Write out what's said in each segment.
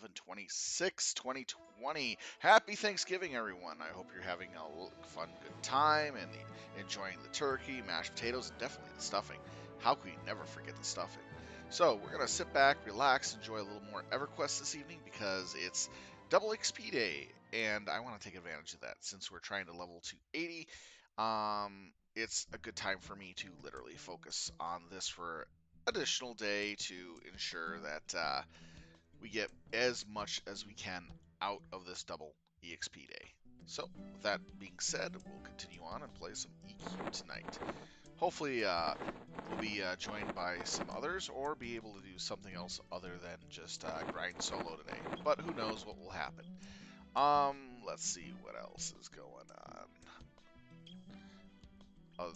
11/26, 2020. Happy Thanksgiving, everyone. I hope you're having a fun, good time and enjoying the turkey, mashed potatoes, and definitely the stuffing. How could you never forget the stuffing? So, we're going to sit back, relax, enjoy a little more EverQuest this evening because it's double XP day, and I want to take advantage of that since we're trying to level to 80. It's a good time for me to literally focus on this for additional day to ensure that we get as much as we can out of this double EXP day. So, with that being said, we'll continue on and play some EQ tonight. Hopefully, we'll be joined by some others or be able to do something else other than just grind solo today. But who knows what will happen. Let's see what else is going on.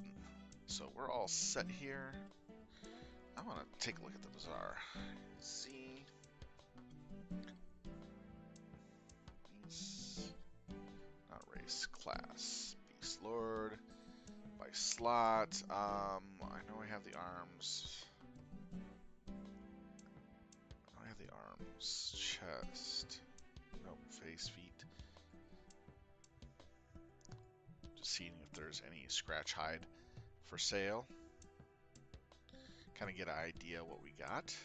So we're all set here. I want to take a look at the bazaar. Z. Not race, class. Beastlord. By slot. I know I have the arms. I have the arms. Chest. Nope, face, feet. Just seeing if there's any scratch hide for sale. Kind of get an idea what we got.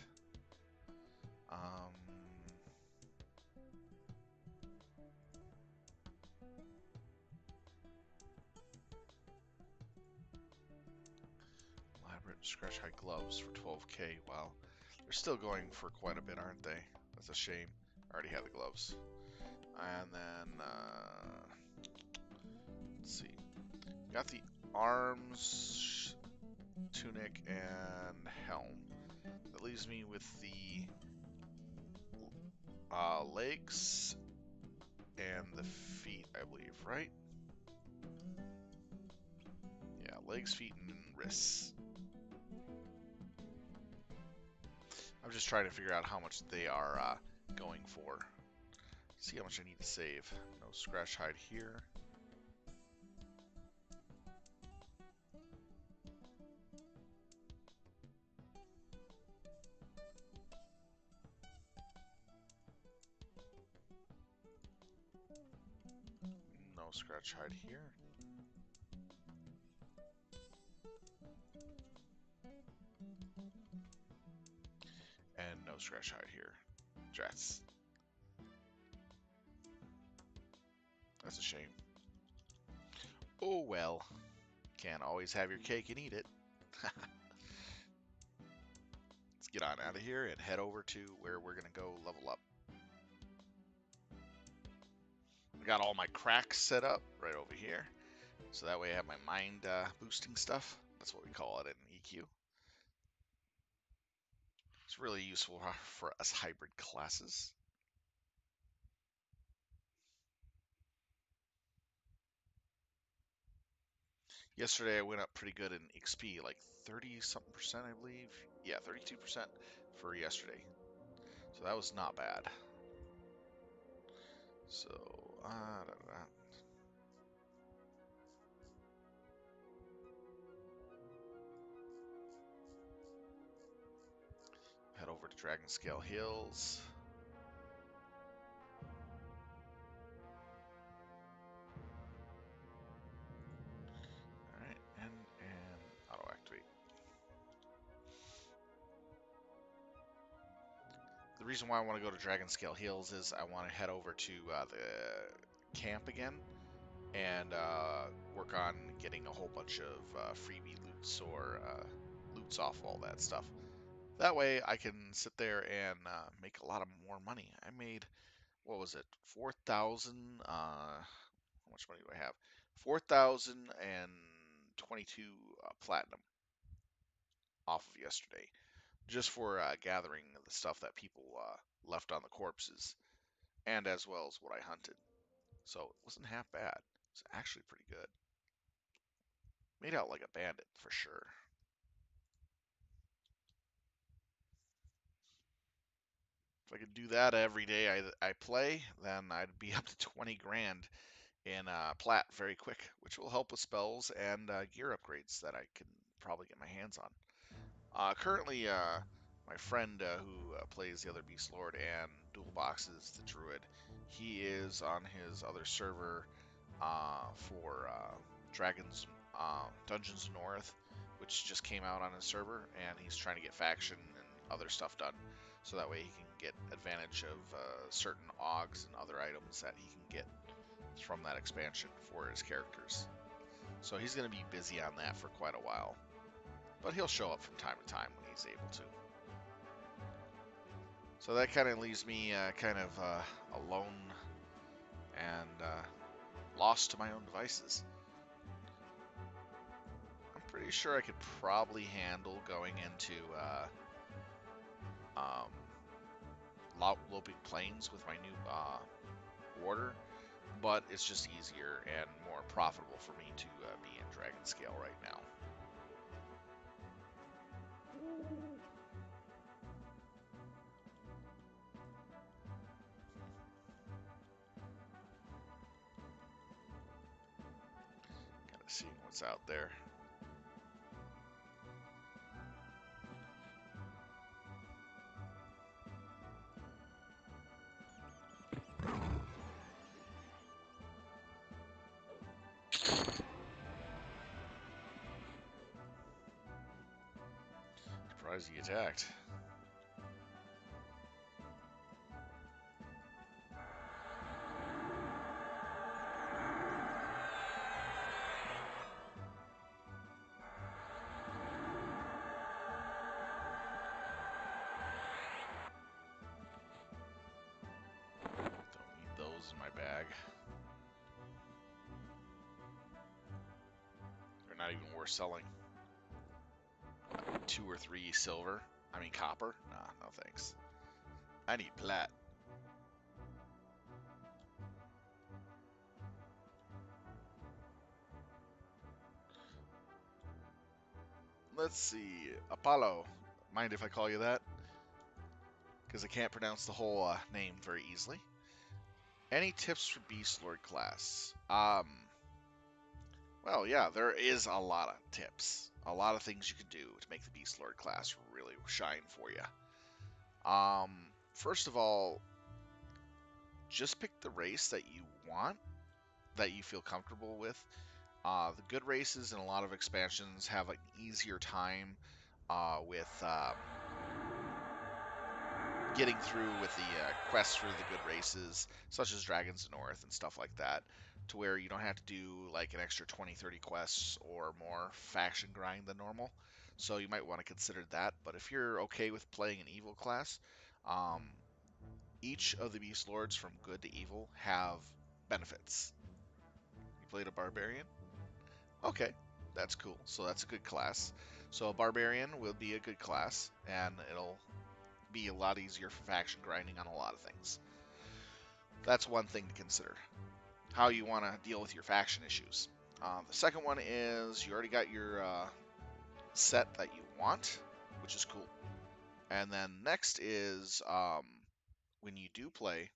Elaborate scratch hide gloves for 12k. Wow, they're still going for quite a bit, aren't they? That's a shame. I already had the gloves. And then, let's see. Got the arms, tunic, and helm. That leaves me with the legs and the feet, I believe, right? Yeah, legs, feet, and wrists. I'm just trying to figure out how much they are going for. See how much I need to save. No scratch hide here. No scratch hide here. And no scratch hide here. Drats. That's a shame. Oh well. Can't always have your cake and eat it. Let's get on out of here and head over to where we're going to go level up. I got all my cracks set up right over here. So that way I have my mind boosting stuff. That's what we call it in EQ. It's really useful for us hybrid classes. Yesterday I went up pretty good in XP, like 30-something%, I believe. Yeah, 32% for yesterday. So that was not bad. So, head over to Dragonscale Hills. Alright, and auto activate. The reason why I want to go to Dragonscale Hills is I want to head over to the camp again and work on getting a whole bunch of freebie loots or loots off all that stuff. That way I can sit there and make a lot of more money. I made, what was it, 4,000, how much money do I have? 4,022 platinum off of yesterday, just for gathering the stuff that people left on the corpses, and as well as what I hunted. So it wasn't half bad. It's actually pretty good. Made out like a bandit for sure. If I could do that every day I play, then I'd be up to 20 grand in plat very quick, which will help with spells and gear upgrades that I can probably get my hands on. Currently, my friend who plays the other Beastlord and dual boxes the Druid, he is on his other server for Dragons Dungeons North, which just came out on his server, and he's trying to get faction and other stuff done, so that way he can get advantage of certain augs and other items that he can get from that expansion for his characters. So he's going to be busy on that for quite a while, but he'll show up from time to time when he's able to. So that kind of leaves me alone and lost to my own devices. I'm pretty sure I could probably handle going into Loping Plains with my new warder, but it's just easier and more profitable for me to be in Dragon Scale right now. Kind of seeing what's out there. Surprised he attacked. Don't need those in my bag. They're not even worth selling. 2 or 3 silver. I mean copper? Nah, no thanks. I need plat. Let's see. Apollo. Mind if I call you that? Because I can't pronounce the whole name very easily. Any tips for Beastlord class? Well, yeah, there is a lot of tips. A lot of things you can do to make the Beastlord class really shine for you. First of all, just pick the race that you want, that you feel comfortable with. The good races in a lot of expansions have an easier time with getting through with the quests for the good races, such as Dragons North and stuff like that, to where you don't have to do like an extra 20-30 quests or more faction grind than normal. So you might want to consider that. But if you're okay with playing an evil class, um, each of the Beast Lords from good to evil have benefits. You played a Barbarian? Okay, that's cool. So that's a good class. So a Barbarian will be a good class, and it'll be a lot easier for faction grinding on a lot of things. That's one thing to consider. How you want to deal with your faction issues. The second one is you already got your set that you want, which is cool. And then next is when you do play,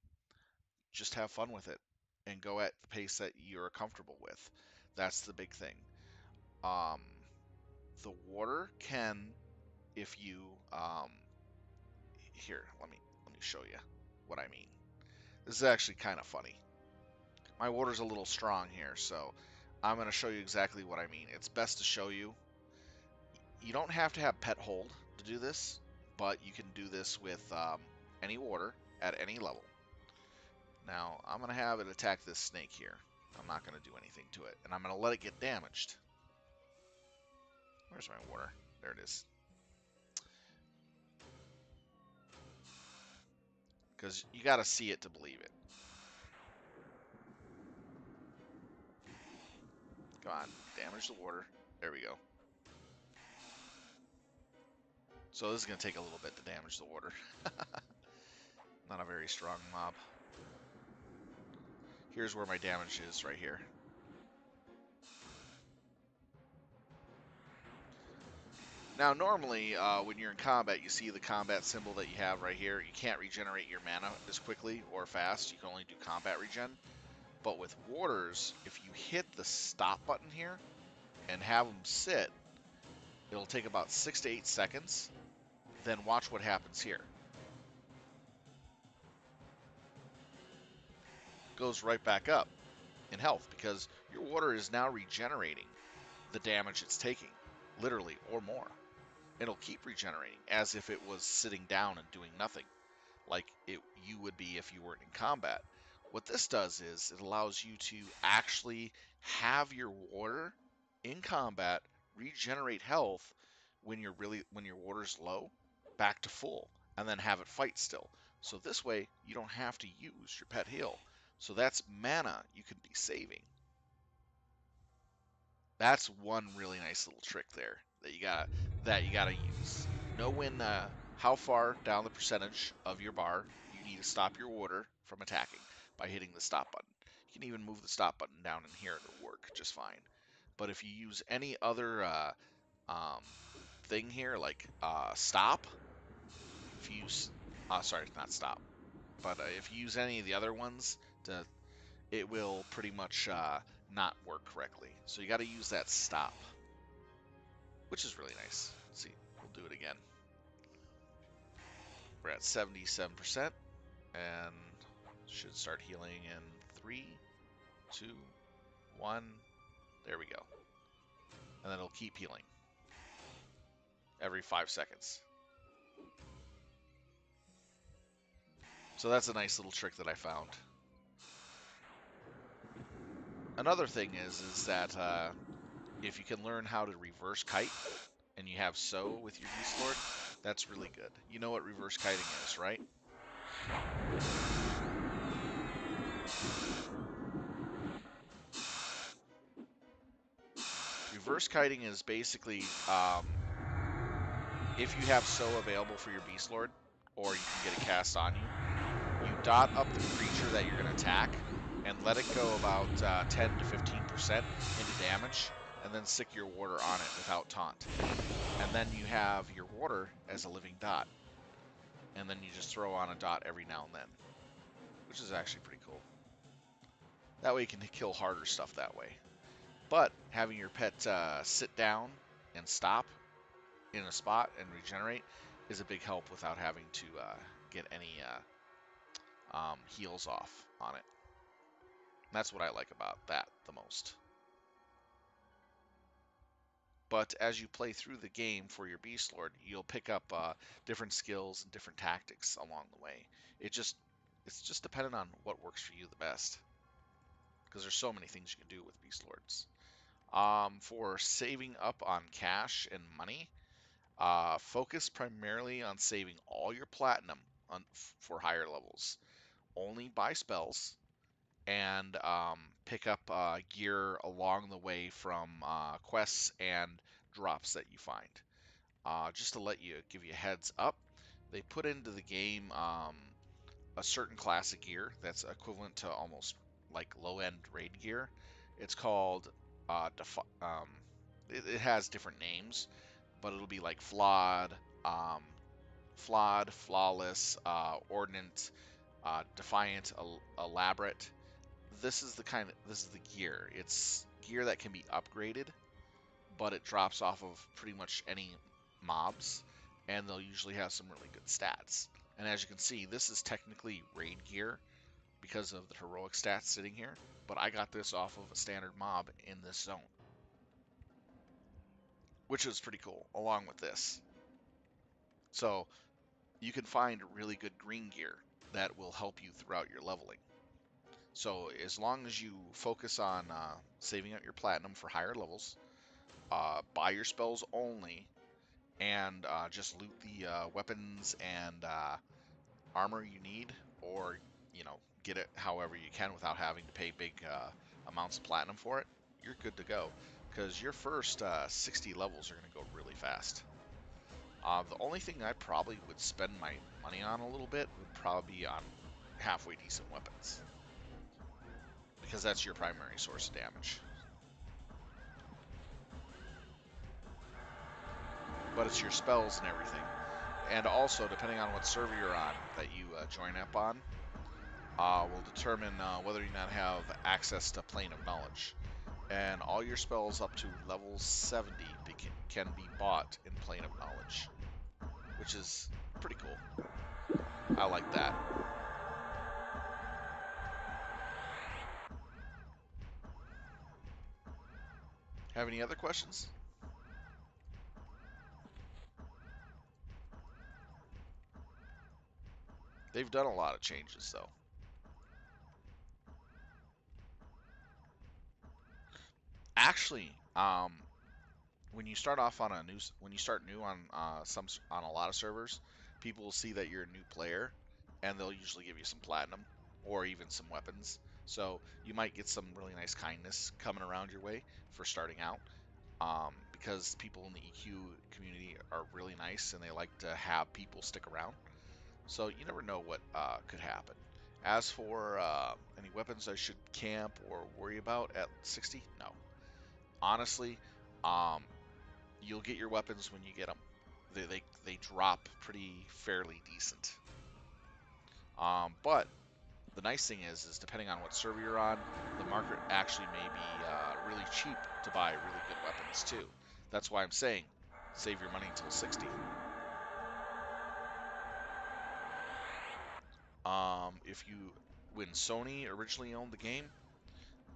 just have fun with it and go at the pace that you're comfortable with. That's the big thing. Um, the water can, if you here, let me show you what I mean. This is actually kind of funny. My water's a little strong here, so I'm going to show you exactly what I mean. It's best to show you. You don't have to have pet hold to do this, but you can do this with any water at any level. Now, I'm going to have it attack this snake here. I'm not going to do anything to it, and I'm going to let it get damaged. Where's my water? There it is. Because you got to see it to believe it. Come on, damage the water. There we go. So this is going to take a little bit to damage the water. Not a very strong mob. Here's where my damage is, right here. Now, normally, when you're in combat, you see the combat symbol that you have right here. You can't regenerate your mana as quickly or fast. You can only do combat regen. But with warders, if you hit the stop button here and have them sit, it'll take about 6 to 8 seconds. then watch what happens here. Goes right back up in health because your water is now regenerating the damage it's taking, literally, or more. It'll keep regenerating as if it was sitting down and doing nothing, like you would be if you weren't in combat. What this does is it allows you to actually have your water in combat regenerate health when your water's low back to full, and then have it fight still. So this way you don't have to use your pet heal. So that's mana you could be saving. That's one really nice little trick there that you gotta use. Know when how far down the percentage of your bar you need to stop your water from attacking by hitting the stop button. You can even move the stop button down in here and it'll work just fine. But if you use any other um, thing here, like stop, if you use, sorry, not stop, but if you use any of the other ones, it will pretty much not work correctly. So you got to use that stop, which is really nice. Let's see, we'll do it again. We're at 77% and should start healing in 3, 2, 1. There we go. And then it'll keep healing every 5 seconds. So that's a nice little trick that I found. Another thing is that if you can learn how to reverse kite, and you have so with your Beastlord, that's really good. You know what reverse kiting is, right? Reverse kiting is basically if you have so available for your Beastlord, or you can get it cast on you, you dot up the creature that you're going to attack and let it go about 10 to 15% into damage, and then stick your water on it without taunt. And then you have your water as a living dot. And then you just throw on a dot every now and then, which is actually pretty cool. That way you can kill harder stuff that way. But having your pet sit down and stop in a spot and regenerate is a big help without having to get any heals off on it. And that's what I like about that the most. But as you play through the game for your Beastlord, you'll pick up different skills and different tactics along the way. It's just dependent on what works for you the best, because there's so many things you can do with Beastlords. For saving up on cash and money, focus primarily on saving all your platinum for higher levels. Only buy spells and pick up gear along the way from quests and drops that you find. Just to give you a heads up, they put into the game a certain class of gear that's equivalent to almost like low-end raid gear. It's called it has different names, but it'll be like um, flawless, ordnance, defiant, elaborate. This is the gear. It's gear that can be upgraded, but it drops off of pretty much any mobs, and they'll usually have some really good stats. And as you can see, this is technically raid gear because of the heroic stats sitting here, but I got this off of a standard mob in this zone, which is pretty cool, along with this. So you can find really good green gear that will help you throughout your leveling. So as long as you focus on saving up your platinum for higher levels, buy your spells only, and just loot the weapons and armor you need, or get it however you can without having to pay big amounts of platinum for it, you're good to go. Because your first 60 levels are going to go really fast. The only thing I probably would spend my money on a little bit would probably be on halfway decent weapons, because that's your primary source of damage. But it's your spells and everything. And also, depending on what server you're on that you join up on, will determine whether or not have access to Plane of Knowledge. And all your spells up to level 70 can be bought in Plane of Knowledge, which is pretty cool. I like that. Have any other questions? They've done a lot of changes though. Actually, when you start off on a new, when you start new on on a lot of servers, people will see that you're a new player, and they'll usually give you some platinum or even some weapons. So you might get some really nice kindness coming around your way for starting out, because people in the EQ community are really nice and they like to have people stick around. So you never know what could happen. As for any weapons I should camp or worry about at 60, no. Honestly, um, you'll get your weapons when you get them. They drop pretty fairly decent. But the nice thing is depending on what server you're on, the market actually may be really cheap to buy really good weapons too. That's why I'm saying save your money until 60. If you when Sony originally owned the game,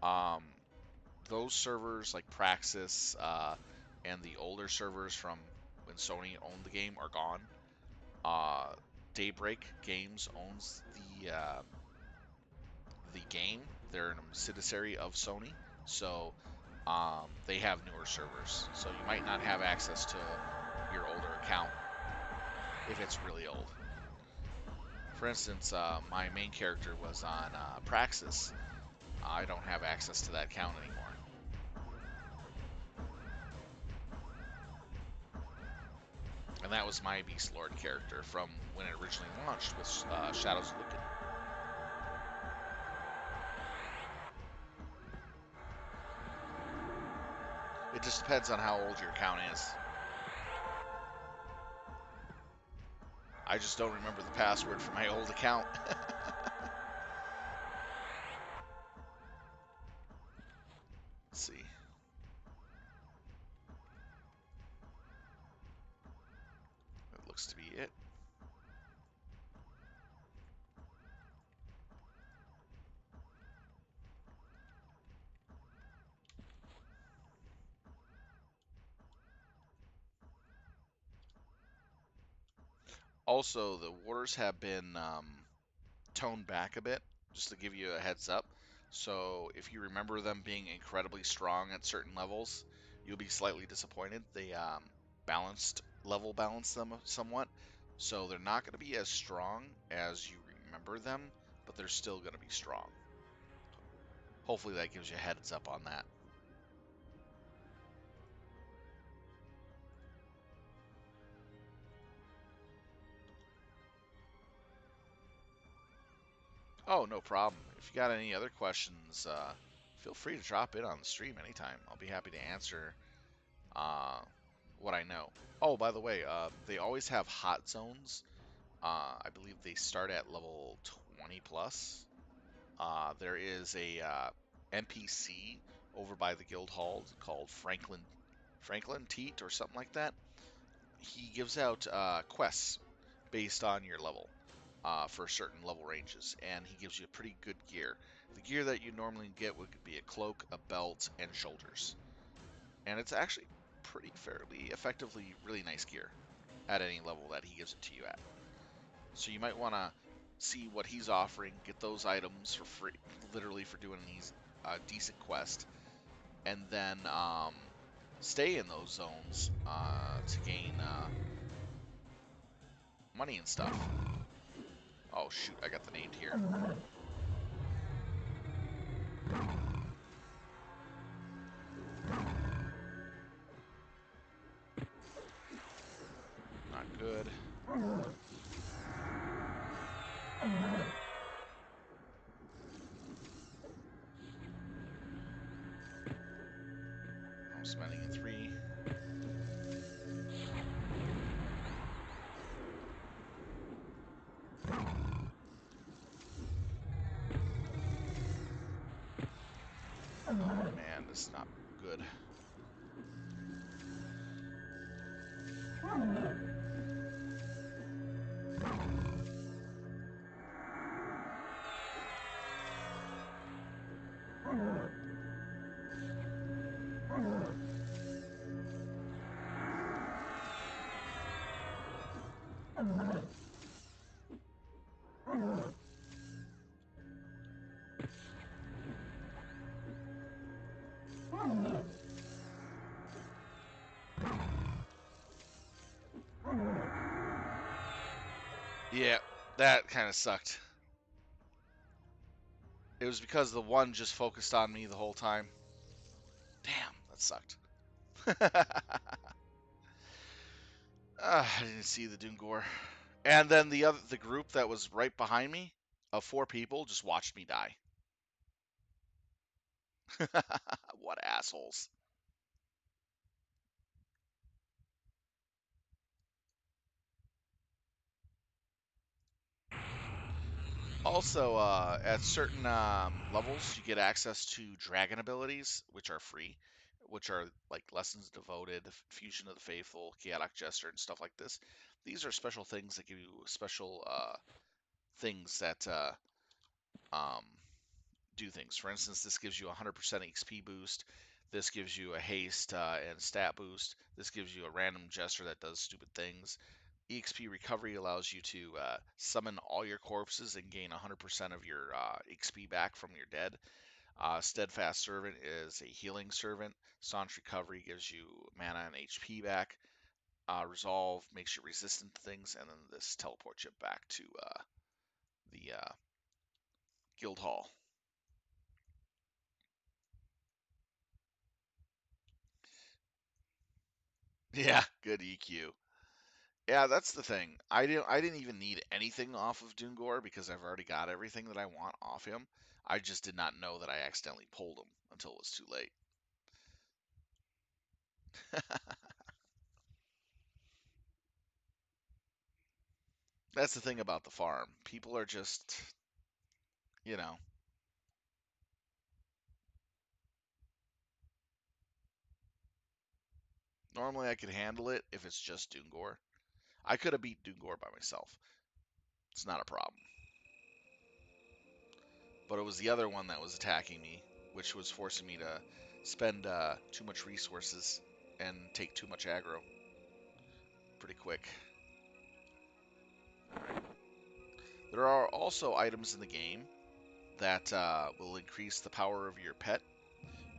um, those servers like Praxis and the older servers from when Sony owned the game are gone. Uh, Daybreak Games owns the game. They're a subsidiary of Sony, so they have newer servers. So you might not have access to your older account if it's really old. For instance, my main character was on Praxis. I don't have access to that account anymore. And that was my Beastlord character from when it originally launched with Shadows of Lucan. It just depends on how old your account is. I just don't remember the password for my old account. Let's see. That looks to be it. Also, the wars have been toned back a bit, just to give you a heads up. So if you remember them being incredibly strong at certain levels, you'll be slightly disappointed. They balance them somewhat. So they're not going to be as strong as you remember them, but they're still going to be strong. Hopefully that gives you a heads up on that. Oh, no problem. If you got any other questions, feel free to drop in on the stream anytime. I'll be happy to answer uh, what I know. Oh, by the way, they always have hot zones. I believe they start at level 20 plus. There is a NPC over by the guild hall called Franklin Teat or something like that. He gives out quests based on your level for certain level ranges, and he gives you pretty good gear. The gear that you normally get would be a cloak, a belt, and shoulders, and it's actually pretty fairly effectively really nice gear at any level that he gives it to you at. So you might want to see what he's offering, get those items for free, literally for doing these decent quest, and then stay in those zones to gain money and stuff. Oh shoot, I got the named here. Not good. I'm spending a 3. Oh man, this is not good. Yeah, that kind of sucked. It was because the one just focused on me the whole time. Damn, that sucked. I didn't see the Dungor. And then the group that was right behind me of 4 people just watched me die. What assholes. Also, at certain levels, you get access to dragon abilities, which are free, which are like Lessons Devoted, Fusion of the Faithful, Chaotic Jester, and stuff like this. These are special things that give you special things that um, do things. For instance, this gives you 100% XP boost. This gives you a haste and stat boost. This gives you a random gesture that does stupid things. EXP recovery allows you to summon all your corpses and gain 100% of your XP back from your dead. Steadfast Servant is a healing servant. Staunch Recovery gives you mana and HP back. Resolve makes you resistant to things, and then this teleports you back to the guild hall. Yeah, good EQ. Yeah, that's the thing. I didn't even need anything off of Dungor because I've already got everything that I want off him. I just did not know that I accidentally pulled him until it was too late. That's the thing about the farm. People are just, you know, normally I could handle it if it's just Dungor. I could have beat Dungor by myself. It's not a problem. But it was the other one that was attacking me, which was forcing me to spend too much resources and take too much aggro pretty quick. There are also items in the game that will increase the power of your pet.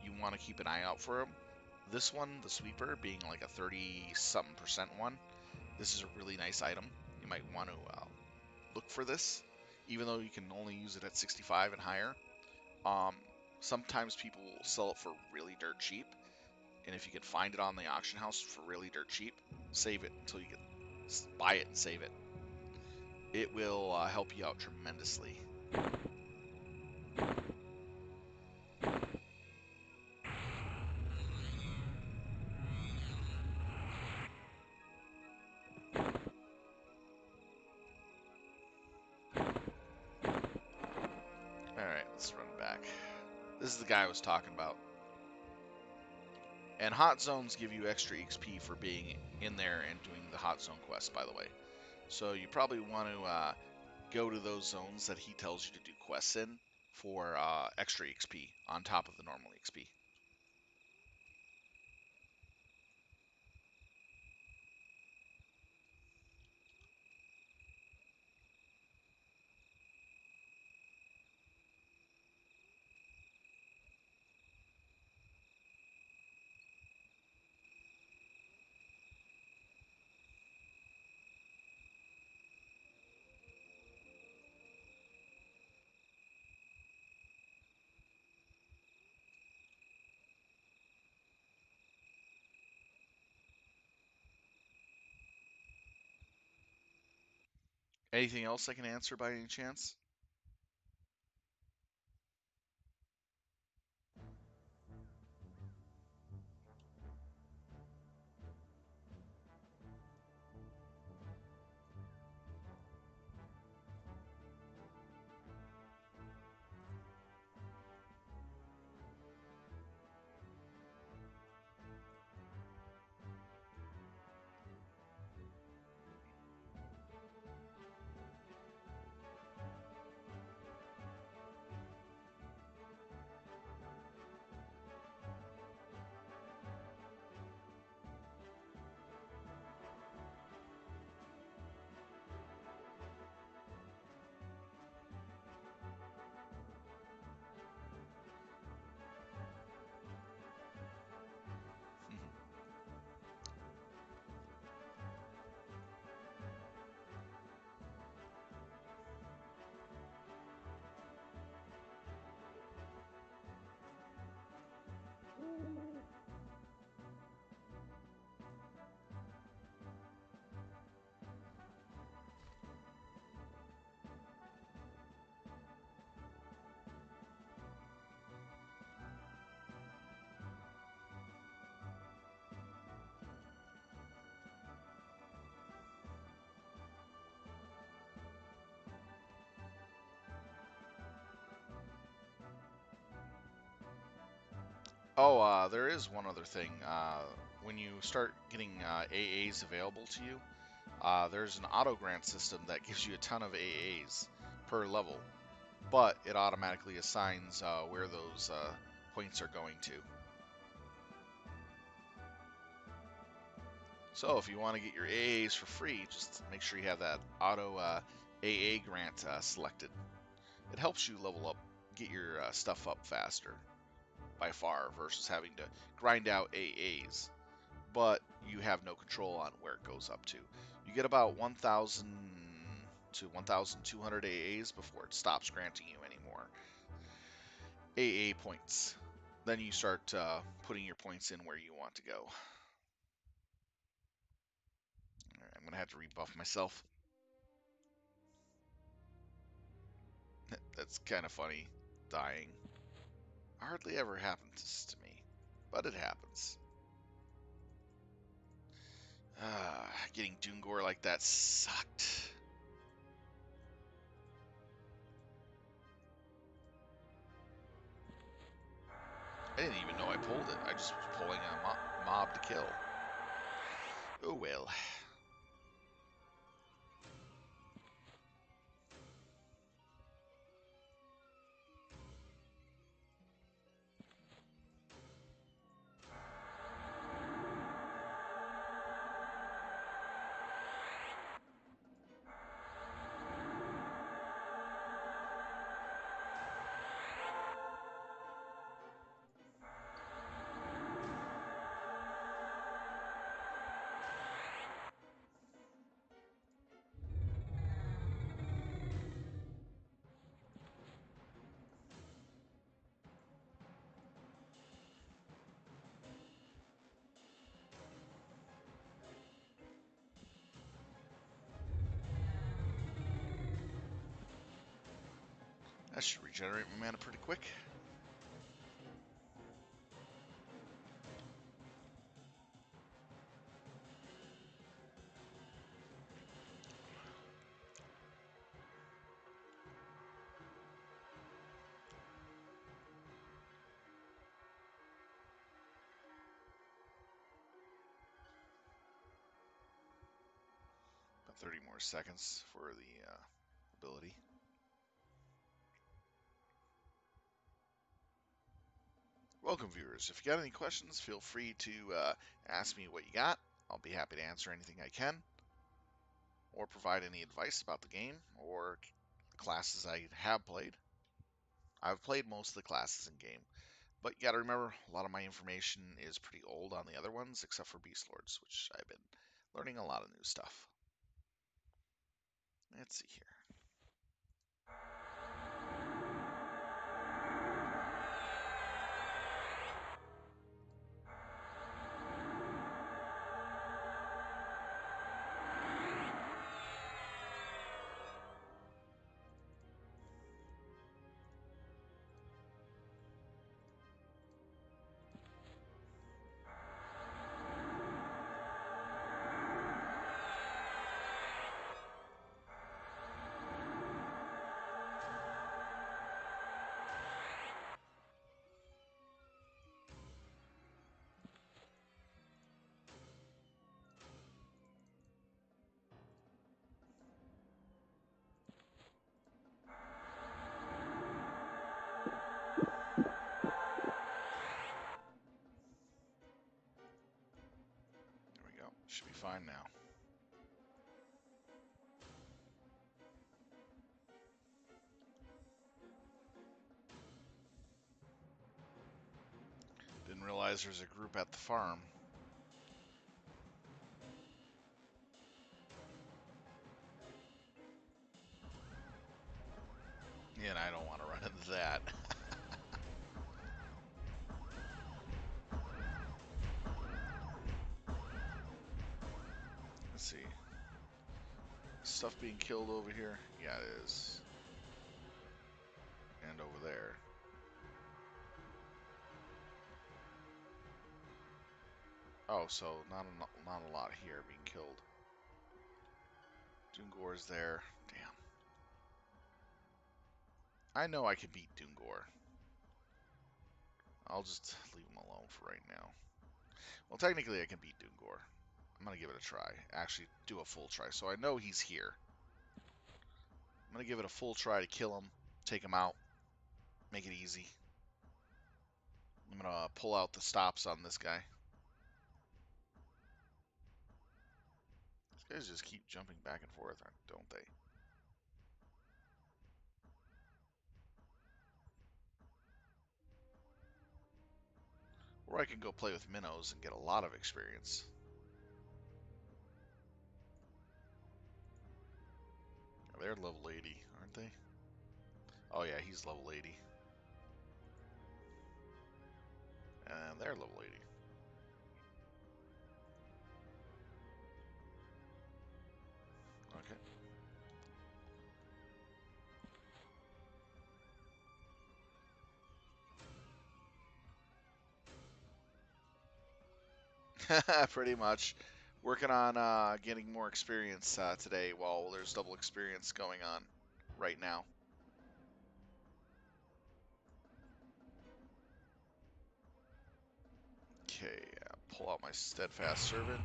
You want to keep an eye out for them. This one, the sweeper, being like a 30-something% one, this is a really nice item. You might want to look for this, even though you can only use it at 65 and higher. Um, Sometimes people will sell it for really dirt cheap, and if you can find it on the auction house for really dirt cheap, save it until you can buy it and save it. It will help you out tremendously. Alright, let's run back. This is the guy I was talking about. And hot zones give you extra XP for being in there and doing the hot zone quest, by the way. So you probably want to go to those zones that he tells you to do quests in for extra XP on top of the normal XP. Anything else I can answer by any chance? Oh, there is one other thing. When you start getting AAs available to you, there's an auto grant system that gives you a ton of AAs per level, but it automatically assigns where those points are going to. So if you want to get your AAs for free, just make sure you have that auto AA grant selected. It helps you level up, get your stuff up faster by far versus having to grind out AAs. But you have no control on where it goes up to. You get about 1,000 to 1,200 AAs before it stops granting you any more AA points. Then you start putting your points in where you want to go. Right, I'm going to have to rebuff myself. That's kind of funny, dying. Hardly ever happens to me, but it happens. Getting Doomgore like that sucked. I didn't even know I pulled it. I just was pulling a mob to kill. Oh well. That should regenerate my mana pretty quick. About 30 more seconds for the ability. Welcome, viewers. If you got any questions, feel free to ask me what you got. I'll be happy to answer anything I can, or provide any advice about the game or classes I have played. I've played most of the classes in game, but you got to remember a lot of my information is pretty old on the other ones, except for Beastlords, which I've been learning a lot of new stuff. Let's see here. There we go. Should be fine now. Didn't realize there's a group at the farm. Yeah, and I don't want to run into that. Let's see. Stuff being killed over here? Yeah, it is. And over there. Oh, so not a lot here being killed. Doomgore's there. Damn. I know I can beat Doomgore. I'll just leave him alone for right now. Well, technically I can beat Dungor. I'm going to give it a try. Actually, do a full try. So I know he's here. I'm going to give it a full try to kill him, take him out, make it easy. I'm going to pull out the stops on this guy. These guys just keep jumping back and forth, don't they? Or I can go play with minnows and get a lot of experience. They're level 80, aren't they? Oh yeah, he's level 80. And they're level 80. Okay. Pretty much. Working on getting more experience today while there's double experience going on right now. Okay, pull out my steadfast servant.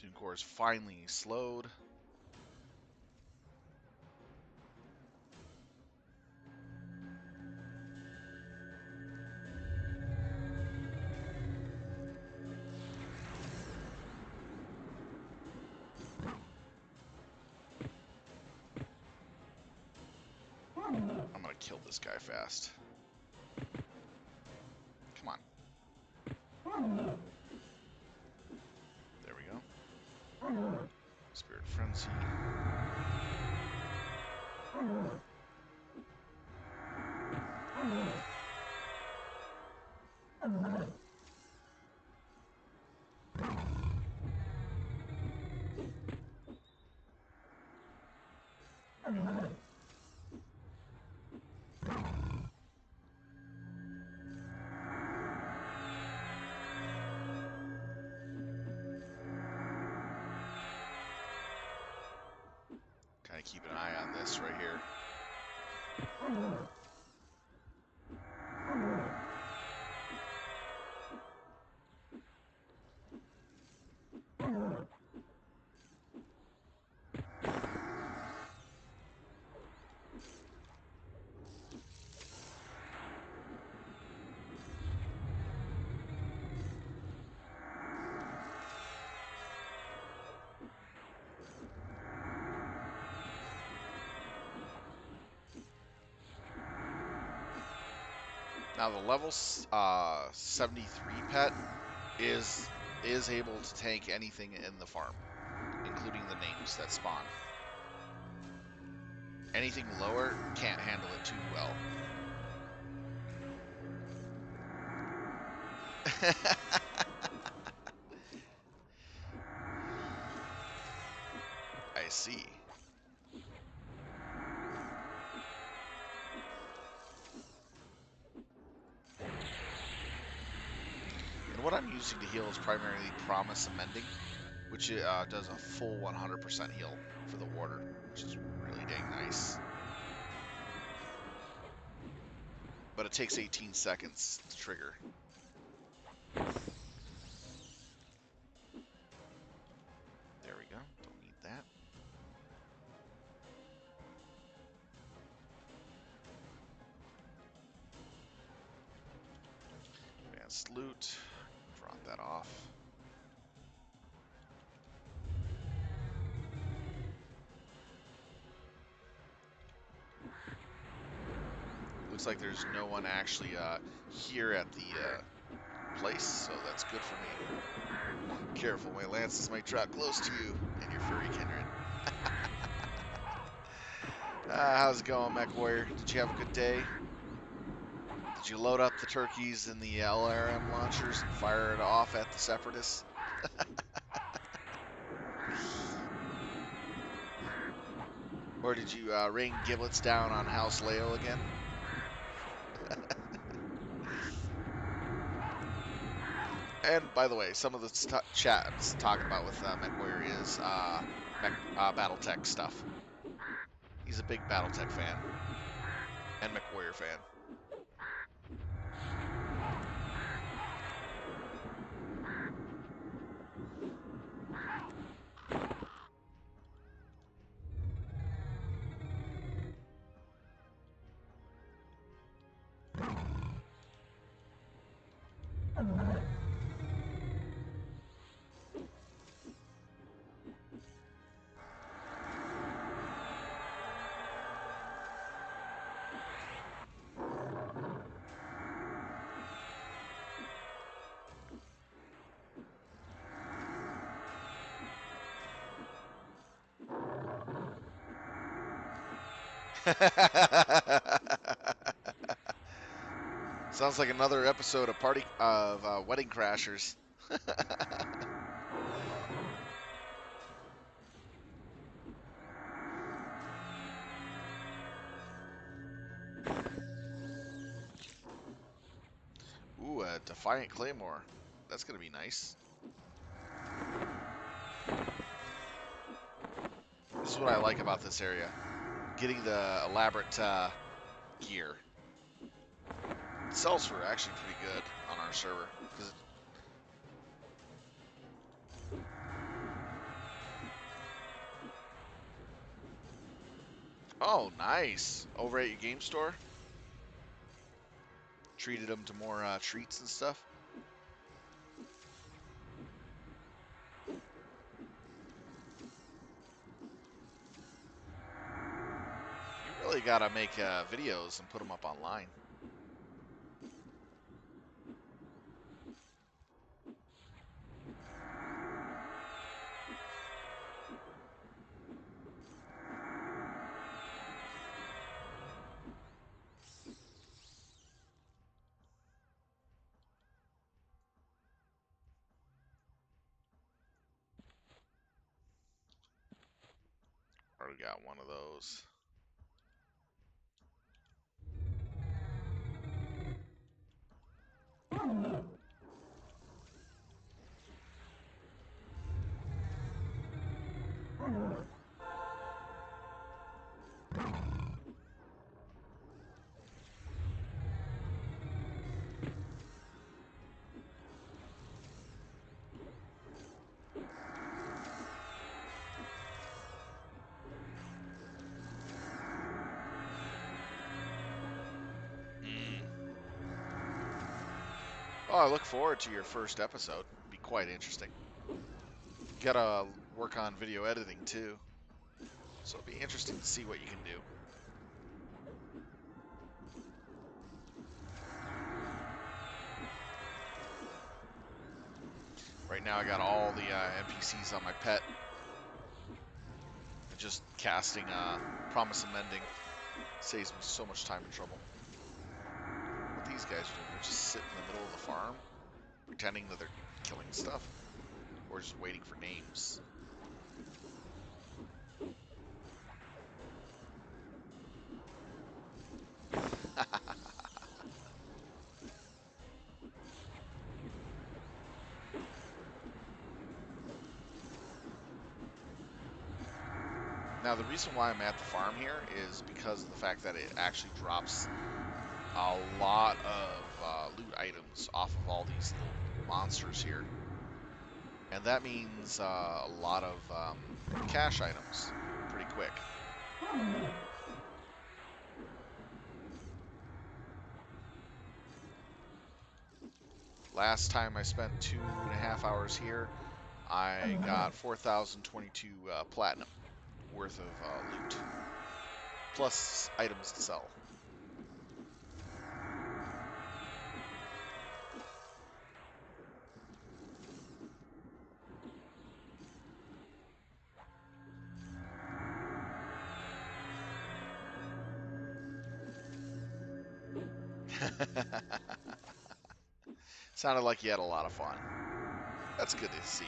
TuneCore is finally slowed. I'm gonna kill this guy fast. Come on. There we go. Spirit Frenzy. Kind of keep an eye on this right here. Now the level 73 pet is able to tank anything in the farm, including the names that spawn. Anything lower can't handle it too well. I see. And what I'm using to heal is primarily Promise Amending, which does a full 100% heal for the warder, which is really dang nice. But it takes 18 seconds to trigger. There we go. Don't need that. Advanced loot. Drop that off. Looks like there's no one actually here at the place, so that's good for me. Careful, my lances might drop close to you and your furry kindred. How's it going, Mech Warrior? Did you have a good day? Did you load up the turkeys in the LRM launchers and fire it off at the Separatists? Or did you rain giblets down on House Leo again? And by the way, some of the chat I'm talking about with Mech Warrior is BattleTech stuff. He's a big BattleTech fan and MechWarrior fan. Sounds like another episode of Party of Wedding Crashers. Ooh, a Defiant Claymore. That's gonna be nice. This is what I like about this area. Getting the elaborate gear. It sells for actually pretty good on our server. Oh, nice. Over at your game store? Treated them to more treats and stuff? You really gotta make videos and put them up online. Already got one of those. Mm. Oh, I look forward to your first episode. Be quite interesting. Gotta work on video editing too. So it'll be interesting to see what you can do. Right now I got all the NPCs on my pet. And just casting Promise Amending saves me so much time and trouble. What these guys are doing, they're just sitting in the middle of the farm, pretending that they're killing stuff. Or just waiting for names. Now, the reason why I'm at the farm here is because of the fact that it actually drops a lot of loot items off of all these little monsters here. And that means a lot of cash items pretty quick. Last time I spent 2.5 hours here, I got 4,022 platinum worth of loot, plus items to sell. Sounded like you had a lot of fun. That's good to see.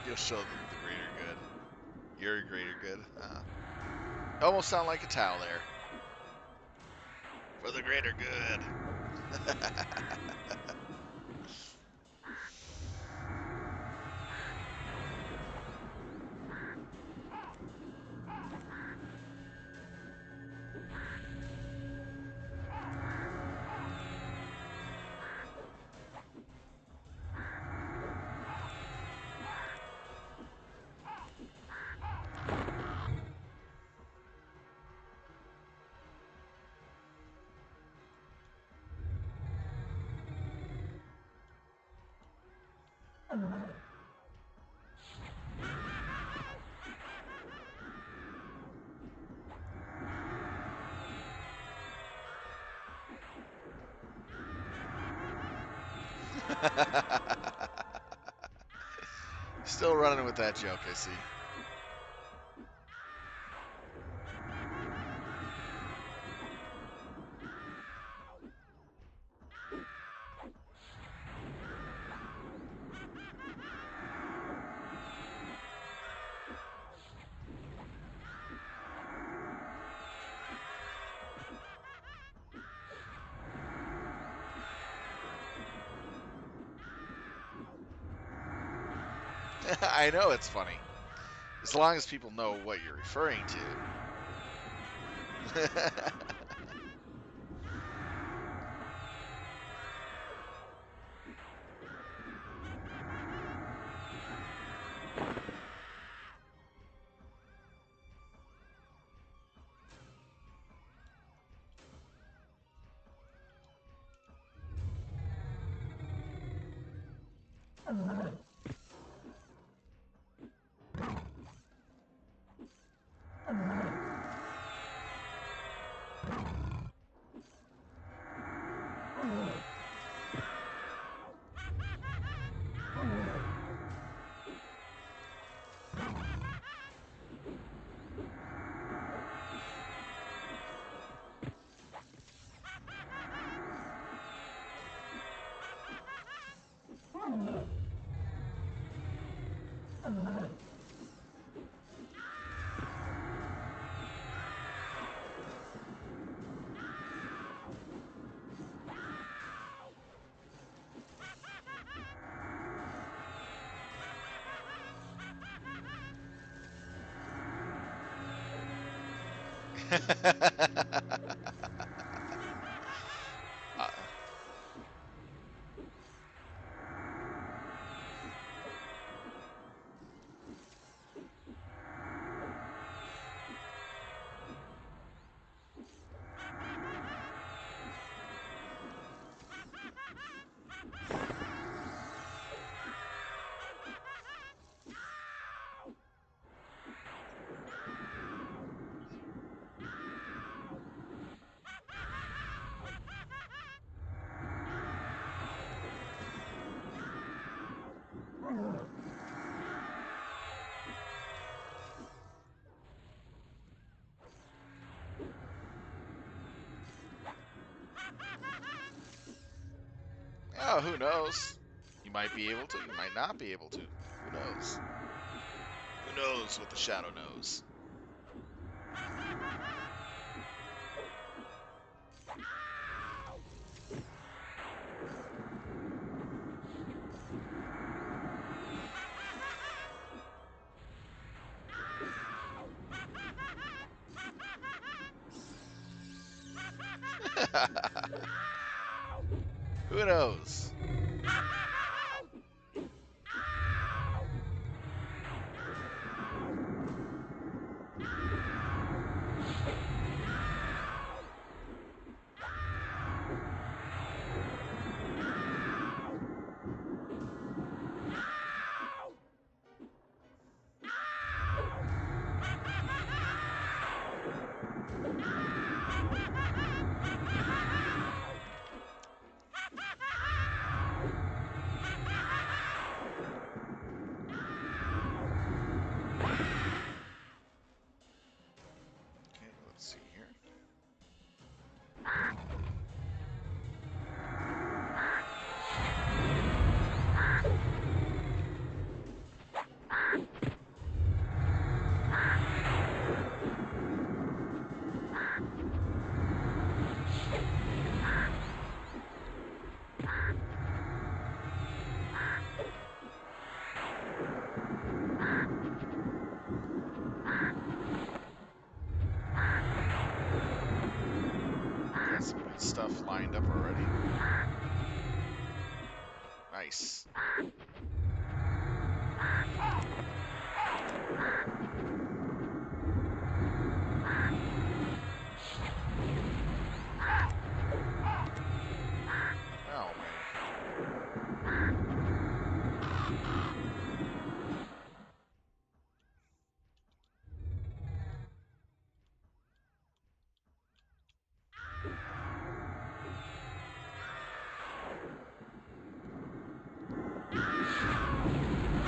You'll show them the greater good. Your greater good. Almost sound like a towel there. For the greater good. Still running with that joke, I see. I know it's funny. As long as people know what you're referring to. uh, oh, who knows? You might be able to, you might not be able to. Who knows? Who knows what the shadow knows? Who knows? stuff lined up already. Nice. Oh, man.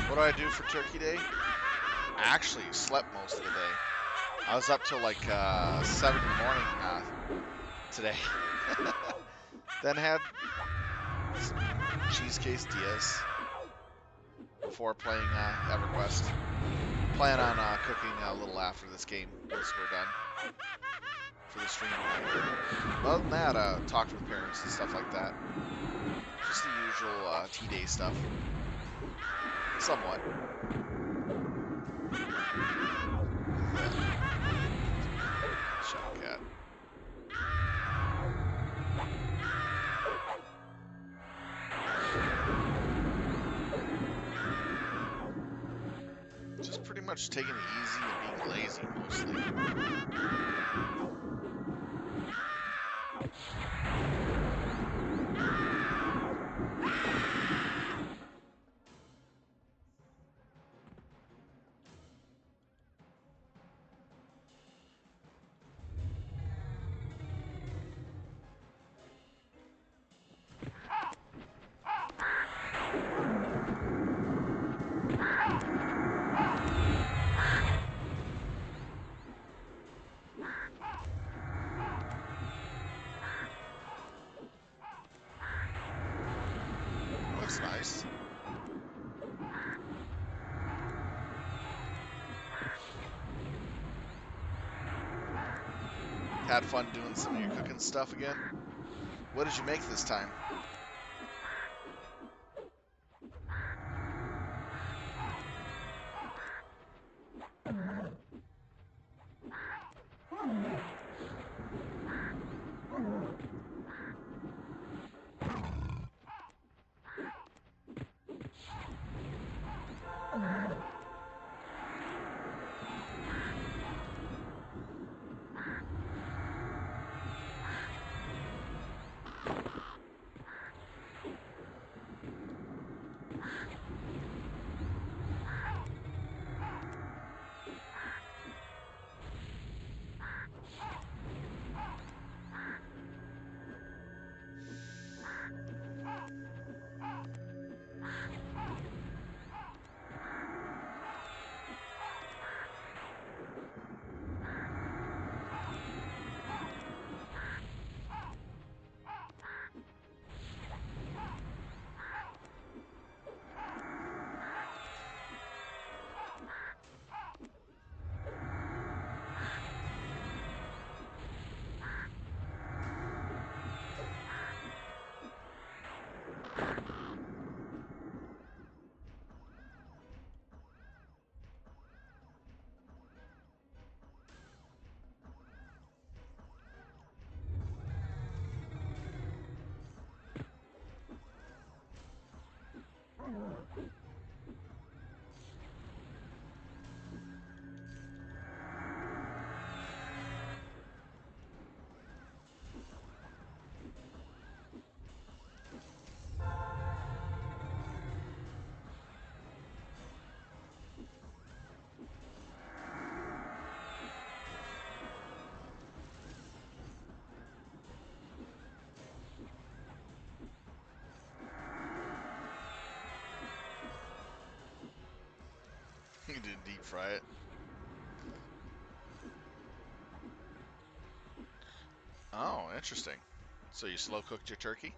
What do I do for Turkey Day? I actually slept most of the day. I was up till like 7 in the morning today. Then had some cheese quesadillas before playing EverQuest. Plan on cooking a little after this game once we're done for the stream tonight. Other than that, talked with parents and stuff like that. Just the usual T-Day stuff. Somewhat. Shadow cat. Just pretty much taking it easy and being lazy mostly. That's nice. Had fun doing some of your cooking stuff again? What did you make this time? You didn't deep fry it. Oh, interesting. So you slow cooked your turkey?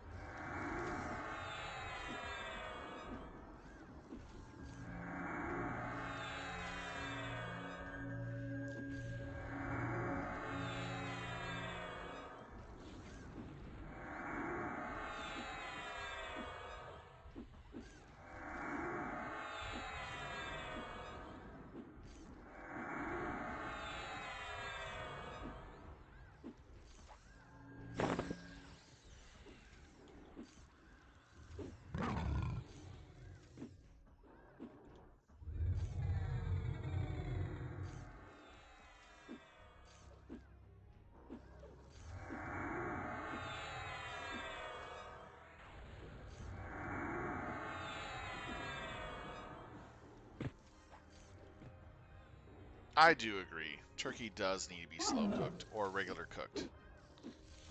I do agree. Turkey does need to be slow cooked or regular cooked,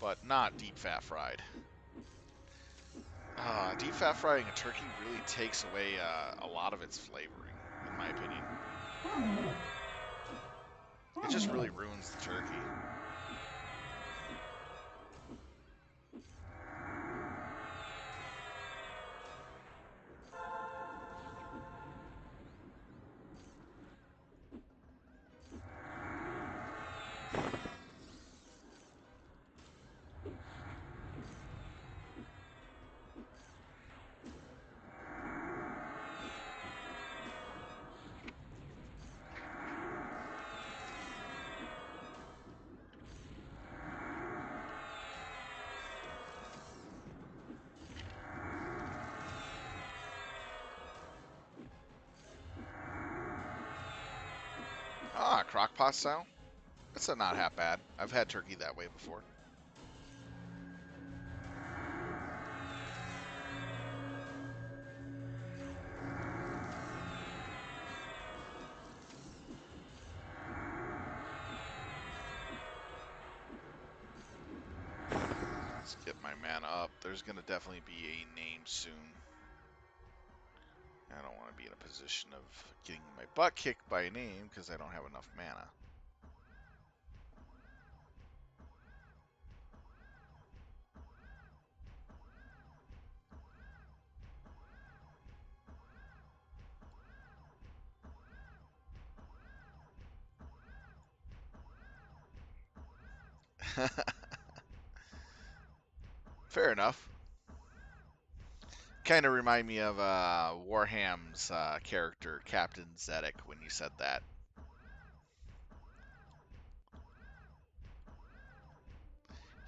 but not deep fat fried. Deep fat frying a turkey really takes away a lot of its flavoring, in my opinion. It just really ruins the turkey. Crock pot style? That's not half bad. I've had turkey that way before. Let's get my mana up. There's going to definitely be a name soon. I don't want to be in a position of getting my butt kicked by a name because I don't have enough mana. Fair enough. Kind of remind me of Warham's character, Captain Zedek, when you said that.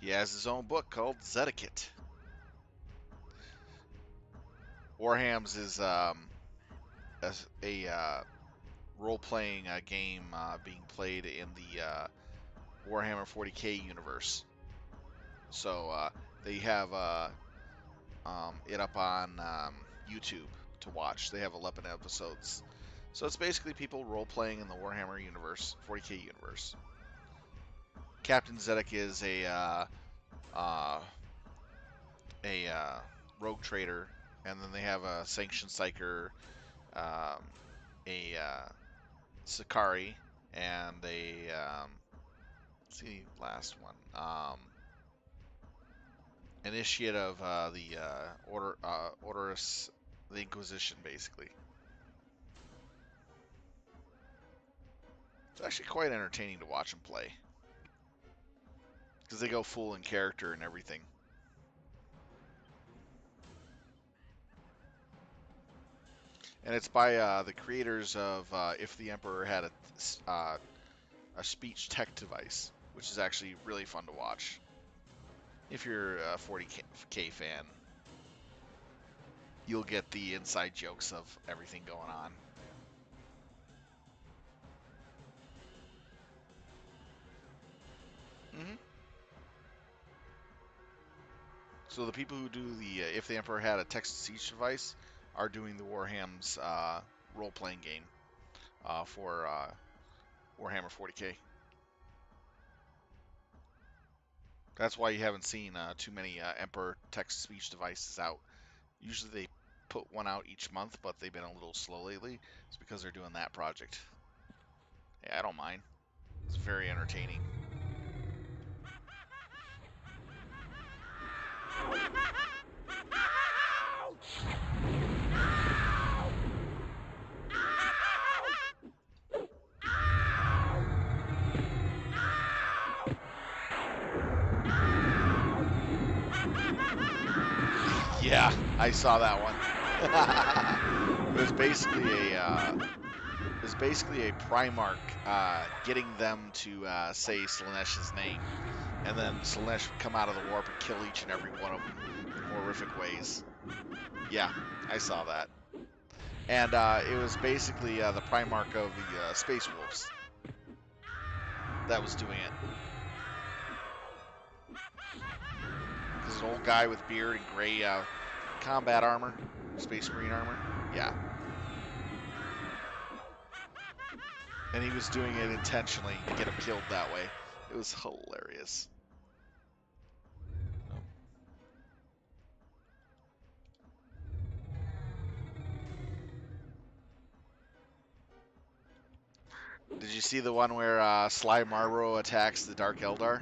He has his own book called Zedekit. Warham's is a role-playing game being played in the Warhammer 40k universe. So they have it up on YouTube to watch. They have 11 episodes. So it's basically people role-playing in the Warhammer universe, 40k universe. Captain Zedek is uh, a rogue trader, and then they have a sanctioned psyker, um, a Sakari, and a let's see last one. Initiate of the Orderus, the Inquisition, basically. It's actually quite entertaining to watch them play because they go full in character and everything. And it's by the creators of If the Emperor Had a speech tech device, which is actually really fun to watch. If you're a 40k fan, you'll get the inside jokes of everything going on. Mm-hmm. So the people who do the If the Emperor Had a text-to-speech device are doing the Warham's role-playing game for Warhammer 40k. That's why you haven't seen too many Emperor text-to-speech devices out. Usually they put one out each month, but they've been a little slow lately. It's because they're doing that project. Hey, I don't mind. It's very entertaining. Yeah, I saw that one. It was basically a Primarch getting them to say Slaanesh name, and then Slaanesh would come out of the warp and kill each and every one of them in horrific ways. Yeah, I saw that. And it was basically the Primarch of the Space Wolves that was doing it. This is an old guy with beard and gray combat armor, Space Marine armor. Yeah. And he was doing it intentionally to get him killed that way. It was hilarious. Did you see the one where Sly Marlboro attacks the Dark Eldar?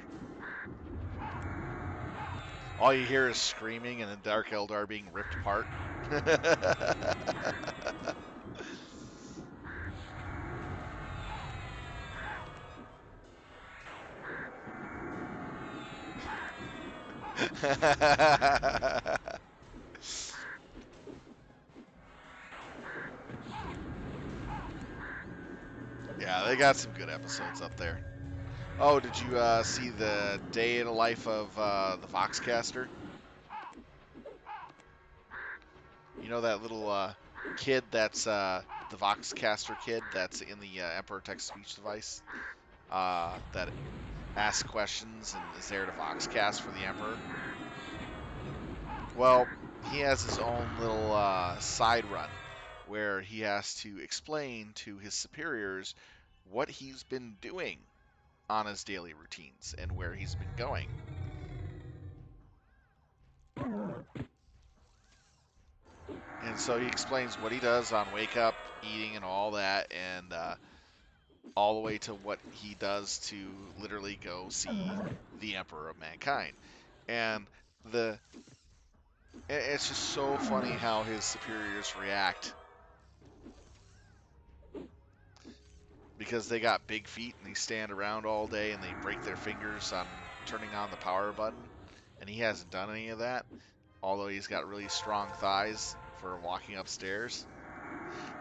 All you hear is screaming and the Dark Eldar being ripped apart. Yeah, they got some good episodes up there. Oh, did you see the day in the life of the Voxcaster? You know that little kid that's the Voxcaster kid that's in the Emperor text speech device that asks questions and is there to Voxcast for the Emperor? Well, he has his own little side run where he has to explain to his superiors what he's been doing on his daily routines and where he's been going. And so he explains what he does on wake up, eating, and all that, and all the way to what he does to literally go see the Emperor of Mankind. And the it's just so funny how his superiors react because they got big feet and they stand around all day and they break their fingers on turning on the power button, and he hasn't done any of that, although he's got really strong thighs for walking upstairs.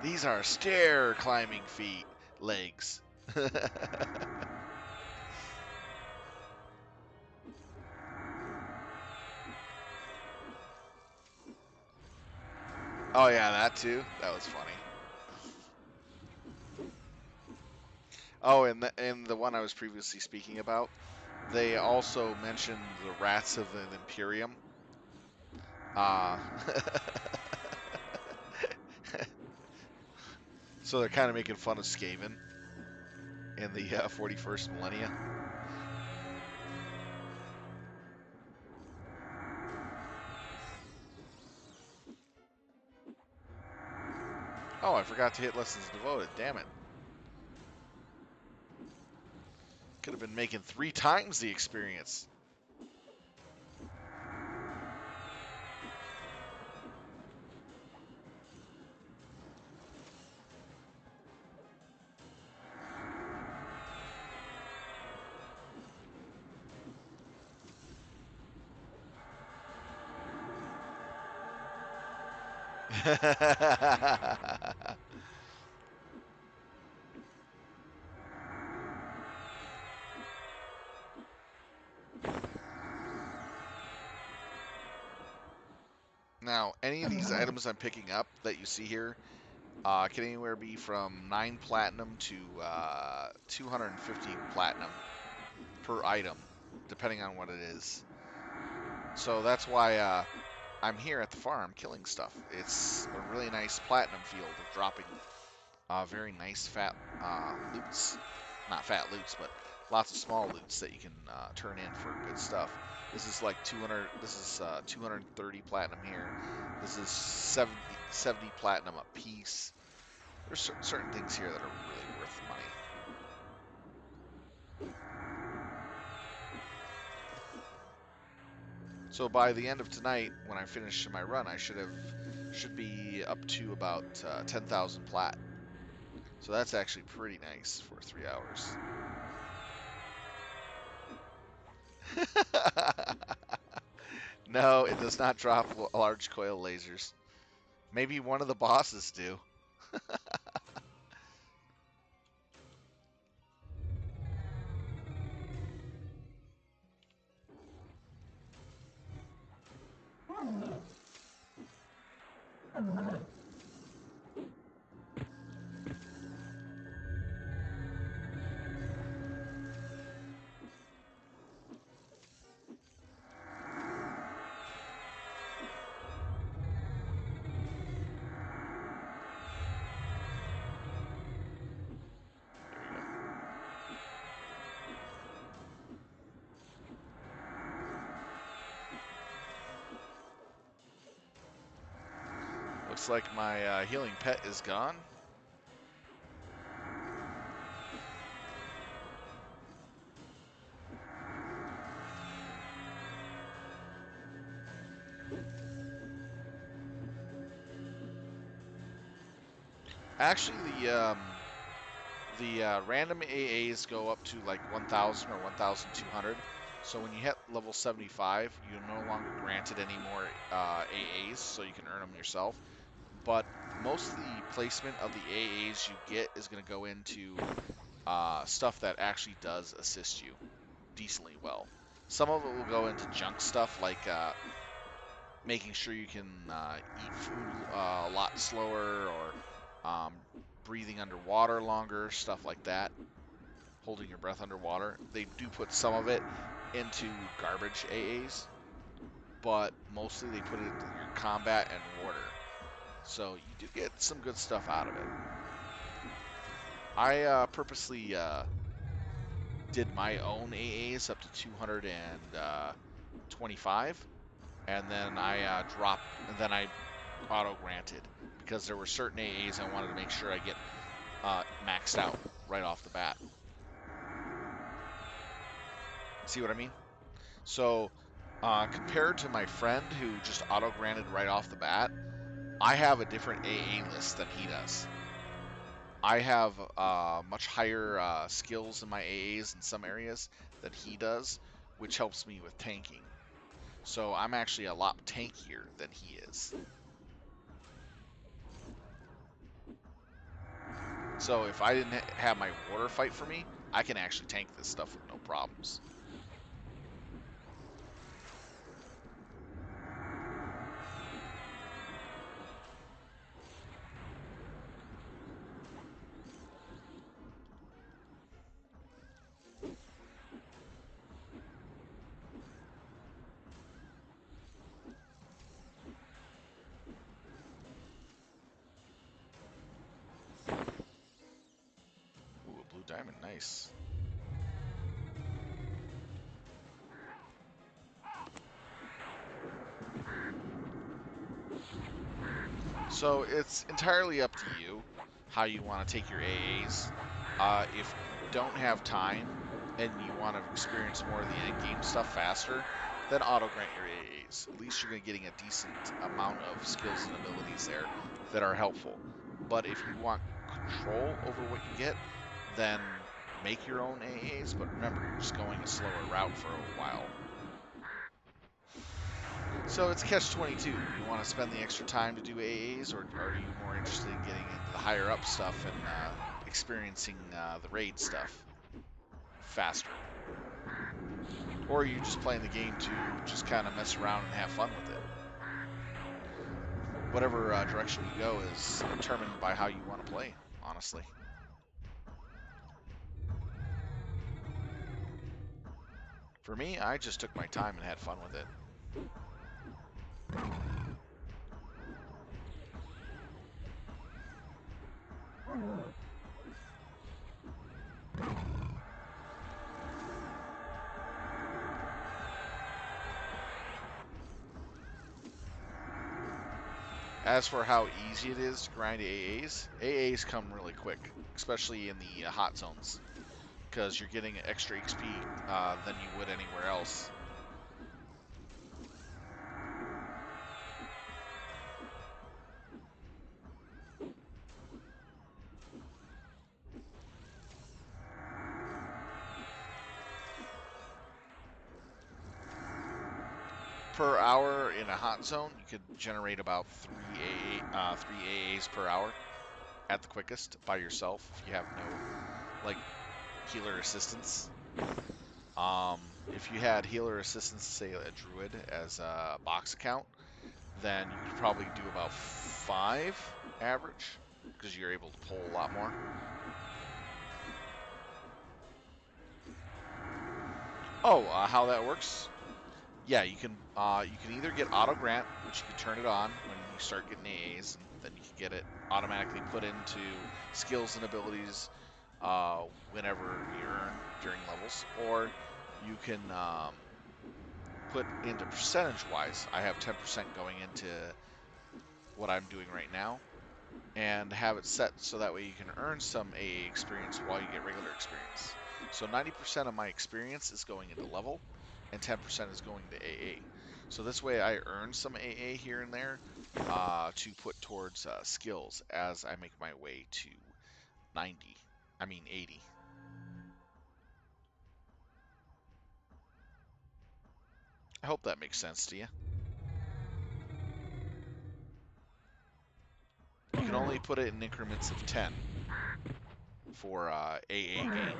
These are stair climbing feet, legs. Oh yeah, that too. That was funny. Oh, and the one I was previously speaking about, they also mentioned the rats of the Imperium. Uh, so they're kind of making fun of Skaven in the 41st millennia. Oh, I forgot to hit lessons devoted. Damn it. Could have been making 3 times the experience. Now, any of these items I'm picking up that you see here can anywhere be from 9 platinum to 250 platinum per item, depending on what it is. So that's why I'm here at the farm killing stuff. It's a really nice platinum field of dropping very nice fat loots. Not fat loots, but lots of small loots that you can turn in for good stuff. This is like 200. This is 230 platinum here. This is 70 platinum a piece. There's certain things here that are really worth the money. So by the end of tonight, when I finish my run, I should be up to about 10,000 plat. So that's actually pretty nice for 3 hours. No, it does not drop large coil lasers. Maybe one of the bosses do. looks like my healing pet is gone. Actually, the random AAs go up to like 1,000 or 1,200. So when you hit level 75, you're no longer granted any more AAs, so you can earn them yourself. But most of the placement of the AAs you get is going to go into stuff that actually does assist you decently well. Some of it will go into junk stuff like making sure you can eat food a lot slower, or um, breathing underwater longer, stuff like that, holding your breath underwater. They do put some of it into garbage AAs, but mostly they put it into your combat and water. So you do get some good stuff out of it. I purposely did my own AAs up to 225, and then I dropped, and then I auto granted because there were certain AAs I wanted to make sure I get maxed out right off the bat. See what I mean? So compared to my friend who just auto granted right off the bat, I have a different AA list than he does. I have much higher skills in my AAs in some areas than he does, which helps me with tanking. So I'm actually a lot tankier than he is. So if I didn't have my water fight for me, I can actually tank this stuff with no problems. Ooh, a blue diamond, nice. So it's entirely up to you how you want to take your AAs. If you don't have time and you want to experience more of the end game stuff faster, then auto grant your AAs. At least you're going to getting a decent amount of skills and abilities there that are helpful. But if you want control over what you get, then make your own AAs. But remember, you're just going a slower route for a while. So it's catch-22. You want to spend the extra time to do AAs, or are you more interested in getting into the higher up stuff and experiencing the raid stuff faster? Or are you just playing the game to just kind of mess around and have fun with it? Whatever direction you go is determined by how you want to play, honestly. For me, I just took my time and had fun with it. As for how easy it is to grind AAs, AAs come really quick, especially in the hot zones, because you're getting extra XP than you would anywhere else. Per hour in a hot zone, you could generate about three AAs per hour at the quickest by yourself if you have no like healer assistance. If you had healer assistance, say a druid as a box account, then you could probably do about 5 average because you're able to pull a lot more. Oh, how that works? Yeah, you can either get auto grant, which you can turn it on when you start getting AAs, and then you can get it automatically put into skills and abilities whenever you earn during levels, or you can put into percentage wise. I have 10% going into what I'm doing right now, and have it set so that way you can earn some AA experience while you get regular experience. So 90% of my experience is going into level, and 10% is going to AA. So this way I earn some AA here and there to put towards skills as I make my way to 90. I mean 80. I hope that makes sense to you. You can only put it in increments of 10 for AA gain.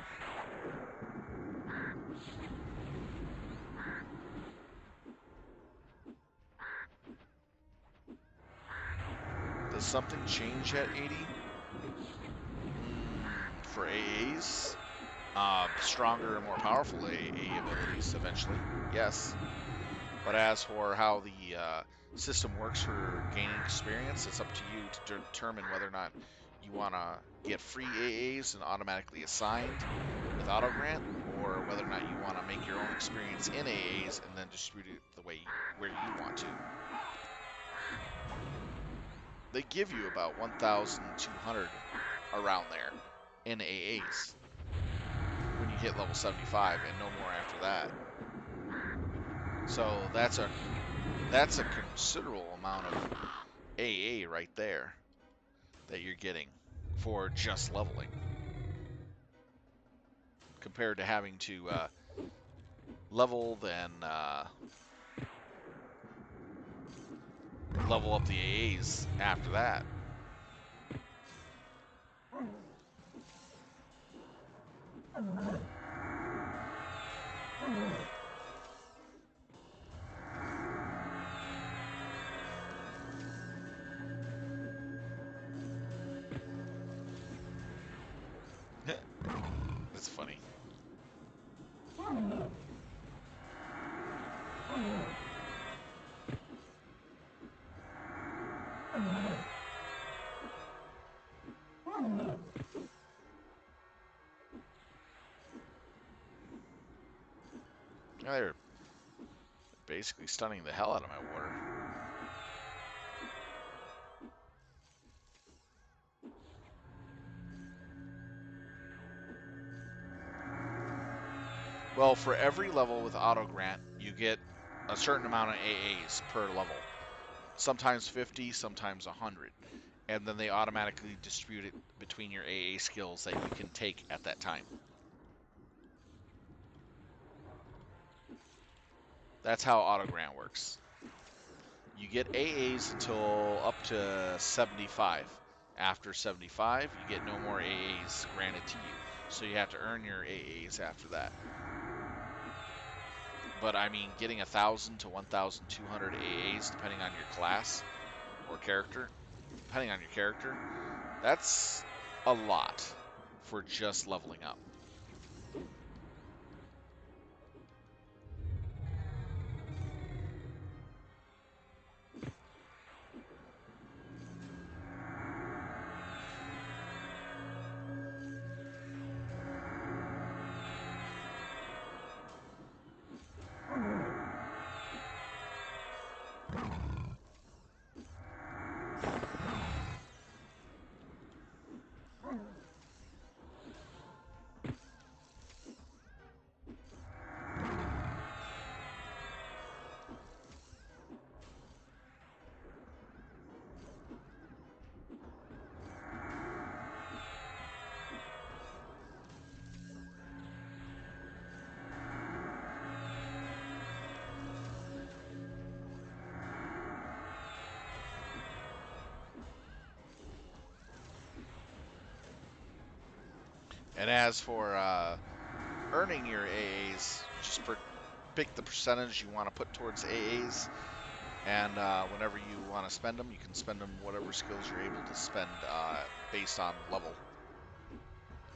Does something change at 80? For AAs? Stronger and more powerful AA abilities eventually, yes. But as for how the system works for gaining experience, it's up to you to determine whether or not you want to get free AAs and automatically assigned with auto grant, or whether or not you want to make your own experience in AAs and then distribute it the way where you want to. They give you about 1,200 around there in AAs when you hit level 75, and no more after that. So that's a considerable amount of AA right there that you're getting for just leveling, compared to having to level, then level up the AAs after that. That's funny. They're basically stunning the hell out of my water. Well, for every level with auto grant, you get a certain amount of AAs per level. Sometimes 50, sometimes 100. And then they automatically distribute it between your AA skills that you can take at that time. That's how auto grant works. You get AAs until up to 75. After 75, you get no more AAs granted to you. So you have to earn your AAs after that. But I mean, getting 1,000 to 1,200 AAs, depending on your class or character, depending on your character, that's a lot for just leveling up. And as for earning your AAs, you just pick the percentage you want to put towards AAs, and whenever you want to spend them, you can spend them whatever skills you're able to spend based on level.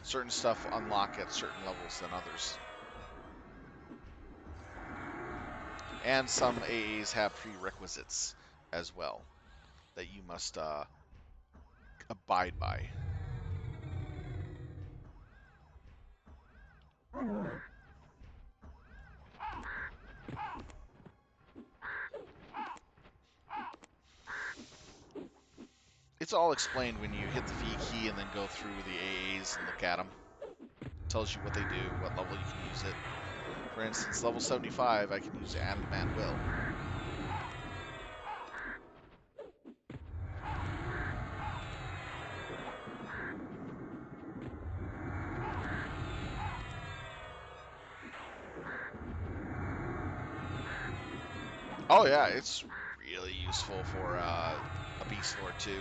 Certain stuff unlock at certain levels than others. And some AAs have prerequisites as well that you must abide by. It's all explained when you hit the V key and then go through the AAs and look at them. Tells you what they do, what level you can use it. For instance, level 75, I can use Animate Man Will. Oh yeah, it's really useful for a Beastlord too.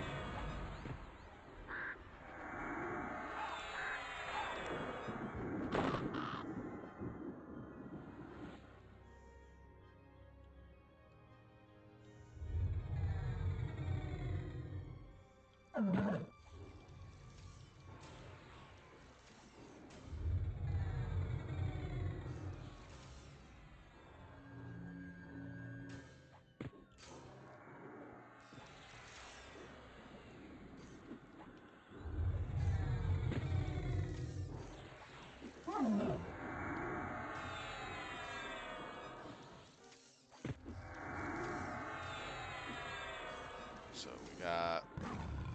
So we got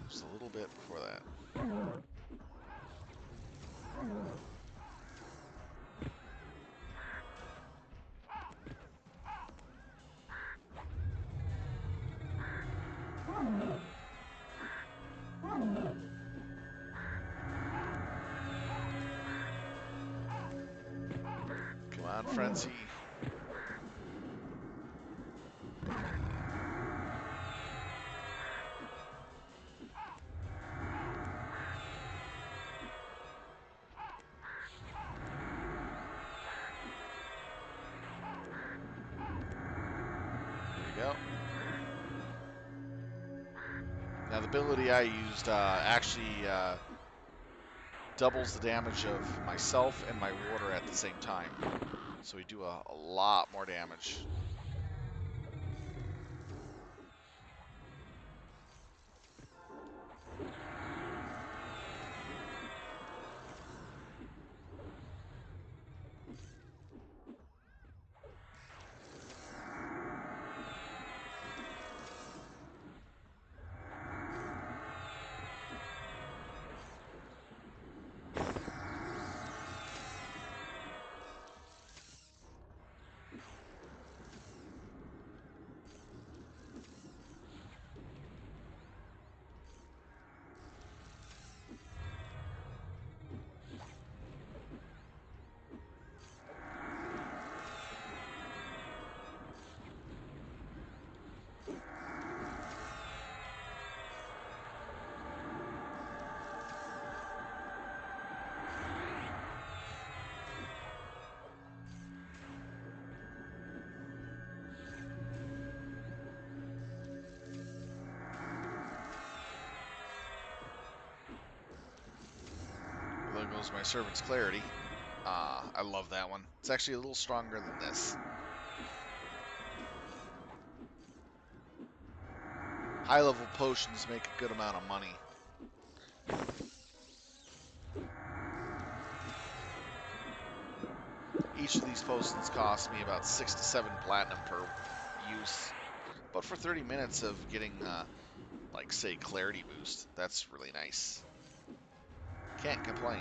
just a little bit before that. Come on, Frenzy. There we go. Now the ability I used actually doubles the damage of myself and my warder at the same time. So we do a lot more damage. Well, there goes my Servant's Clarity. I love that one. It's actually a little stronger than this. High-level potions make a good amount of money. Each of these potions cost me about 6 to 7 platinum per use. But for 30 minutes of getting, like, say, Clarity boost, that's really nice. Can't complain.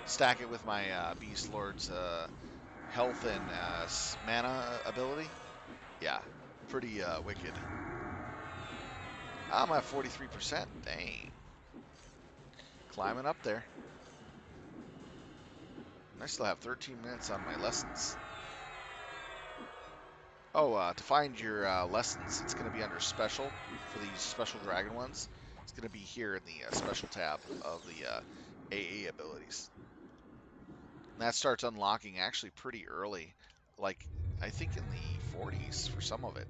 Stack it with my Beastlord's health and mana ability. Yeah, pretty wicked. I'm at 43%. Dang. Climbing up there. And I still have 13 minutes on my lessons. Oh, to find your lessons, it's going to be under special for these special dragon ones. It's going to be here in the special tab of the AA abilities. And that starts unlocking actually pretty early, like I think in the 40s for some of it.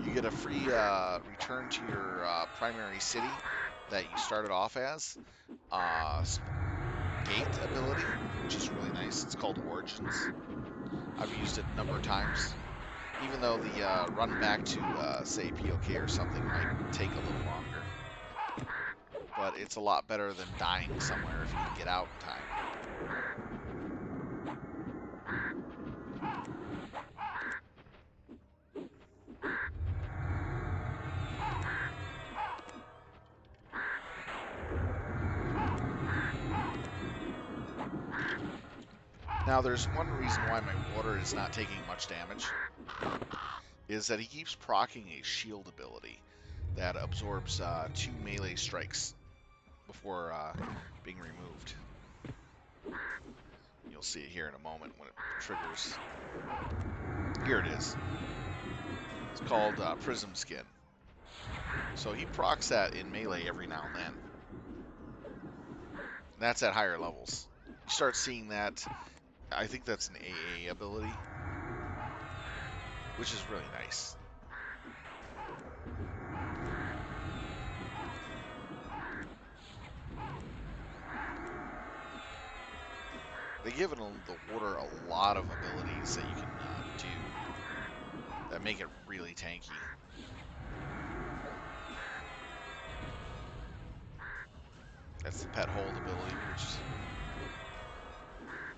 You get a free return to your primary city that you started off as. Gate ability, which is really nice. It's called Origins. I've used it a number of times, even though the run back to, say, POK or something might take a little longer. But it's a lot better than dying somewhere if you can get out in time. Now, there's one reason why my water is not taking much damage, is that he keeps proccing a shield ability that absorbs 2 melee strikes before being removed. You'll see it here in a moment when it triggers. Here it is. It's called Prism Skin. So he procs that in melee every now and then. That's at higher levels. You start seeing that. I think that's an AA ability, which is really nice. They give the water a lot of abilities that you can do that make it really tanky. That's the pet hold ability, which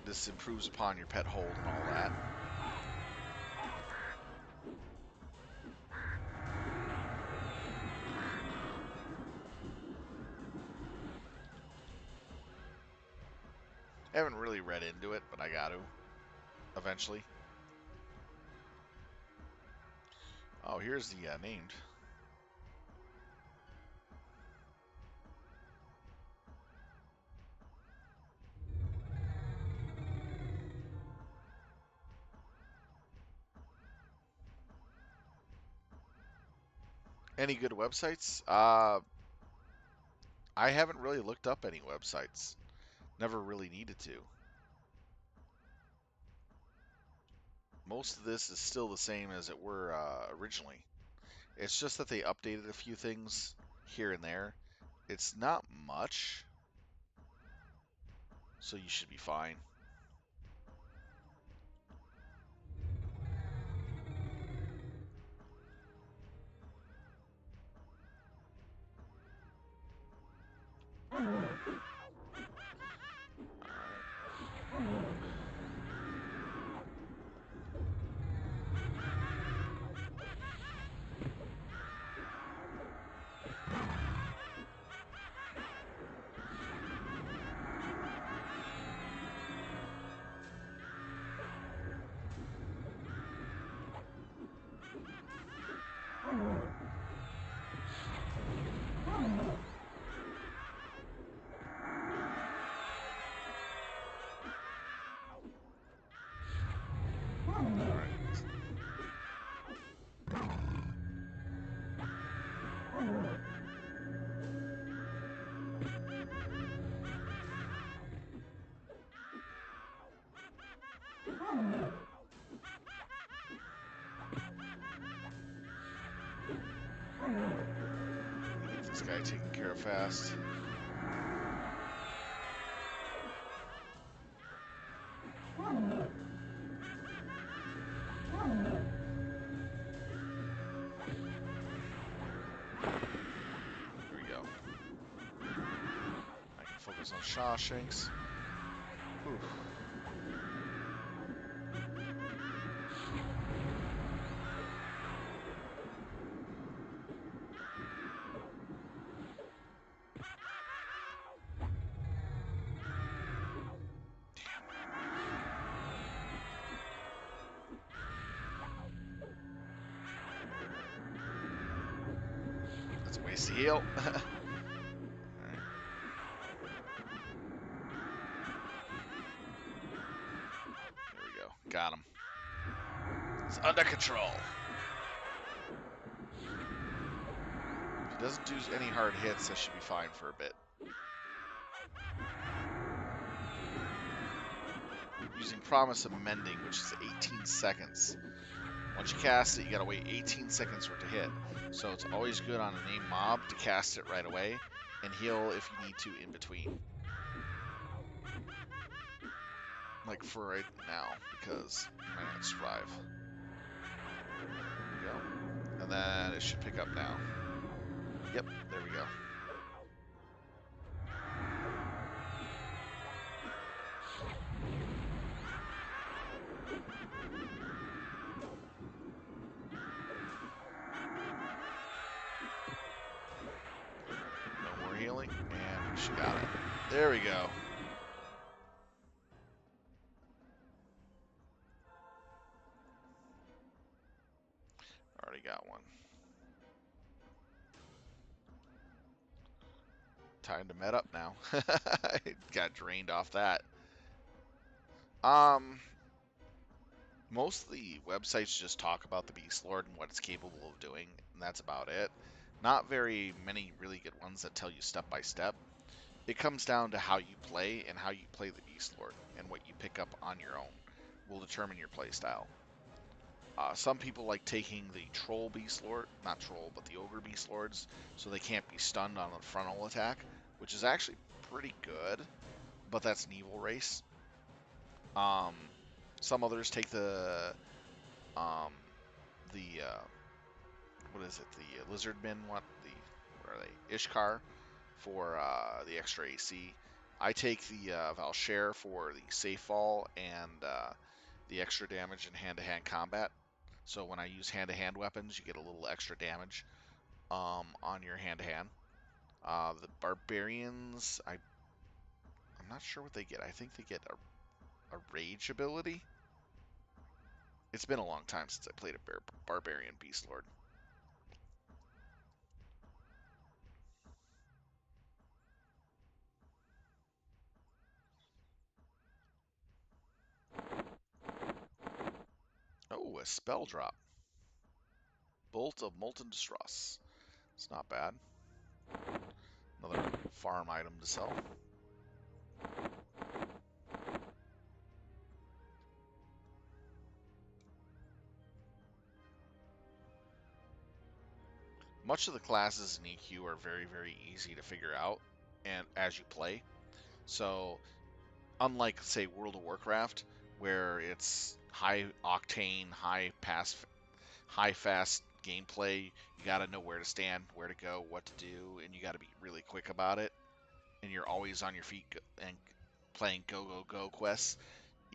this improves upon your pet hold and all that. I haven't really read into it, but I got to eventually. Oh, here's the named. Any good websites? I haven't really looked up any websites. Never really needed to. Most of this is still the same as it were originally. It's just that they updated a few things here and there. It's not much, so you should be fine. Get this guy taken care of fast. Here we go. I can focus on Shawshanks. Oof. That's a waste to heal. Right. There we go. Got him. It's under control. If he doesn't do any hard hits, that should be fine for a bit. Using Promise of Mending, which is 18 seconds. Once you cast it, you gotta wait 18 seconds for it to hit. So it's always good on a named mob to cast it right away and heal if you need to in between. Like for right now, because you might not survive. There we go. And then it should pick up now. Yep, there we go. No more healing, and she got it. There we go. got one. Time to met up now. Got drained off that. Most of the websites just talk about the Beastlord and what it's capable of doing, and that's about it. Not very many really good ones that tell you step by step. It comes down to how you play, and how you play the Beastlord, and what you pick up on your own will determine your play style. Some people like taking the Troll Beastlord, not Troll, but the Ogre Beastlords, so they can't be stunned on a frontal attack, which is actually pretty good, but that's an evil race. Um, some others take um, the what is it? The Lizardmen. What are they? Ishkar for the extra AC. I take the Valshare for the safe fall and the extra damage in hand-to-hand combat. So when I use hand-to-hand weapons, you get a little extra damage on your hand-to-hand. The Barbarians, I'm not sure what they get. I think they get a rage ability. It's been a long time since I played a Barbarian Beastlord. Oh, a spell drop. Bolt of Molten Distress. It's not bad. Another farm item to sell. Much of the classes in EQ are very, very easy to figure out and as you play. So, unlike, say, World of Warcraft, where it's high octane, high fast gameplay, you got to know where to stand, where to go, what to do, and you got to be really quick about it. And you're always on your feet and playing go, go, go quests.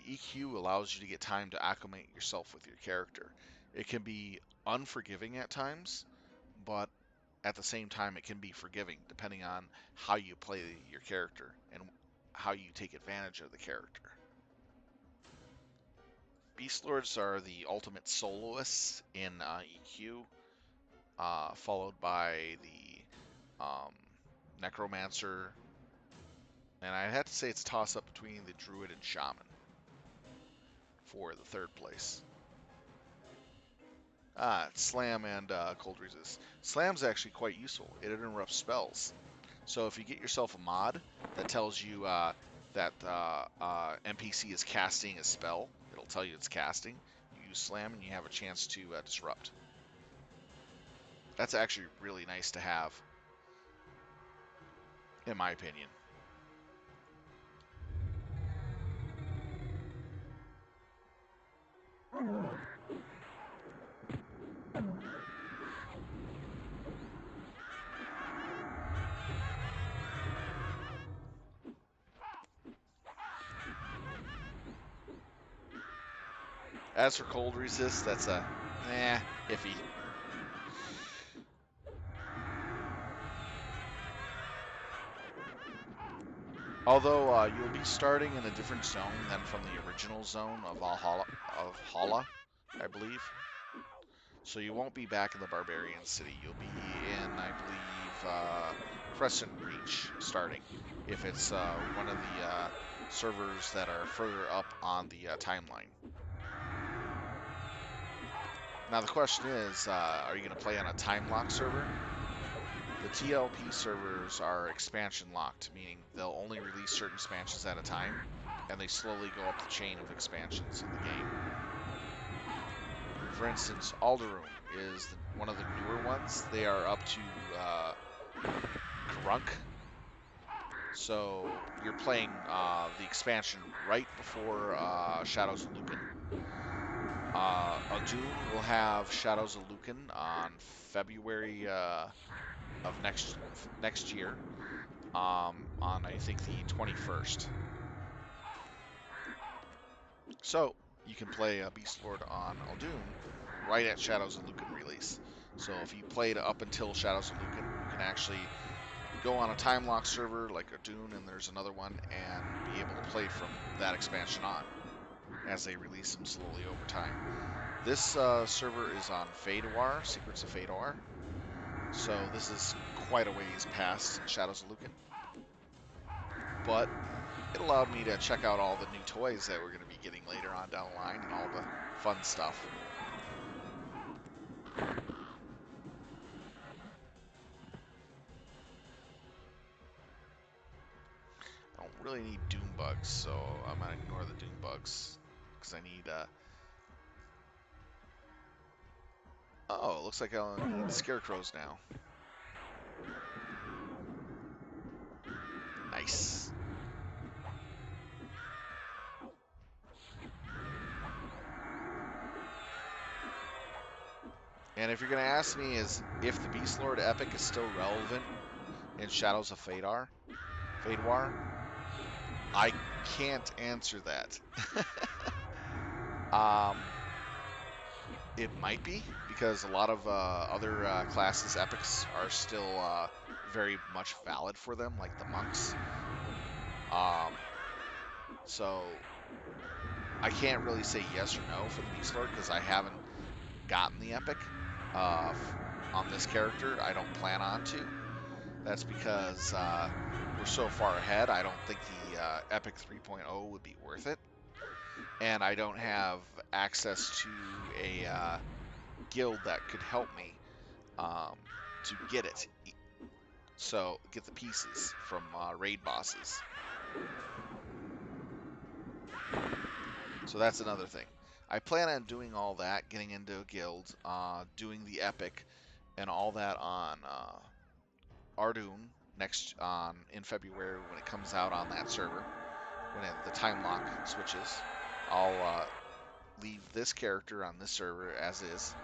EQ allows you to get time to acclimate yourself with your character. It can be unforgiving at times, but at the same time, it can be forgiving depending on how you play your character and how you take advantage of the character. Beastlords are the ultimate soloists in EQ, followed by the Necromancer, and I had to say it's a toss-up between the Druid and Shaman for the third place. Slam and Cold Resist. Slam's actually quite useful. It interrupts spells. So if you get yourself a mod that tells you that NPC is casting a spell, it'll tell you it's casting. You use Slam and you have a chance to disrupt. That's actually really nice to have, in my opinion. As for Cold Resist, that's iffy. Although you'll be starting in a different zone than from the original zone of Hala, I believe. So you won't be back in the Barbarian City. You'll be in, I believe, Crescent Reach starting, if it's one of the servers that are further up on the timeline. Now the question is, are you going to play on a time lock server? The TLP servers are expansion locked, meaning they'll only release certain expansions at a time, and they slowly go up the chain of expansions in the game. For instance, Alderum is one of the newer ones. They are up to Karunk. So you're playing the expansion right before Shadows of Lucan. Aldun will have Shadows of Lucan on February of next year, on I think the 21st. So you can play Beastlord on Aldun right at Shadows of Lucan release. So if you played up until Shadows of Lucan, you can actually go on a time lock server like Aldun, and there's another one, and be able to play from that expansion on as they release them slowly over time. This server is on Fedor, Secrets of Fedor. So this is quite a ways past Shadows of Lucan. But it allowed me to check out all the new toys that we're going to be getting later on down the line and all the fun stuff. I don't really need Doom Bugs, so I'm going to ignore the Doom Bugs. Because I need... Oh, it looks like I'll need Scarecrows now. Nice. And if you're going to ask me is if the Beastlord Epic is still relevant in Shadows of Fedor, I can't answer that. It might be, because a lot of other classes' epics are still very much valid for them, like the monks. So I can't really say yes or no for the Beastlord, because I haven't gotten the epic on this character. I don't plan on to. That's because we're so far ahead. I don't think the Epic 3.0 would be worth it. And I don't have access to a guild that could help me to get it. So, get the pieces from raid bosses. So that's another thing. I plan on doing all that, getting into a guild, doing the epic, and all that on Ardoon in February when it comes out on that server. When the time lock switches, I'll leave this character on this server as is,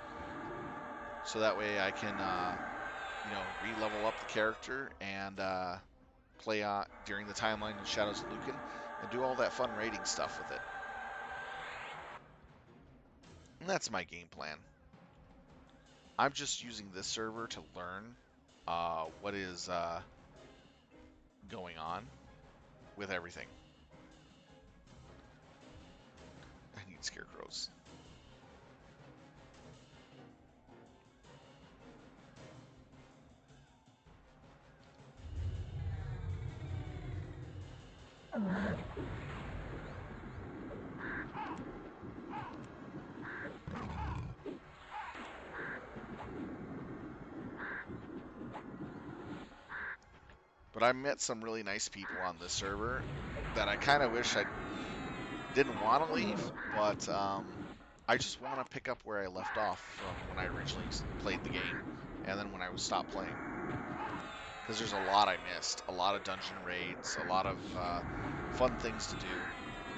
so that way I can, re-level up the character and play during the timeline in Shadows of Lucan and do all that fun raiding stuff with it. And that's my game plan. I'm just using this server to learn what is going on with everything. I need scarecrows. But I met some really nice people on this server that I kind of wish I didn't want to leave, but I just want to pick up where I left off from when I originally played the game and then when I was stopped playing. Because there's a lot I missed, a lot of dungeon raids, a lot of fun things to do,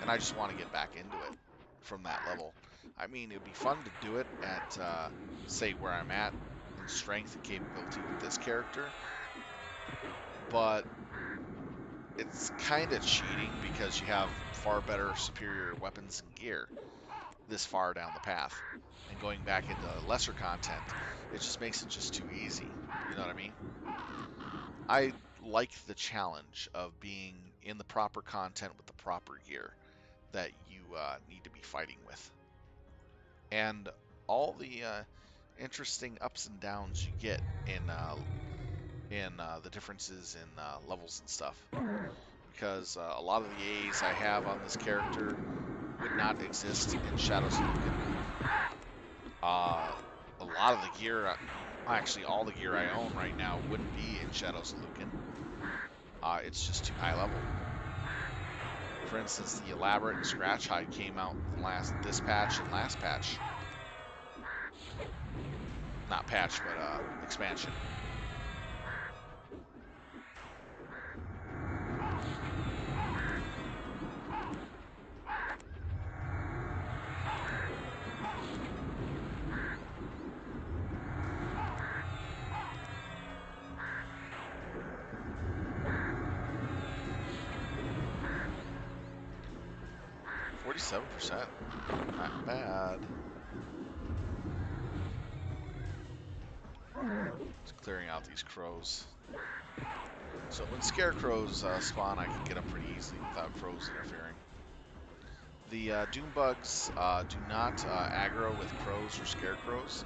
and I just want to get back into it from that level. I mean, it would be fun to do it at, say, where I'm at in strength and capability with this character, but it's kind of cheating because you have far better, superior weapons and gear this far down the path. And going back into lesser content, it just makes it just too easy. You know what I mean? I like the challenge of being in the proper content with the proper gear that you need to be fighting with. And all the interesting ups and downs you get in the differences in levels and stuff. Because a lot of the A's I have on this character would not exist in Shadows of Lucan. A lot of the gear, actually all the gear I own right now wouldn't be in Shadows of Lucan. It's just too high level. For instance, the elaborate and scratch hide came out this patch and last patch. Not patch, but expansion. %, not bad. Just clearing out these crows. So when scarecrows spawn, I can get them pretty easily without crows interfering. The Doom bugs do not aggro with crows or scarecrows,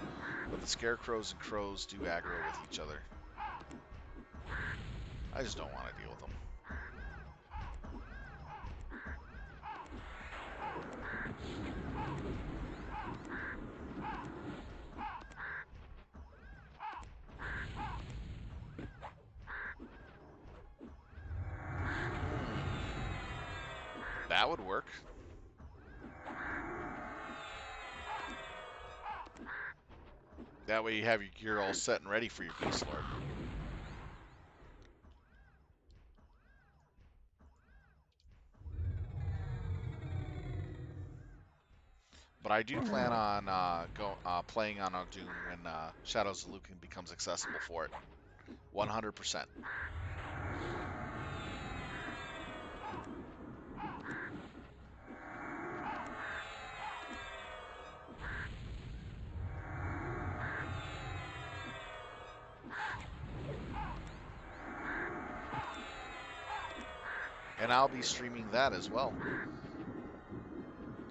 but the scarecrows and crows do aggro with each other. I just don't want to deal with them. That would work. That way you have your gear all set and ready for your Beastlord. But I do plan on playing on a Doom when Shadows of Lucan becomes accessible for it. 100%. And I'll be streaming that as well,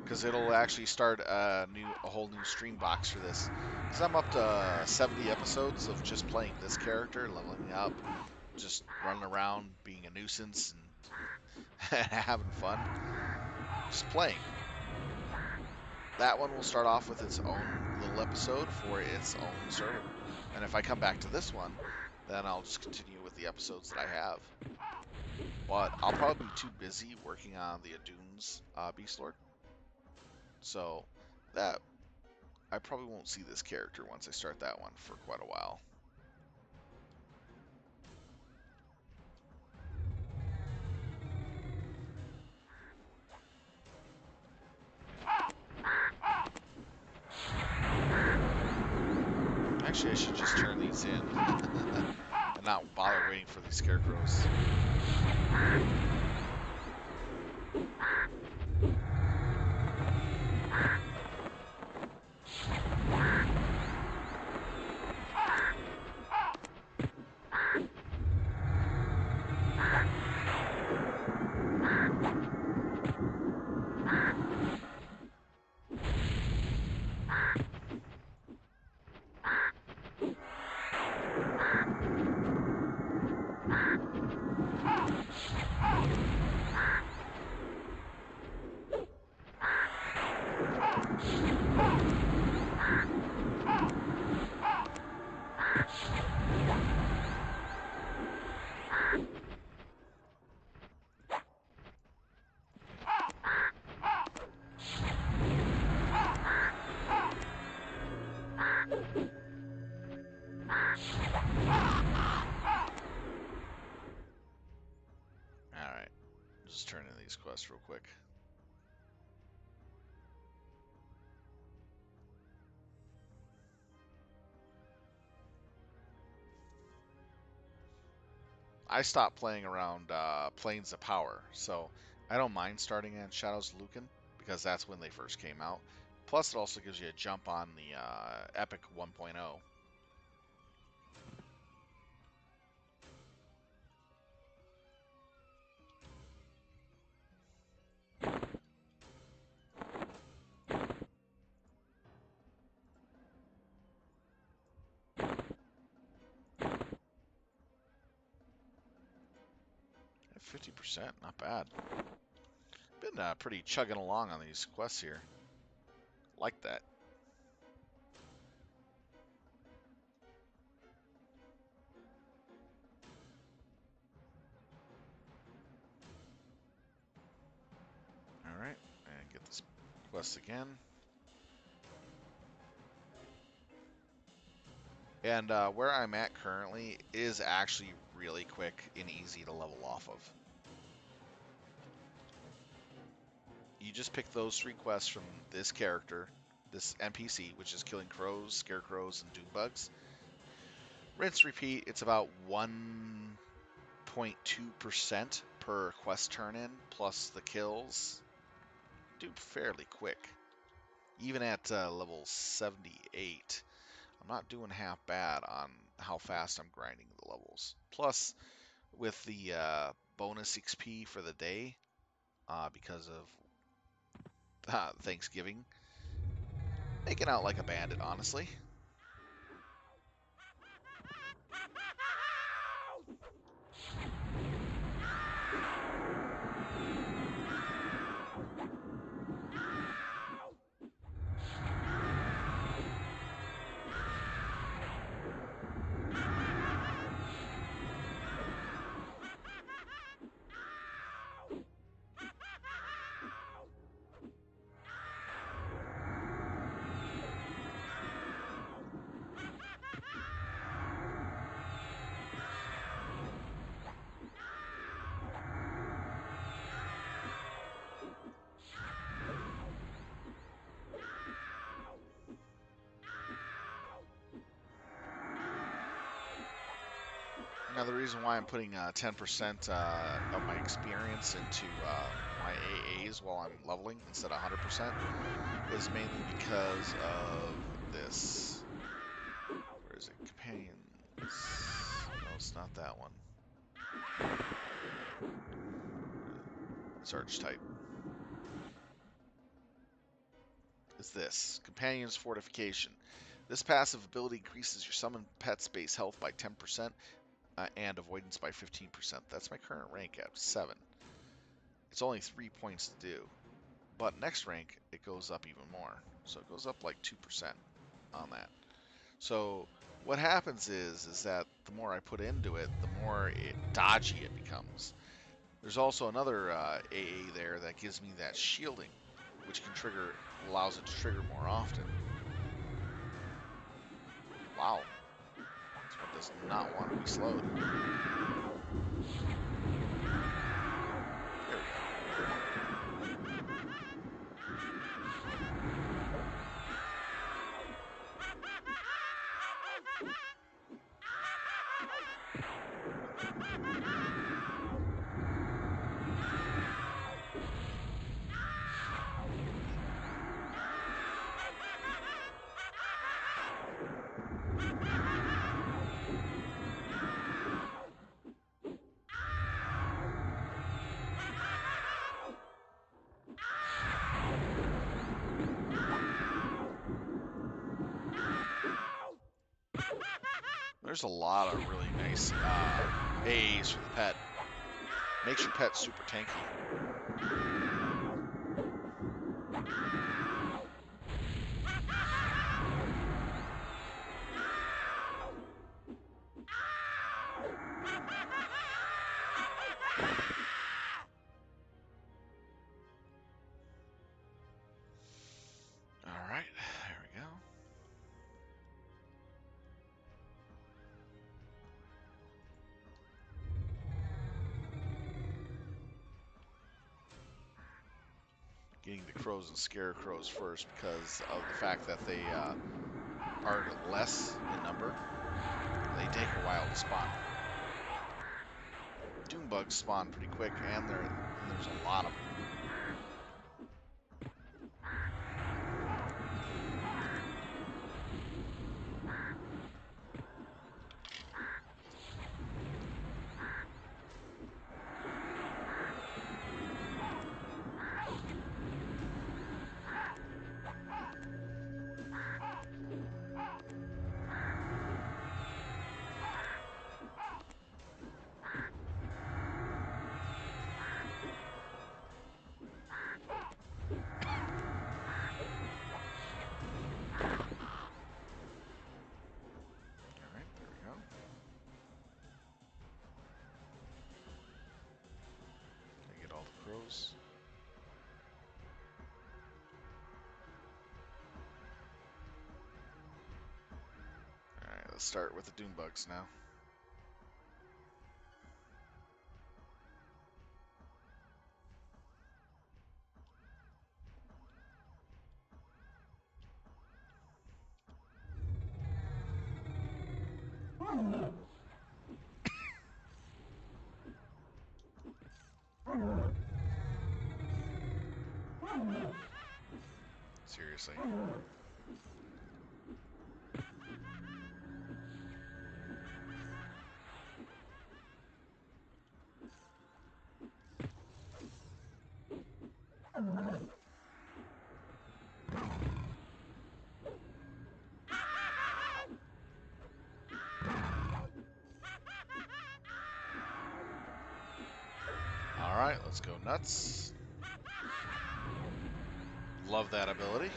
because it'll actually start a whole new stream box for this. Because I'm up to 70 episodes of just playing this character, leveling up, just running around, being a nuisance, and having fun, just playing. That one will start off with its own little episode for its own server. And if I come back to this one, then I'll just continue with the episodes that I have. But I'll probably be too busy working on the Adunes Beastlord. So that I probably won't see this character once I start that one for quite a while. Actually, I should just turn these in and not bother waiting for these scarecrows. Alright, just turn in these quests real quick. I stopped playing around Plains of Power, so I don't mind starting in Shadows of Lucan, because that's when they first came out. Plus, it also gives you a jump on the Epic 1.0. 50%, not bad. Been pretty chugging along on these quests here. Like that. Alright, and get this quest again. And where I'm at currently is actually really quick and easy to level off of. You just pick those 3 quests from this character, this NPC, which is killing crows, scarecrows, and doom bugs. Rinse, repeat. It's about 1.2% per quest turn-in, plus the kills. Do fairly quick. Even at level 78, I'm not doing half bad on how fast I'm grinding the levels. Plus, with the bonus XP for the day, because of Thanksgiving. Making out like a bandit, honestly. Now, the reason why I'm putting 10% of my experience into my AAs while I'm leveling instead of 100% is mainly because of this. Where is it? Companions. No, it's not that one. It's Archetype. It's this. Companions Fortification. This passive ability increases your summoned pet's base health by 10% and avoidance by 15%. That's my current rank at 7. It's only 3 points to do. But next rank, it goes up even more. So it goes up like 2% on that. So what happens is that the more I put into it, the more dodgy it becomes. There's also another AA there that gives me that shielding, which allows it to trigger more often. Wow, this one does not want to be slowed. There we go. There's a lot of really nice AAs for the pet. Makes your pet super tanky. Alright, there we go. Getting the crows and scarecrows first because of the fact that they are less in number. They take a while to spawn. Doom bugs spawn pretty quick, and there's a lot of them. Alright, there we go. I get all the crows. Alright, let's start with the doom bugs now. Seriously. Alright, let's go nuts. Love that ability.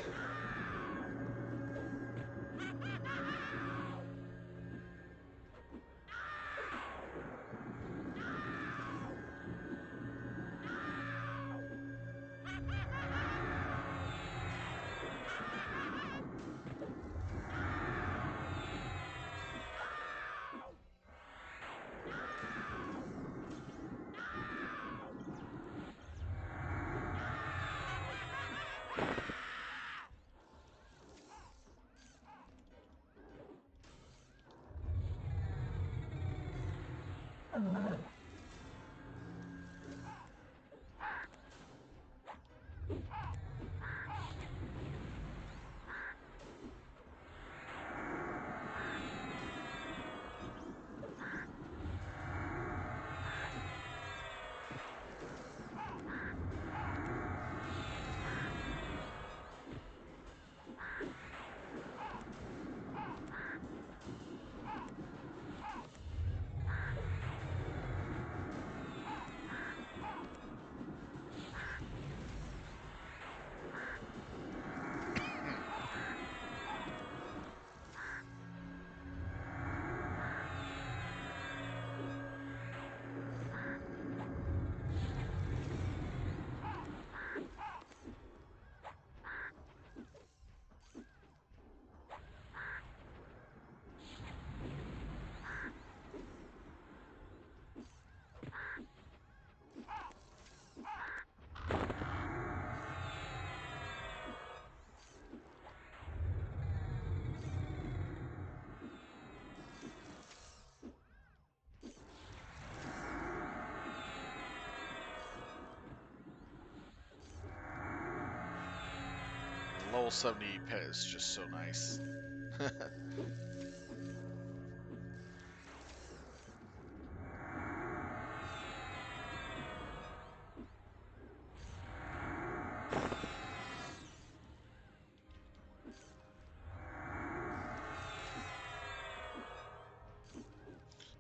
Level 70 pet is just so nice.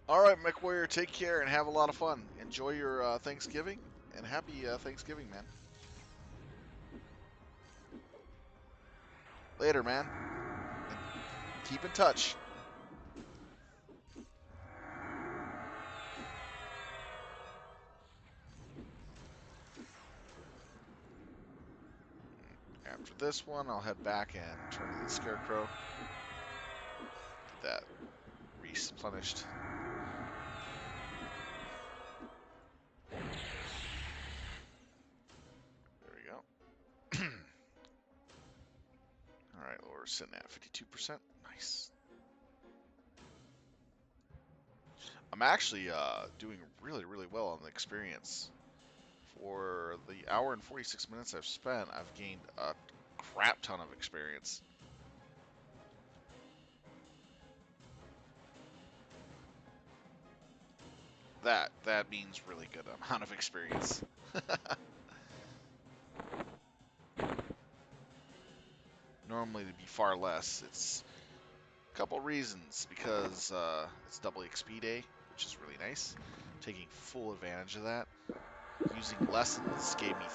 Alright, MechWarrior, take care and have a lot of fun. Enjoy your Thanksgiving, and happy Thanksgiving, man. Later, man. And keep in touch. After this one, I'll head back and turn in the Scarecrow. Get that replenished. There we go. Alright, we're sitting at 52%. Nice. I'm actually doing really, really well on the experience. For the hour and 46 minutes I've spent, I've gained a crap ton of experience. That means really good amount of experience. Normally it'd be far less. It's a couple reasons. Because it's double XP day, which is really nice. Taking full advantage of that. Using lessons gave me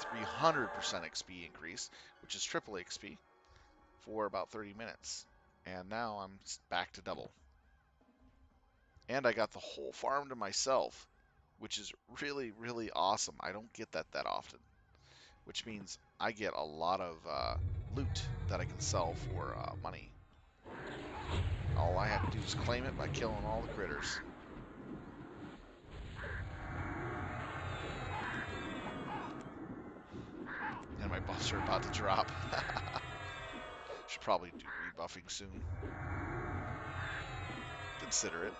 300% XP increase, which is triple XP, for about 30 minutes. And now I'm back to double. And I got the whole farm to myself, which is really, really awesome. I don't get that often, which means I get a lot of loot that I can sell for money. All I have to do is claim it by killing all the critters. And my buffs are about to drop. Should probably do rebuffing soon. Consider it.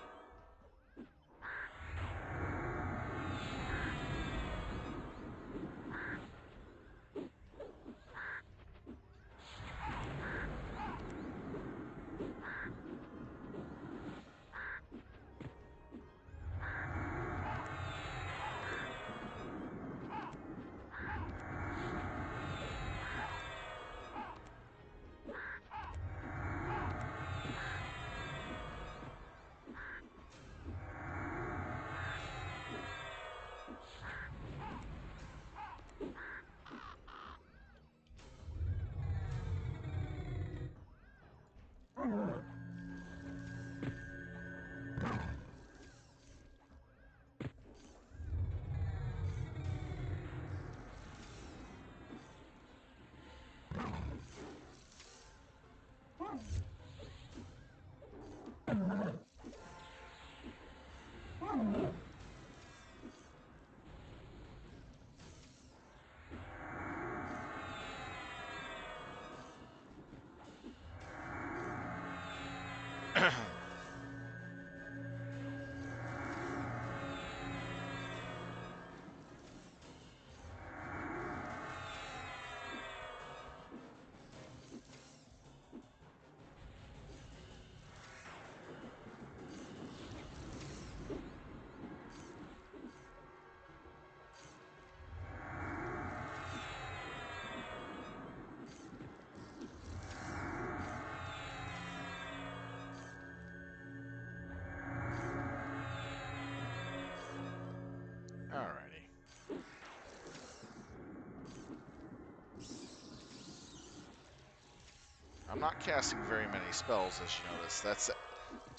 I'm not casting very many spells, as you notice. That's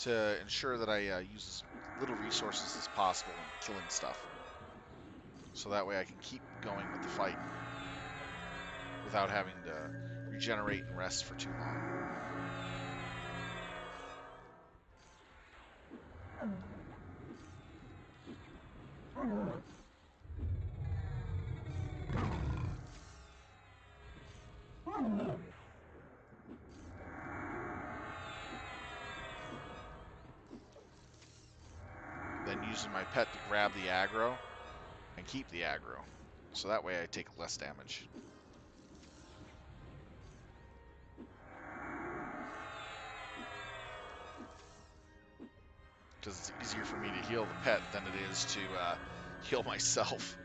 to ensure that I use as little resources as possible in killing stuff. So that way I can keep going with the fight without having to regenerate and rest for too long. Then using my pet to grab the aggro and keep the aggro. So that way I take less damage. Because it's easier for me to heal the pet than it is to heal myself.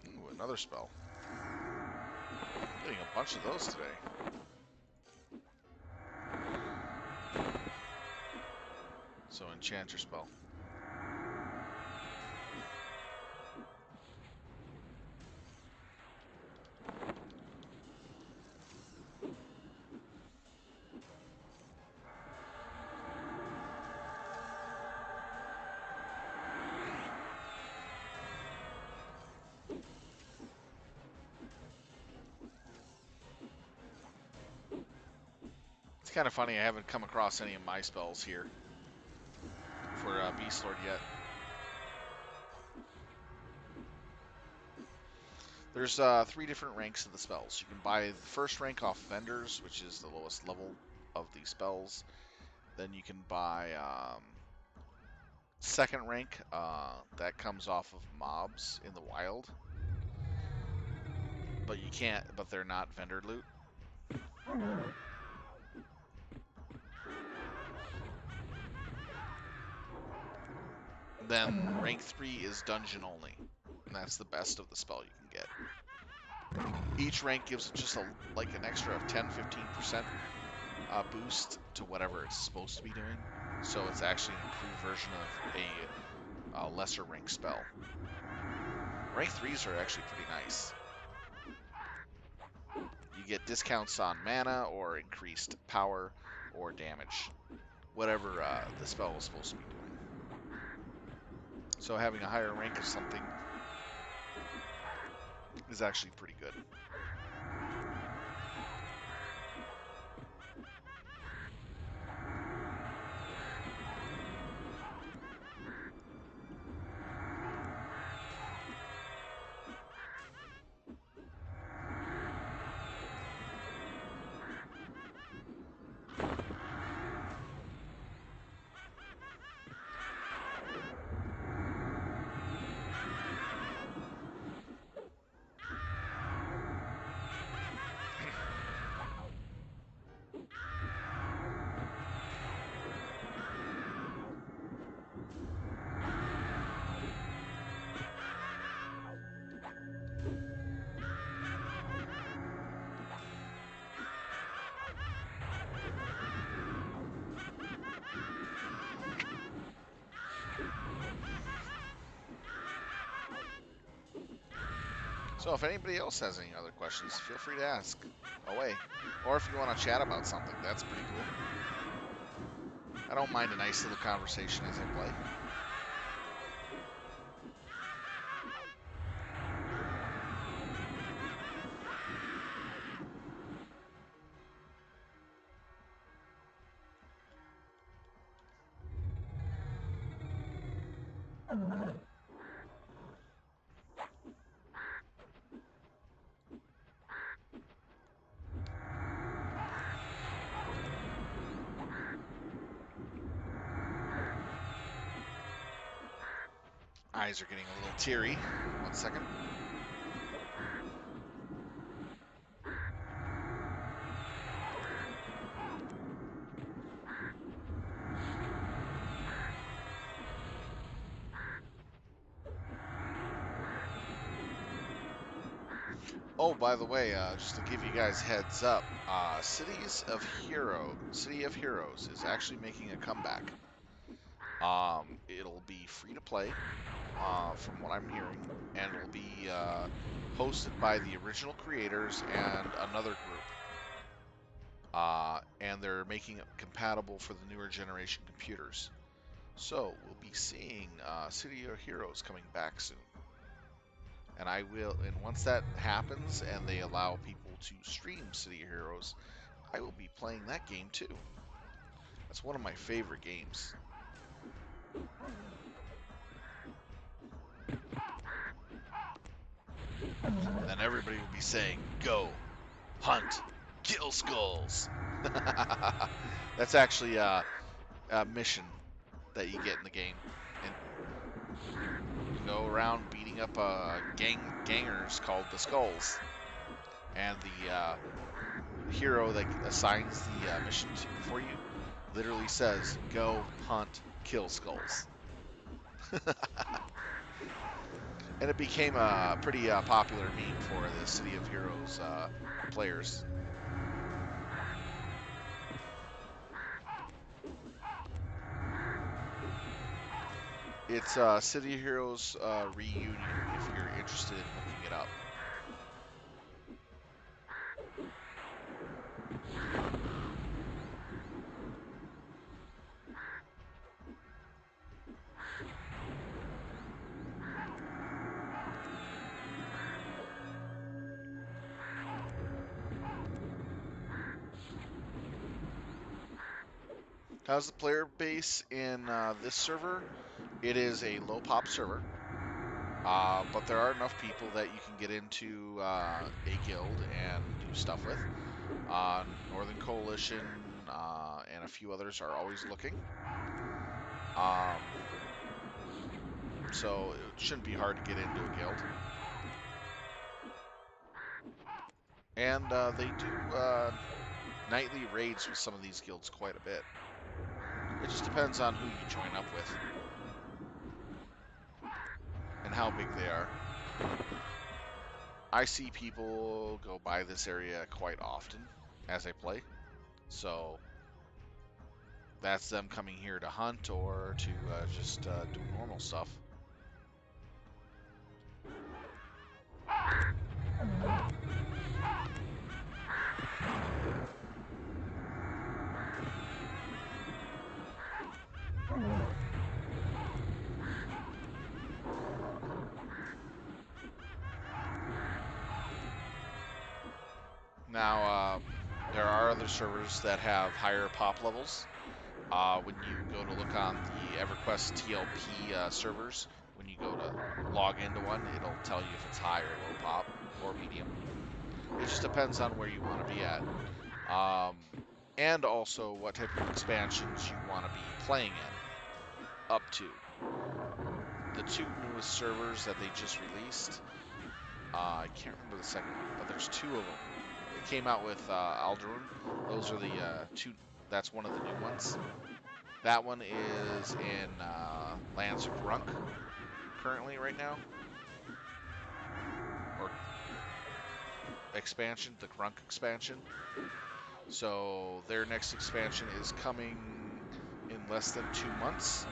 Ooh, another spell. I'm getting a bunch of those today. So enchanter spell. It's kind of funny, I haven't come across any of my spells here for Beastlord yet. There's 3 different ranks of the spells. You can buy the first rank off vendors, which is the lowest level of the spells. Then you can buy second rank, that comes off of mobs in the wild. But you can't, but they're not vendor loot. Then rank 3 is dungeon only, and that's the best of the spell you can get. Each rank gives just like an extra of 10-15% boost to whatever it's supposed to be doing. So it's actually an improved version of a lesser rank spell. Rank 3s are actually pretty nice. You get discounts on mana or increased power or damage, whatever the spell is supposed to be doing. So having a higher rank of something is actually pretty good. So if anybody else has any other questions, feel free to ask away. Or if you want to chat about something, that's pretty cool. I don't mind a nice little conversation as I play. Eyes are getting a little teary. 1 second. Oh, by the way, just to give you guys heads up, City of Heroes is actually making a comeback. It'll be free to play, from what I'm hearing, and it'll be hosted by the original creators and another group. And they're making it compatible for the newer generation computers. So we'll be seeing City of Heroes coming back soon. And once that happens and they allow people to stream City of Heroes, I will be playing that game too. That's one of my favorite games. And then everybody will be saying, "Go, hunt, kill skulls." That's actually a mission that you get in the game, and you go around beating up gangers called the Skulls, and the hero that assigns the mission for you literally says, "Go hunt, kill skulls." And it became a pretty popular meme for the City of Heroes players. It's City of Heroes Reunion if you're interested in looking it up. How's the player base in this server? It is a low pop server, but there are enough people that you can get into a guild and do stuff with. Northern Coalition and a few others are always looking. So it shouldn't be hard to get into a guild. And they do nightly raids with some of these guilds quite a bit. It just depends on who you join up with and how big they are. I see people go by this area quite often as I play, so that's them coming here to hunt or to just do normal stuff. Now, there are other servers that have higher pop levels. When you go to look on the EverQuest TLP servers, when you go to log into one, it'll tell you if it's high or low pop or medium. It just depends on where you want to be at. And also what type of expansions you want to be playing in up to. The two newest servers that they just released, I can't remember the second one, but there's two of them. It came out with Alderun. Those are the two. That's one of the new ones. That one is in Lands of Grunk currently right now, or expansion, the Grunk expansion. So their next expansion is coming in less than 2 months.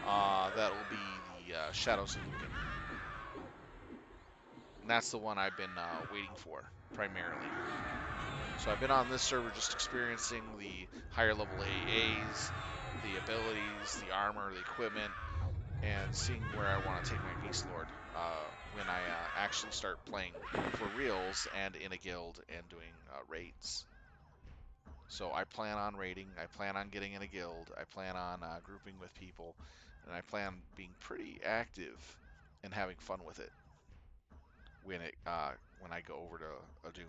That will be the Shadows of Lucan. And that's the one I've been waiting for, primarily. So I've been on this server just experiencing the higher level AAs, the abilities, the armor, the equipment, and seeing where I want to take my Beastlord when I actually start playing for reals and in a guild and doing raids. So I plan on raiding, I plan on getting in a guild, I plan on grouping with people, and I plan on being pretty active and having fun with it when I go over to Adun.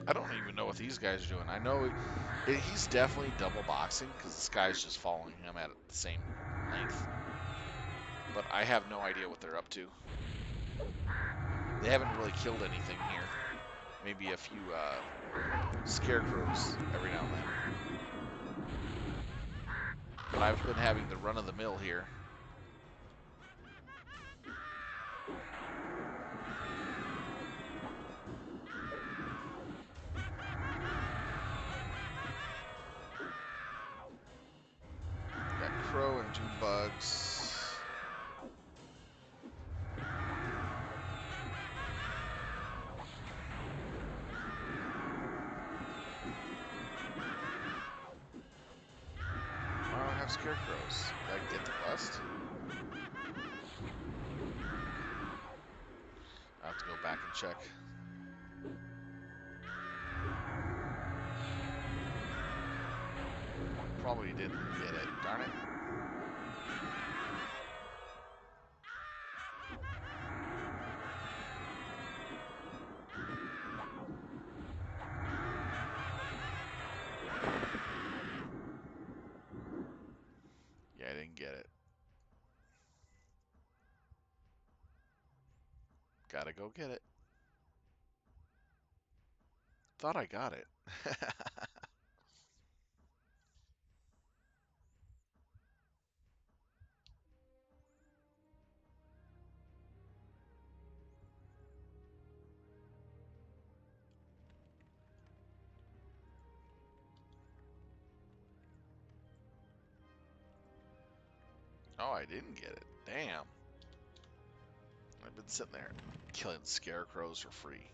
I don't even know what these guys are doing. I know he's definitely double boxing because this guy's just following him at the same length. But I have no idea what they're up to. They haven't really killed anything here. Maybe a few scarecrows every now and then. But I've been having the run of the mill here. Got crow and dune bugs. Why don't I have scarecrows? Did I get the quest? I have to go back and check. Probably didn't get it. Darn it. Yeah, I didn't get it. Gotta go get it. Thought I got it. Oh, I didn't get it. Damn. I've been sitting there killing scarecrows for free.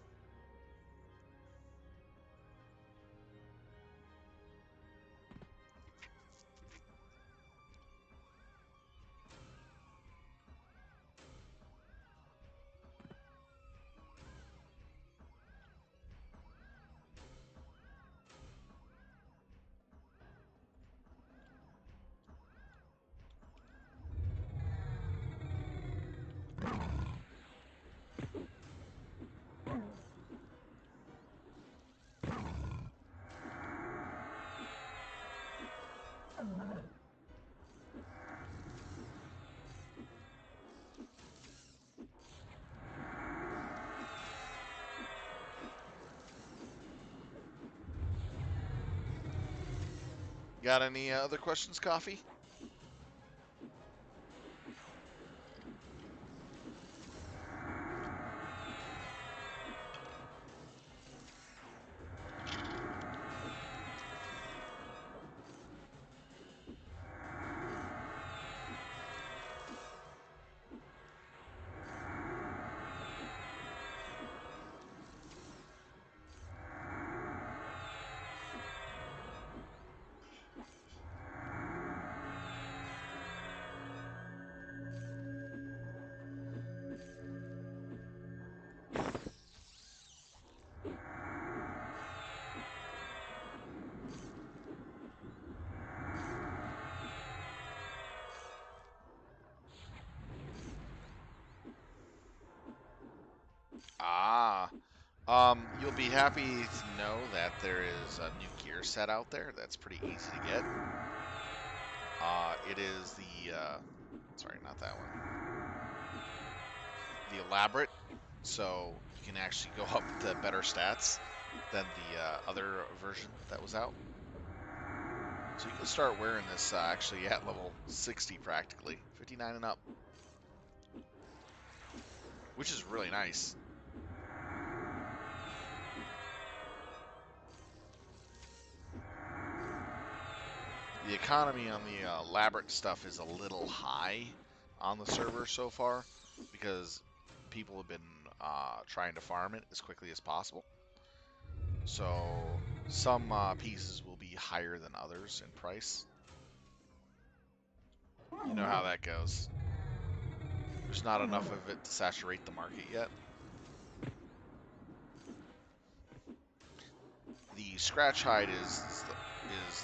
Got any other questions, Coffee? Ah, you'll be happy to know that there is a new gear set out there that's pretty easy to get. It is sorry, not that one. The elaborate, so you can actually go up to better stats than the other version that was out. So you can start wearing this actually at level 60 practically, 59 and up, which is really nice. The economy on the elaborate stuff is a little high on the server so far because people have been trying to farm it as quickly as possible. So some pieces will be higher than others in price. You know how that goes. There's not enough of it to saturate the market yet. The scratch hide is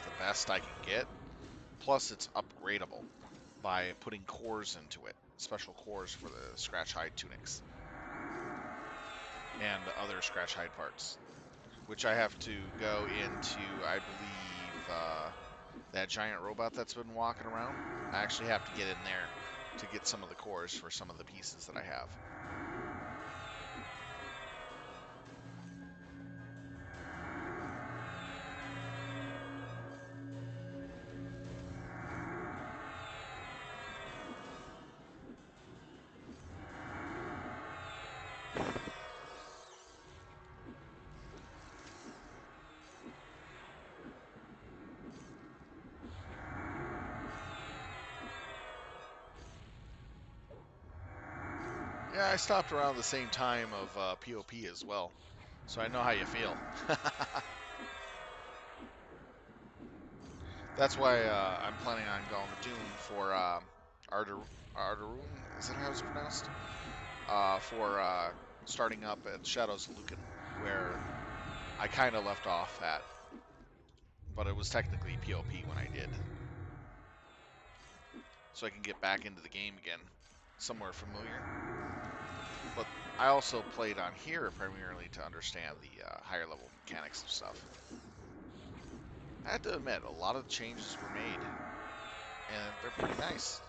the best I can get. Plus, it's upgradable by putting cores into it, special cores for the scratch hide tunics and other scratch hide parts. which I have to go into, I believe, that giant robot that's been walking around. I actually have to get in there to get some of the cores for some of the pieces that I have. Yeah, I stopped around the same time of POP as well, so I know how you feel. That's why I'm planning on going to Dune for Ardaroon, is that how it's pronounced? For starting up at Shadows of Lucan, where I kind of left off at, but it was technically POP when I did. So I can get back into the game again, somewhere familiar. But I also played on here primarily to understand the higher level mechanics of stuff. I have to admit, a lot of changes were made, and they're pretty nice.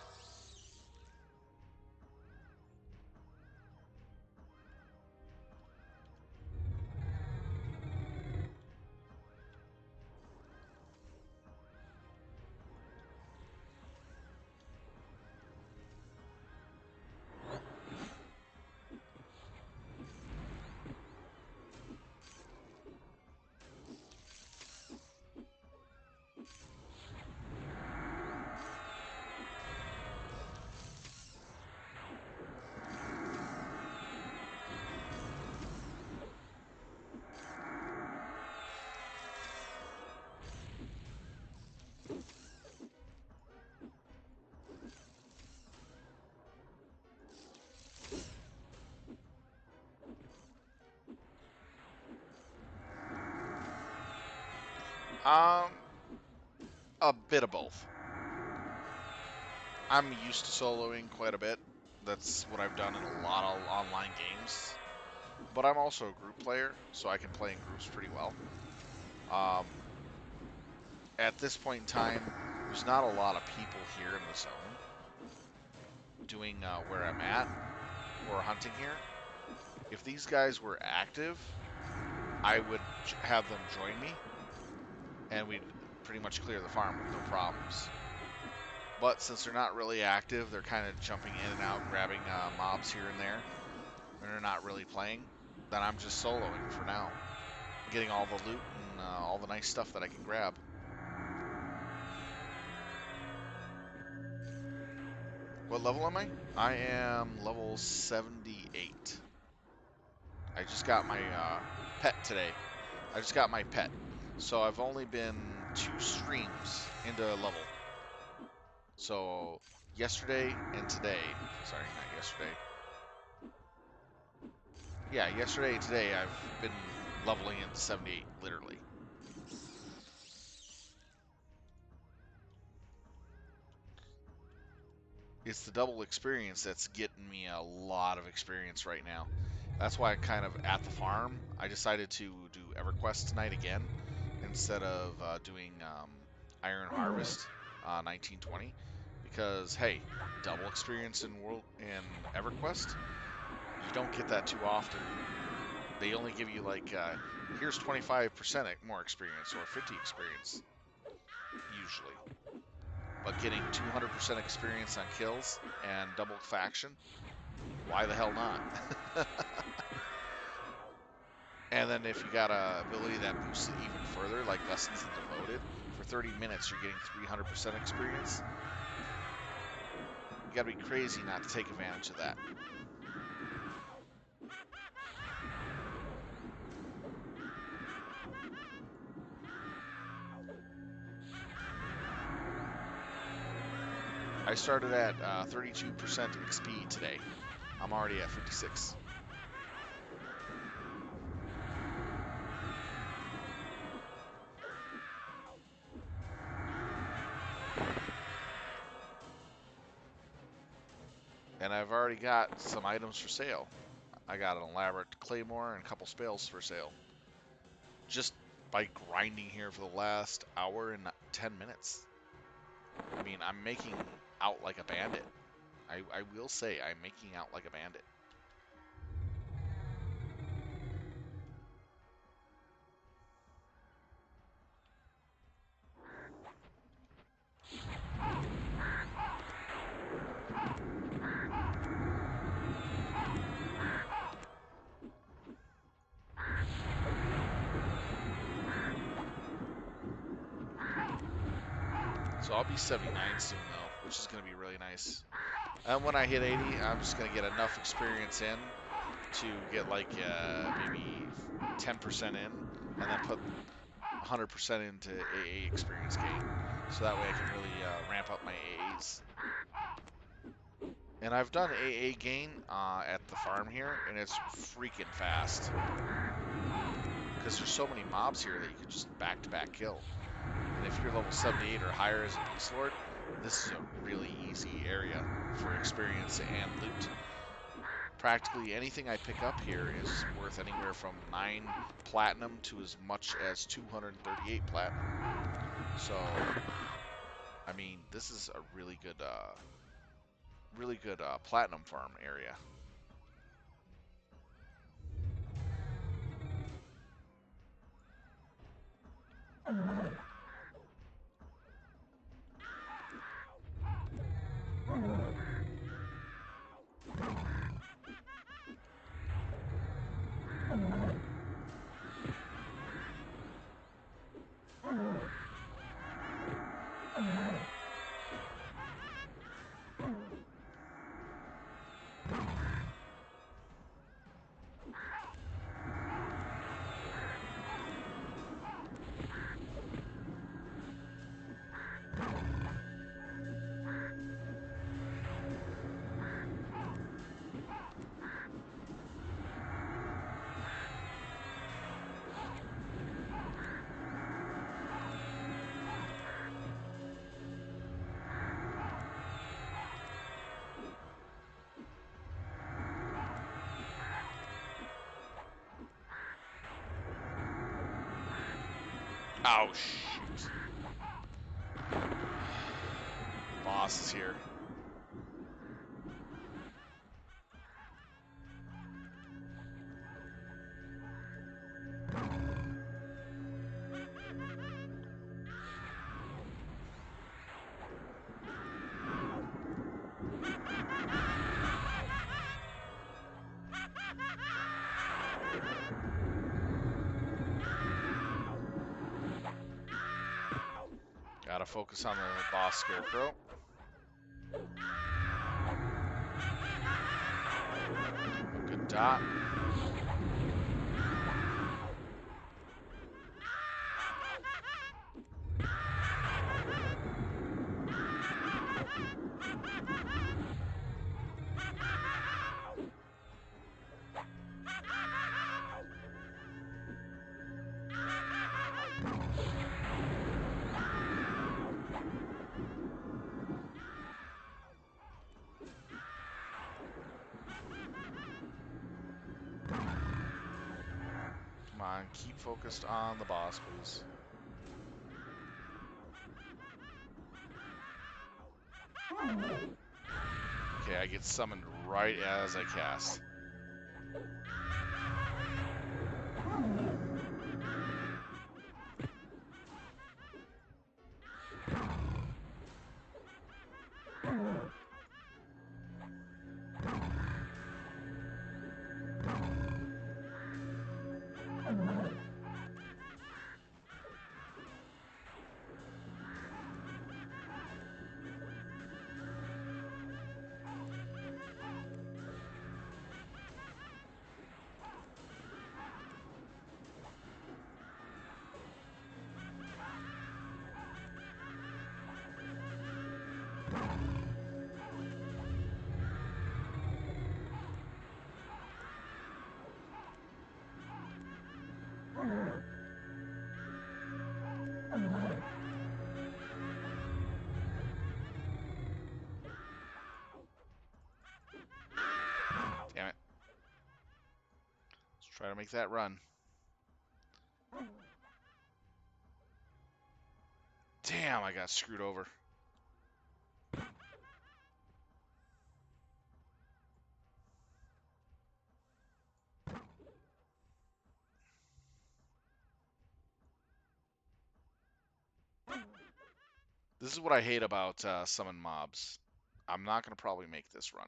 Um, a bit of both. I'm used to soloing quite a bit. That's what I've done in a lot of online games. But I'm also a group player, so I can play in groups pretty well. Um, at this point in time, there's not a lot of people here in the zone doing where I'm at or hunting here. If these guys were active, I would have them join me, and we'd pretty much clear the farm with no problems. But since they're not really active, they're kind of jumping in and out, grabbing mobs here and there, and they're not really playing, then I'm just soloing for now, getting all the loot and all the nice stuff that I can grab. What level am I? I am level 78. I just got my pet today. I just got my pet. So I've only been 2 streams into level. So yesterday and today, sorry, not yesterday. Yeah, yesterday and today I've been leveling into 78, literally. It's the double experience that's getting me a lot of experience right now. That's why I'm kind of at the farm. I decided to do EverQuest tonight again instead of doing Iron Harvest 1920 because hey, double experience in EverQuest, you don't get that too often. They only give you like here's 25% more experience or 50 experience usually. But getting 200% experience on kills and double faction, why the hell not? And then if you got a ability that boosts it even further, like Lessons in Devoted, for 30 minutes you're getting 300% experience. You gotta be crazy not to take advantage of that. I started at 32% XP today. I'm already at 56. And I've already got some items for sale. I got an elaborate claymore and a couple spells for sale. just by grinding here for the last hour and 10 minutes. I mean, I'm making out like a bandit. I will say I'm making out like a bandit. So I'll be 79 soon, though, which is going to be really nice. And when I hit 80, I'm just going to get enough experience in to get like maybe 10% in, and then put 100% into AA experience gain. So that way I can really ramp up my AAs. And I've done AA gain at the farm here, and it's freaking fast. Because there's so many mobs here that you can just back-to-back kill. And if you're level 78 or higher as a Beastlord, this is a really easy area for experience and loot. Practically anything I pick up here is worth anywhere from 9 platinum to as much as 238 platinum. So, I mean, this is a really good platinum farm area. Oh, shoot. The boss is here. Gotta focus on the boss scarecrow. A good dot. Come on, keep focused on the boss, please. Okay, I get summoned right as I cast. Damn it. Let's try to make that run. Damn, I got screwed over. This is what I hate about summon mobs. I'm not going to probably make this run.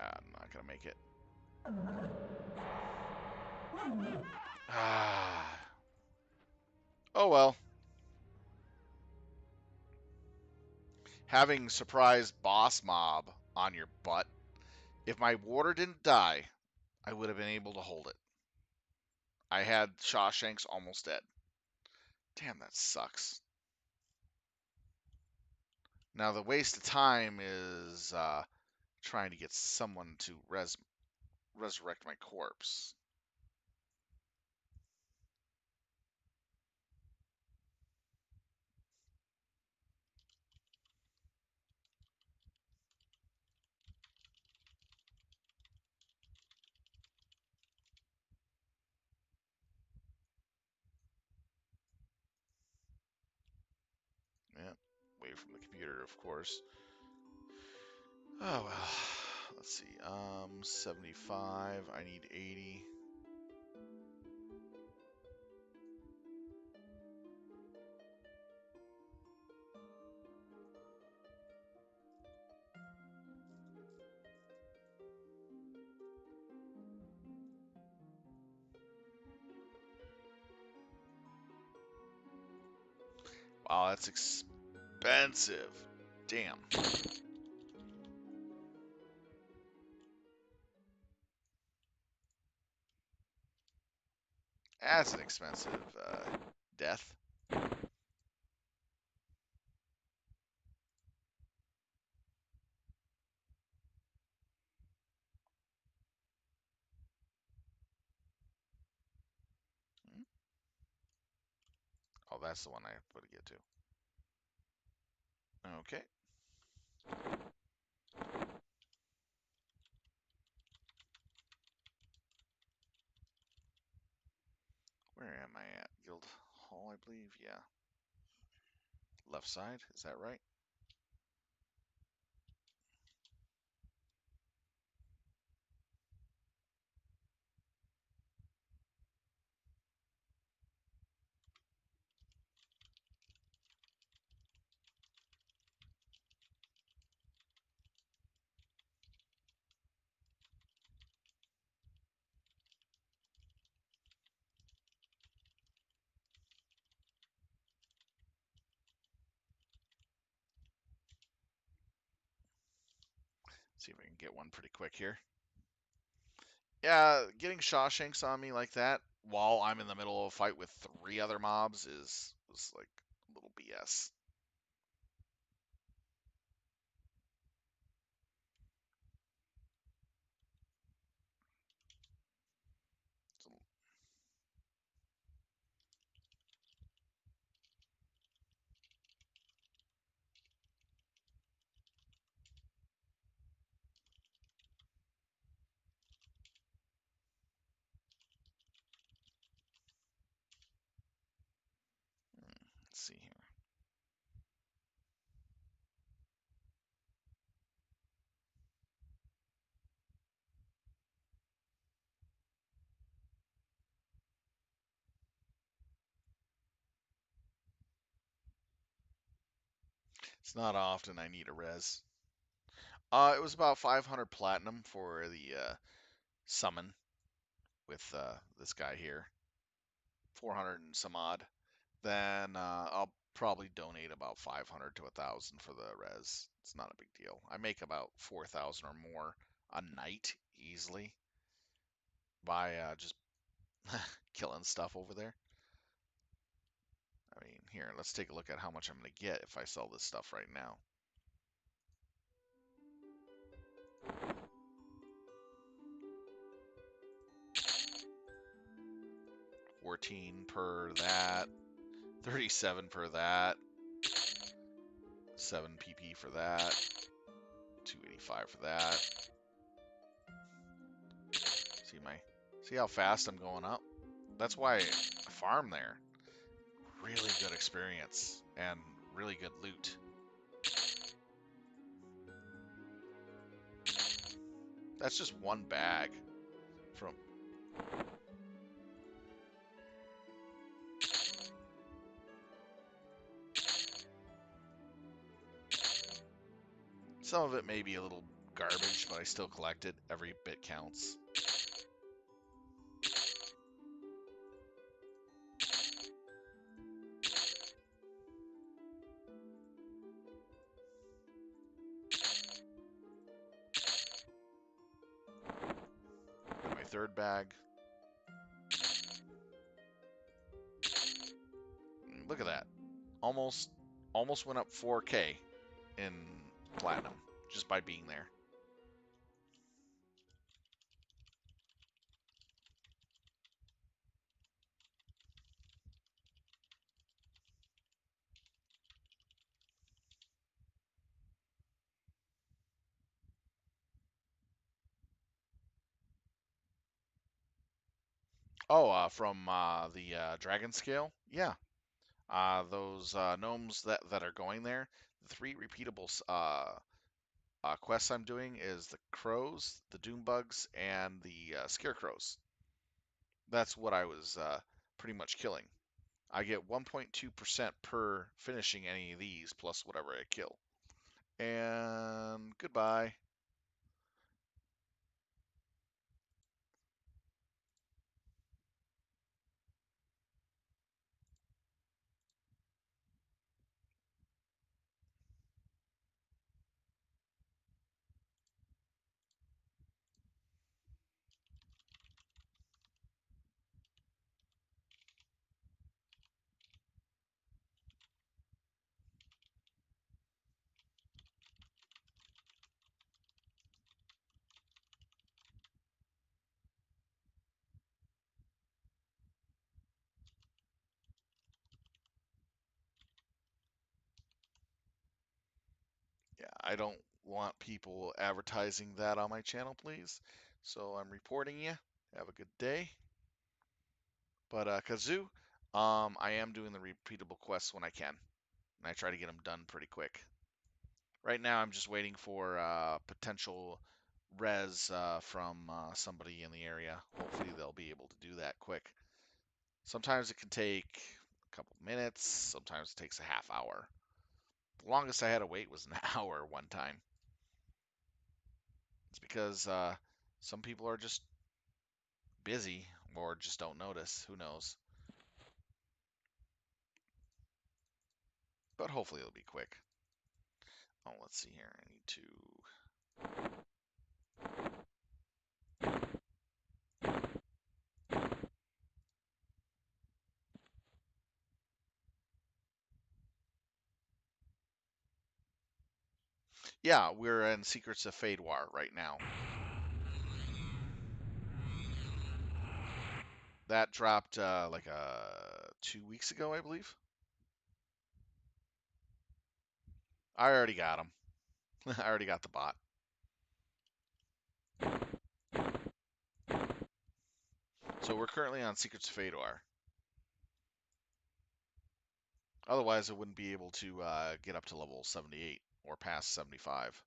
I'm not going to make it. Ah. Oh well. Having surprise boss mob on your butt. If my water didn't die, I would have been able to hold it. I had Shawshanks almost dead. Damn, that sucks. Now the waste of time is trying to get someone to resurrect my corpse. Yeah, away from the computer, of course. Oh well. Let's see. 75. I need 80. Wow, that's expensive. Damn. That's an expensive death. Hmm? Oh, that's the one I put to get to. Okay. Where am I at? Guild Hall, I believe. Yeah. Left side. Is that right? See if I can get one pretty quick here. Yeah, getting Shawshanks on me like that while I'm in the middle of a fight with 3 other mobs is like a little BS. So, let's see here. It's not often I need a res. It was about 500 platinum for the summon with this guy here. 400 and some odd. Then I'll probably donate about 500 to 1,000 for the res. It's not a big deal. I make about 4,000 or more a night easily by just killing stuff over there. I mean, here, let's take a look at how much I'm going to get if I sell this stuff right now. $14 per that, $37 per that, 7 PP for that. 285 for that. See how fast I'm going up? That's why I farm there. Really good experience and really good loot. That's just one bag from. Some of it may be a little garbage, but I still collect it. Every bit counts. And my third bag. Look at that. Almost went up 4K in platinum just by being there. Oh, from the dragon scale? Yeah. Those gnomes that are going there, the 3 repeatable quests I'm doing is the crows, the doom bugs, and the scarecrows. That's what I was pretty much killing. I get 1.2% per finishing any of these, plus whatever I kill. And goodbye. Yeah, I don't want people advertising that on my channel, please. So I'm reporting you. Have a good day. But Kazoo, I am doing the repeatable quests when I can, and I try to get them done pretty quick. Right now, I'm just waiting for potential res from somebody in the area. Hopefully, they'll be able to do that quick. Sometimes it can take a couple minutes. Sometimes it takes a half hour. The longest I had to wait was an hour one time. It's because some people are just busy or just don't notice. Who knows? But hopefully it'll be quick. Oh, let's see here. I need to. Yeah, we're in Secrets of Fadewar right now. That dropped like 2 weeks ago, I believe. I already got him. I already got the bot. So we're currently on Secrets of Fadewar. Otherwise, I wouldn't be able to get up to level 78 or past 75.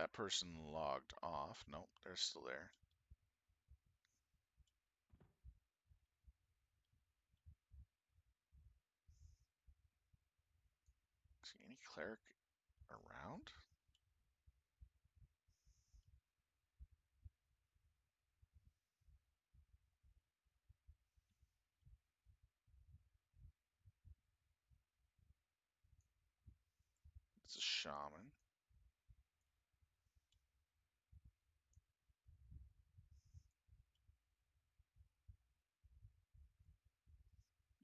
that person logged off. Nope, they're still there. See any cleric around? It's a shaman.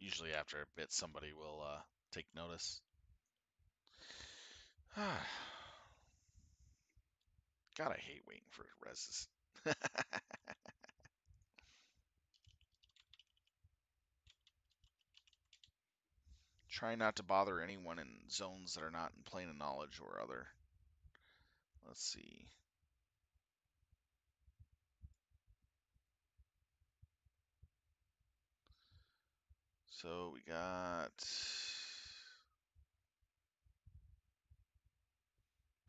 Usually after a bit, somebody will take notice. God, I hate waiting for reses. Try not to bother anyone in zones that are not in plane of knowledge or other. Let's see. So we got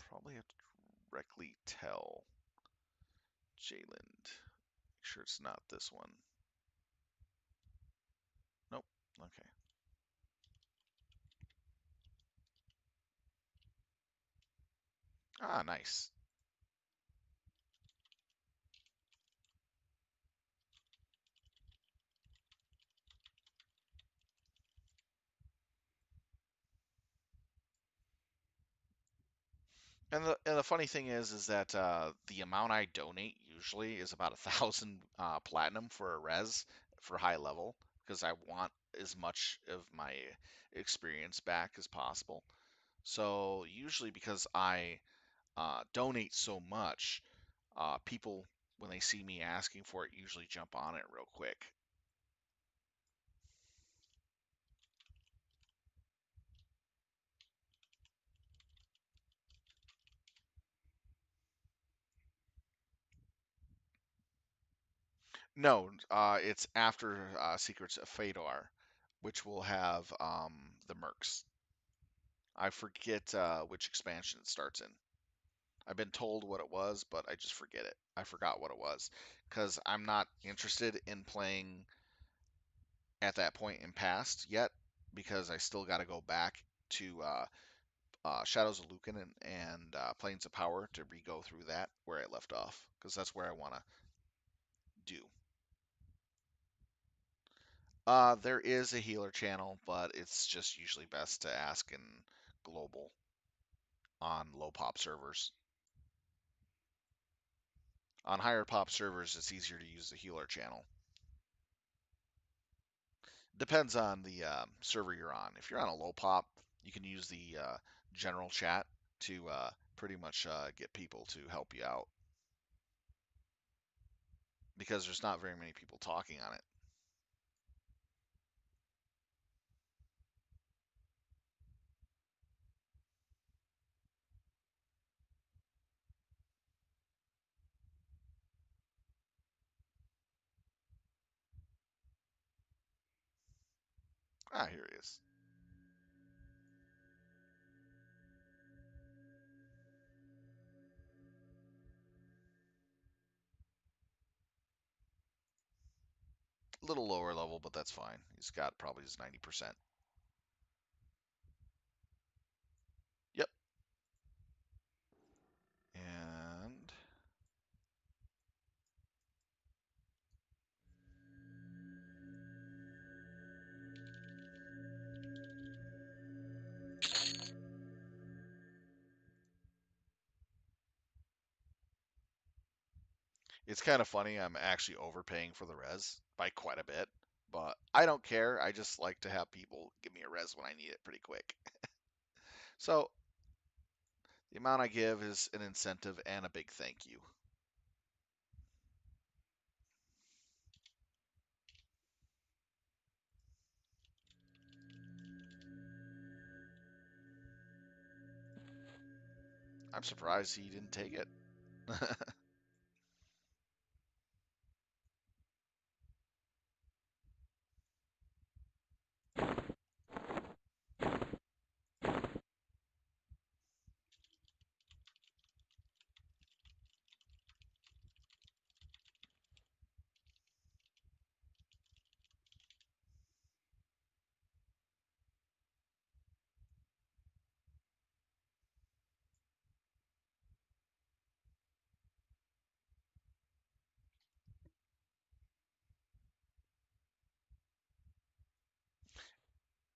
probably have to directly tell Jayland. Make sure it's not this one. Nope. Okay. Ah, nice. And the funny thing is that the amount I donate usually is about 1,000 platinum for a res for high level because I want as much of my experience back as possible. So usually because I donate so much, people when they see me asking for it usually jump on it real quick. No, it's after Secrets of Fedor, which will have the mercs. I forget which expansion it starts in. I've been told what it was, but I just forget it. I forgot what it was because I'm not interested in playing at that point in past yet because I still got to go back to Shadows of Lucan and Plains of Power to re-go through that where I left off because that's where I want to do. There is a healer channel, but it's just usually best to ask in global on low pop servers. On higher pop servers, it's easier to use the healer channel. Depends on the server you're on. If you're on a low pop, you can use the general chat to pretty much get people to help you out because there's not very many people talking on it. Ah, here it is. A little lower level, but that's fine. He's got probably his 90%. Yep. And it's kind of funny. I'm actually overpaying for the res by quite a bit, but I don't care. I just like to have people give me a res when I need it pretty quick. So the amount I give is an incentive and a big thank you. I'm surprised he didn't take it.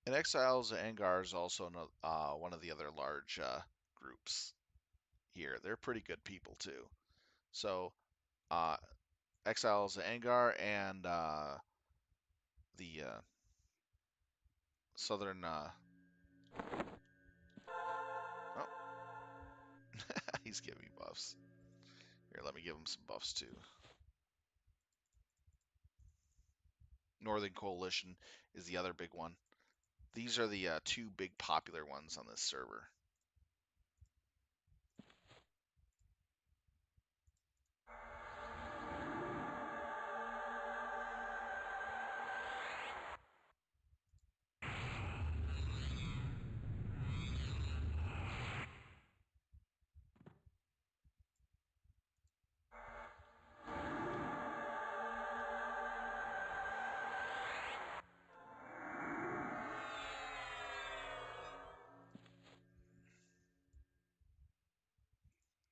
And Exiles and Angar is also one of the other large groups here. They're pretty good people too. So uh, Exiles and Angar and the southern. Oh, he's giving me buffs. Here, let me give him some buffs too. Northern Coalition is the other big one. These are the two big popular ones on this server.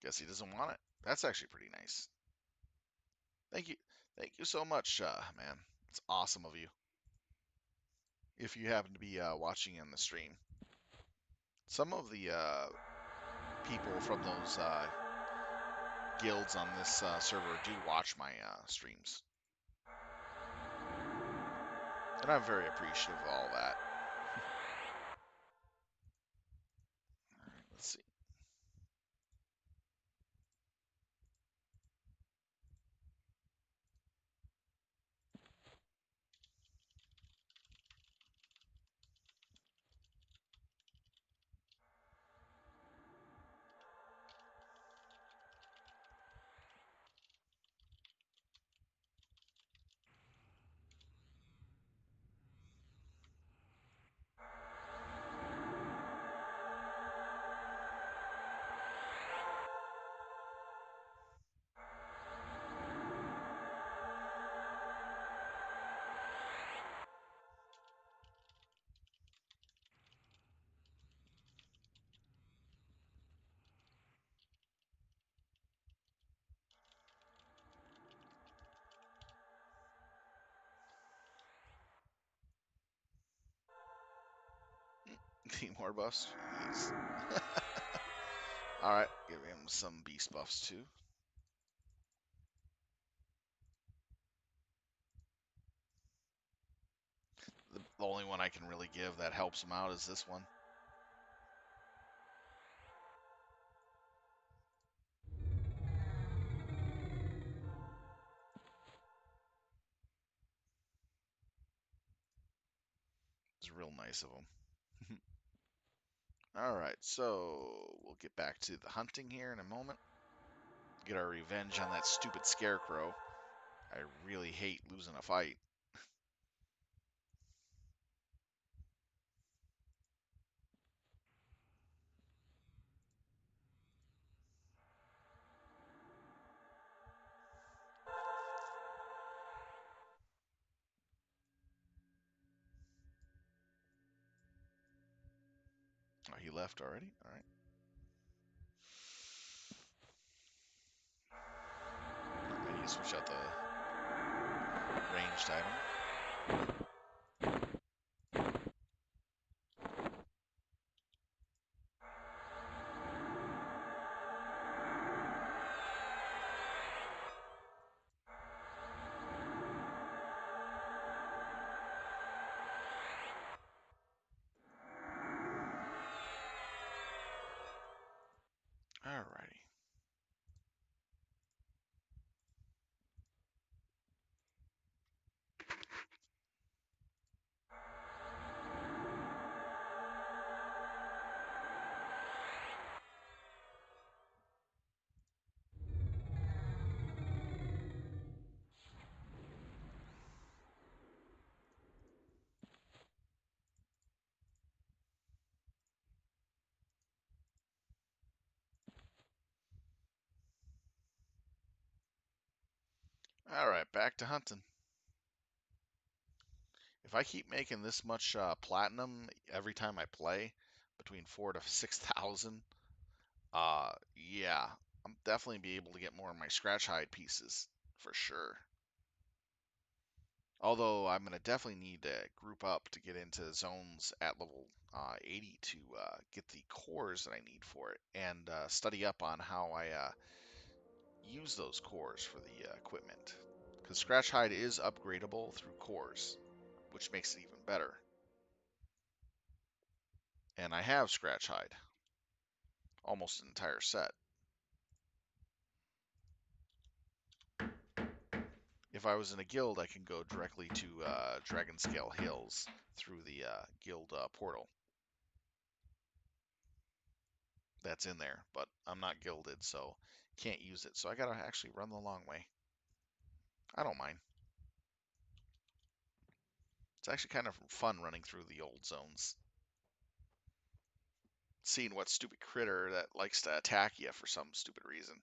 Guess he doesn't want it. That's actually pretty nice. Thank you. Thank you so much, man. It's awesome of you. If you happen to be watching in the stream, some of the people from those guilds on this server do watch my streams, and I'm very appreciative of all that. All right, let's see. Need more buffs? Jeez. All right, give him some beast buffs too. The only one I can really give that helps him out is this one. It's real nice of him. All right, so we'll get back to the hunting here in a moment. Get our revenge on that stupid scarecrow. I really hate losing a fight. Oh, he left already? All right. I need to switch out the ranged item. Alrighty. Alright, back to hunting. If I keep making this much platinum every time I play, between 4 to 6,000, yeah, I'm definitely be able to get more of my scratch hide pieces for sure. Although I'm going to definitely need to group up to get into zones at level 80 to get the cores that I need for it, and study up on how I use those cores for the equipment. Because Scratch Hide is upgradable through cores, which makes it even better. And I have Scratch Hide, almost an entire set. If I was in a guild, I can go directly to Dragonscale Hills through the guild portal. That's in there, but I'm not gilded, so can't use it. So I gotta actually run the long way. I don't mind. It's actually kind of fun running through the old zones. Seeing what stupid critter that likes to attack you for some stupid reason.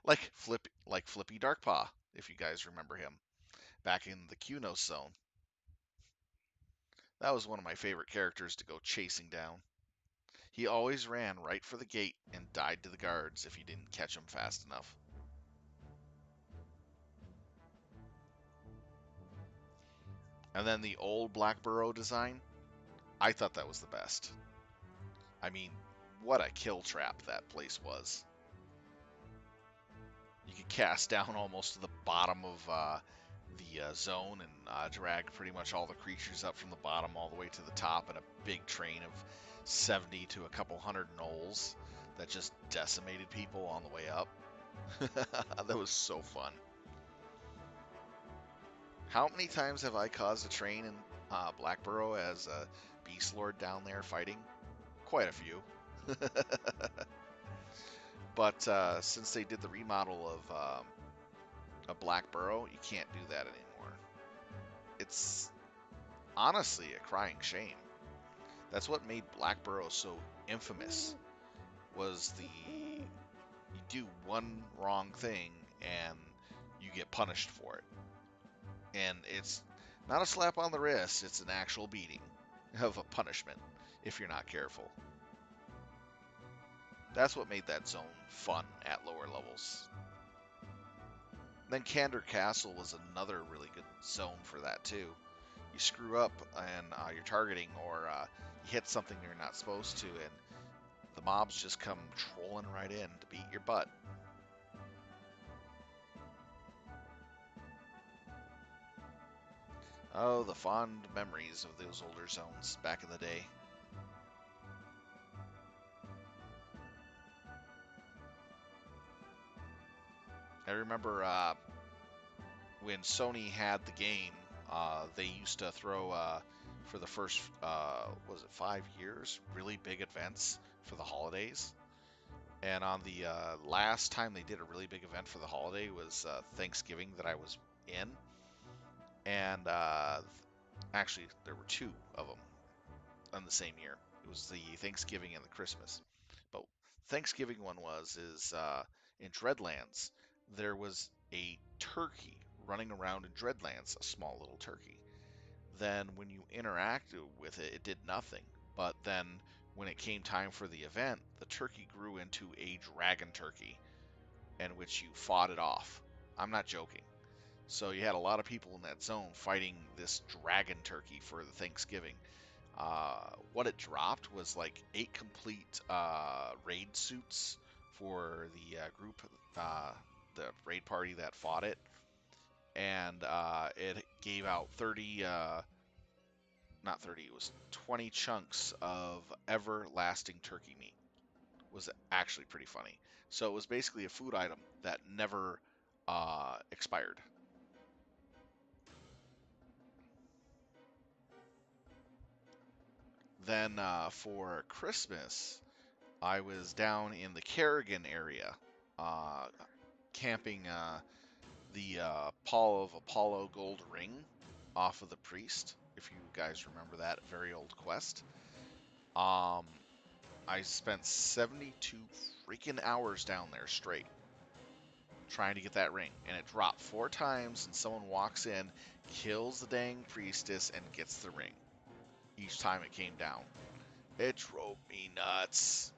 like Flippy Darkpaw, if you guys remember him, back in the Kunos zone. That was one of my favorite characters to go chasing down. He always ran right for the gate and died to the guards if you didn't catch him fast enough. And then the old Black Burrow design, I thought that was the best. I mean, what a kill trap that place was. You could cast down almost to the bottom of the zone and drag pretty much all the creatures up from the bottom all the way to the top in a big train of 70 to a couple hundred gnolls that just decimated people on the way up. That was so fun. How many times have I caused a train in Blackburrow as a Beastlord down there fighting? Quite a few. But since they did the remodel of a Blackburrow, you can't do that anymore. It's honestly a crying shame. That's what made Blackburrow so infamous. Was you do one wrong thing and you get punished for it, and it's not a slap on the wrist; it's an actual beating of a punishment if you're not careful. That's what made that zone fun at lower levels. Then Candor Castle was another really good zone for that too. You screw up and you're targeting, or you hit something you're not supposed to, and the mobs just come trolling right in to beat your butt. Oh, the fond memories of those older zones back in the day. I remember when Sony had the game, they used to throw, for the first, was it 5 years, really big events for the holidays. And on the last time they did a really big event for the holiday was Thanksgiving that I was in. And actually, there were two of them on the same year. It was the Thanksgiving and the Christmas. But Thanksgiving one is in Dreadlands. There was a turkey running around in Dreadlands, a small little turkey. Then when you interacted with it, it did nothing. But then when it came time for the event, the turkey grew into a dragon turkey, in which you fought it off. I'm not joking. So you had a lot of people in that zone fighting this dragon turkey for the Thanksgiving. What it dropped was like 8 complete raid suits for the group, the raid party that fought it, and it gave out 30, not 30, it was 20 chunks of everlasting turkey meat. It was actually pretty funny. So it was basically a food item that never expired. Then for Christmas, I was down in the Kerrigan area, uh, camping the Paul of Apollo gold ring off of the priest. If you guys remember that very old quest, um, I spent 72 freaking hours down there straight trying to get that ring, and it dropped 4 times, and someone walks in, kills the dang priestess, and gets the ring each time it came down. It drove me nuts.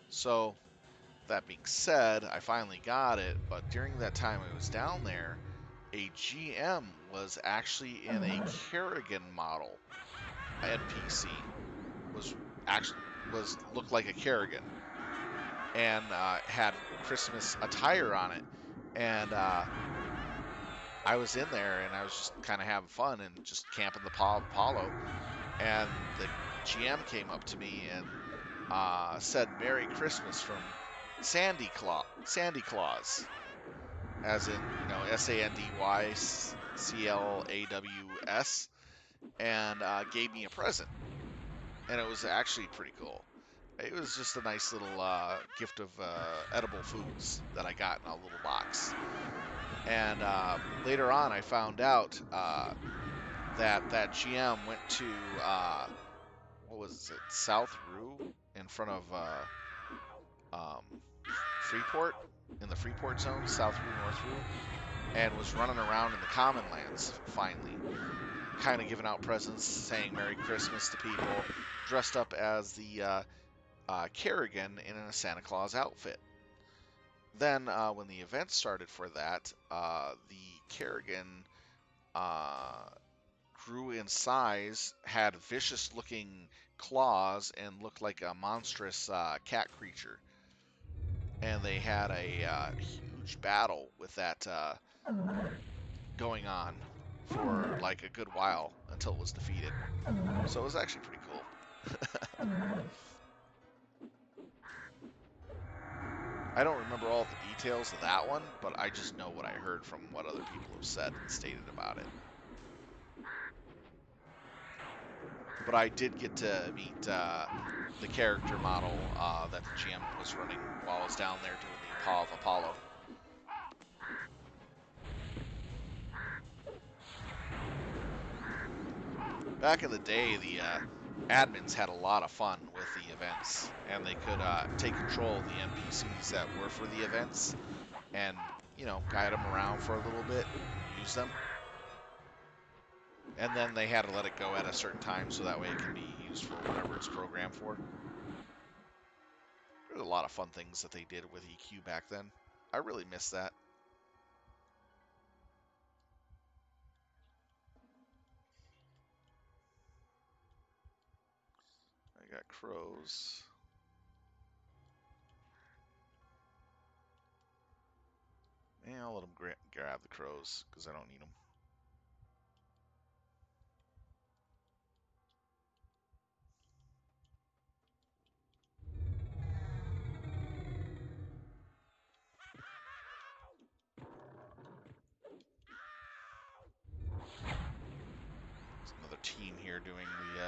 So, that being said, I finally got it, but during that time I was down there, a GM was actually in a Kerrigan model NPC. Was actually looked like a Kerrigan and had Christmas attire on it. And I was in there and I was just kind of having fun and just camping the Apollo. And the GM came up to me and said "Merry Christmas" from Sandy Claus, as in SandyClaws, and gave me a present, and it was actually pretty cool. It was just a nice little gift of edible foods that I got in a little box. And later on, I found out that GM went to what was it, South Rue, in front of um, Freeport, in the Freeport zone, South Rue, North Rue, and was running around in the Common Lands finally, kind of giving out presents, saying Merry Christmas to people, dressed up as the Kerrigan in a Santa Claus outfit. Then, when the event started for that, the Kerrigan grew in size, had vicious-looking claws, and looked like a monstrous cat creature. And they had a huge battle with that going on for like a good while until it was defeated. So it was actually pretty cool. I don't remember all the details of that one, but I just know what I heard from what other people have said and stated about it. But I did get to meet the character model that the GM was running while I was down there doing the Paw of Apollo. Back in the day, the admins had a lot of fun with the events, and they could take control of the NPCs that were for the events and, guide them around for a little bit and use them. And then they had to let it go at a certain time so that way it can be used for whatever it's programmed for. There was a lot of fun things that they did with EQ back then. I really miss that. I got crows. Yeah, I'll let them grab the crows because I don't need them. There's another team here doing the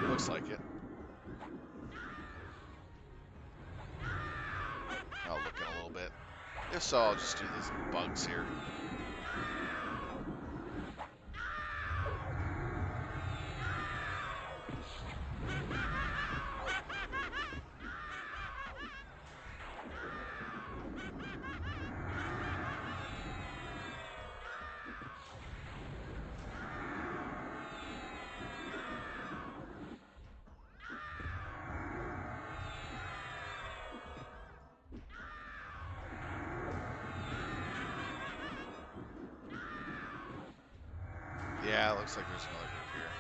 looks like it. I'll look in a little bit. If so, I'll just do these bugs here. Yeah, it looks like there's another group here.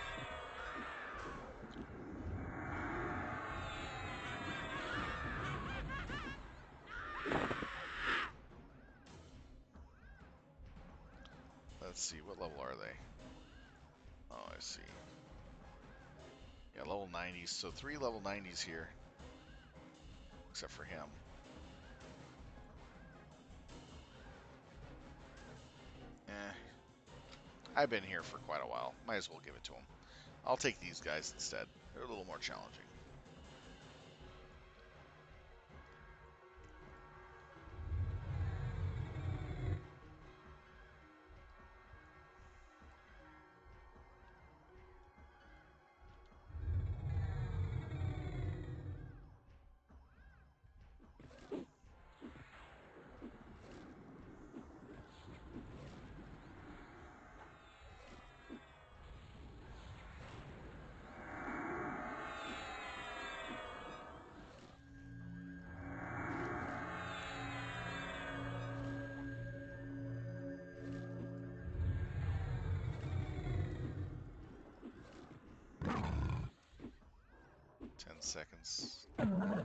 Let's see, what level are they? Oh, I see. Yeah, level 90s. So 3 level 90s here. Except for him. Eh. I've been here for quite a while. Might as well give it to him. I'll take these guys instead. They're a little more challenging. 10 seconds. And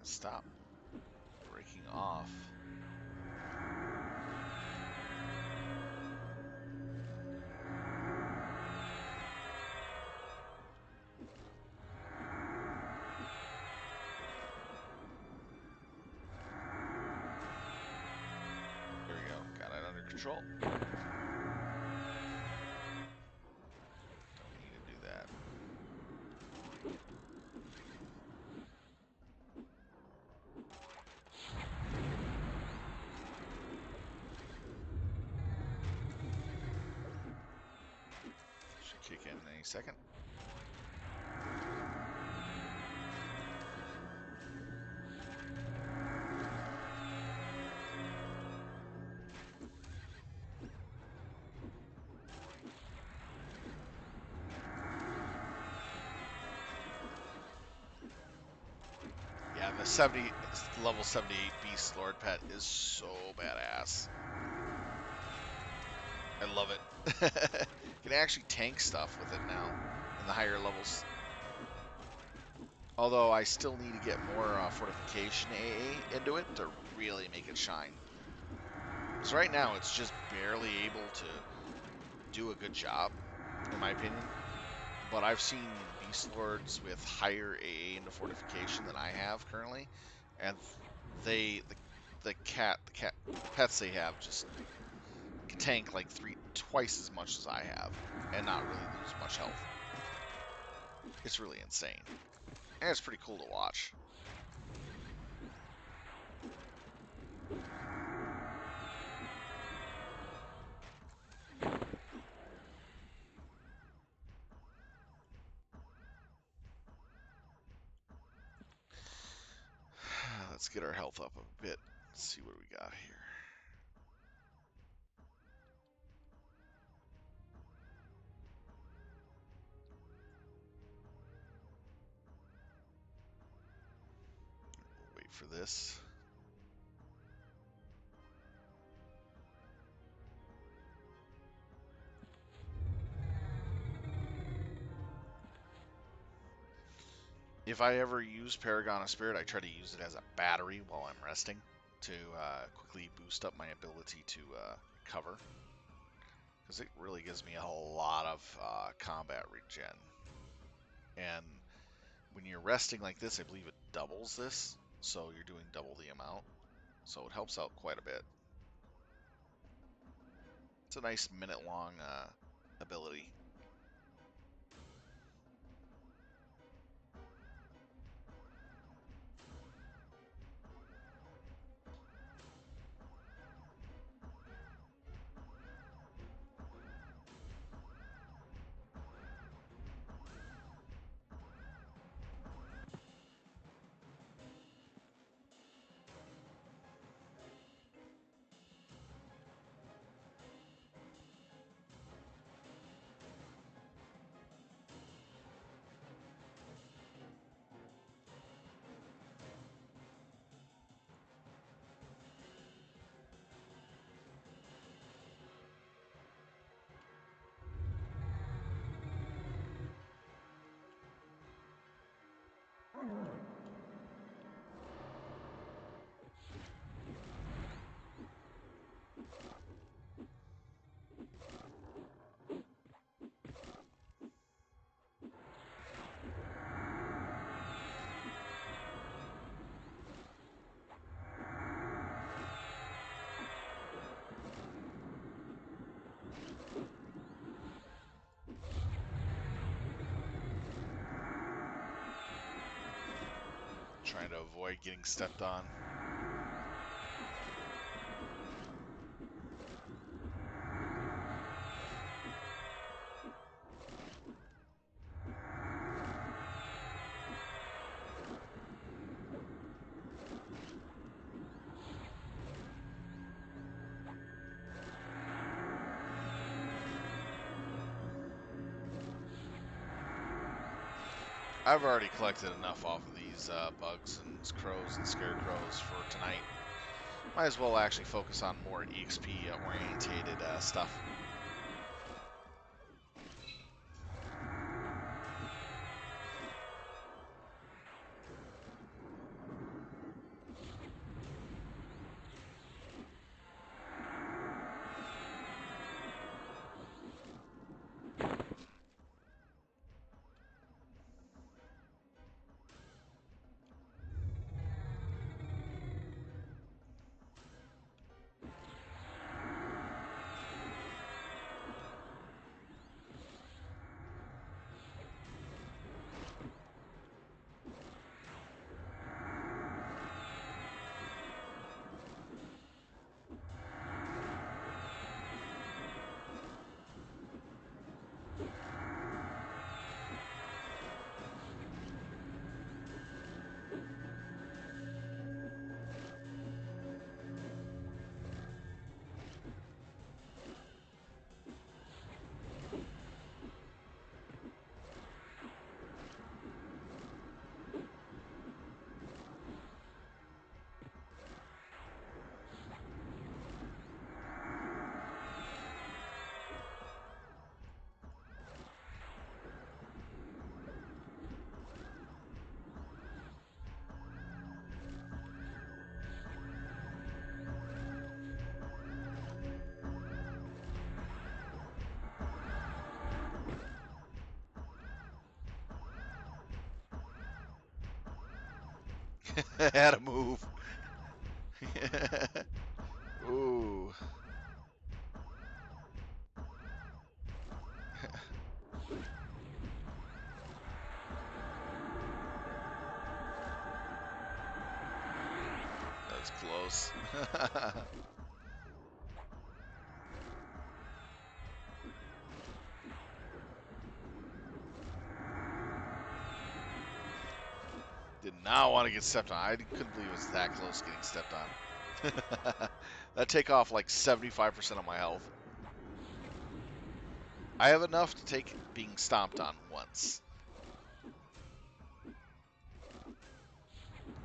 stop breaking off. There we go. Got it under control. Don't need to do that. Should kick in any second. Yeah, the level 78 Beastlord pet is so badass. I love it. You can actually tank stuff with it now in the higher levels. Although I still need to get more fortification AA into it to really make it shine. Because right now it's just barely able to do a good job, in my opinion. But I've seen Beastlords with higher AA into fortification than I have currently, and the pets they have just can tank like twice as much as I have, and not really lose much health. It's really insane, and it's pretty cool to watch. Let's get our health up a bit. Let's see what we got here. We'll wait for this. If I ever use Paragon of Spirit, I try to use it as a battery while I'm resting to quickly boost up my ability to recover. Because it really gives me a lot of combat regen. And when you're resting like this, I believe it doubles this. So you're doing double the amount. So it helps out quite a bit. It's a nice minute-long ability. Trying to avoid getting stepped on. I've already collected enough off of these bugs and crows and scarecrows for tonight. Might as well actually focus on more EXP orientated stuff. Had to move. Ooh, that's close. Did not want to get stepped on. I couldn't believe it was that close getting stepped on. That take off like 75% of my health. I have enough to take being stomped on once.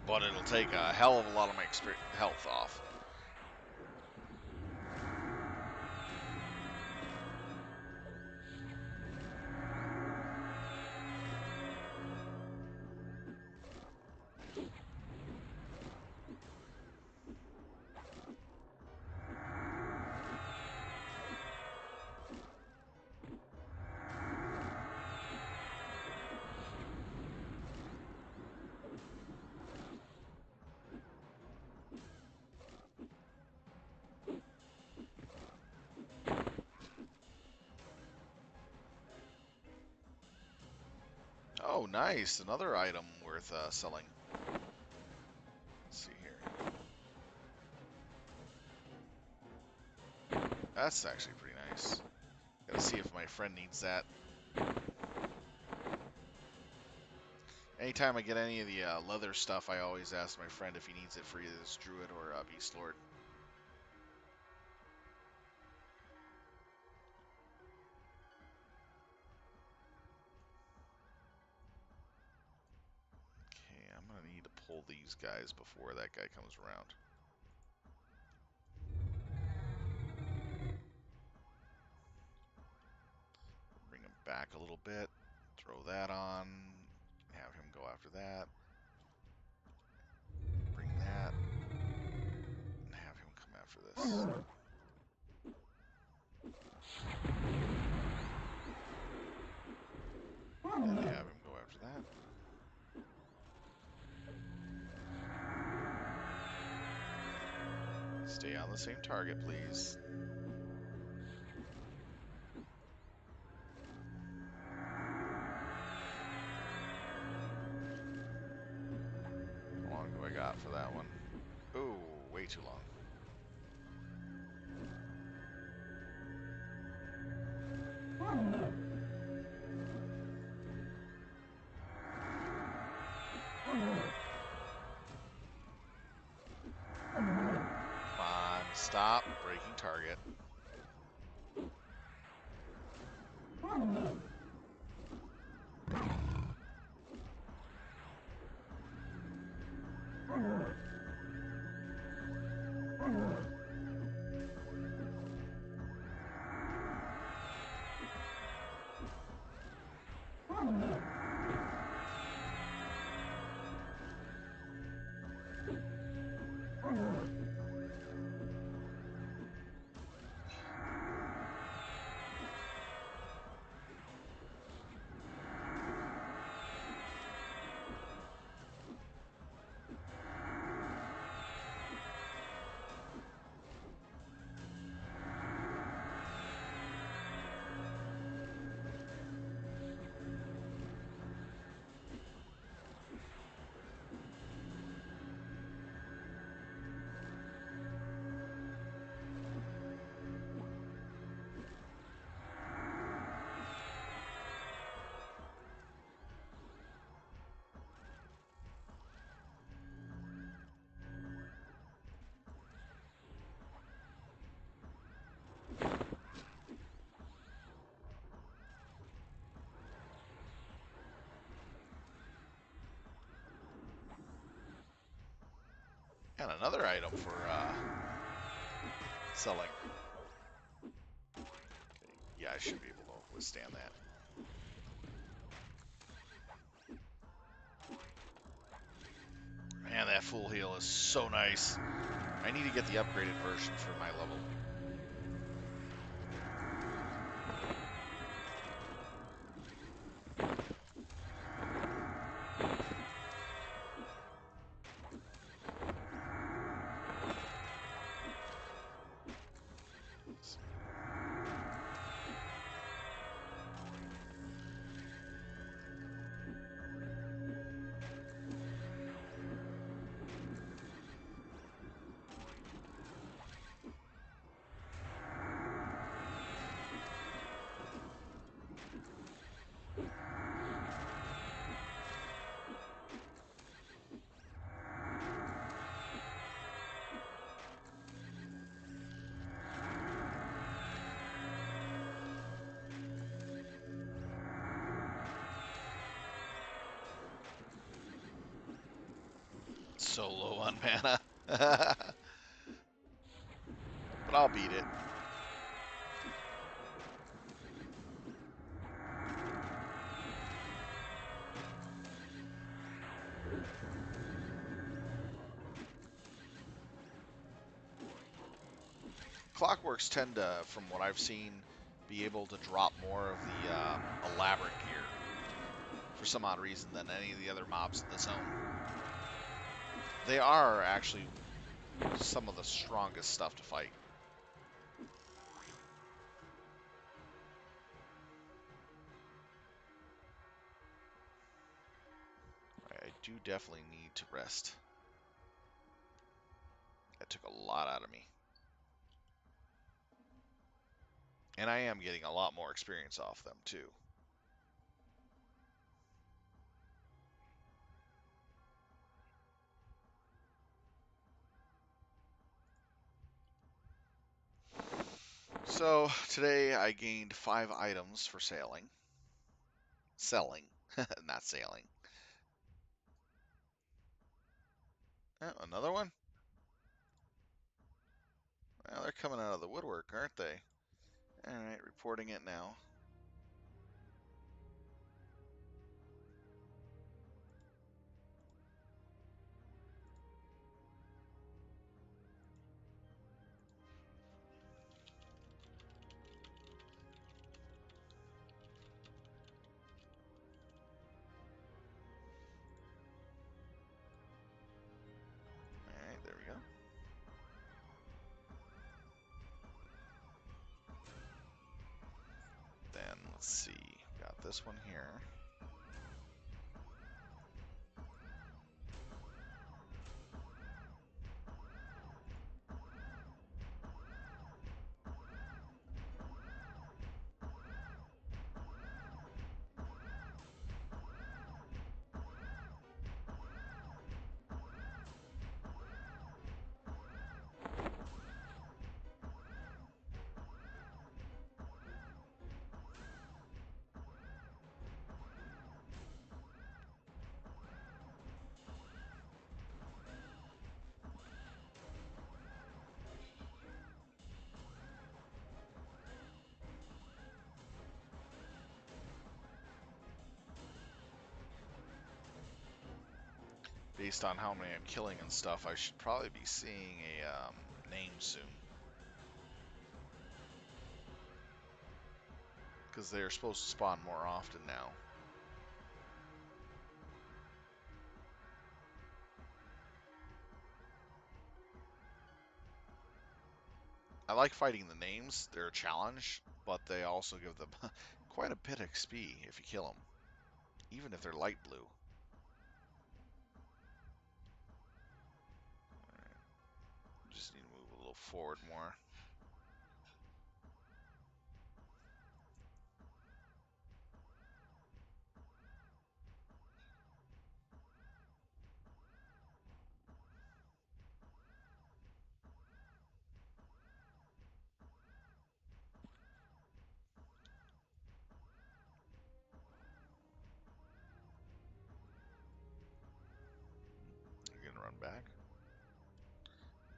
But it'll take a hell of a lot of my health off. Oh, nice. Another item worth selling. Let's see here. That's actually pretty nice. Gotta see if my friend needs that. Anytime I get any of the leather stuff, I always ask my friend if he needs it for either this druid or Beastlord. Okay, I'm gonna need to pull these guys before that guy comes around. Bring him back a little bit. Throw that on. Have him go after that. Bring that. And have him come after this. And have him go after that. Stay on the same target, please. How long do I got for that one? Ooh, way too long. Come on, stop breaking target. And another item for selling. Okay. Yeah, I should be able to withstand that. Man, that full heal is so nice. I need to get the upgraded version for my level. So low on mana. But I'll beat it. Clockworks tend to, from what I've seen, be able to drop more of the elaborate gear for some odd reason than any of the other mobs in the zone. They are actually some of the strongest stuff to fight. I do definitely need to rest. That took a lot out of me. And I am getting a lot more experience off them, too. So, today I gained 5 items for sailing. Selling, not sailing. Oh, another one? Well, they're coming out of the woodwork, aren't they? Alright, reporting it now. Alright, there we go. Then, let's see. Got this one here. Based on how many I'm killing and stuff, I should probably be seeing a name soon. Because they're supposed to spawn more often now. I like fighting the names. They're a challenge, but they also give them quite a bit of XP if you kill them, even if they're light blue. Alright. Just need to move a little forward more. You're gonna run back.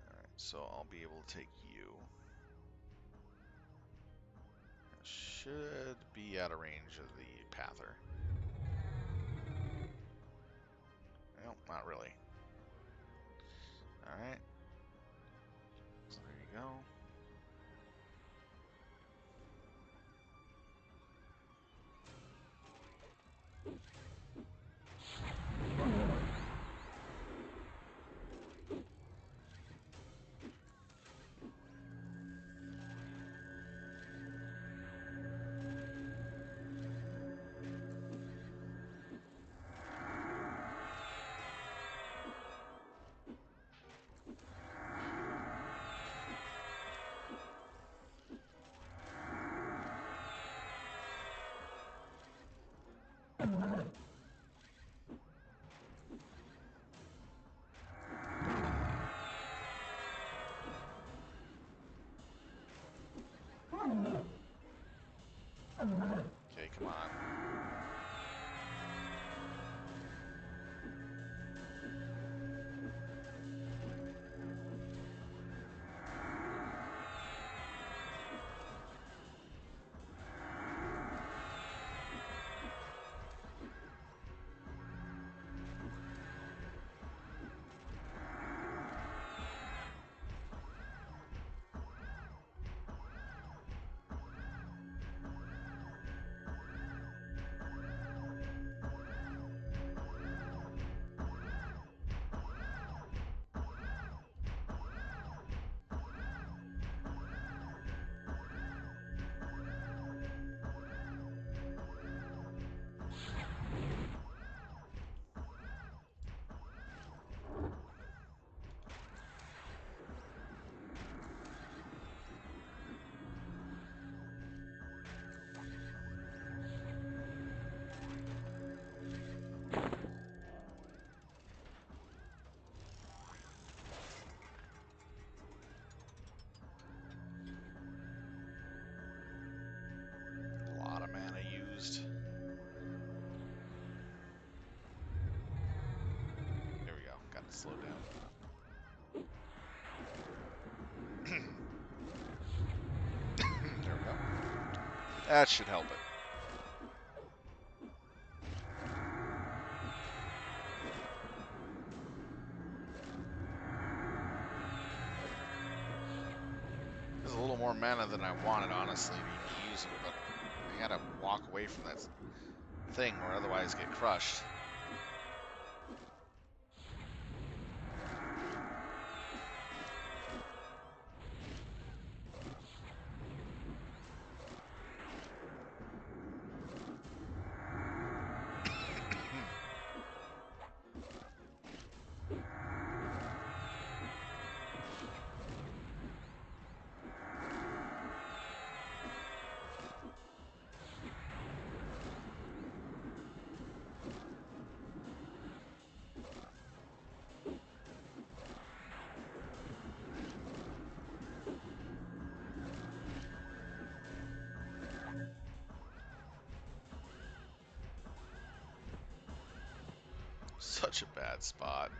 Alright, so I'll be able to take you. I should be out of range of the Pather. Well, not really. Alright. So there you go. Okay, come on. A lot of mana used. There we go. Got it slowed down. There we go. That should help it. There's a little more mana than I wanted, honestly, to be using, but I gotta walk away from that thing or otherwise get crushed. Such a bad spot.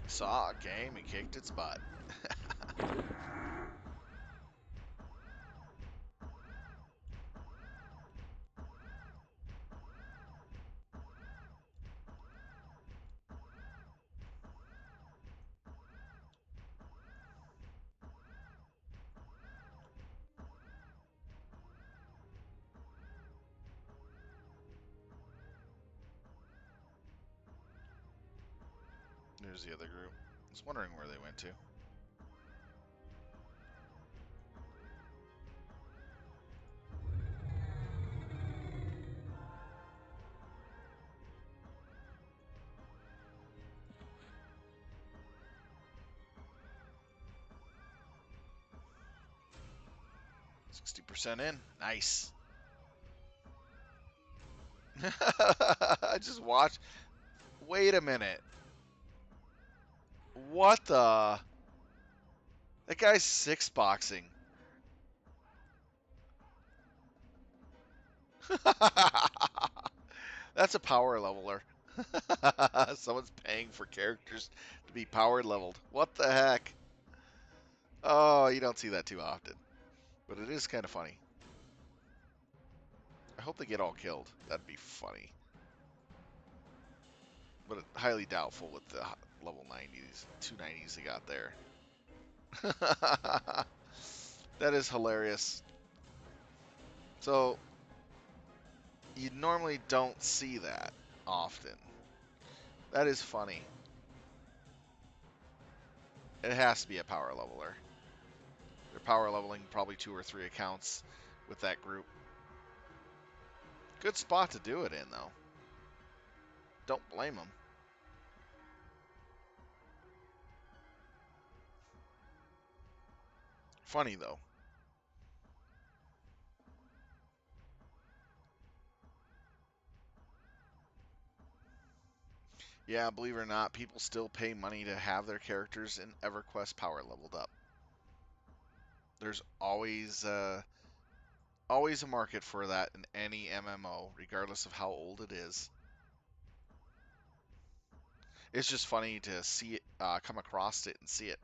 saw a game and kicked its butt. There's the other group. I was wondering where they went to. %60 in. Nice. I just watched. Wait a minute. What the? That guy's six boxing. That's a power leveler. Someone's paying for characters to be power leveled. What the heck? Oh, you don't see that too often. But it is kind of funny. I hope they get all killed. That'd be funny. But highly doubtful with the level 90s, 290s they got there. That is hilarious. So, you normally don't see that often. That is funny. It has to be a power leveler. They're power leveling probably 2 or 3 accounts with that group. Good spot to do it in, though. Don't blame them. Funny, though. Yeah, believe it or not, people still pay money to have their characters in EverQuest power leveled up. There's always a market for that in any MMO, regardless of how old it is. It's just funny to see it, come across it and see it.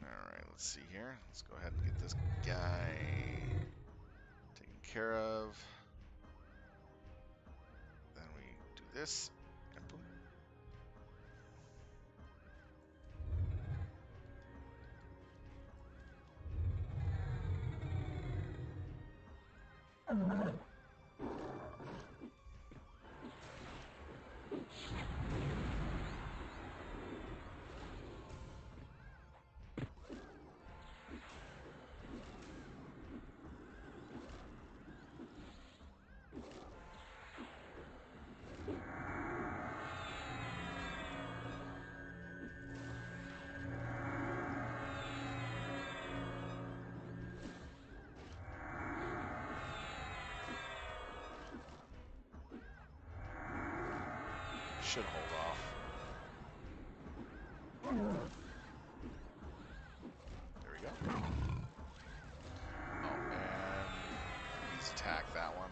Alright, let's see here. Let's go ahead and get this guy taken care of. Then we do this. And boom. Should hold off. There we go. Oh, and he's attacked that one.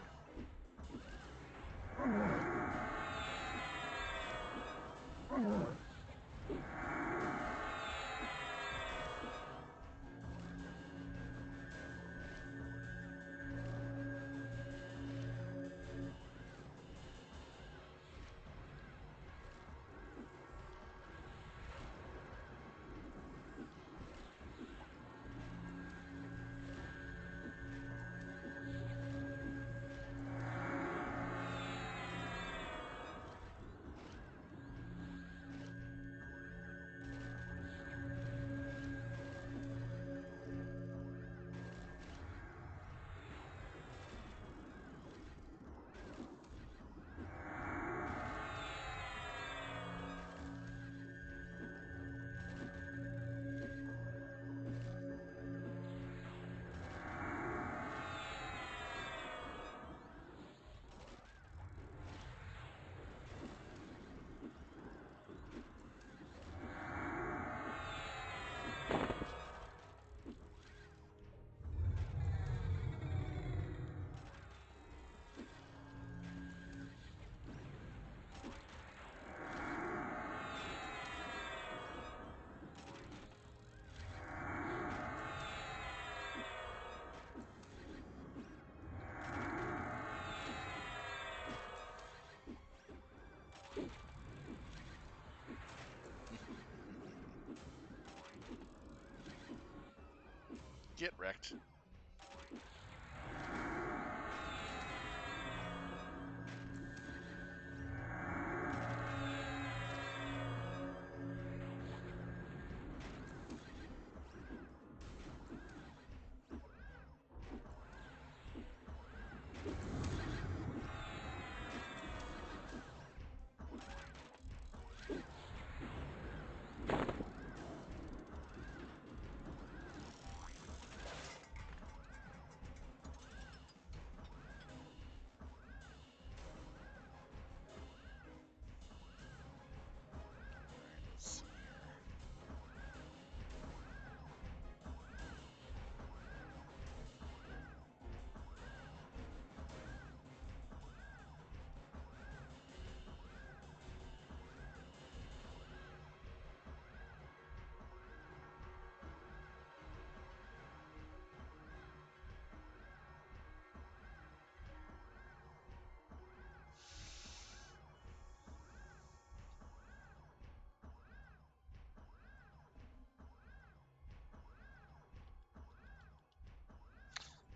Get wrecked. Let's see here.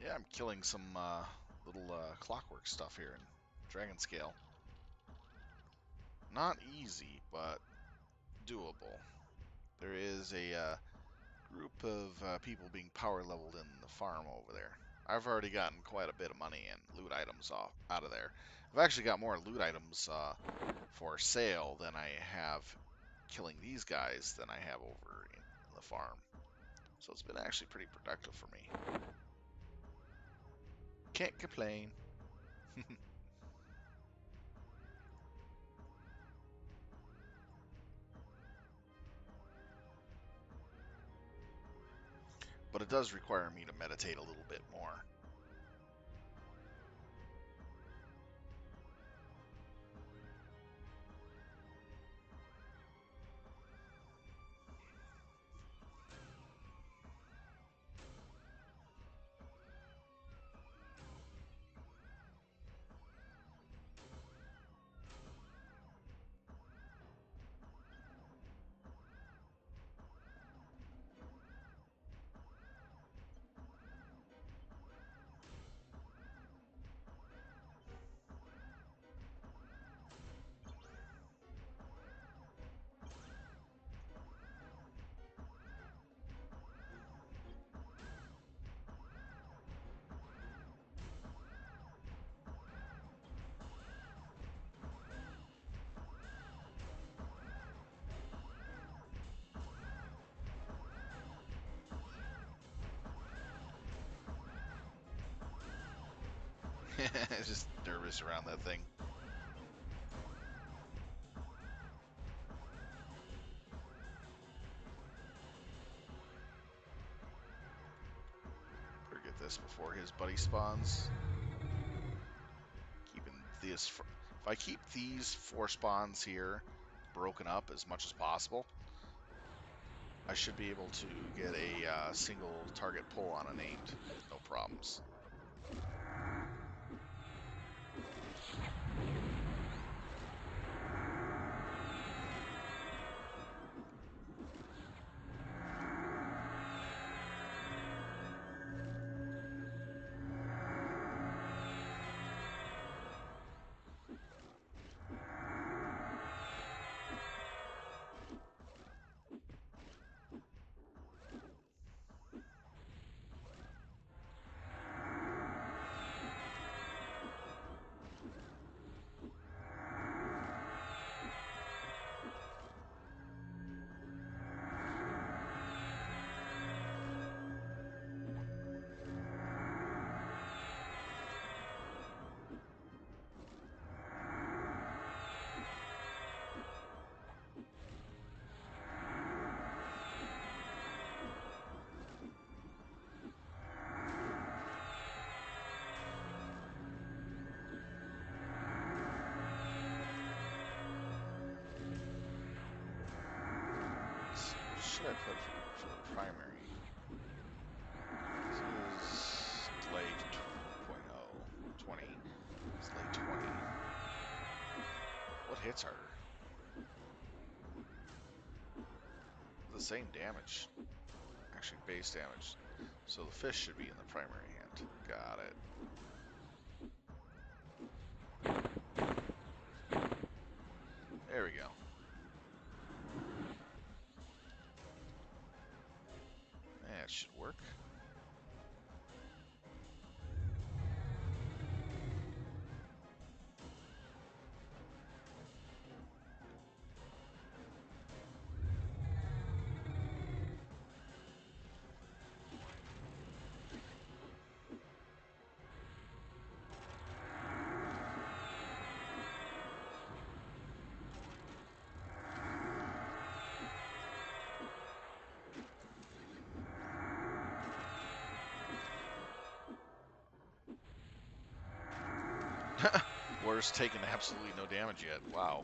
Yeah, I'm killing some little clockwork stuff here in Dragon Scale. Not easy, but doable. There is a group of people being power leveled in the farm over there. I've already gotten quite a bit of money and loot items out of there. I've actually got more loot items for sale than I have killing these guys than I have over in the farm. So it's been actually pretty productive for me. Can't complain. But it does require me to meditate a little bit more. Just nervous around that thing. Better get this before his buddy spawns. Keeping this, if I keep these 4 spawns here broken up as much as possible, I should be able to get a single target pull on a named with no problems. What should I put for the primary? This is delay 2.0, 20. Delay 20. What hits harder? The same damage, actually base damage. So the fish should be in the primary hand. Got it. There we go. That should work. Water's taken absolutely no damage yet. Wow.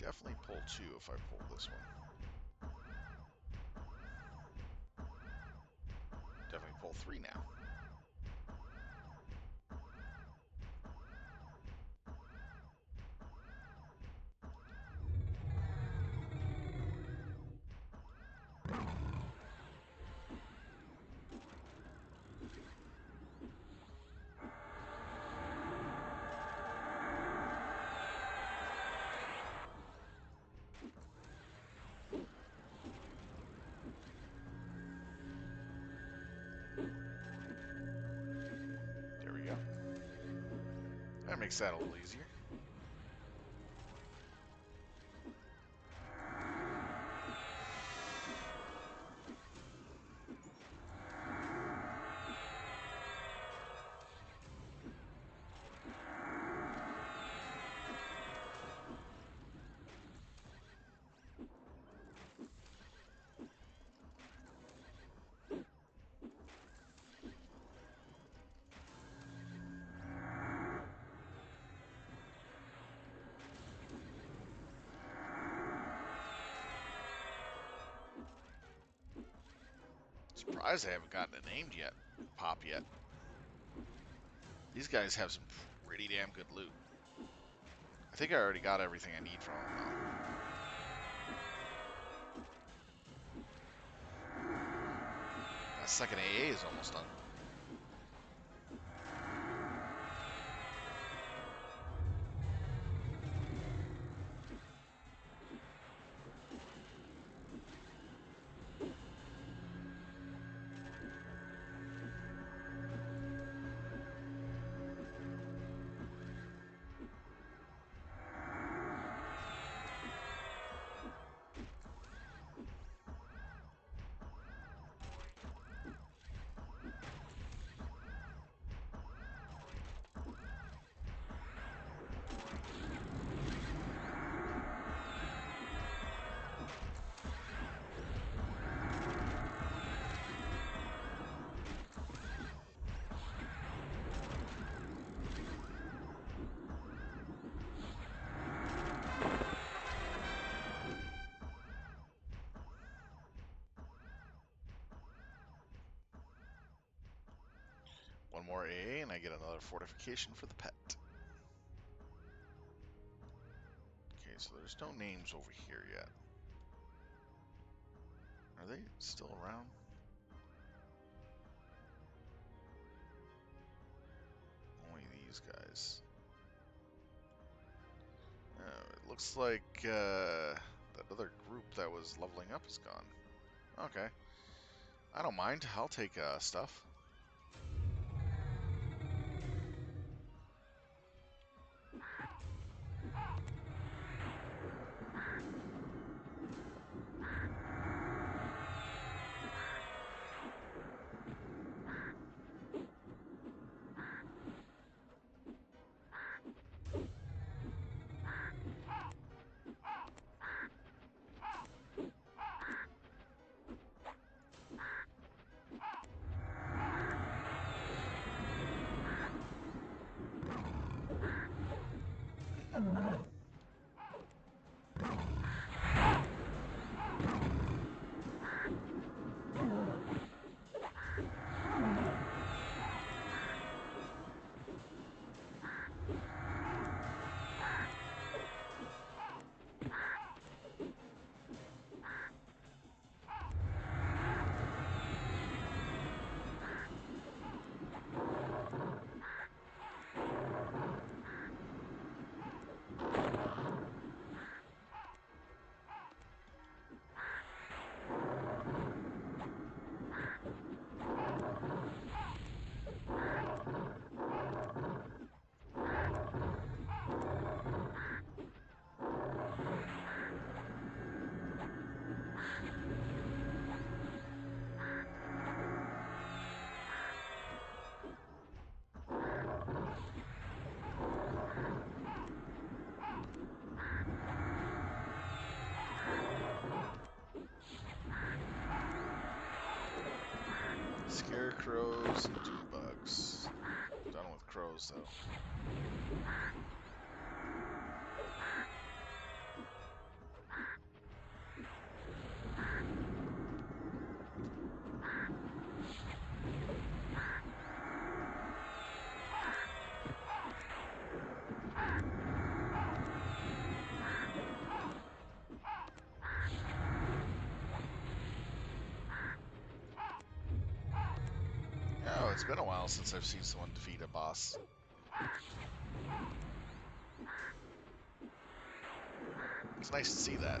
Definitely pull 2 if I pull this one. Definitely pull 3 now. There we go. That makes that a little easier. Surprised I haven't gotten it named yet. Pop yet. These guys have some pretty damn good loot. I think I already got everything I need from them, though. That second AA is almost done. more AA, and I get another fortification for the pet. Okay, so there's no names over here yet. Are they still around? Only these guys. It looks like that other group that was leveling up is gone. Okay. I don't mind. I'll take stuff. Scarecrows and Dune bugs. Done with crows, though. Oh, it's been a while since I've seen someone defeat a boss. It's nice to see that.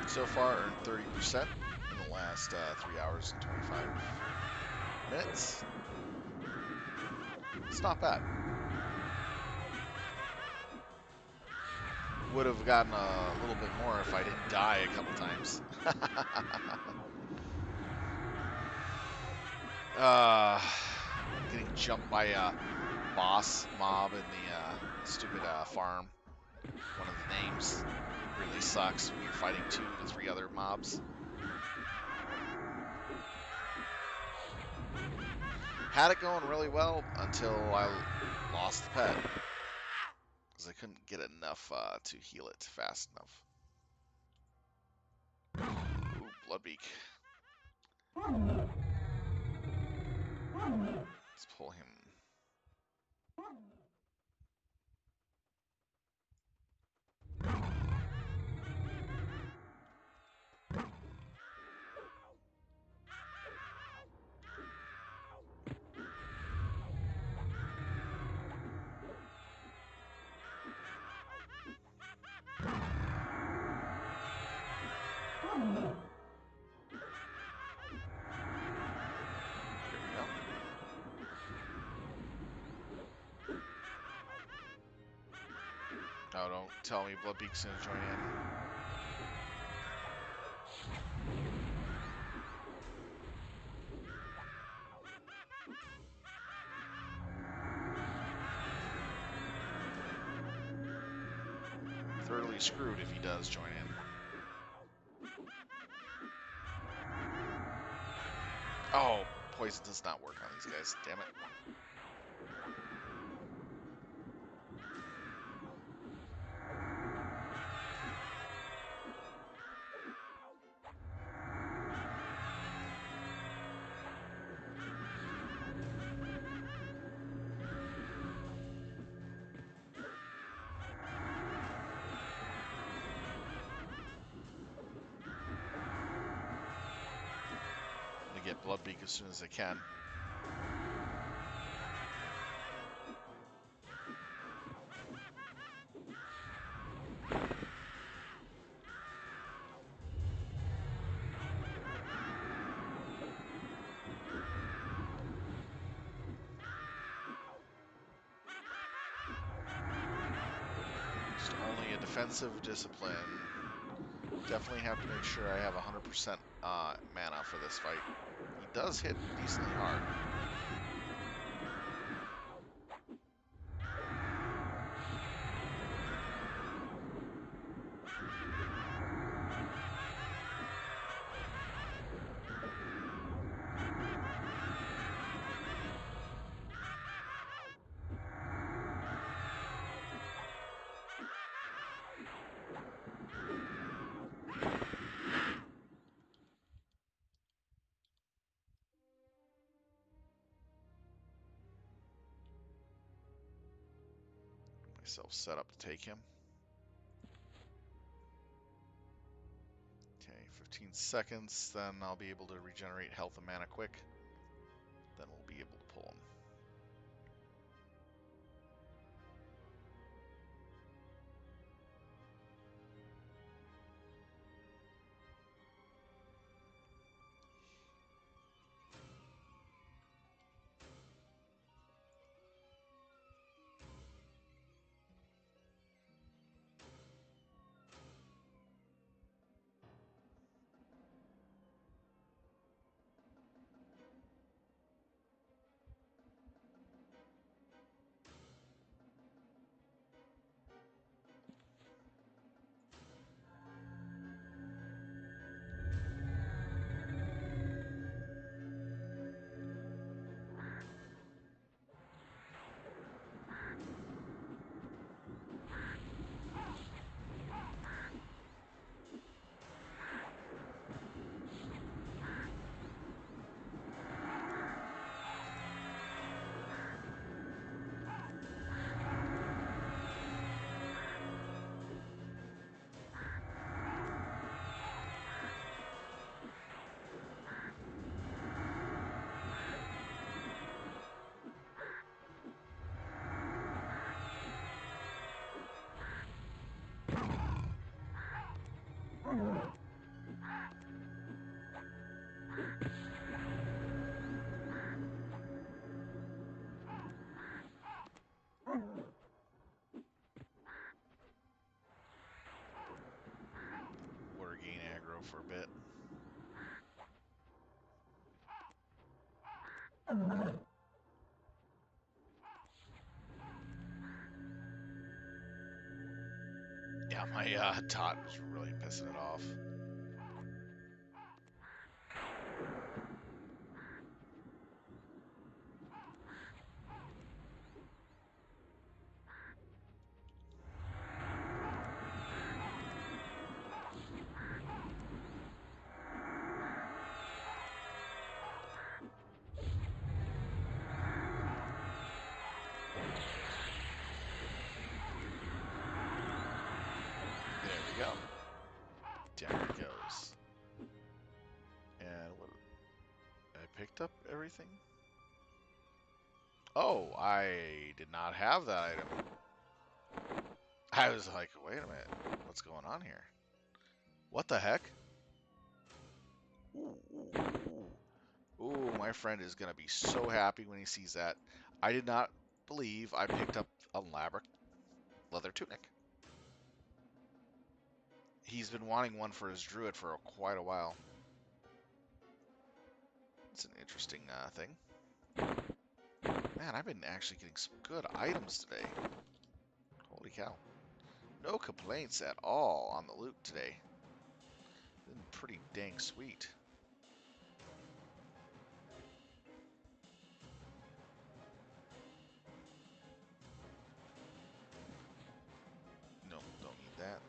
So far, earned 30% in the last 3 hours and 25 minutes. It's not bad. Would have gotten a little bit more if I didn't die a couple times. Getting jumped by a boss mob in the stupid farm. One of the names really sucks when you're fighting 2 to 3 other mobs. Had it going really well until I lost the pet. Because I couldn't get enough to heal it fast enough. Ooh, Bloodbeak. Let's pull him. There we go. Oh, don't tell me Bloodbeak's gonna join in. Thoroughly screwed if he does join in. Oh, poison does not work on these guys. Damn it. I'm gonna get Bloodbeak as soon as I can. Just only a defensive discipline. Definitely have to make sure I have 100% mana for this fight. He does hit decently hard. Myself set up to take him. Okay, 15 seconds, then I'll be able to regenerate health and mana quick. Then we'll be able to pull him. Water gain aggro for a bit. Yeah, my tot was really pissing it off. There we go. Down it goes. And what? I picked up everything? Oh, I did not have that item. I was like, wait a minute. What's going on here? What the heck? Ooh, ooh, ooh. Ooh, my friend is going to be so happy when he sees that. I did not believe I picked up a Labyrinth leather tunic. He's been wanting one for his druid for quite a while. It's an interesting thing. Man, I've been actually getting some good items today. Holy cow. No complaints at all on the loot today. Been pretty dang sweet. No, don't need that.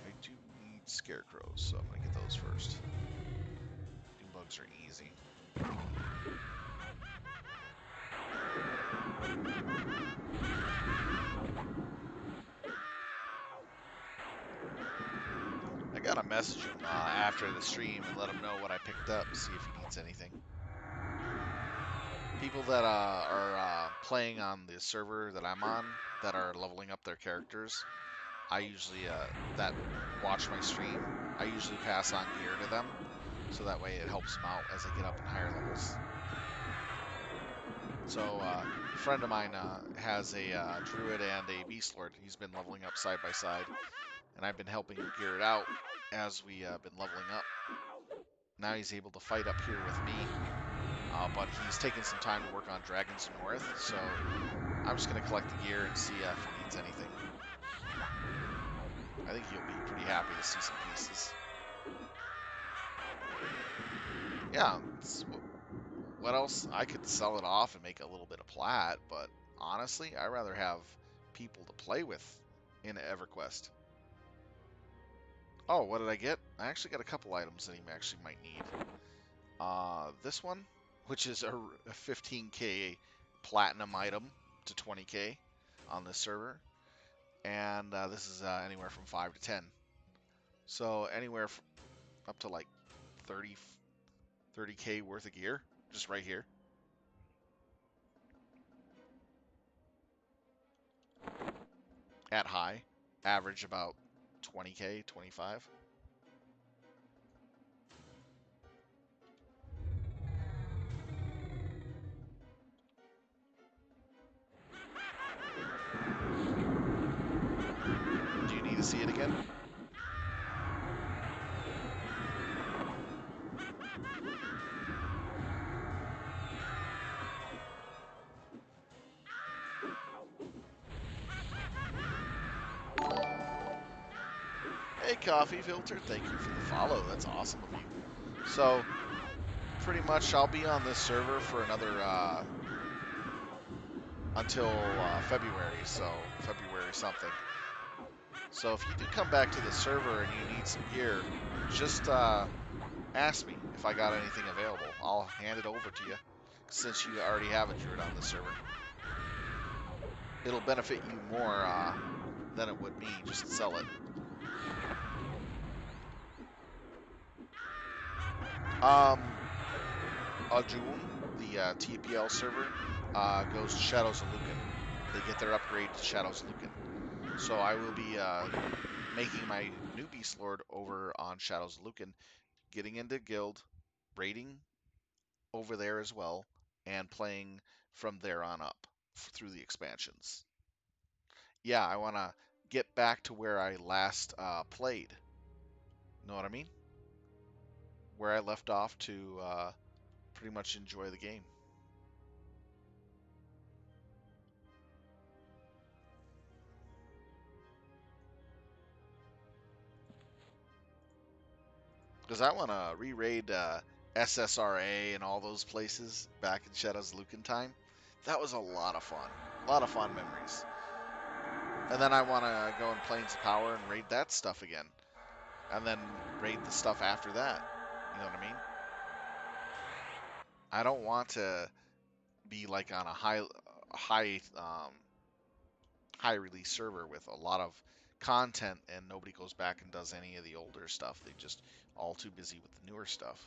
I do need scarecrows, so I'm gonna get those first. Doom bugs are easy. I gotta message him after the stream and let him know what I picked up, see if he needs anything. People that are playing on the server that I'm on that are leveling up their characters, I usually that watch my stream, I usually pass on gear to them, so that way it helps them out as they get up in higher levels. So a friend of mine has a druid and a beastlord. He's been leveling up side by side, and I've been helping him gear it out as we been leveling up. Now he's able to fight up here with me, but he's taking some time to work on Dragons North, so I'm just going to collect the gear and see if he needs anything. I think he'll be pretty happy to see some pieces. Yeah, what else? I could sell it off and make a little bit of plat, but honestly, I'd rather have people to play with in EverQuest. Oh, what did I get? I actually got a couple items that he actually might need. This one, which is a 15k platinum item to 20k on this server, and this is anywhere from 5 to 10. So anywhere up to like 30k worth of gear, just right here. At high, average about 20k, 25. Do you need to see it again? Hey, Coffee Filter, thank you for the follow. That's awesome of you. So, pretty much I'll be on this server for another, until February, so February something. So if you do come back to the server and you need some gear, just ask me if I got anything available. I'll hand it over to you, since you already have a druid on the server. It'll benefit you more than it would me just to sell it. Ajun, the TPL server, goes to Shadows of Lucan. They get their upgrade to Shadows of Lucan. So I will be making my new Beastlord over on Shadows of Lucan, getting into guild, raiding over there as well, and playing from there on up through the expansions. Yeah, I want to get back to where I last played. Know what I mean? Where I left off to pretty much enjoy the game. Because I want to re-raid SSRA and all those places back in Shadows of Lucan time. That was a lot of fun. A lot of fun memories. And then I want to go in Plains of Power and raid that stuff again. And then raid the stuff after that. You know what I mean? I don't want to be like on a high release server with a lot of content and nobody goes back and does any of the older stuff. They just all too busy with the newer stuff.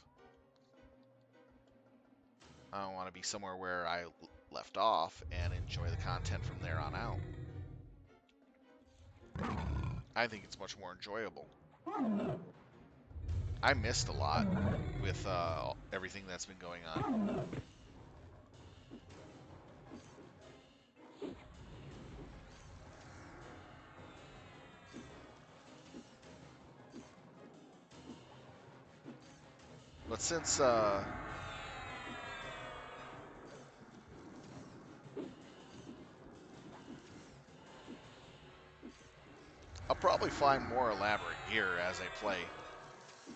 I want to be somewhere where I left off and enjoy the content from there on out. I think it's much more enjoyable. I missed a lot with everything that's been going on. But since I'll probably find more elaborate gear as I play.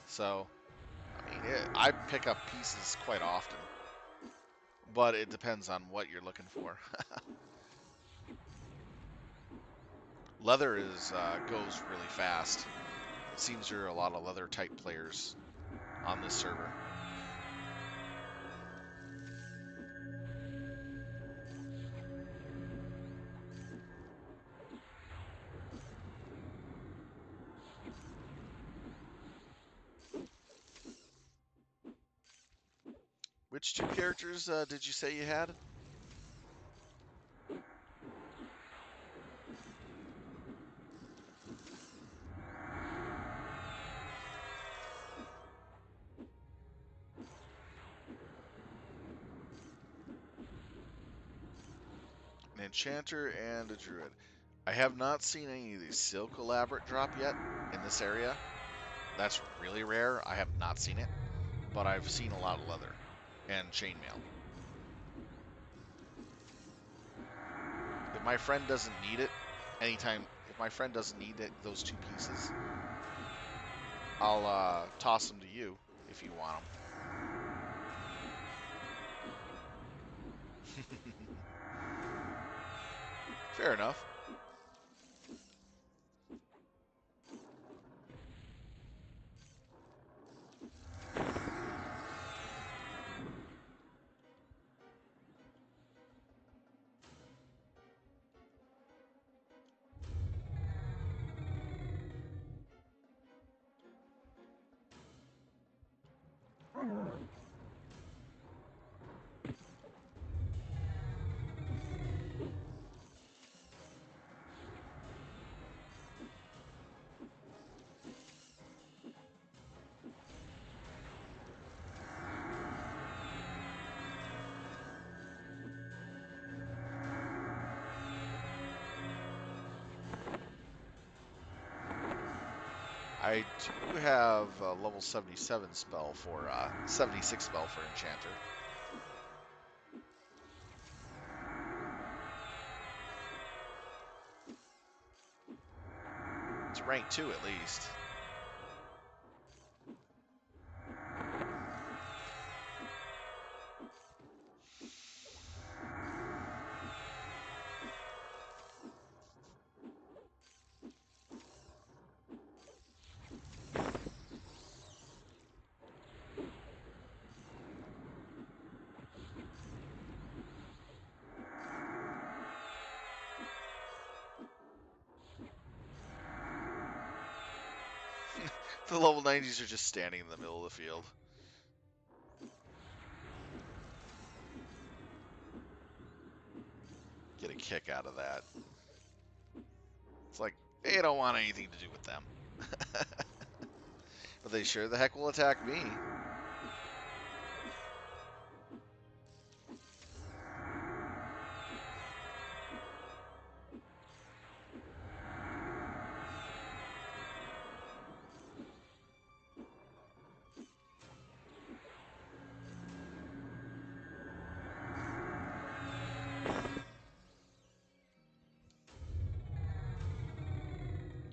So, I mean, I pick up pieces quite often, but it depends on what you're looking for. Leather is goes really fast. It seems there are a lot of leather type players on this server. Which two characters did you say you had? An enchanter and a druid. I have not seen any of these silk elaborate drop yet in this area. That's really rare. I have not seen it, but I've seen a lot of leather and chainmail. If my friend doesn't need it, if my friend doesn't need it, those two pieces, I'll toss them to you if you want them. Fair enough. I do have a level 77 spell for 76 spell for enchanter. It's rank 2 at least. The level 90s are just standing in the middle of the field. Get a kick out of that. It's like, they don't want anything to do with them. But they sure the heck will attack me.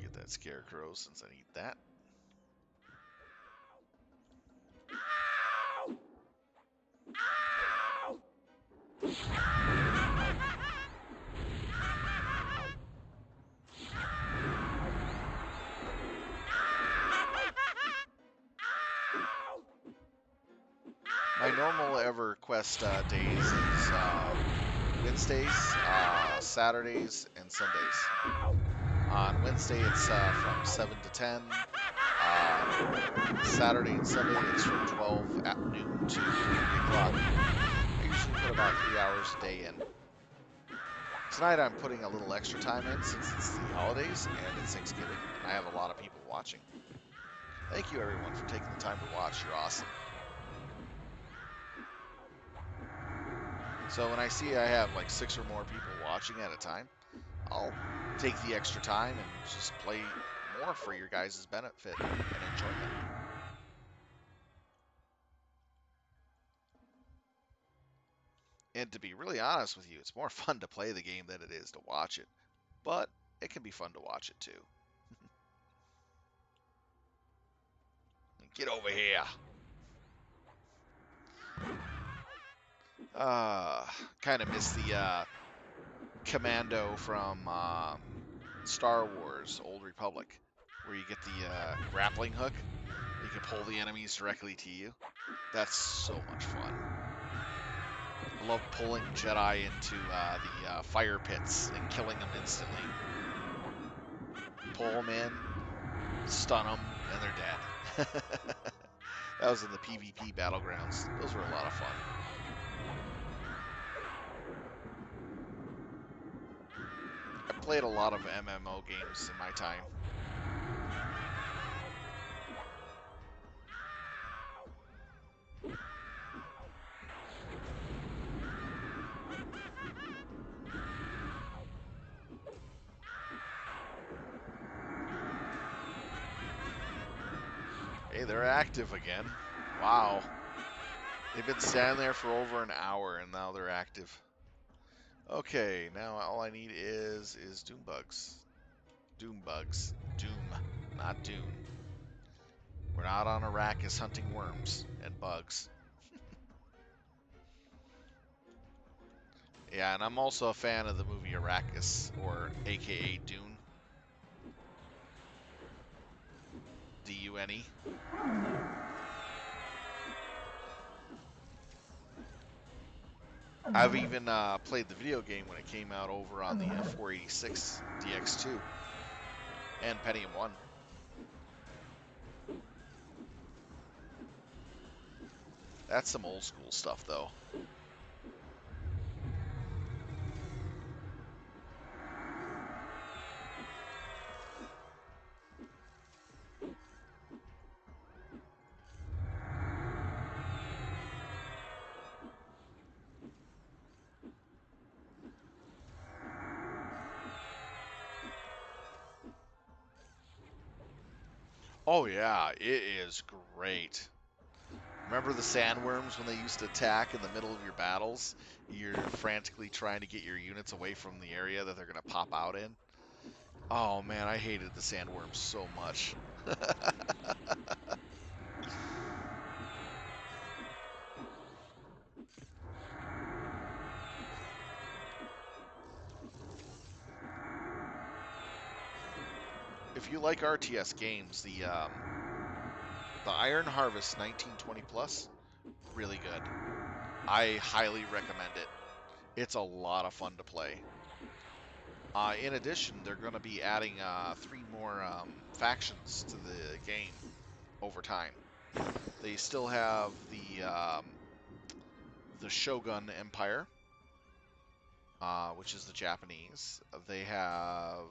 Get that scarecrow since I need that. My normal EverQuest days is Wednesdays, Saturdays, and Sundays. On Wednesday, it's from 7 to 10. Saturday and Sunday, it's from 12 at noon to 3 o'clock. I usually put about 3 hours a day in. Tonight, I'm putting a little extra time in since it's the holidays and it's Thanksgiving, and I have a lot of people watching. Thank you, everyone, for taking the time to watch. You're awesome. So when I see I have like 6 or more people watching at a time, I'll take the extra time and just play more for your guys' benefit and enjoyment. And to be really honest with you, it's more fun to play the game than it is to watch it. But it can be fun to watch it too. Get over here. Kind of miss the commando from Star Wars Old Republic, where you get the grappling hook. You can pull the enemies directly to you. That's so much fun. I love pulling Jedi into the fire pits and killing them instantly. Pull them in, stun them, and they're dead. That was in the PvP battlegrounds. Those were a lot of fun. I played a lot of MMO games in my time. Hey, they're active again. Wow. They've been standing there for over an hour, and now they're active. Okay, now all I need is Doom bugs. Doom bugs. Doom, not Dune. We're not on Arrakis hunting worms and bugs. Yeah, and I'm also a fan of the movie Arrakis, or AKA Dune. D-U-N-E. I've even played the video game when it came out over on the 486 DX2 and Pentium 1. That's some old school stuff, though. Oh yeah, it is great. Remember the sandworms when they used to attack in the middle of your battles? You're frantically trying to get your units away from the area that they're going to pop out in. Oh man, I hated the sandworms so much. If you like RTS games, the Iron Harvest 1920 Plus, really good. I highly recommend it. It's a lot of fun to play. In addition, they're going to be adding 3 more factions to the game over time. They still have the Shogun Empire, which is the Japanese. They have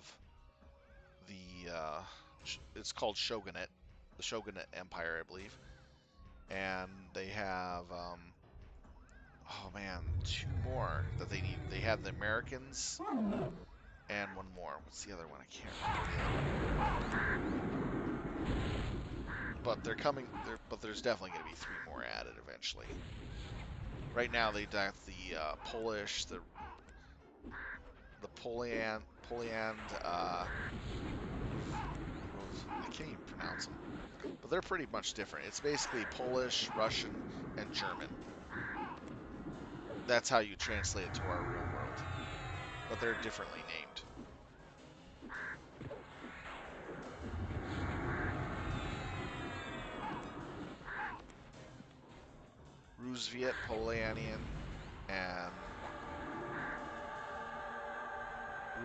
it's called Shogunate, the Shogunate Empire, I believe, and they have oh man, 2 more that they need. They have the Americans and 1 more. What's the other one? I can't remember. But they're coming. But there's definitely going to be 3 more added eventually. Right now they got the Polish, the Poliand, I can't even pronounce them, but they're pretty much different. It's basically Polish, Russian, and German. That's how you translate it to our real world, but they're differently named. Rusviet, Polanian, and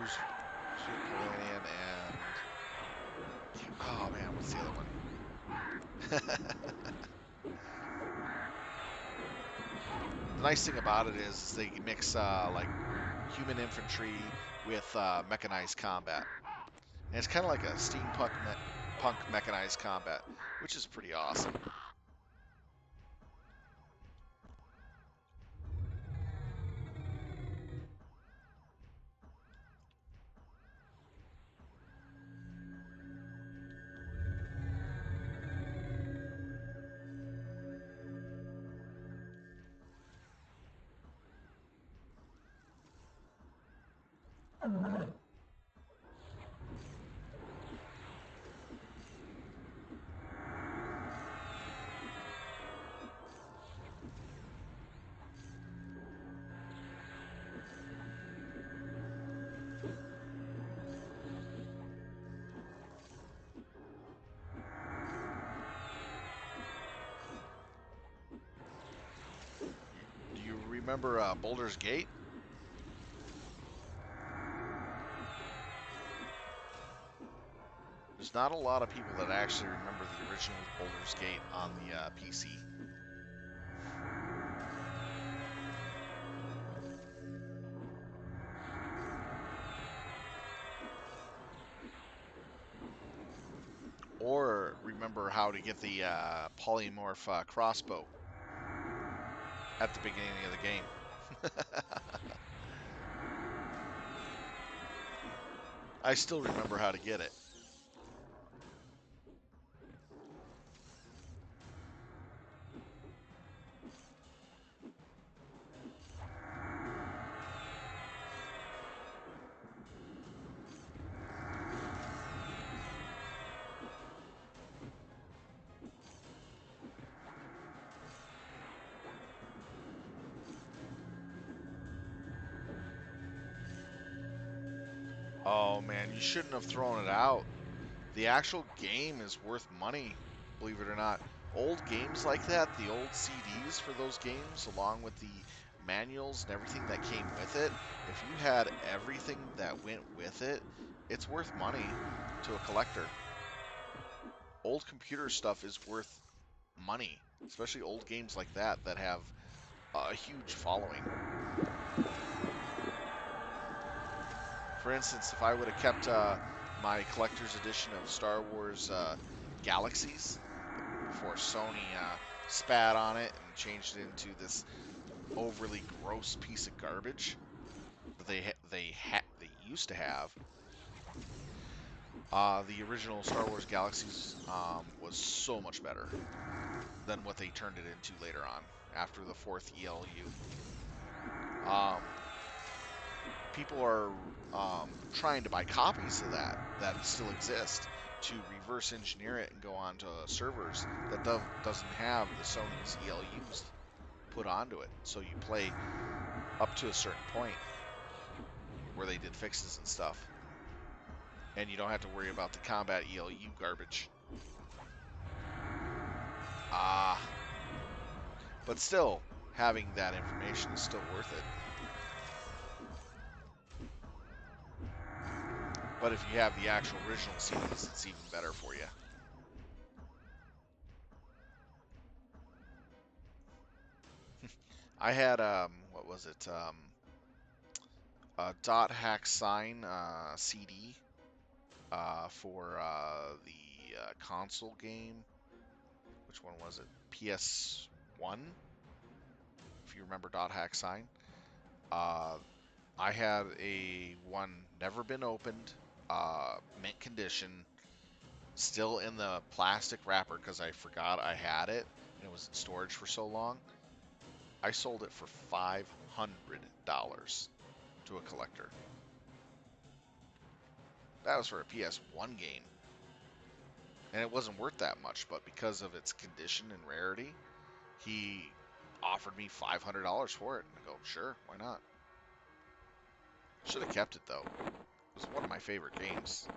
Rusviet, Polanian, and oh man, what's the other one? The nice thing about it is they mix like human infantry with mechanized combat. And it's kind of like a steampunk punk mechanized combat, which is pretty awesome. Do you remember Boulder's Gate? There's not a lot of people that actually remember the original Boulder's Gate on the PC. Or remember how to get the polymorph crossbow at the beginning of the game. I still remember how to get it. Oh man, you shouldn't have thrown it out. The actual game is worth money, believe it or not. Old games like that, the old CDs for those games, along with the manuals and everything that came with it, if you had everything that went with it, it's worth money to a collector. Old computer stuff is worth money, especially old games like that that have a huge following. For instance, if I would have kept my collector's edition of Star Wars Galaxies before Sony spat on it and changed it into this overly gross piece of garbage that they used to have, the original Star Wars Galaxies was so much better than what they turned it into later on after the fourth ELU. People are trying to buy copies of that still exist to reverse engineer it and go onto servers that doesn't have the Sony's ELUs put onto it. So you play up to a certain point where they did fixes and stuff. And you don't have to worry about the combat ELU garbage. But still, having that information is still worth it. But if you have the actual original CDs, it's even better for you. I had, what was it? A dot hack sign CD for the console game. Which one was it? PS1, if you remember dot hack sign. I had a one never been opened, mint condition, still in the plastic wrapper because I forgot I had it and it was in storage for so long. I sold it for $500 to a collector. That was for a PS1 game. And it wasn't worth that much, but because of its condition and rarity, he offered me $500 for it. I go, sure, why not? Should have kept it though. It was one of my favorite games.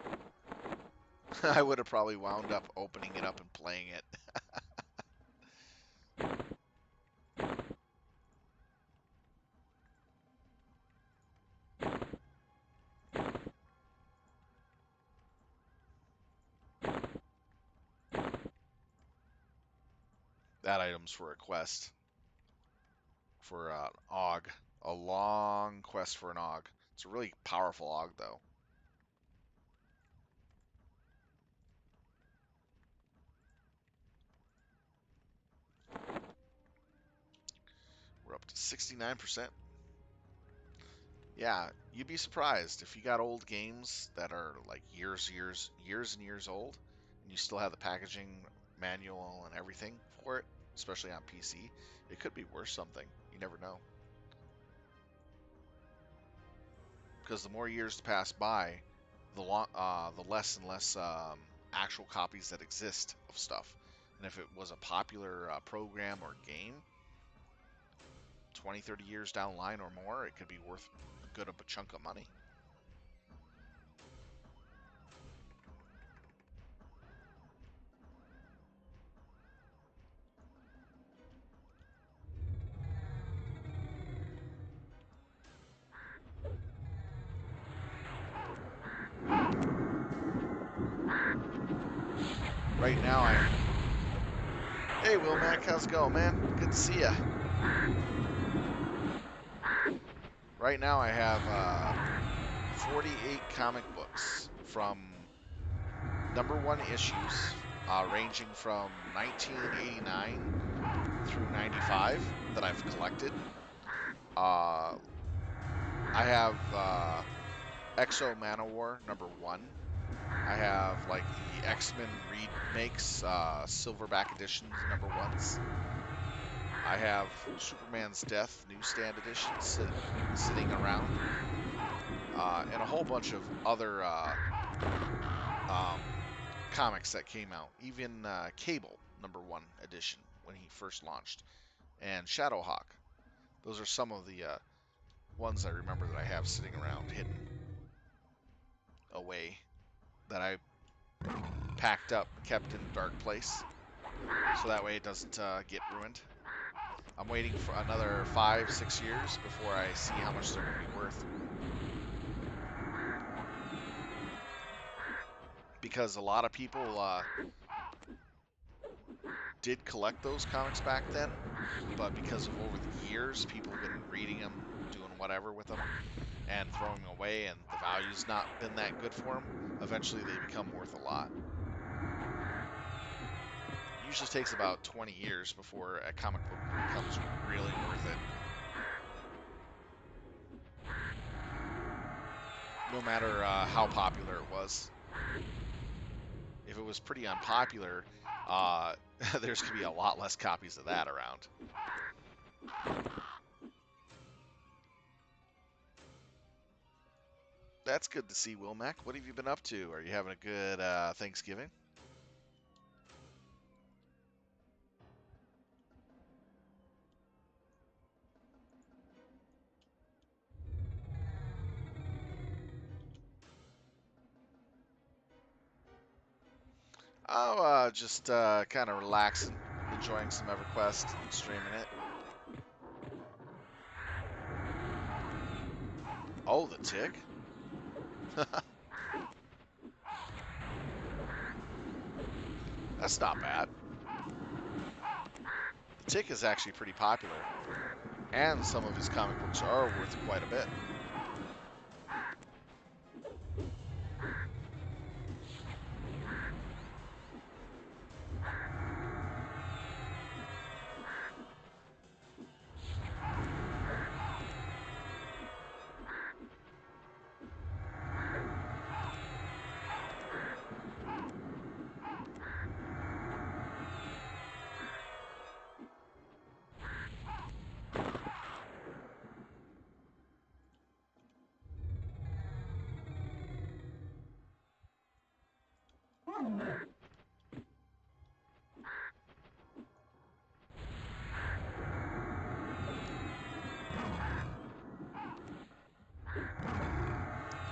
I would have probably wound up opening it up and playing it. That item's for a quest. For an AUG. A long quest for an AUG. It's a really powerful AUG though. We're up to 69%. Yeah, you'd be surprised if you got old games that are like years and years old, and you still have the packaging manual and everything for it, especially on PC. It could be worth something. You never know. because the more years pass by, the less and less actual copies that exist of stuff. And if it was a popular program or game, 20, 30 years down the line or more, it could be worth a good chunk of money. Right now, Hey, Will Mac, how's it going, man? Good to see ya. Right now, I have 48 comic books from #1 issues, ranging from 1989 through 95 that I've collected. I have Exo Manowar #1. I have like the X-Men remakes, Silverback editions #1s. I have Superman's Death newsstand editions sitting around, and a whole bunch of other um, comics that came out. Even Cable #1 edition when he first launched, and Shadowhawk. Those are some of the ones I remember that I have sitting around hidden away that I packed up, kept in a dark place, so that way it doesn't get ruined. I'm waiting for another 5, 6 years before I see how much they're going to be worth. Because a lot of people did collect those comics back then, but because of over the years, people have been reading them, doing whatever with them, and throwing them away, and the value's not been that good for them, eventually they become worth a lot. It usually takes about 20 years before a comic book becomes really worth it. No matter how popular it was. If it was pretty unpopular, there's going to be a lot less copies of that around. That's good to see, Wilmac. What have you been up to? Are you having a good Thanksgiving? Oh, just kind of relaxing, enjoying some EverQuest, streaming it. Oh, the tick? That's not bad. The tick is actually pretty popular, and some of his comic books are worth quite a bit.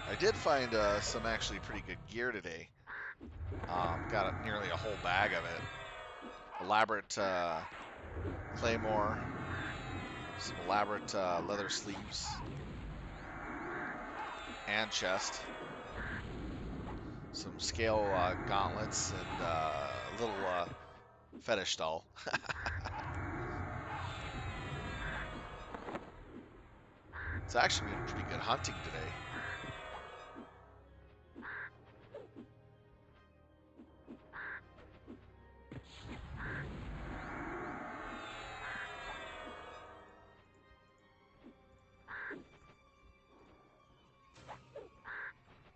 I did find some actually pretty good gear today. Got nearly a whole bag of it. Elaborate claymore, some elaborate leather sleeves, and chest, some scale gauntlets, and a little fetish doll. It's actually been pretty good hunting today.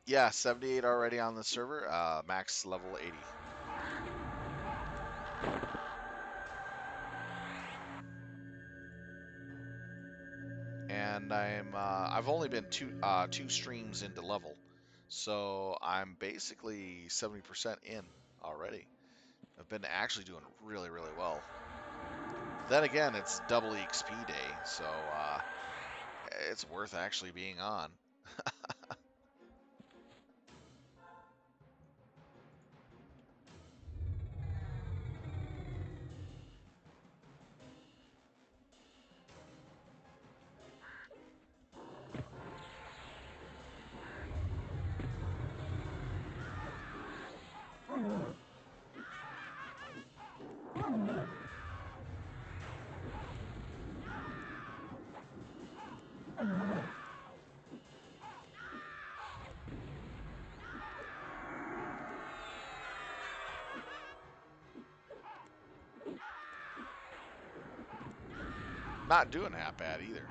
Yeah, 78 already on the server, max level 80. And and I've only been two streams into level, so I'm basically 70% in already. I've been actually doing really, really well. Then again, it's double EXP day, so it's worth actually being on. Not doing that bad either.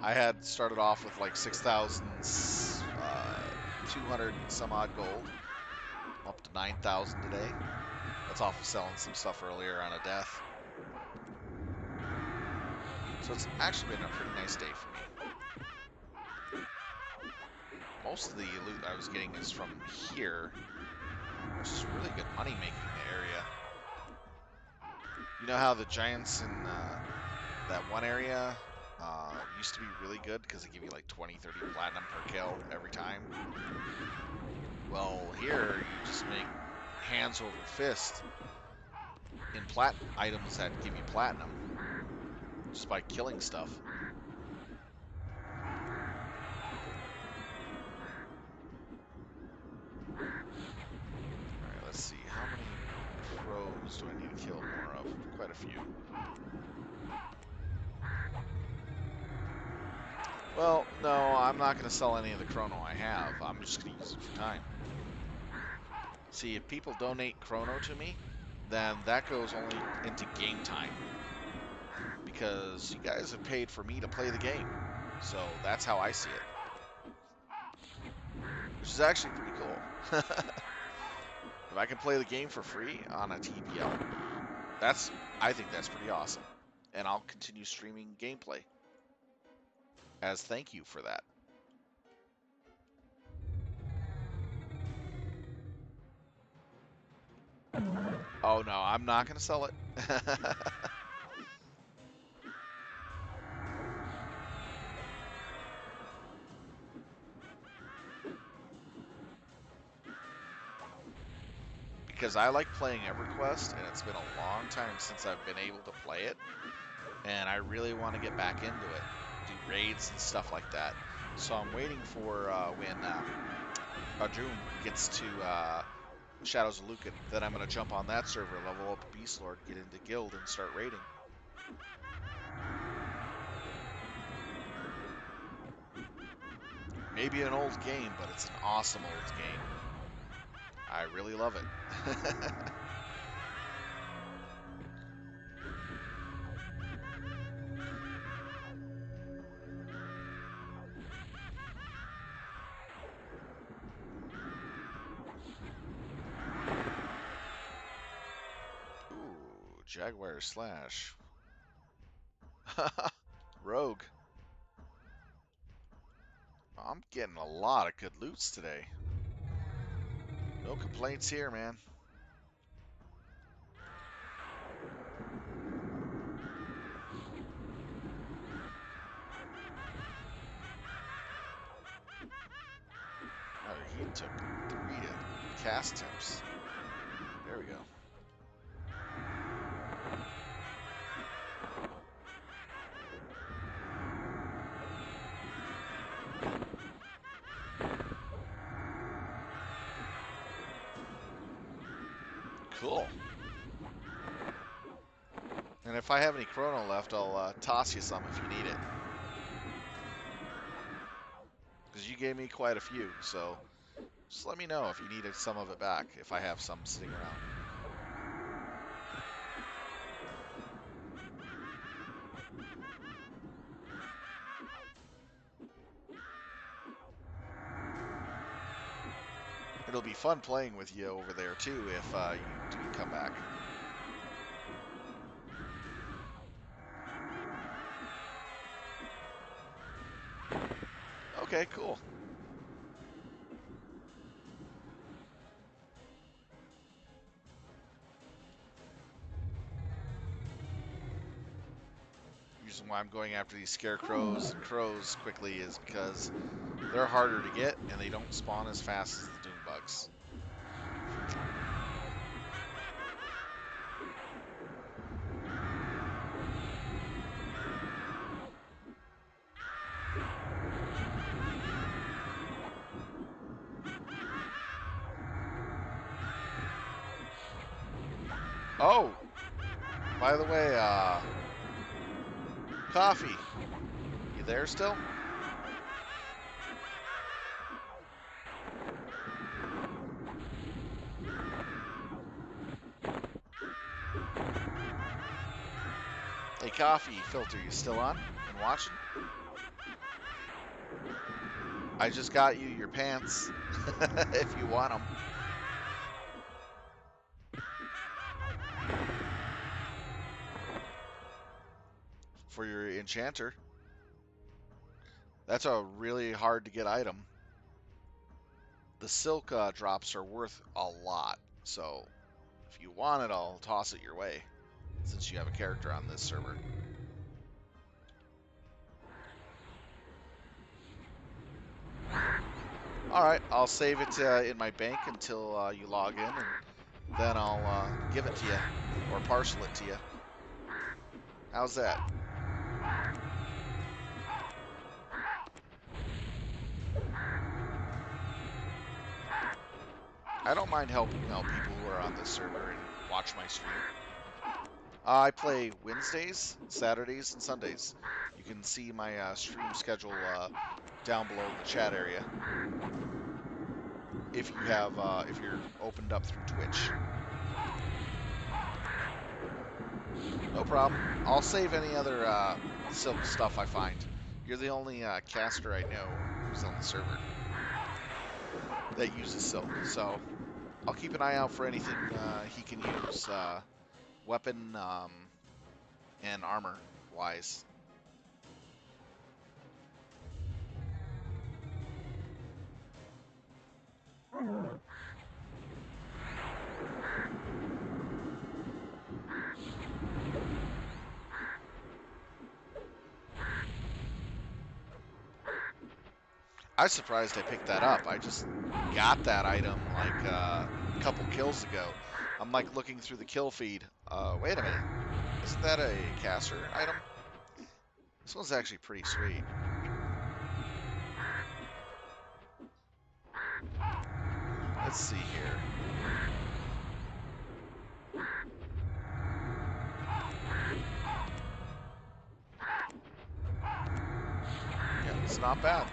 I had started off with like 6,200 and some odd gold. I'm up to 9,000 today. That's off of selling some stuff earlier on a death. So it's actually been a pretty nice day for me. Most of the loot I was getting is from here, which is really good money making in the area. You know how the giants in that one area used to be really good because they give you like 20, 30 platinum per kill every time? Well, here you just make hands over fist in items that give you platinum just by killing stuff. Alright, let's see. How many crows do I need to kill more of? Quite a few. Well, no, I'm not going to sell any of the chrono I have. I'm just going to use it for time. See, if people donate chrono to me, then that goes only into game time. Because you guys have paid for me to play the game. So that's how I see it. Which is actually pretty cool. If I can play the game for free on a TPL, I think that's pretty awesome. And I'll continue streaming gameplay as thank you for that. Oh no, I'm not going to sell it. Because I like playing EverQuest, and it's been a long time since I've been able to play it, and I really want to get back into it, do raids and stuff like that. So I'm waiting for when Arjun gets to Shadows of Lucan, then I'm going to jump on that server, level up Beastlord, get into guild, and start raiding. Maybe an old game, but it's an awesome old game. I really love it. Ooh, Jaguar Slash. Rogue. I'm getting a lot of good loots today. No complaints here, man. Oh, he took 3 cast tips. There we go. Cool. And if I have any chrono left, I'll toss you some if you need it. Because you gave me quite a few, so just let me know if you needed some of it back, if I have some sitting around. It'll be fun playing with you over there, too, if you do come back. Okay, cool. Reason why I'm going after these scarecrows and crows quickly is because they're harder to get and they don't spawn as fast as the doom bugs. Oh, by the way, Coffee, you there still? Hey, Coffee, Filter, you still on and watching? I just got you your pants, if you want them, for your enchanter. That's a really hard to get item. The silk drops are worth a lot, so if you want it, I'll toss it your way, since you have a character on this server. Alright, I'll save it in my bank until you log in, and then I'll give it to you, or parcel it to you. How's that? I don't mind helping out people who are on this server and watch my stream. I play Wednesdays, Saturdays, and Sundays. You can see my stream schedule down below in the chat area if you have if you're opened up through Twitch. No problem. I'll save any other silk stuff I find. You're the only caster I know who's on the server that uses silk, so I'll keep an eye out for anything he can use, weapon and armor wise. I was surprised I picked that up. I just got that item like a couple kills ago. I'm like looking through the kill feed. Wait a minute. Isn't that a caster item? This one's actually pretty sweet. Let's see here. Yeah, it's not bad.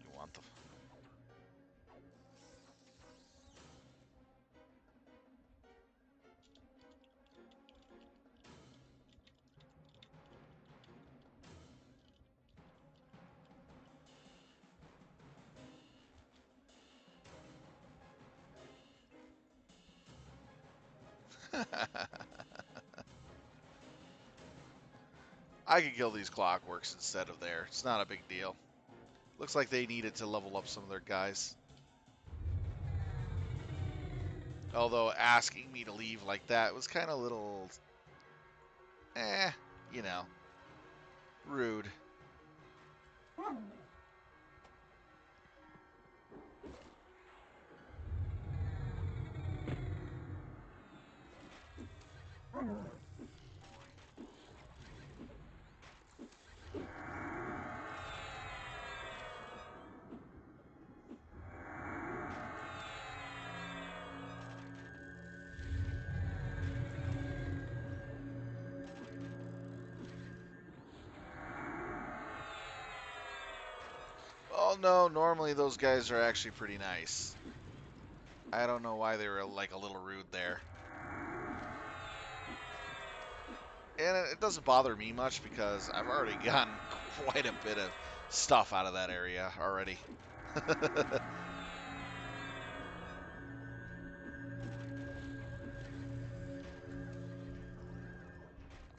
You want the... I could kill these clockworks instead of there. It's not a big deal. Looks like they needed to level up some of their guys. Although asking me to leave like that was kind of little... you know. Rude. Oh no, normally those guys are actually pretty nice. I don't know why they were like a little rude there. And it doesn't bother me much because I've already gotten quite a bit of stuff out of that area already.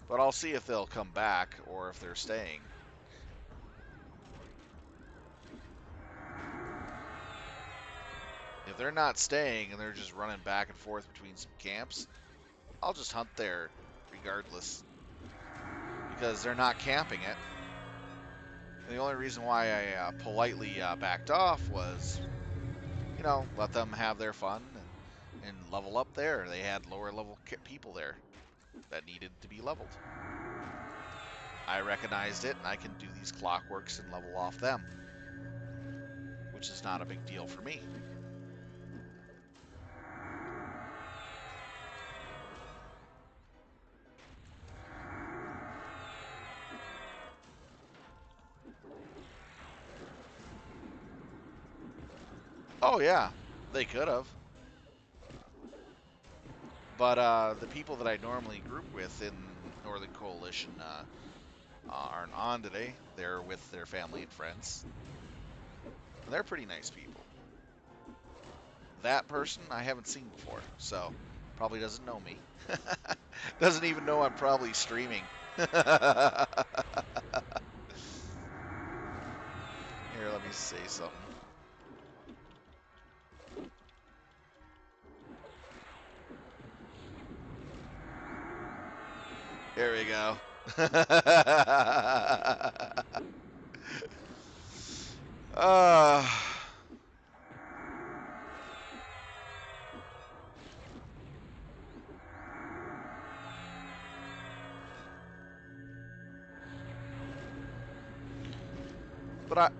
But I'll see if they'll come back or if they're staying. If they're not staying and they're just running back and forth between some camps, I'll just hunt there regardless. Because they're not camping it. And the only reason why I politely backed off was, you know, let them have their fun and level up there. They had lower level people there that needed to be leveled. I recognized it, and I can do these clockworks and level off them, which is not a big deal for me. Oh yeah, they could have. But the people that I normally group with in Northern Coalition aren't on today. They're with their family and friends. And they're pretty nice people. That person I haven't seen before, so probably doesn't know me. Doesn't even know I'm probably streaming. Here, let me say something. Here we go. uh,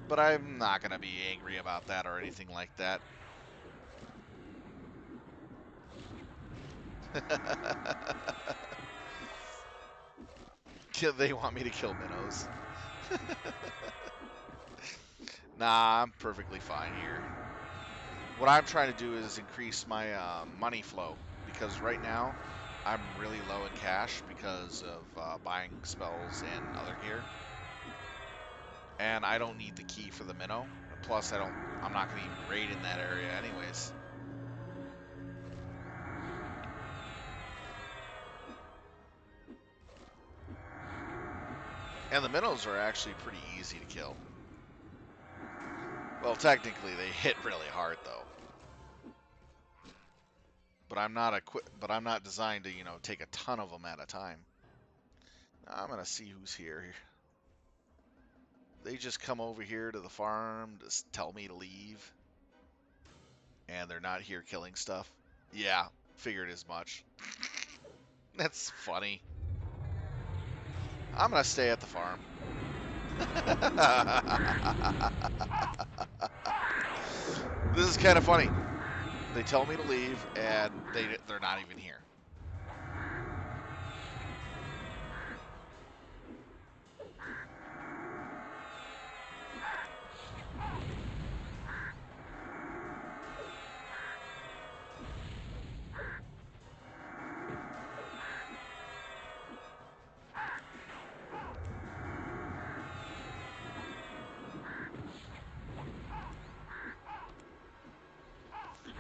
but I'm not gonna be angry about that or anything like that. They want me to kill minnows. Nah, I'm perfectly fine here. What I'm trying to do is increase my money flow because right now I'm really low in cash because of buying spells and other gear, and I don't need the key for the minnow. Plus, I'm not going to even raid in that area anyways. And the minnows are actually pretty easy to kill. Well, technically they hit really hard though. But I'm not designed to, you know, take a ton of them at a time. I'm gonna see who's here. They just come over here to the farm to tell me to leave, and they're not here killing stuff. Yeah, figured as much. That's funny. I'm gonna stay at the farm. This is kind of funny. They tell me to leave, and they're not even here.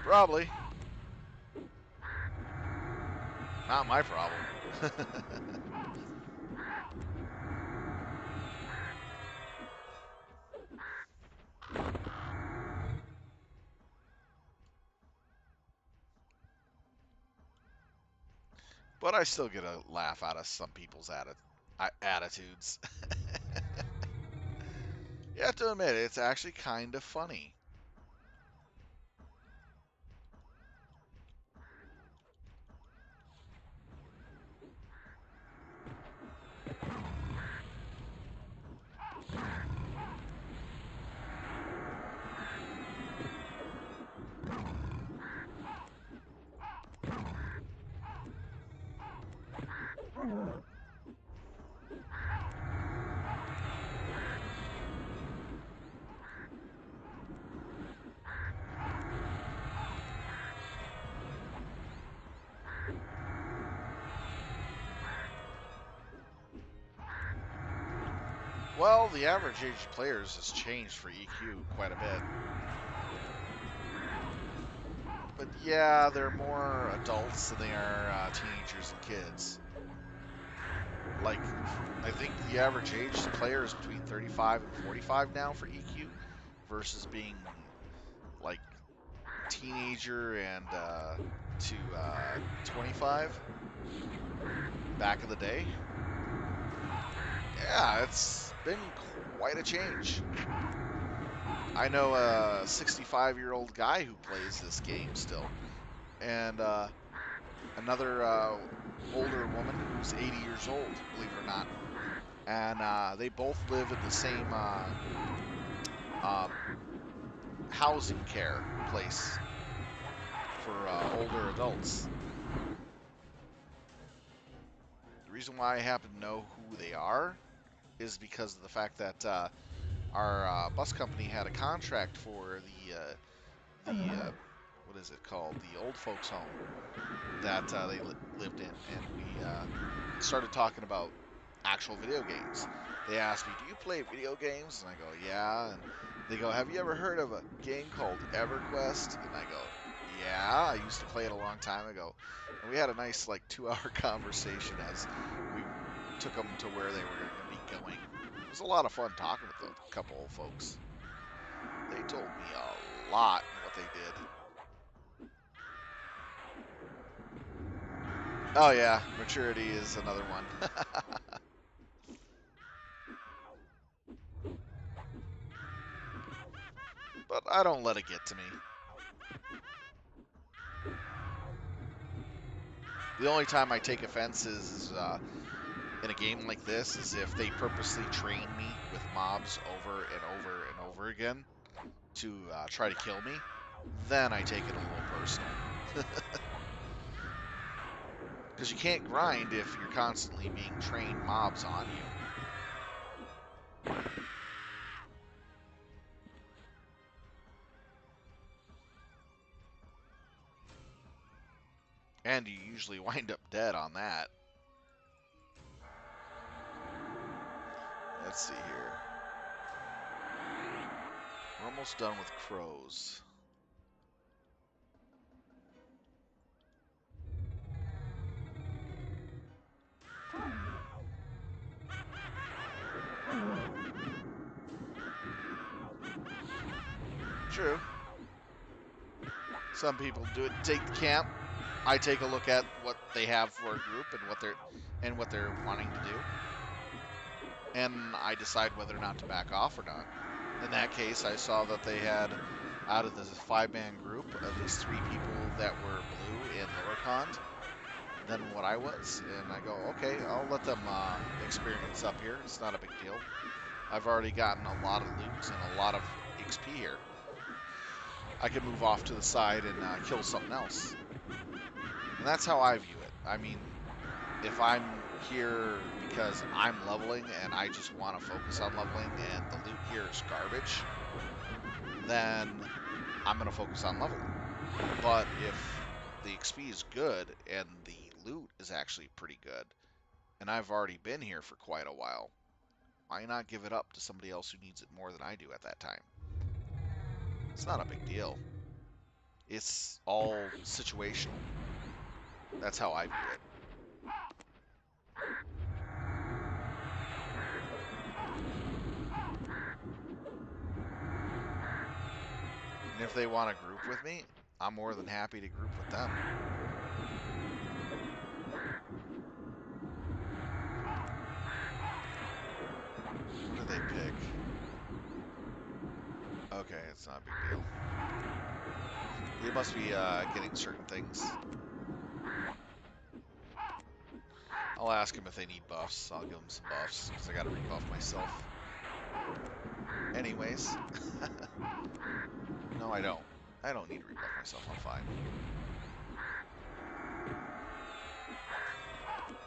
Probably. Not my problem. But I still get a laugh out of some people's attitudes. You have to admit, it's actually kind of funny. Well, the average age of players has changed for EQ quite a bit. But yeah, they're more adults than they are teenagers and kids. Like, I think the average age player is between 35 and 45 now for EQ, versus being like teenager and to 25 back in the day. Yeah, it's been quite a change. I know a 65-year-old guy who plays this game still, and another older woman who's 80 years old, believe it or not. And they both live in the same um, housing care place for older adults. The reason why I happen to know who they are is because of the fact that our bus company had a contract for the what is it called, the old folks home that they lived in, and we started talking about actual video games. They asked me, "Do you play video games?" And I go, "Yeah." And they go, "Have you ever heard of a game called EverQuest?" And I go, "Yeah, I used to play it a long time ago." And we had a nice like 2 hour conversation as we took them to where they were going to be going. It was a lot of fun talking with a couple of folks. They told me a lot in what they did. Oh yeah, maturity is another one. But I don't let it get to me. The only time I take offense is in a game like this is if they purposely train me with mobs over and over and over again to try to kill me. Then I take it a little personal. Because you can't grind if you're constantly being trained mobs on you. And you usually wind up dead on that. Let's see here. We're almost done with crows. True. Some people do it, take the camp. I take a look at what they have for a group and what they're wanting to do, and I decide whether or not to back off or not. In that case, I saw that they had, out of the 5-man group, at least 3 people that were blue in lower con than what I was, and I go, okay, I'll let them experience up here. It's not a big deal. I've already gotten a lot of loot and a lot of XP here. I can move off to the side and kill something else. And that's how I view it. I mean, if I'm here because I'm leveling and I just want to focus on leveling and the loot here is garbage, then I'm going to focus on leveling. But if the XP is good and the loot is actually pretty good, and I've already been here for quite a while, why not give it up to somebody else who needs it more than I do at that time? It's not a big deal. It's all situational. That's how I view it. And if they want to group with me, I'm more than happy to group with them. What do they pick? Okay, it's not a big deal. They must be getting certain things. I'll ask them if they need buffs. I'll give them some buffs, because I got to rebuff myself. Anyways. No, I don't. I don't need to rebuff myself. I'm fine.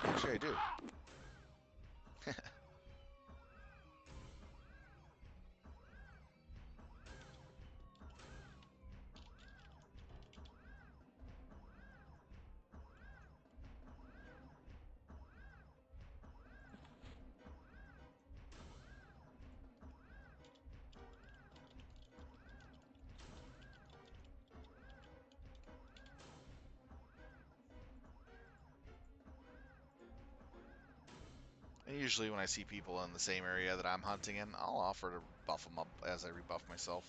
Actually, I do. And usually when I see people in the same area that I'm hunting in, I'll offer to buff them up as I rebuff myself.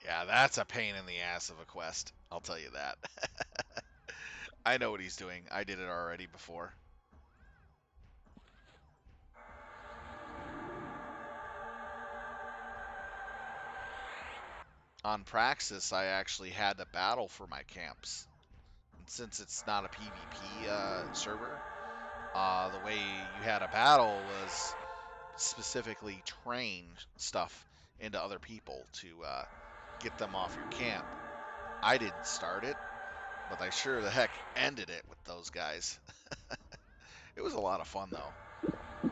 Yeah, that's a pain in the ass of a quest. I'll tell you that. I know what he's doing. I did it already before. On Praxis, I actually had to battle for my camps. And since it's not a PvP server, the way you had a battle was specifically train stuff into other people to get them off your camp. I didn't start it, but I sure the heck ended it with those guys. It was a lot of fun, though.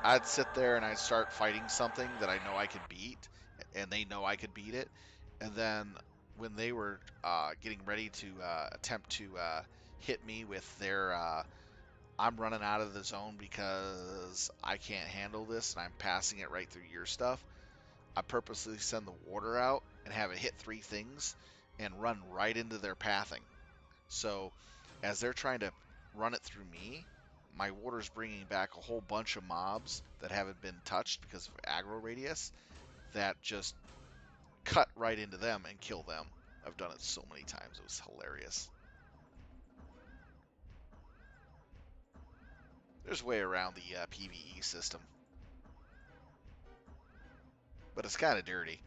I'd sit there and I'd start fighting something that I know I could beat, and they know I could beat it. And then when they were getting ready to attempt to hit me with their I'm running out of the zone because I can't handle this and I'm passing it right through your stuff, I purposely send the water out and have it hit 3 things and run right into their pathing. So as they're trying to run it through me, my water's bringing back a whole bunch of mobs that haven't been touched because of aggro radius that just cut right into them and kill them. I've done it so many times. It was hilarious. There's a way around the PvE system, but it's kind of dirty.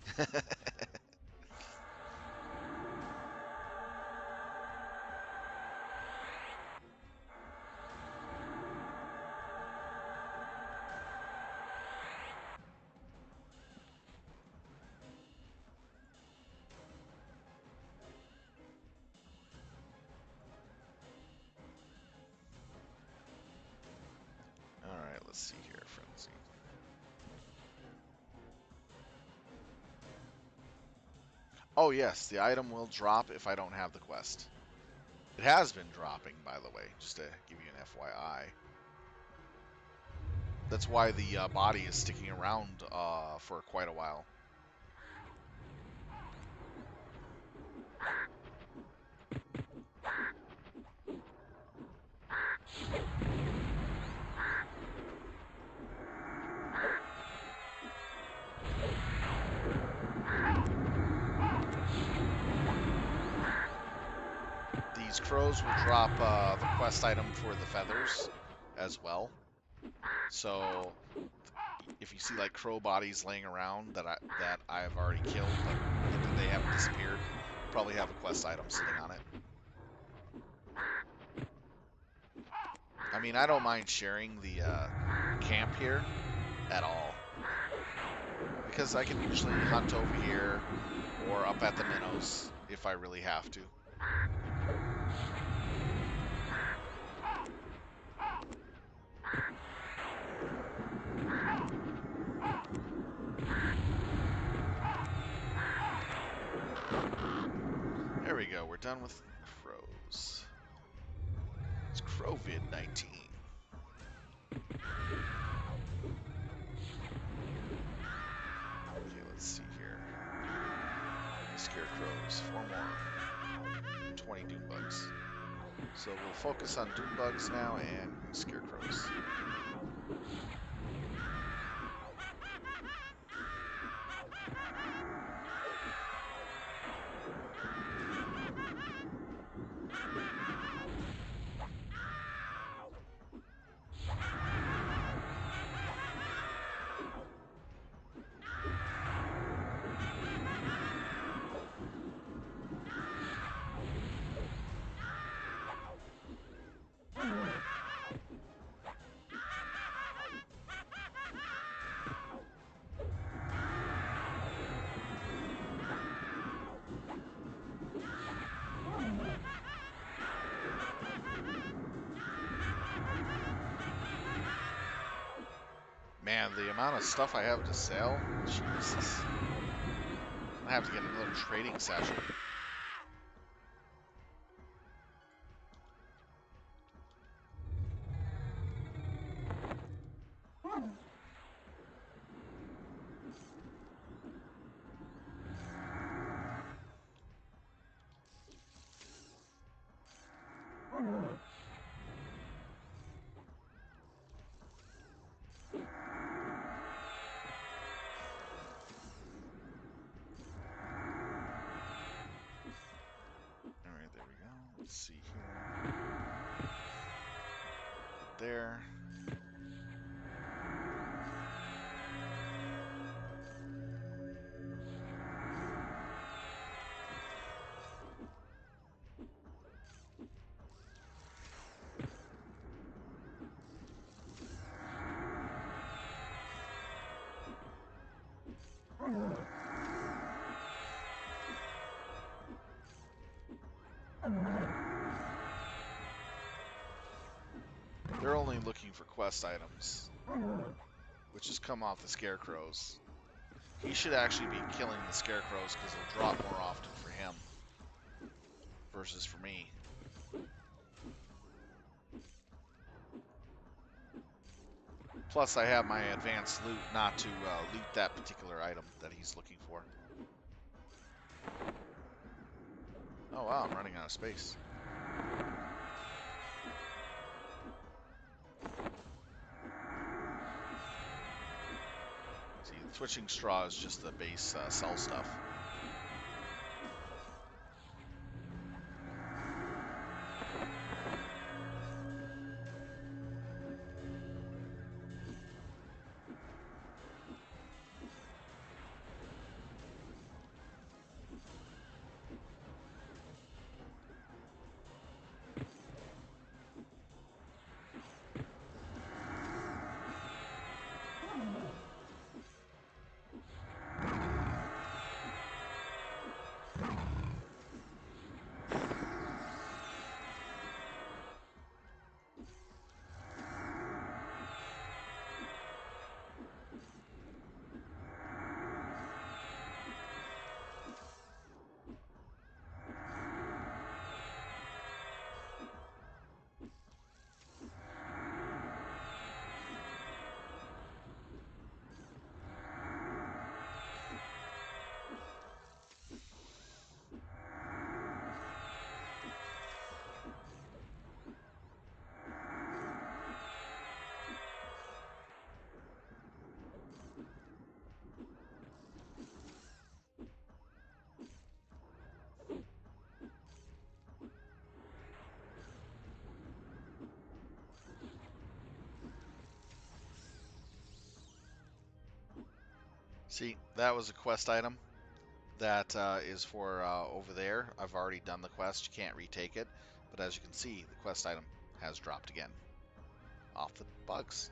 Alright, let's see here, Frenzy. Oh yes, the item will drop if I don't have the quest. It has been dropping, by the way, just to give you an FYI. That's why the body is sticking around for quite a while. These crows will drop the quest item for the feathers as well. So if you see like crow bodies laying around that I've already killed, but they haven't disappeared, probably have a quest item sitting on it. I mean, I don't mind sharing the camp here at all, because I can usually hunt over here or up at the minnows if I really have to. There we go, we're done with crows. It's COVID-19. scarecrows. 4 more. 20 doom bugs. So we'll focus on doom bugs now and scarecrows. Man, the amount of stuff I have to sell, Jesus. I have to get another trading session. Alright, there we go. Let's see here. Good there. They're only looking for quest items, which has come off the scarecrows. He should actually be killing the scarecrows because they'll drop more often for him versus for me. Plus, I have my advanced loot not to loot that particular item that he's looking for. Oh wow, I'm running out of space. See, the twitching straw is just the base cell stuff. See, that was a quest item. That is for over there. I've already done the quest. You can't retake it. But as you can see, the quest item has dropped again off the bugs.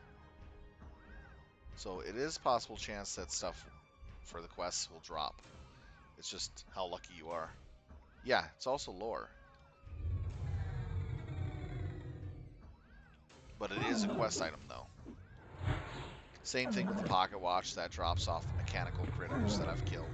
So it is a possible chance that stuff for the quests will drop. It's just how lucky you are. Yeah, it's also lore. But it is a quest item, though. Same thing with the pocket watch. That drops off the mechanical critters that I've killed.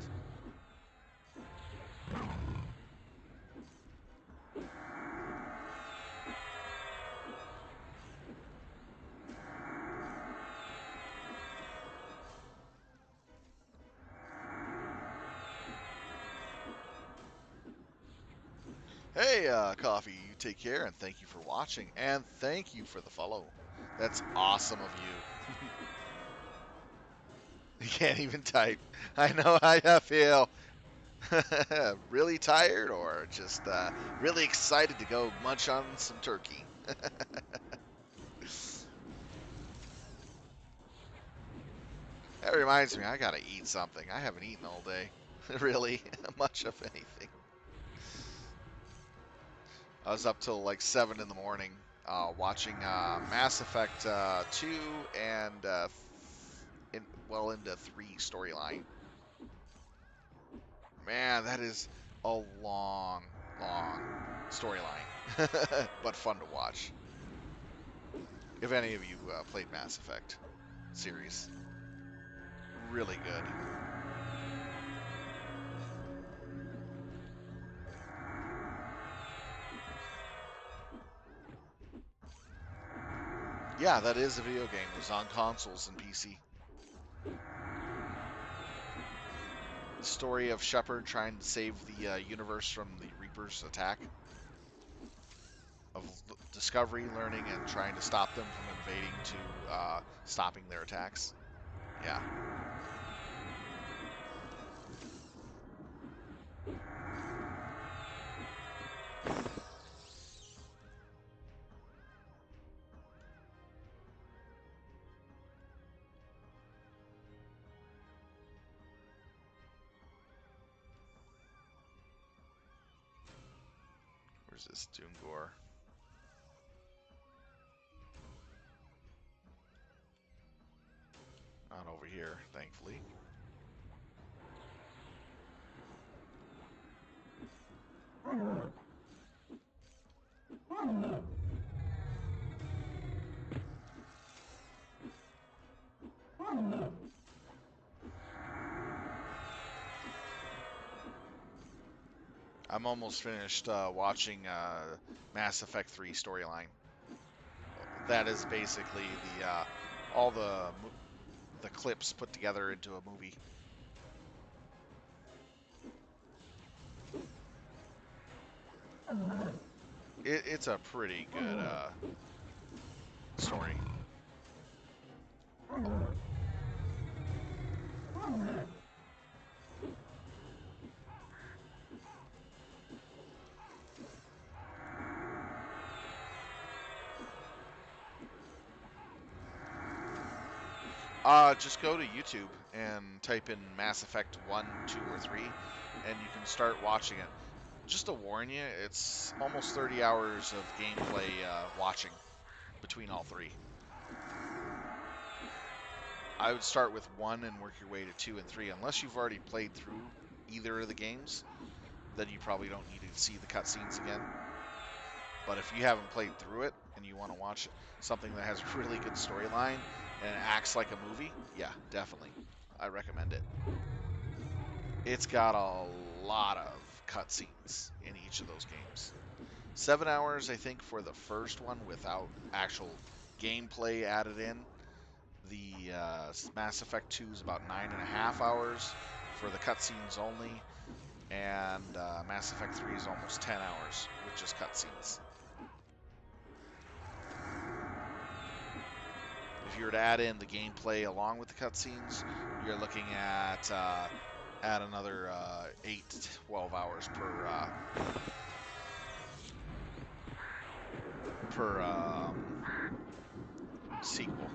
Hey, Coffee, you take care, and thank you for watching, and thank you for the follow. That's awesome of you. You can't even type. I know how I feel. Really tired or just really excited to go munch on some turkey. That reminds me, I gotta eat something. I haven't eaten all day. Really, much of anything. I was up till like 7 in the morning watching Mass Effect 2 and well into 3 storyline. Man, that is a long, long storyline, but fun to watch. If any of you played Mass Effect series, really good. Yeah, that is a video game. It was on consoles and PC. The story of Shepard trying to save the universe from the Reaper's attack, of discovery, learning, and trying to stop them from invading to stopping their attacks. Yeah. Where's this Doomgore? Not over here, thankfully. I'm almost finished watching Mass Effect 3 storyline. That is basically all the clips put together into a movie. It's a pretty good story. Just go to YouTube and type in Mass Effect 1, 2, or 3, and you can start watching it. Just to warn you, it's almost 30 hours of gameplay watching between all three. I would start with 1 and work your way to 2 and 3, unless you've already played through either of the games. Then you probably don't need to see the cutscenes again. But if you haven't played through it and you want to watch something that has a really good storyline and it acts like a movie, yeah, definitely. I recommend it. It's got a lot of cutscenes in each of those games. 7 hours, I think, for the first one without actual gameplay added in. The Mass Effect 2 is about 9.5 hours for the cutscenes only, and Mass Effect 3 is almost 10 hours with just cutscenes. If you were to add in the gameplay along with the cutscenes, you're looking at another 8 to 12 hours per sequel.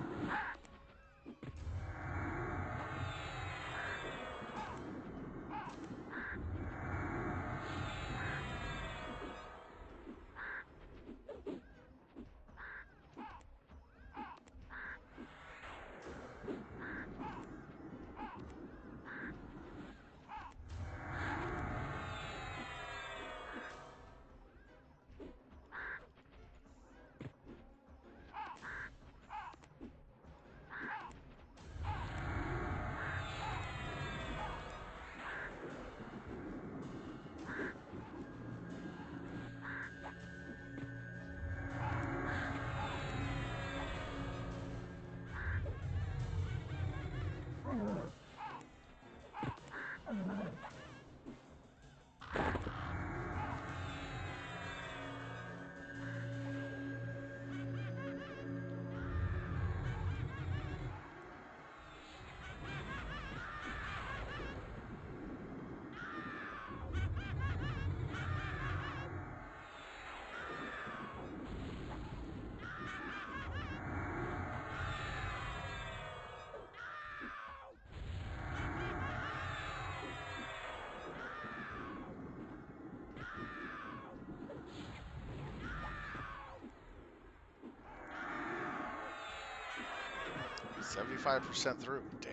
75% through. Damn.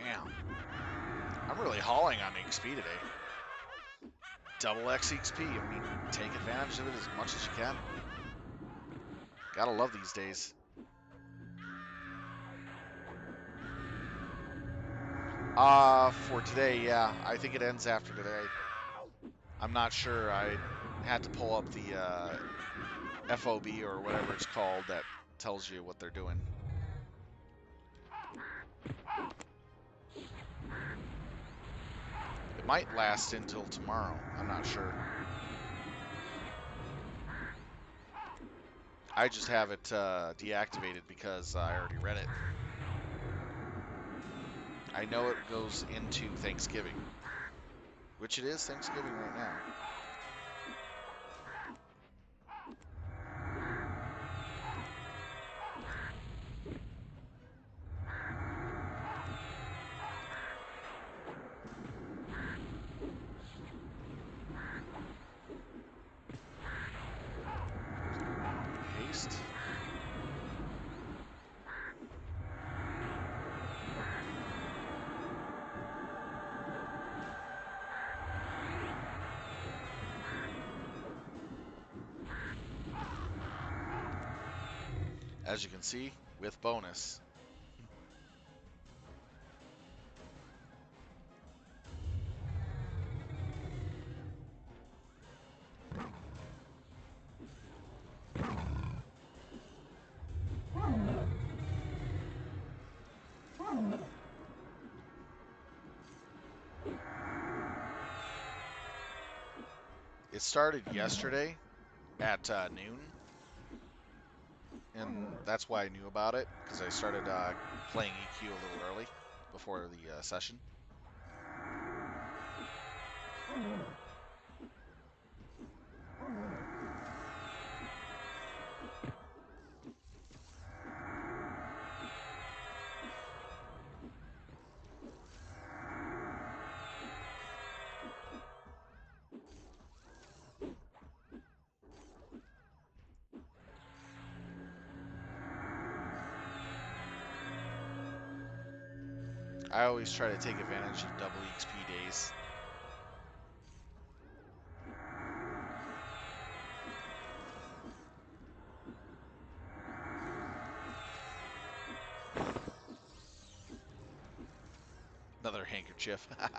I'm really hauling on XP today. Double X XP. I mean, take advantage of it as much as you can. Gotta love these days. For today, yeah. I think it ends after today. I'm not sure. I had to pull up the FOB or whatever it's called that tells you what they're doing. It might last until tomorrow. I'm not sure. I just have it deactivated because I already read it. I know it goes into Thanksgiving, which it is Thanksgiving right now. Haste. As you can see, with bonus. It started yesterday at noon, and that's why I knew about it, because I started playing EQ a little early before the session. I always try to take advantage of double XP days. Another handkerchief. Looks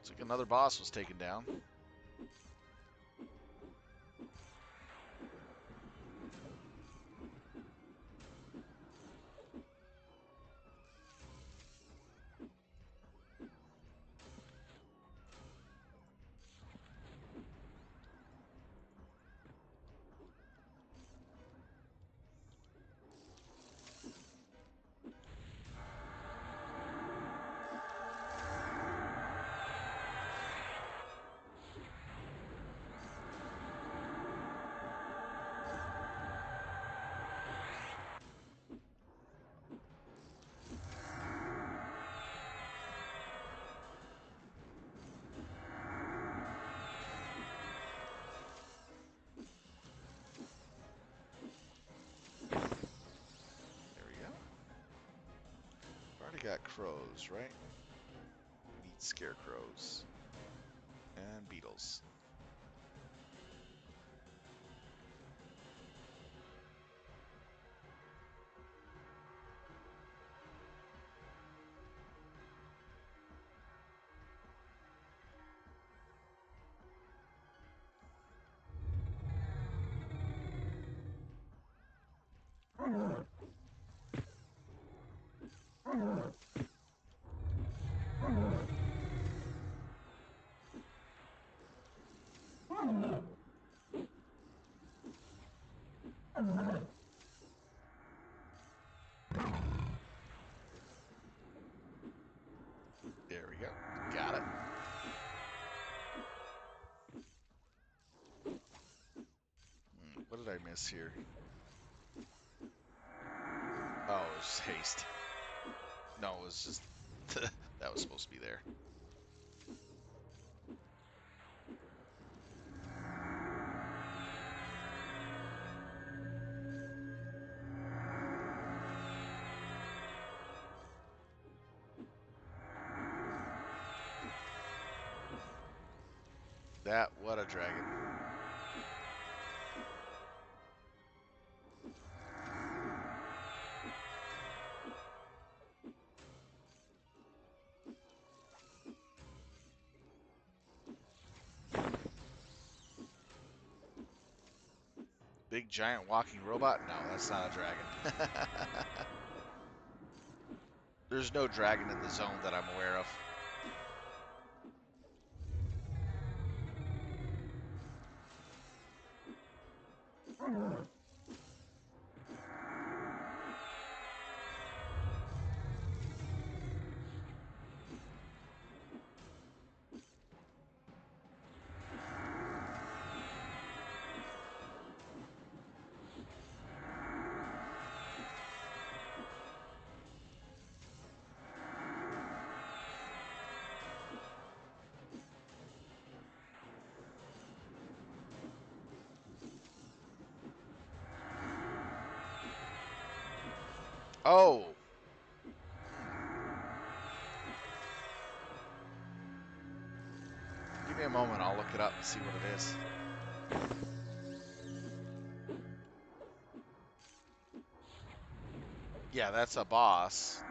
like another boss was taken down. There we go. Already got crows, right? We need scarecrows and beetles. There we go. Got it. What did I miss here? Oh, it was just haste. No, it was just that was supposed to be there. What a dragon. Big giant walking robot? No, that's not a dragon. There's no dragon in the zone that I'm aware of. Oh! Give me a moment, I'll look it up and see what it is. Yeah, that's a boss.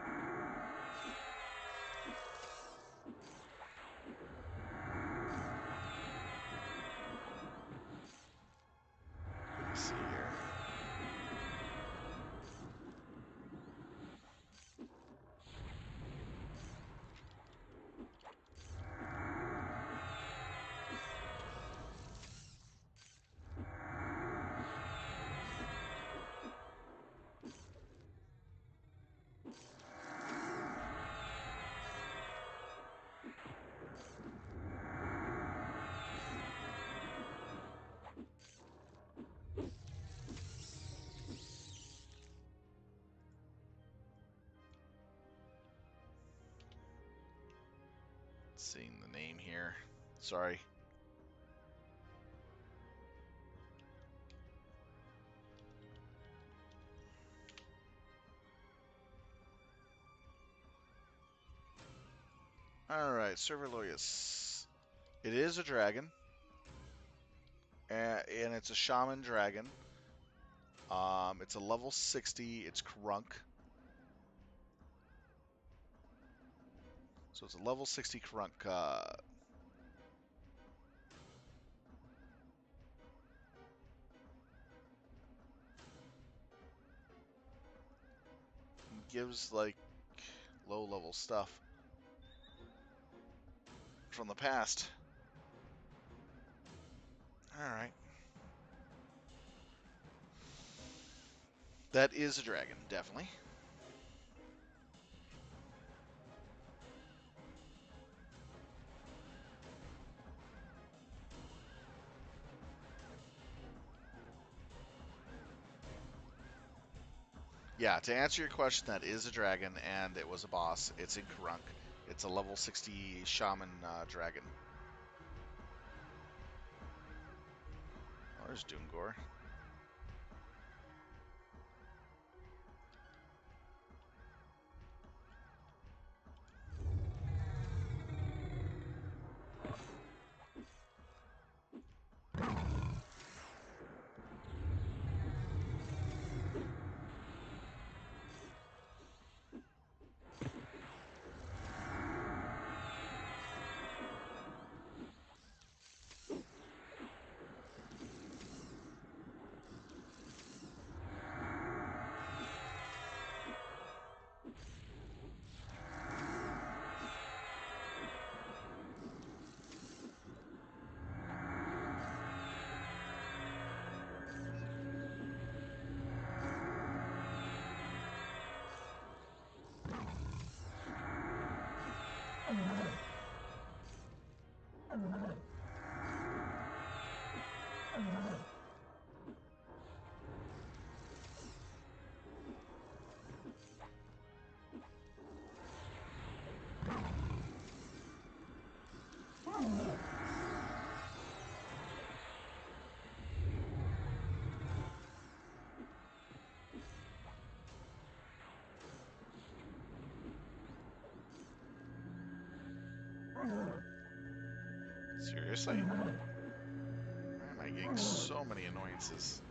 Let me see here. Seeing the name here. Sorry. Alright, Serverloius. It is a dragon. And it's a shaman dragon. It's a level 60. It's Krunk. So it's a level 60 Krunk. Gives like low level stuff from the past. Alright. That is a dragon, definitely. Yeah, to answer your question, that is a dragon, and it was a boss. It's in Karunk. It's a level 60 shaman dragon. Oh, there's Doomgore. Seriously? Why am I getting so many annoyances?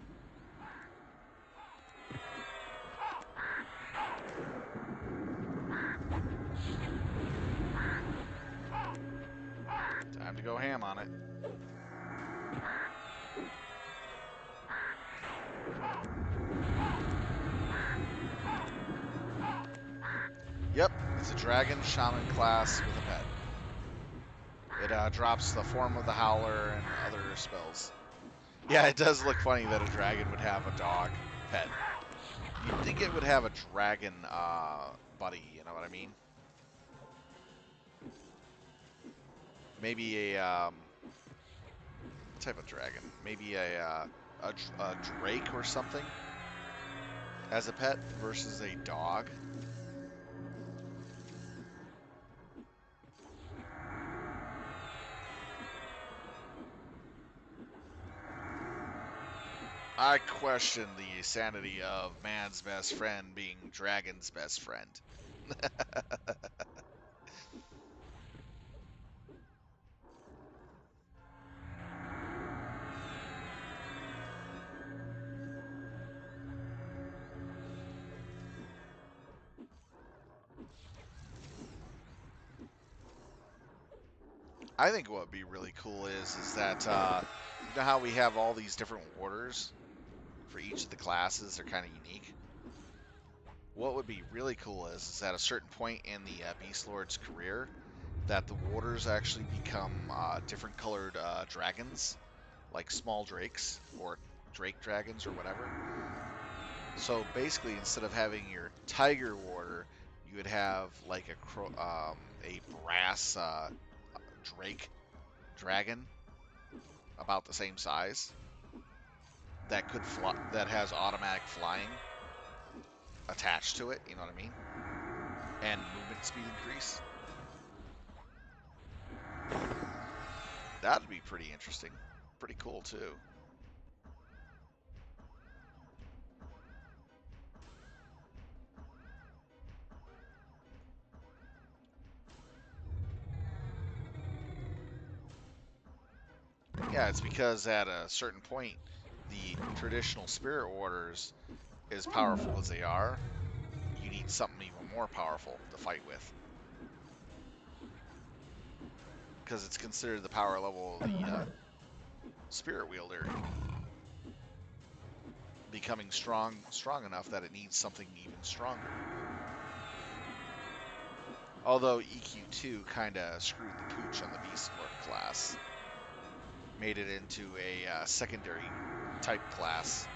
Time to go ham on it. Yep, it's a dragon shaman class with a pet. It drops the form of the howler and other spells. Yeah, it does look funny that a dragon would have a dog pet. You'd think it would have a dragon buddy, you know what I mean? Maybe a what type of dragon? Maybe a drake or something as a pet versus a dog. I question the sanity of man's best friend being dragon's best friend. I think what would be really cool is that you know how we have all these different warders for each of the classes? They're kind of unique. What would be really cool is at a certain point in the Beastlord's career that the warders actually become different colored dragons, like small drakes or drake dragons or whatever. So basically, instead of having your tiger warder, you would have like a brass drake dragon about the same size that could fly, that has automatic flying attached to it. You know what I mean? And movement speed increase. That'd be pretty interesting. Pretty cool too. Yeah, it's because at a certain point, the traditional spirit orders, as powerful as they are, you need something even more powerful to fight with. Because it's considered the power level of the spirit wielder becoming strong enough that it needs something even stronger. Although EQ2 kind of screwed the pooch on the Beastlord class. Made it into a secondary type class.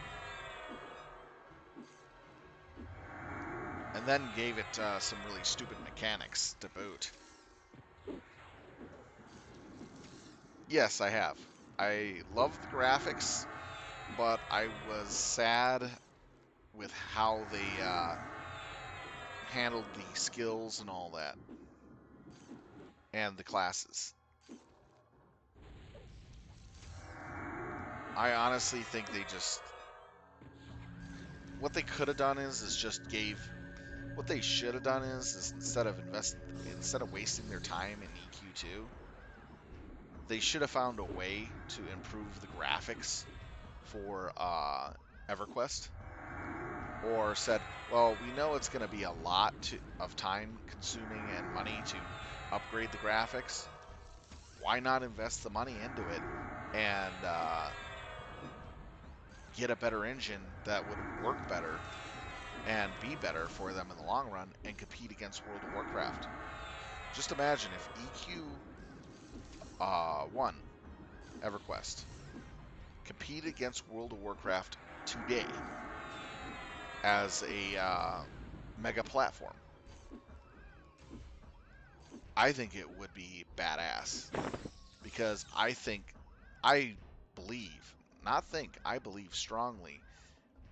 And then gave it some really stupid mechanics to boot. Yes, I have. I love the graphics, but I was sad with how they handled the skills and all that, and the classes. I honestly think they just, what they could have done is just gave, what they should have done is instead of wasting their time in EQ2, they should have found a way to improve the graphics for EverQuest, or said, well, we know it's going to be a lot of time consuming and money to upgrade the graphics. Why not invest the money into it and get a better engine that would work better and be better for them in the long run and compete against World of Warcraft? Just imagine if EQ won EverQuest, compete against World of Warcraft today as a mega platform. I think it would be badass because I believe, not think, I believe strongly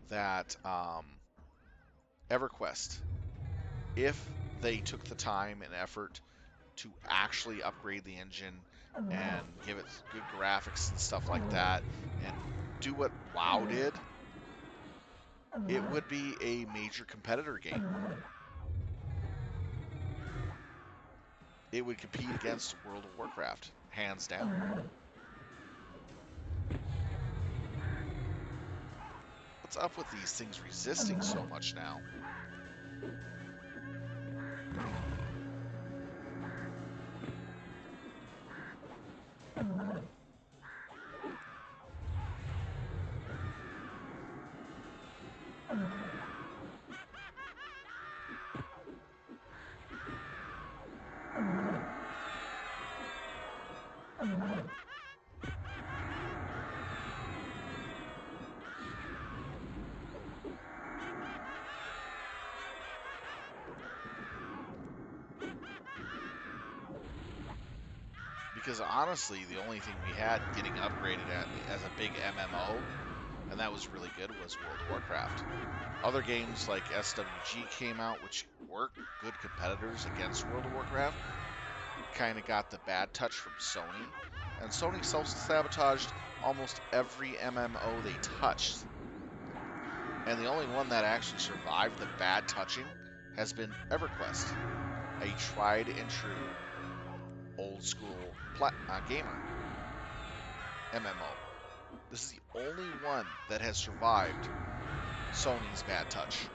that EverQuest, if they took the time and effort to actually upgrade the engine and give it good graphics and stuff like that, and do what WoW did, it would be a major competitor game. It would compete against World of Warcraft hands down. What's up with these things resisting so much now? Because honestly, the only thing we had getting upgraded as a big MMO, and that was really good, was World of Warcraft. Other games like SWG came out, which were good competitors against World of Warcraft, kind of got the bad touch from Sony. And Sony self-sabotaged almost every MMO they touched. And the only one that actually survived the bad touching has been EverQuest, a tried and true old school gamer MMO. This is the only one that has survived Sony's bad touch.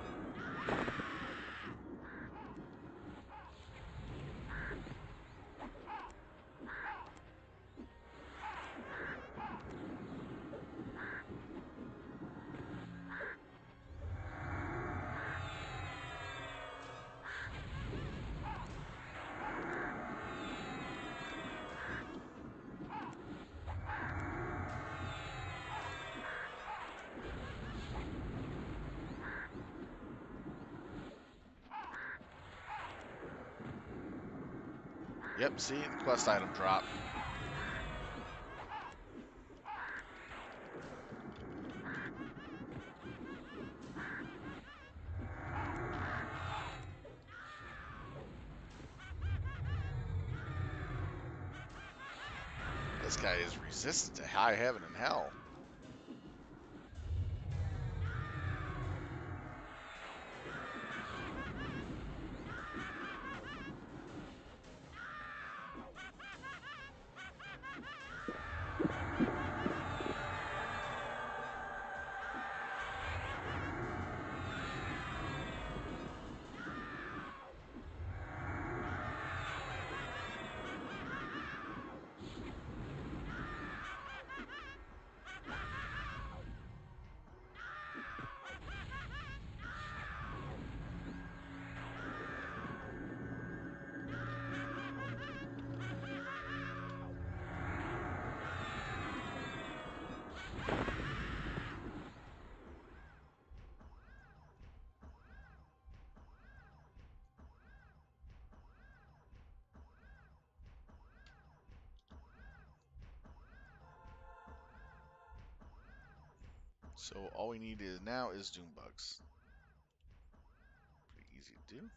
Yep, see, the quest item drop. This guy is resistant to high heaven and hell. So all we need now is Doom bugs. Pretty easy to do.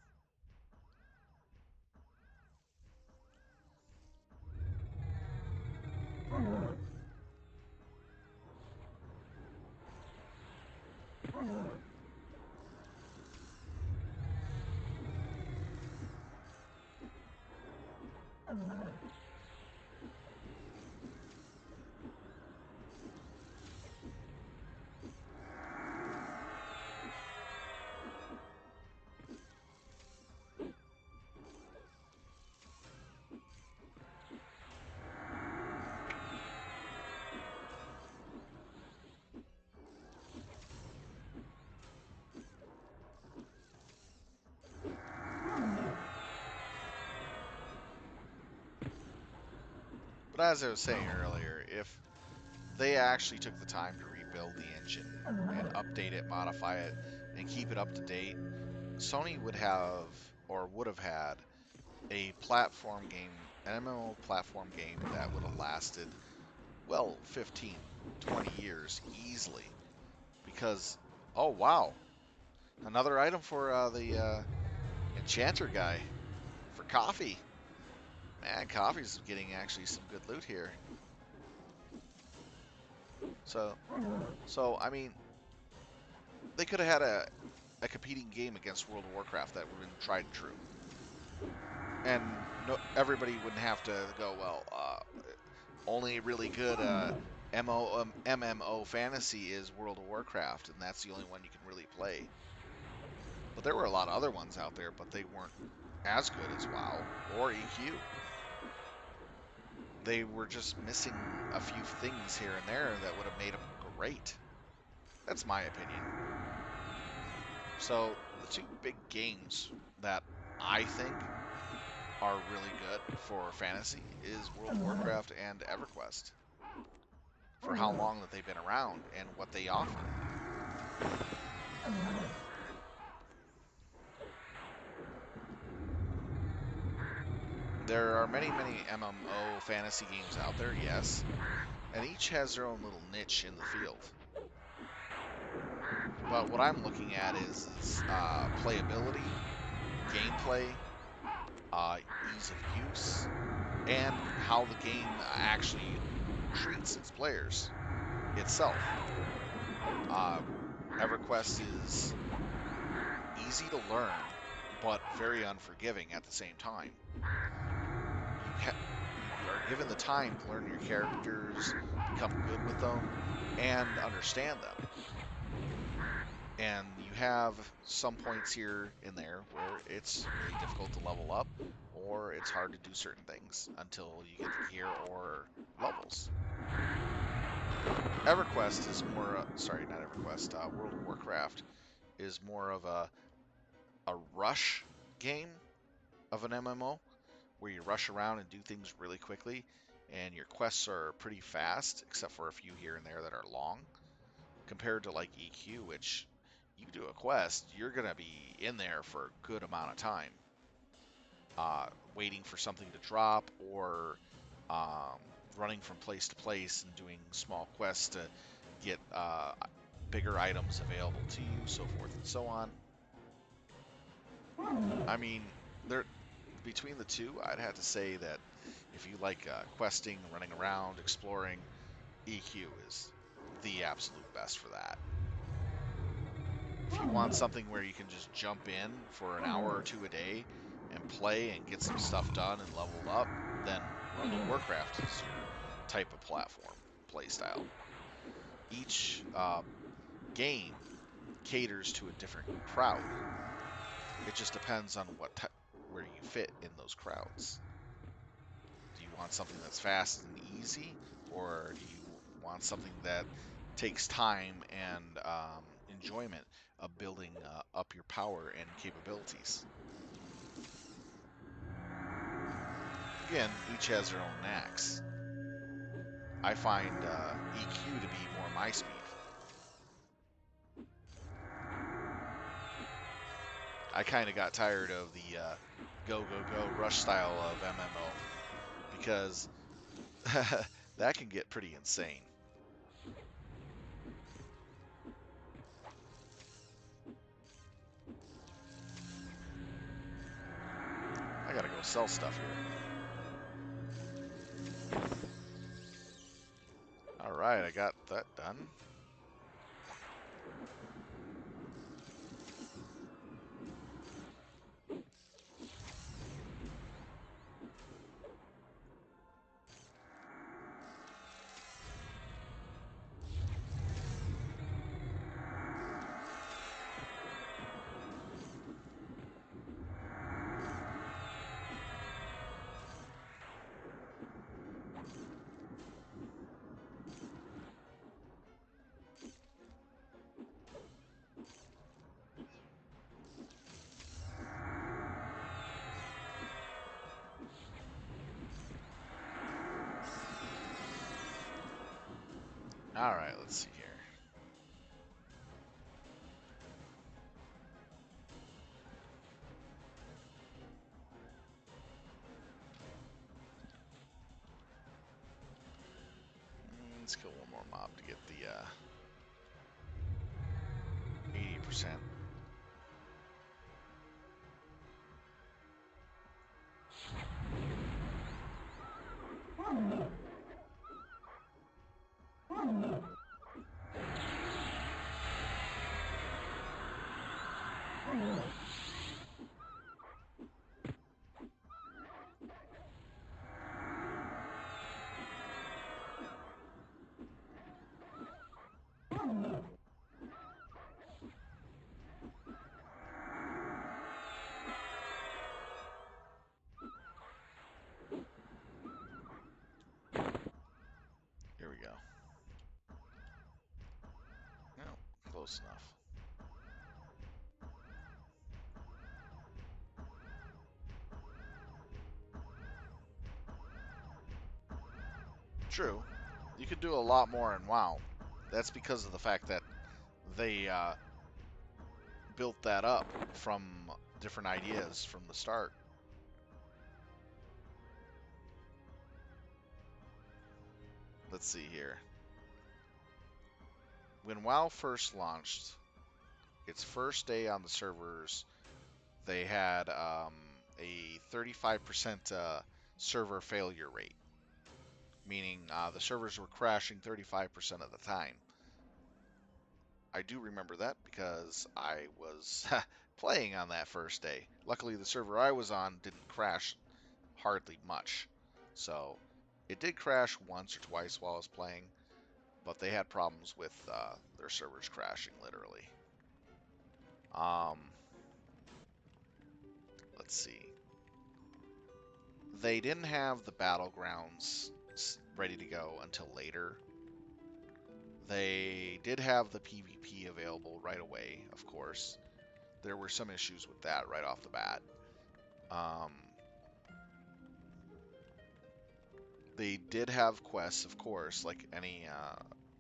But as I was saying earlier, if they actually took the time to rebuild the engine and update it, modify it, and keep it up to date, Sony would have, or would have had, a platform game, an MMO platform game that would have lasted, well, 15, 20 years easily. Because, oh wow, another item for the enchanter guy for coffee. Man, coffee's getting actually some good loot here. So, I mean, they could have had a competing game against World of Warcraft that would have been tried and true. And no, everybody wouldn't have to go, well, Only really good MMO fantasy is World of Warcraft, and that's the only one you can really play. But there were a lot of other ones out there, but they weren't as good as WoW or EQ. They were just missing a few things here and there that would have made them great. That's my opinion. So the two big games that I think are really good for fantasy is World of Warcraft and EverQuest for how long that they've been around and what they offer. There are many, many MMO fantasy games out there, yes, and each has their own little niche in the field. But what I'm looking at is playability, gameplay, ease of use, and how the game actually treats its players itself. Uh, EverQuest is easy to learn, but very unforgiving at the same time. You are given the time to learn your characters, become good with them, and understand them. And you have some points here and there where it's really difficult to level up, or it's hard to do certain things until you get the gear or levels. EverQuest is more, sorry, not EverQuest, World of Warcraft is more of a rush game of an MMO where you rush around and do things really quickly, and your quests are pretty fast, except for a few here and there that are long, compared to like EQ, which you do a quest, you're going to be in there for a good amount of time, waiting for something to drop or um, running from place to place and doing small quests to get bigger items available to you, so forth and so on. I mean, there between the two, I'd have to say that if you like questing, running around, exploring, EQ is the absolute best for that. If you want something where you can just jump in for an hour or two a day and play and get some stuff done and leveled up, then World of Warcraft is your type of platform playstyle. Each game caters to a different crowd. It just depends on where you fit in those crowds. Do you want something that's fast and easy, or do you want something that takes time and enjoyment of building up your power and capabilities? Again, each has their own knacks. I find EQ to be more my speed. I kind of got tired of the go, go, go rush style of MMO because that can get pretty insane. I gotta go sell stuff here. Alright, I got that done. Alright, let's see here. Let's kill one more mob to get the 80%. close enough. True. You could do a lot more in WoW. That's because of the fact that they built that up from different ideas from the start. Let's see here. When WoW first launched, its first day on the servers, they had a 35% server failure rate, meaning the servers were crashing 35% of the time. I do remember that because I was playing on that first day. Luckily, the server I was on didn't crash hardly much. So it did crash once or twice while I was playing, but they had problems with their servers crashing, literally. Um, let's see. They didn't have the battlegrounds ready to go until later. They did have the PvP available right away, of course. There were some issues with that right off the bat. They did have quests, of course, like any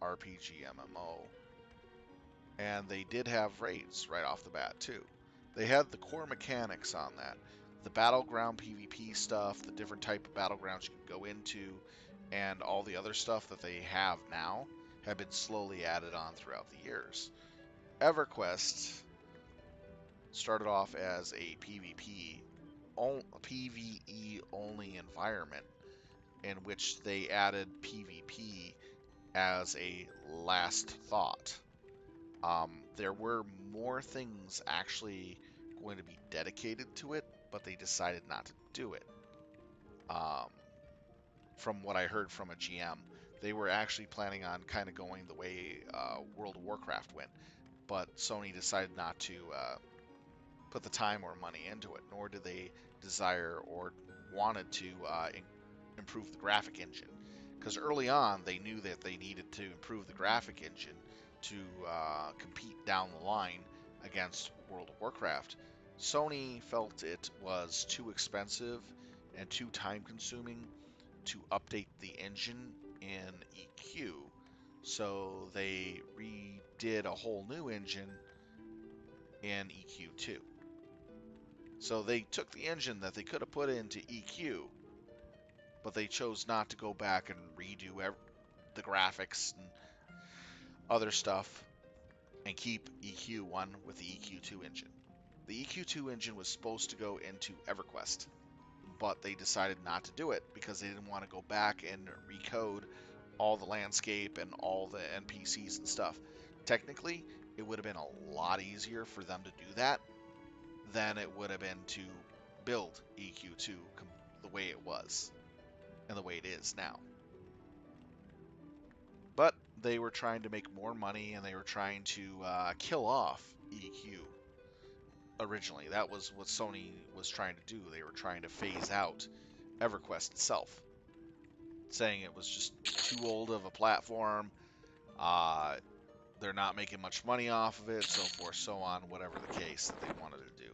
RPG MMO. And they did have raids right off the bat, too. They had the core mechanics on that. The battleground PvP stuff, the different type of battlegrounds you can go into, and all the other stuff that they have now have been slowly added on throughout the years. EverQuest started off as a PvE only environment in which they added PvP as a last thought. There were more things actually going to be dedicated to it, but they decided not to do it. Um, from what I heard from a GM, they were actually planning on kind of going the way World of Warcraft went, but Sony decided not to put the time or money into it, nor did they desire or wanted to improve the graphic engine. Because early on, they knew that they needed to improve the graphic engine to compete down the line against World of Warcraft. Sony felt it was too expensive and too time consuming to update the engine in EQ. So they redid a whole new engine in EQ2. So they took the engine that they could have put into EQ, but they chose not to go back and redo the graphics and other stuff and keep EQ1 with the EQ2 engine. The EQ2 engine was supposed to go into EverQuest, but they decided not to do it because they didn't want to go back and recode all the landscape and all the NPCs and stuff. Technically, it would have been a lot easier for them to do that than it would have been to build EQ2 the way it was and the way it is now. But they were trying to make more money and they were trying to kill off EQ originally. That was what Sony was trying to do. They were trying to phase out EverQuest itself, saying it was just too old of a platform. They're not making much money off of it, so forth, so on, whatever the case that they wanted to do.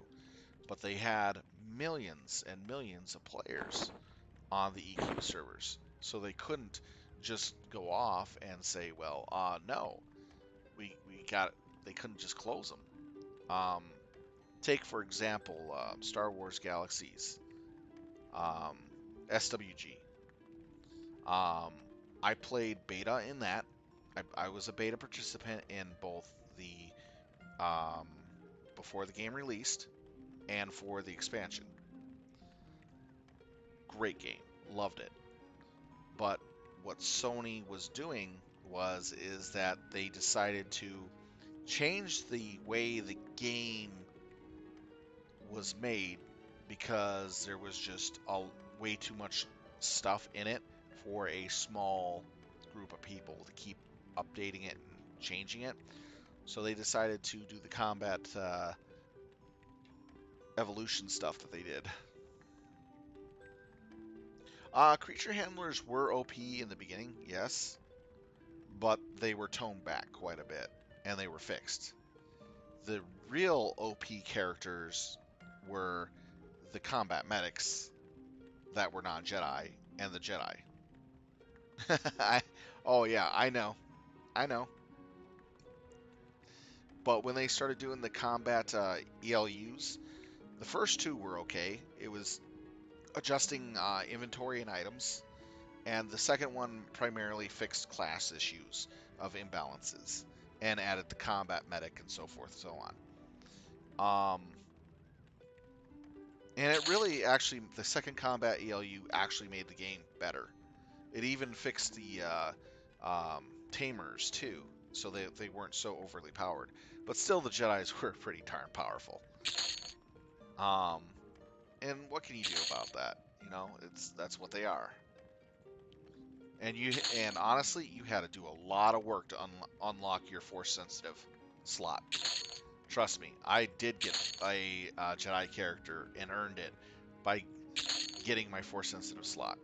But they had millions and millions of players on the EQ servers, so they couldn't just go off and say, well, no, we got. They couldn't just close them. Take for example, Star Wars Galaxies, um, SWG. I played beta in that. I was a beta participant in both the before the game released and for the expansion. Great game, loved it. But what Sony was doing is that they decided to change the way the game was made because there was just way too much stuff in it for a small group of people to keep updating it and changing it. So they decided to do the combat evolution stuff that they did. Creature handlers were OP in the beginning, yes, but they were toned back quite a bit. and they were fixed. The real OP characters were the combat medics that were non-Jedi and the Jedi. Oh yeah, I know. But when they started doing the combat ELUs, the first two were okay. It was adjusting inventory and items, and the second one primarily fixed class issues of imbalances and added the combat medic and so forth and so on. And it really actually, the second combat ELU actually made the game better. It even fixed the tamers too, so they weren't so overly powered. But still, the Jedi's were pretty darn powerful. Um, and what can you do about that? You know, that's what they are. And honestly, you had to do a lot of work to unlock your force sensitive slot. Trust me, I did get a Jedi character and earned it by getting my force sensitive slot.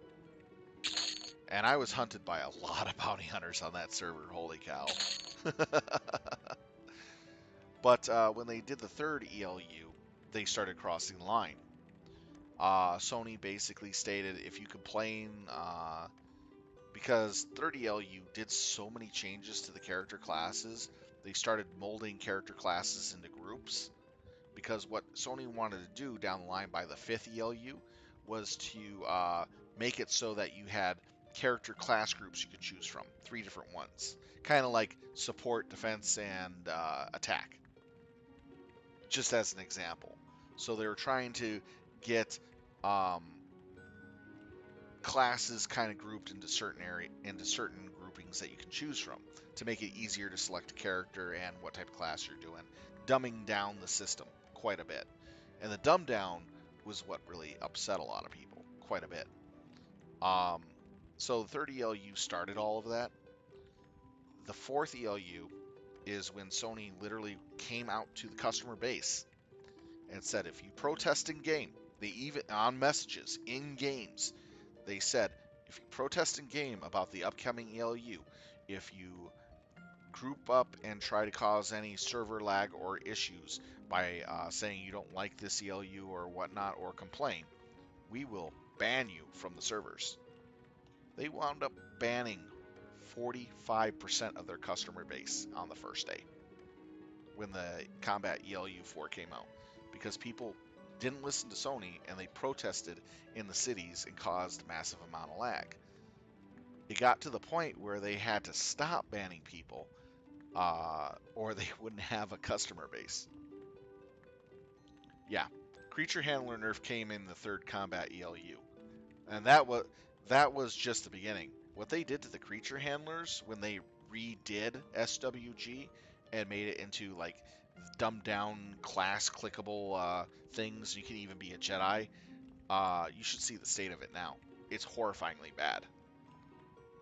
And I was hunted by a lot of bounty hunters on that server. Holy cow! But when they did the third ELU, they started crossing the line. Sony basically stated if you complain, because 30LU did so many changes to the character classes, they started molding character classes into groups. Because what Sony wanted to do down the line by the 5th ELU was to make it so that you had character class groups you could choose from, 3 different ones. Kind of like support, defense, and attack, just as an example. So they were trying to get um, classes kind of grouped into certain groupings that you can choose from to make it easier to select a character and what type of class you're doing, dumbing down the system quite a bit. And the dumb down was what really upset a lot of people quite a bit. Um, so the third ELU started all of that. The fourth ELU is when Sony literally came out to the customer base and said, if you protest in game, they even on messages in games, they said, if you protest in game about the upcoming ELU, if you group up and try to cause any server lag or issues by saying you don't like this ELU or whatnot or complain, we will ban you from the servers. They wound up banning 45% of their customer base on the first day when the Combat ELU 4 came out, because people didn't listen to Sony and they protested in the cities and caused a massive amount of lag. It got to the point where they had to stop banning people or they wouldn't have a customer base. Yeah, creature handler nerf came in the third combat ELU, and that was just the beginning. What they did to the creature handlers when they redid SWG and made it into like dumbed down class clickable things. You can even be a Jedi. You should see the state of it now. It's horrifyingly bad.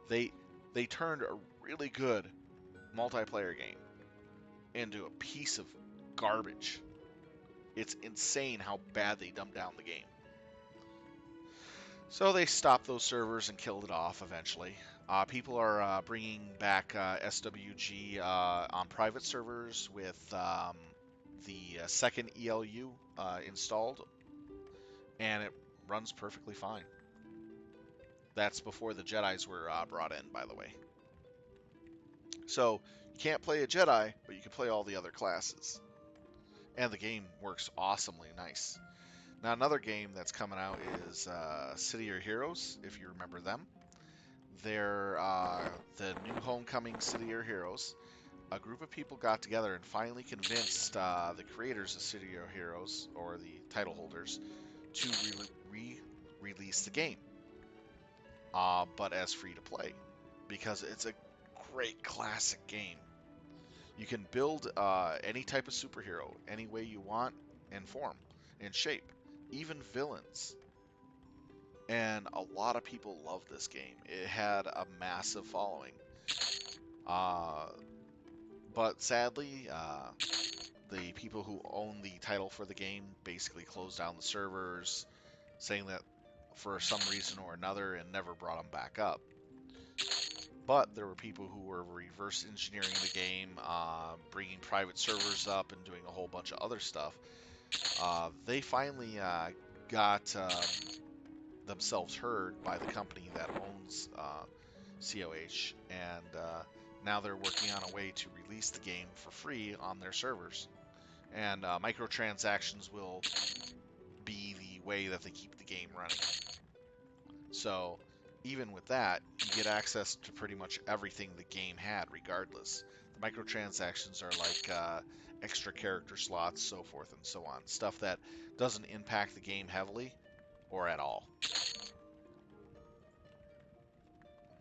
They they turned a really good multiplayer game into a piece of garbage. It's insane how bad they dumbed down the game. So they stopped those servers and killed it off eventually. People are bringing back SWG on private servers with the second ELU installed, and it runs perfectly fine. That's before the Jedis were brought in, by the way. So you can't play a Jedi, but you can play all the other classes. And the game works awesomely nice. Now, another game that's coming out is City of Heroes, if you remember them. They're the new homecoming City of Heroes. A group of people got together and finally convinced the creators of City of Heroes, or the title holders, to re-release the game, but as free to play, because it's a great classic game. You can build any type of superhero any way you want, and form and shape, even villains. And a lot of people love this game. It had a massive following. Uh, but sadly, the people who own the title for the game basically closed down the servers, saying that for some reason or another, and never brought them back up. But there were people who were reverse engineering the game, bringing private servers up, and doing a whole bunch of other stuff. They finally got themselves heard by the company that owns COH, and now they're working on a way to release the game for free on their servers. And microtransactions will be the way that they keep the game running. So even with that, you get access to pretty much everything the game had, regardless. The microtransactions are like extra character slots, so forth and so on. Stuff that doesn't impact the game heavily or at all.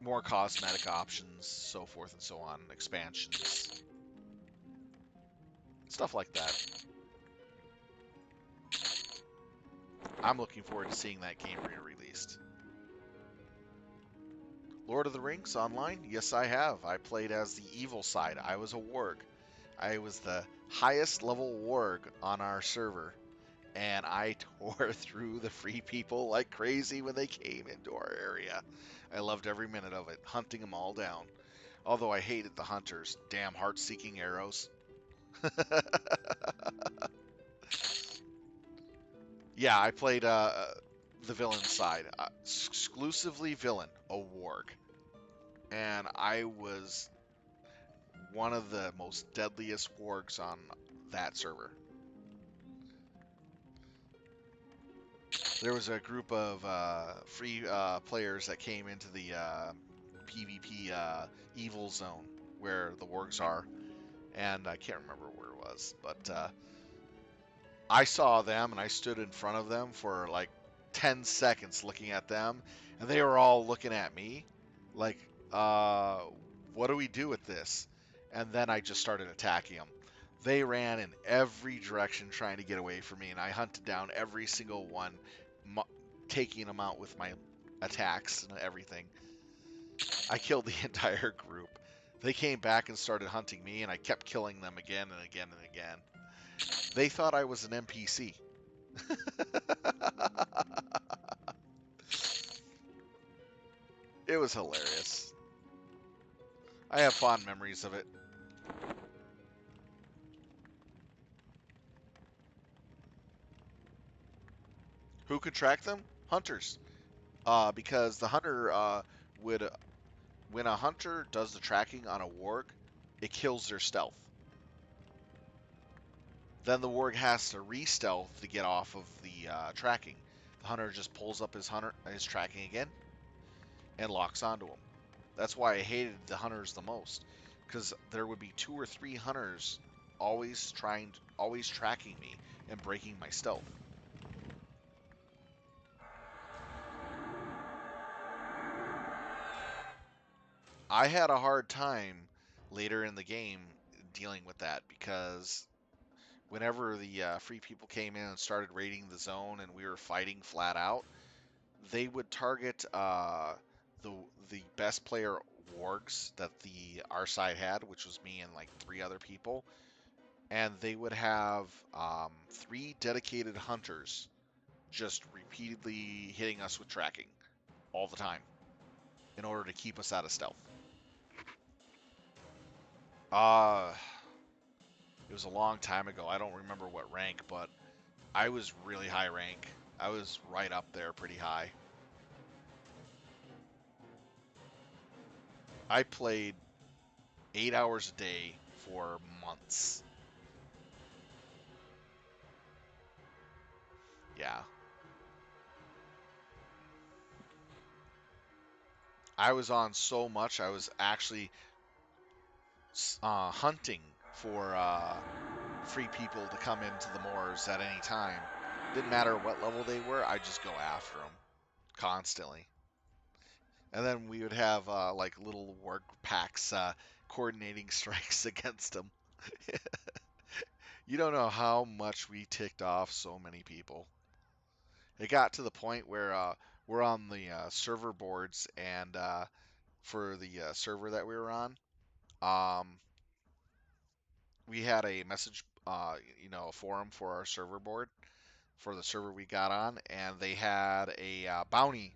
More cosmetic options, so forth and so on, expansions, stuff like that. I'm looking forward to seeing that game re-released. Lord of the Rings Online? Yes, I have. I played as the evil side. I was a warg. I was the highest level warg on our server, and I tore through the free people like crazy when they came into our area. I loved every minute of it, hunting them all down. Although I hated the hunters. Damn heart-seeking arrows. Yeah, I played the villain side. Exclusively villain, a warg. And I was one of the most deadliest wargs on that server. There was a group of free players that came into the PvP evil zone where the wargs are, and I can't remember where it was, but I saw them and I stood in front of them for like 10 seconds looking at them, and they were all looking at me like, what do we do with this? And then I just started attacking them. They ran in every direction trying to get away from me, and I hunted down every single one, taking them out with my attacks and everything. I killed the entire group. They came back and started hunting me, and I kept killing them again and again and again. They thought I was an NPC. It was hilarious. I have fond memories of it. Who could track them? Hunters. Because the hunter would, when a hunter does the tracking on a warg, it kills their stealth. Then the warg has to re-stealth to get off of the tracking. The hunter just pulls up his tracking again and locks onto him. That's why I hated the hunters the most, because there would be 2 or 3 hunters always tracking me and breaking my stealth. I had a hard time later in the game dealing with that, because whenever the free people came in and started raiding the zone and we were fighting flat out, they would target the the best player wargs that the our side had, which was me and like 3 other people, and they would have 3 dedicated hunters just repeatedly hitting us with tracking all the time in order to keep us out of stealth. Uh, it was a long time ago. I don't remember what rank, but I was really high rank. I was right up there pretty high. I played 8 hours a day for months. Yeah. I was on so much, I was actually hunting for free people to come into the moors at any time. Didn't matter what level they were, I'd just go after them constantly. And then we would have like little work packs coordinating strikes against them. You don't know how much we ticked off so many people. It got to the point where we're on the server boards, and for the server that we were on, um, we had a message, a forum for our server board for the server we got on, and they had a bounty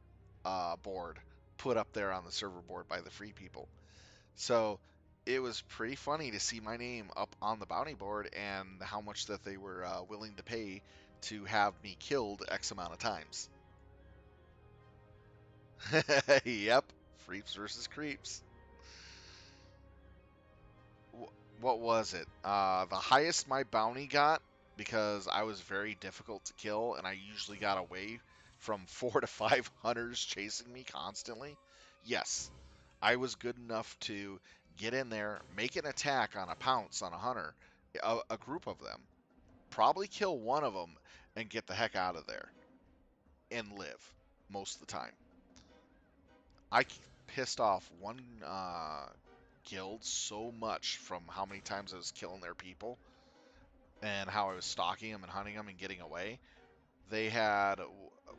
board put up there on the server board by the free people. So it was pretty funny to see my name up on the bounty board and how much that they were willing to pay to have me killed X amount of times. Yep, Freeps versus Creeps. What was it? The highest my bounty got, because I was very difficult to kill and I usually got away from 4 to 5 hunters chasing me constantly. Yes, I was good enough to get in there, make an attack on a pounce on a hunter, a group of them, probably kill one of them, and get the heck out of there and live most of the time. I pissed off one guild so much from how many times I was killing their people and how I was stalking them and hunting them and getting away. They had,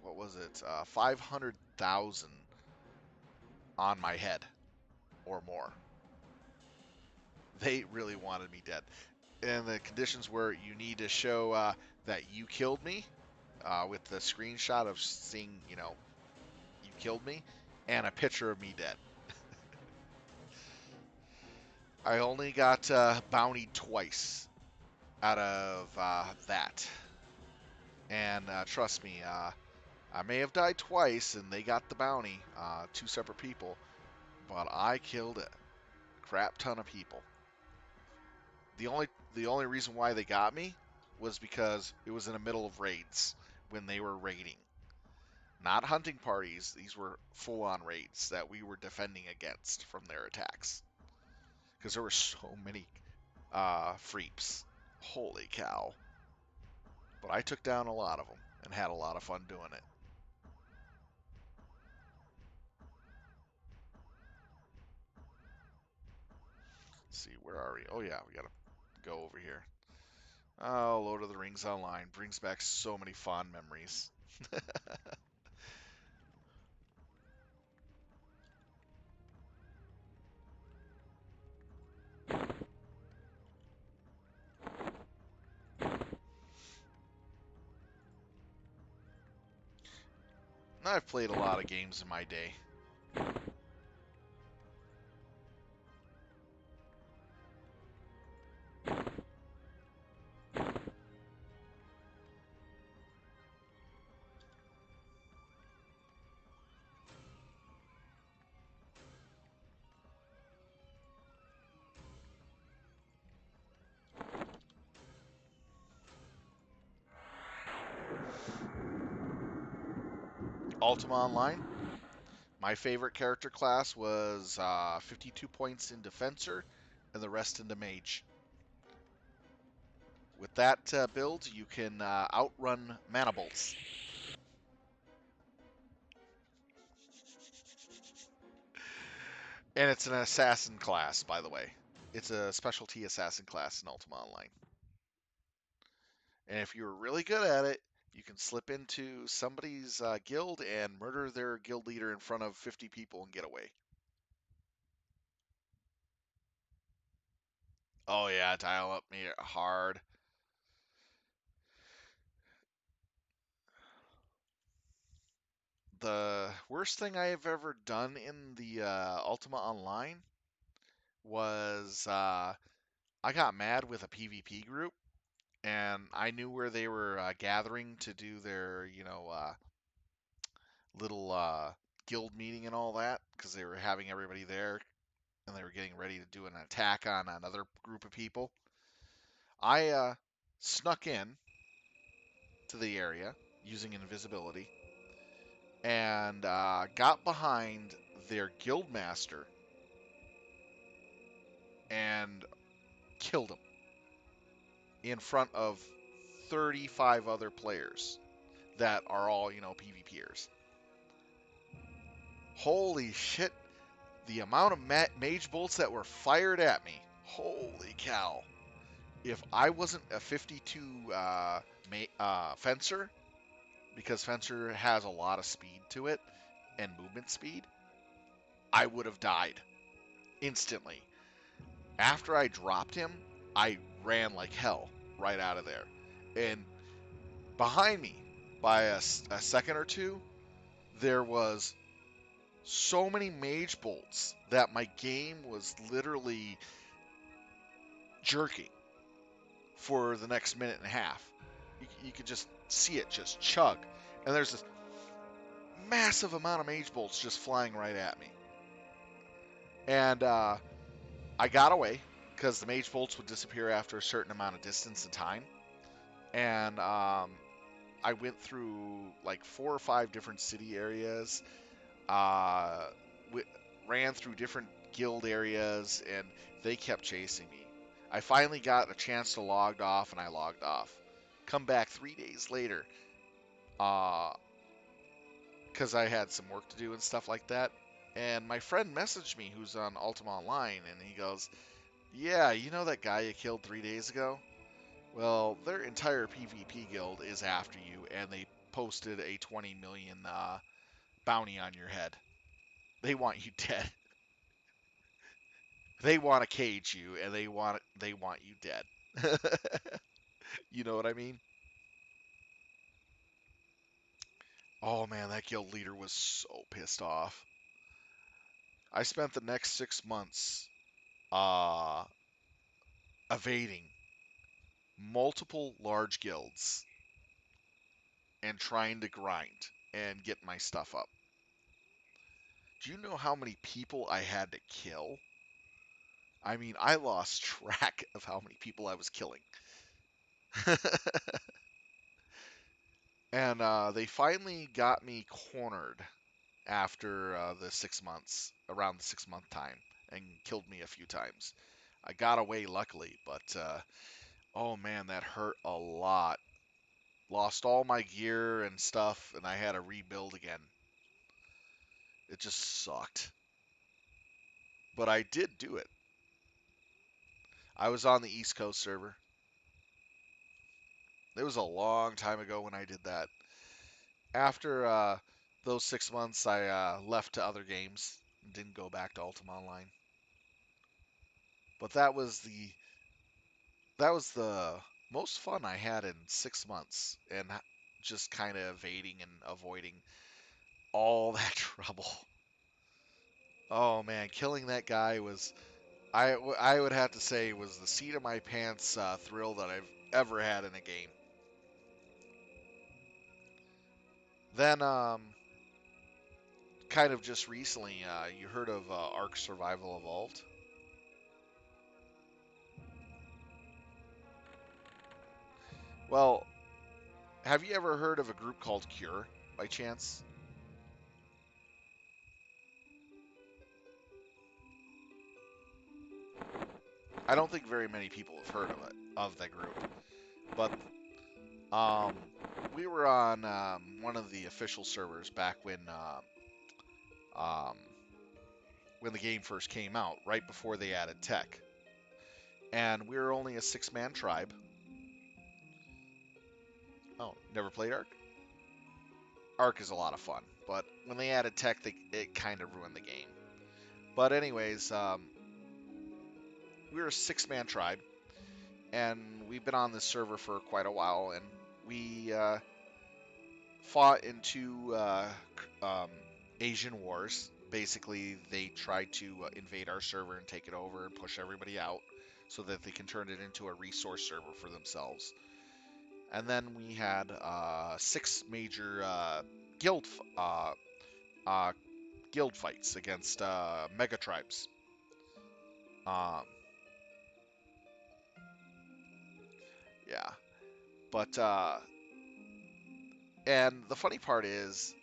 what was it, 500,000 on my head or more. They really wanted me dead. And the conditions were you need to show that you killed me with the screenshot of seeing, you killed me, and a picture of me dead. I only got bountied twice out of that. And trust me, I may have died twice and they got the bounty, two separate people, but I killed a crap ton of people. The only reason why they got me was because it was in the middle of raids when they were raiding. Not hunting parties, these were full on raids that we were defending against from their attacks. Because there were so many freeps. Holy cow. But I took down a lot of them and had a lot of fun doing it. Let's see, where are we? Oh yeah, we gotta go over here. Oh, Lord of the Rings Online brings back so many fond memories. I've played a lot of games in my day. Ultima Online, my favorite character class was 52 points in Defensor and the rest into Mage. With that build, you can outrun Mana Bolts. And it's an assassin class, by the way. It's a specialty assassin class in Ultima Online. And if you're really good at it, you can slip into somebody's guild and murder their guild leader in front of 50 people and get away. Oh yeah, dial up me hard. The worst thing I have ever done in the Ultima Online was I got mad with a PvP group, and I knew where they were gathering to do their, little guild meeting and all that, because they were having everybody there, and they were getting ready to do an attack on another group of people. I snuck in to the area using invisibility and got behind their guild master and killed him in front of 35 other players that are all, PvPers. Holy shit, the amount of mage bolts that were fired at me. Holy cow. If I wasn't a 52 fencer, because fencer has a lot of speed to it and movement speed, I would have died instantly. After I dropped him, I ran like hell right out of there. And behind me, by a second or two, there was so many mage bolts that my game was literally jerking for the next minute and a half. You could just see it just chug. And there's this massive amount of mage bolts just flying right at me. And I got away because the mage bolts would disappear after a certain amount of distance and time. And I went through like 4 or 5 different city areas, uh, ran through different guild areas, and they kept chasing me. I finally got a chance to log off, and I logged off. Come back 3 days later, because I had some work to do and stuff like that. And my friend messaged me, who's on Ultima Online, and he goes, "Yeah, you know that guy you killed 3 days ago? Well, their entire PvP guild is after you, and they posted a 20 million bounty on your head. They want you dead. They want to cage you, and they want you dead." You know what I mean? Oh man, that guild leader was so pissed off. I spent the next 6 months uh, evading multiple large guilds and trying to grind and get my stuff up. Do you know how many people I had to kill? I mean, I lost track of how many people I was killing. And they finally got me cornered after the 6 months, around the 6 month time, and killed me a few times. I got away luckily, but oh man, that hurt a lot. Lost all my gear and stuff, and I had to rebuild again. It just sucked. But I did do it. I was on the East Coast server. It was a long time ago when I did that. After those 6 months, I left to other games. Didn't go back to Ultima Online. But that was the most fun I had in 6 months, and just kind of evading and avoiding all that trouble. Oh man, killing that guy was I would have to say was the seat of my pants thrill that I've ever had in a game. Then kind of just recently, you heard of Ark Survival Evolved? Well, have you ever heard of a group called Cure by chance? I don't think very many people have heard of it, of that group. But um, we were on one of the official servers back um, when the game first came out, right before they added tech. And we were only a 6-man tribe. Oh, never played Ark? Ark is a lot of fun, but when they added tech, it kind of ruined the game. But anyways, we were a 6-man tribe, and we've been on this server for quite a while, and we fought in 2 um, Asian wars. Basically, they tried to invade our server and take it over and push everybody out so that they can turn it into a resource server for themselves. And then we had 6 major guild uh, guild fights against mega tribes. Um, yeah, but and the funny part is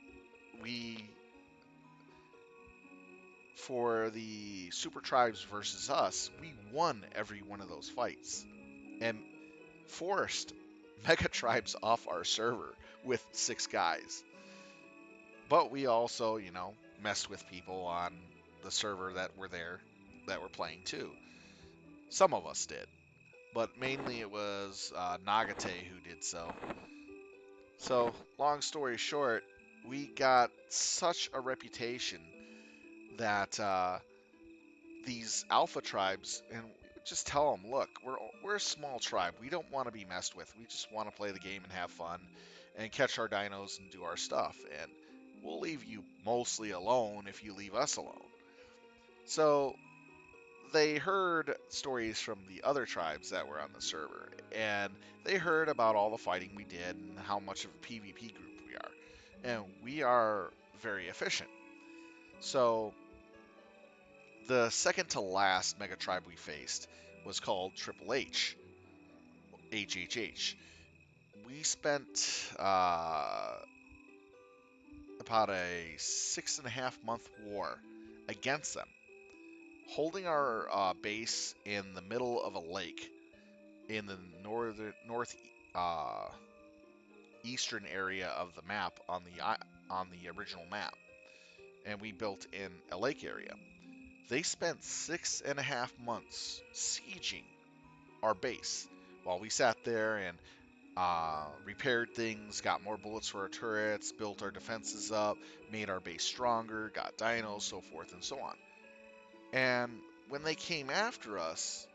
we for the super tribes versus us, we won every one of those fights and forced mega tribes off our server with 6 guys. But we also, messed with people on the server that were there that were playing too. Some of us did, but mainly it was Nagate who did so. So, long story short, we got such a reputation that these alpha tribes, and we would just tell them, look, we're a small tribe. We don't want to be messed with. We just want to play the game and have fun and catch our dinos and do our stuff. And we'll leave you mostly alone if you leave us alone. So they heard stories from the other tribes that were on the server, and they heard about all the fighting we did and how much of a PvP group we are. And we are very efficient. So the second to last mega tribe we faced was called Triple H, HHH. We spent about a 6.5 month war against them, holding our base in the middle of a lake in the north uh, eastern area of the map on the original map, and we built in a lake area. They spent 6.5 months sieging our base while we sat there and repaired things, got more bullets for our turrets, built our defenses up, made our base stronger, got dinos, so forth and so on. And when they came after us,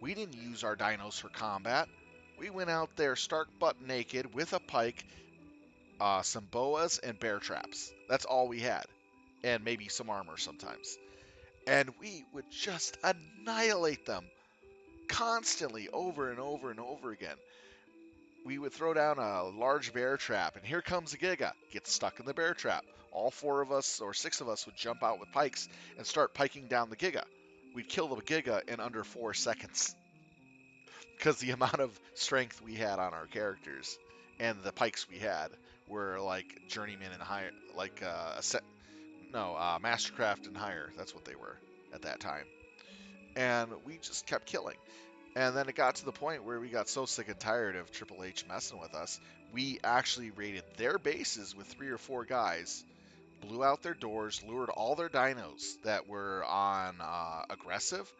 we didn't use our dinos for combat. We went out there stark butt naked with a pike, some boas, and bear traps. That's all we had. And maybe some armor sometimes. And we would just annihilate them constantly over and over and over again. We would throw down a large bear trap, and here comes a Giga, gets stuck in the bear trap. All 4 of us or 6 of us would jump out with pikes and start piking down the Giga. We'd kill the Giga in under 4 seconds because the amount of strength we had on our characters and the pikes we had were like journeyman and higher, like mastercraft and higher. That's what they were at that time, and we just kept killing. And then it got to the point where we got so sick and tired of Triple H messing with us, we actually raided their bases with 3 or 4 guys, blew out their doors, lured all their dinos that were on aggressive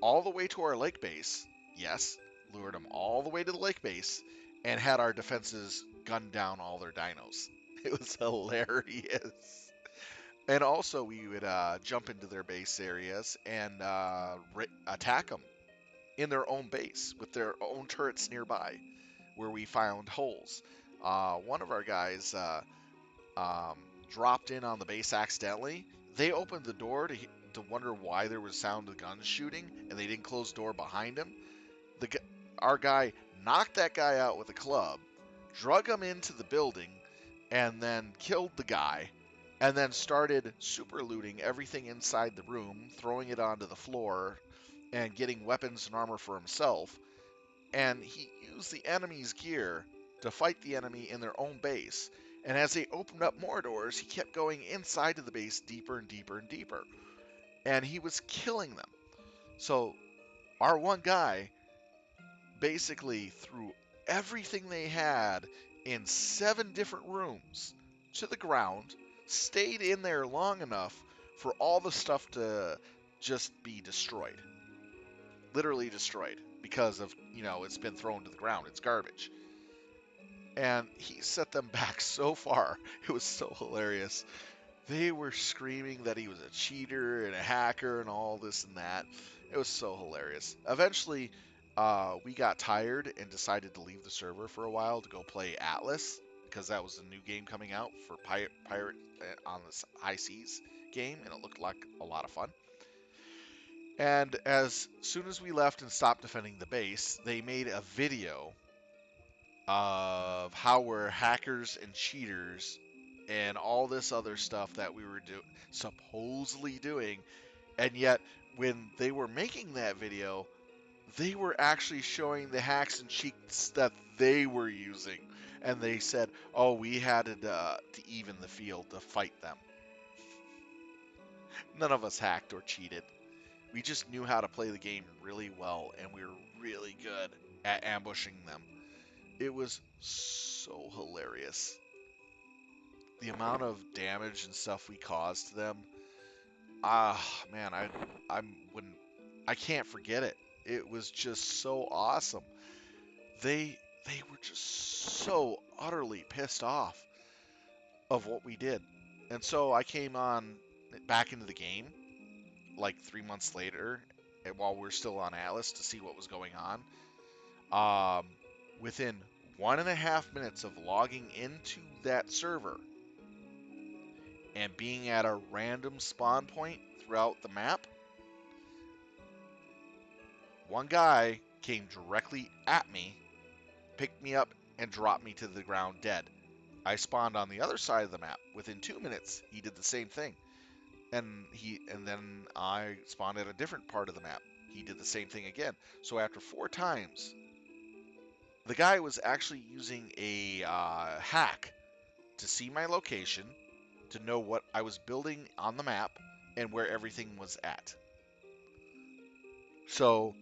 all the way to our lake base. Yes, lured them all the way to the lake base, and had our defenses gun down all their dinos. It was hilarious. And also, we would jump into their base areas and attack them in their own base with their own turrets nearby where we found holes. One of our guys um, dropped in on the base accidentally. They opened the door to wonder why there was sound of guns shooting, and they didn't close the door behind him. Our guy knocked that guy out with a club, drug him into the building, and then killed the guy, and then started super looting everything inside the room, throwing it onto the floor, and getting weapons and armor for himself. And he used the enemy's gear to fight the enemy in their own base. And as they opened up more doors, he kept going inside of the base deeper and deeper and deeper. And he was killing them. So our one guy basically threw everything they had in 7 different rooms to the ground, stayed in there long enough for all the stuff to just be destroyed. Literally destroyed because of, it's been thrown to the ground. It's garbage. And he set them back so far. It was so hilarious. They were screaming that he was a cheater and a hacker and all this and that. It was so hilarious. Eventually, we got tired and decided to leave the server for a while to go play Atlas, because that was the new game coming out for Pirate on the High Seas game, and it looked like a lot of fun. And as soon as we left and stopped defending the base, they made a video of how we're hackers and cheaters and all this other stuff that we were supposedly doing. And yet, when they were making that video, they were actually showing the hacks and cheats that they were using. And they said, oh, we had to even the field to fight them. None of us hacked or cheated. We just knew how to play the game really well, and we were really good at ambushing them. It was so hilarious. The amount of damage and stuff we caused to them. Man, I can't forget it. It was just so awesome. They were just so utterly pissed off of what we did. And so I came back into the game like 3 months later, while we're still on Atlas, to see what was going on. Within 1.5 minutes of logging into that server, and being at a random spawn point throughout the map, one guy came directly at me, picked me up, and dropped me to the ground dead. I spawned on the other side of the map. Within 2 minutes, he did the same thing. And then I spawned at a different part of the map. He did the same thing again. So after 4 times, the guy was actually using a hack to see my location, to know what I was building on the map, and where everything was at. So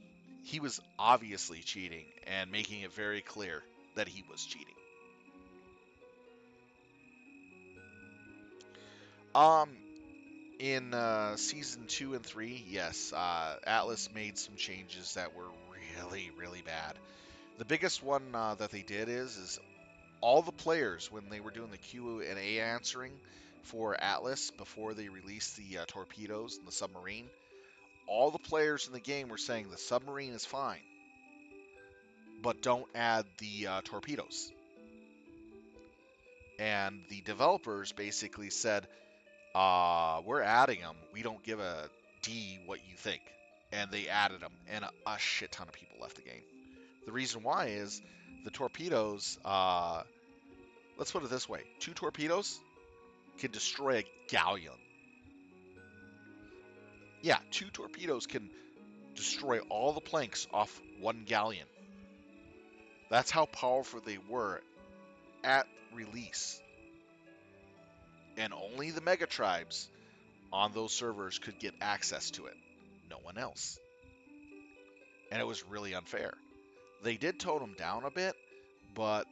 he was obviously cheating and making it very clear that he was cheating. Um, in season 2 and 3, yes, Atlas made some changes that were really, really bad. The biggest one that they did is all the players, when they were doing the Q&A answering for Atlas before they released the torpedoes and the submarine, all the players in the game were saying the submarine is fine, but don't add the torpedoes. And the developers basically said, we're adding them. We don't give a D what you think. And they added them, and a shit ton of people left the game. The reason why is the torpedoes, let's put it this way, 2 torpedoes can destroy a galleon. Yeah, 2 torpedoes can destroy all the planks off 1 galleon. That's how powerful they were at release. And only the mega tribes on those servers could get access to it. No one else. And it was really unfair. They did tone them down a bit, but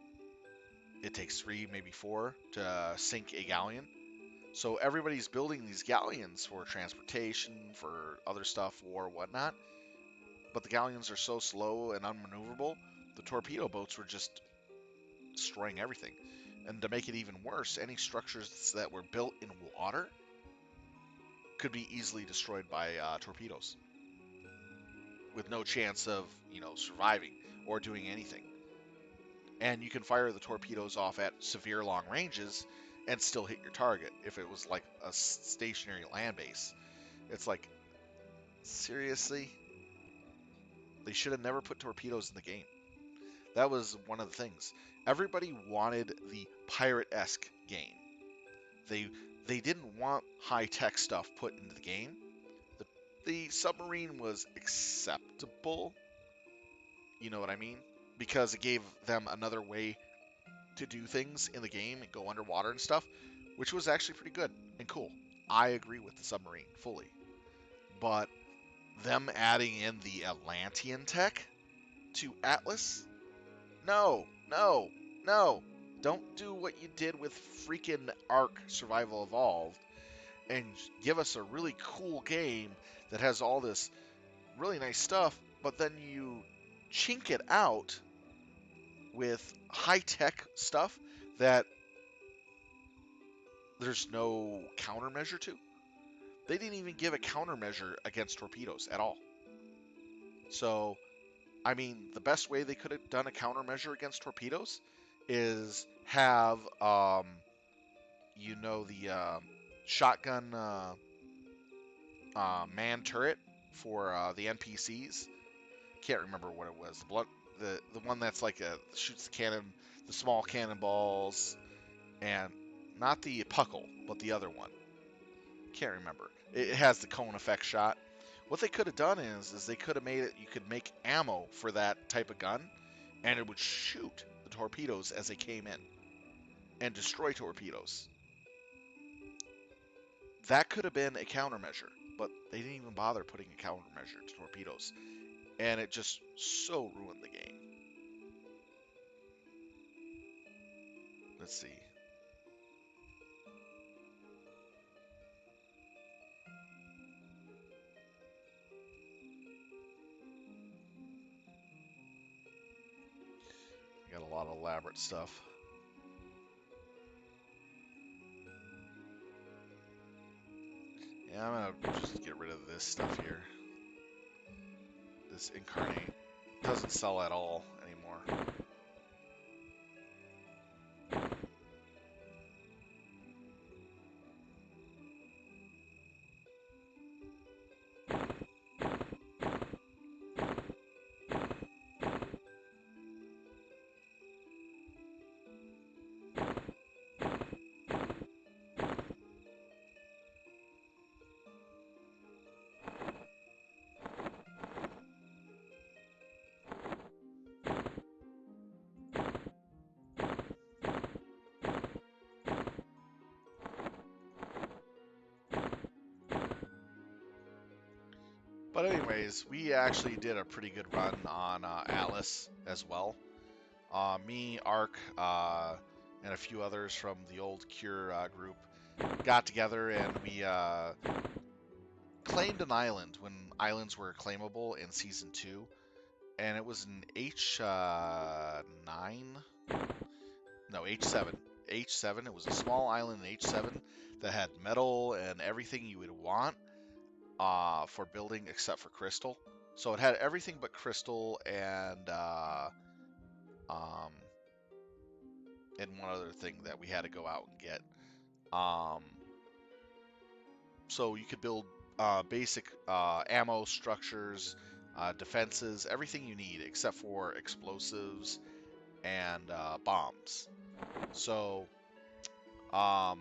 it takes 3, maybe 4 to sink a galleon. So everybody's building these galleons for transportation, for other stuff, war, whatnot. But the galleons are so slow and unmaneuverable, the torpedo boats were just destroying everything. And to make it even worse, any structures that were built in water could be easily destroyed by torpedoes, with no chance of, surviving or doing anything. And you can fire the torpedoes off at severe long ranges and still hit your target if it was like a stationary land base. It's like, seriously? They should have never put torpedoes in the game. That was one of the things. Everybody wanted the pirate-esque game. They didn't want high-tech stuff put into the game. The submarine was acceptable. You know what I mean? Because it gave them another way to do things in the game and go underwater and stuff, which was actually pretty good and cool. I agree with the submarine fully. But them adding in the Atlantean tech to Atlas? No, no, no. Don't do what you did with freaking Ark Survival Evolved and give us a really cool game that has all this really nice stuff, but then you chink it out with high-tech stuff that there's no countermeasure to. They didn't even give a countermeasure against torpedoes at all. So, I mean, the best way they could have done a countermeasure against torpedoes is have, the shotgun man turret for the NPCs. Can't remember what it was. The one that's like shoots the small cannonballs, and not the puckle, but the other one. Can't remember. It has the cone effect shot. What they could have done is they could have made it. You could make ammo for that type of gun, and it would shoot the torpedoes as they came in and destroy torpedoes. That could have been a countermeasure, but they didn't even bother putting a countermeasure to torpedoes, and it just so ruined the game. Let's see. Got a lot of elaborate stuff. Yeah, I'm gonna just get rid of this stuff here. This incarnate doesn't sell at all anymore. But anyways, we actually did a pretty good run on Atlas as well. Me, Ark, and a few others from the old Cure group got together and we claimed an island when islands were claimable in Season 2. And it was an H9? No, H7. H7. It was a small island in H7 that had metal and everything you would want for building except for crystal. So it had everything but crystal um, and one other thing that we had to go out and get. Um, so you could build basic ammo structures, defenses, everything you need except for explosives and bombs. So um,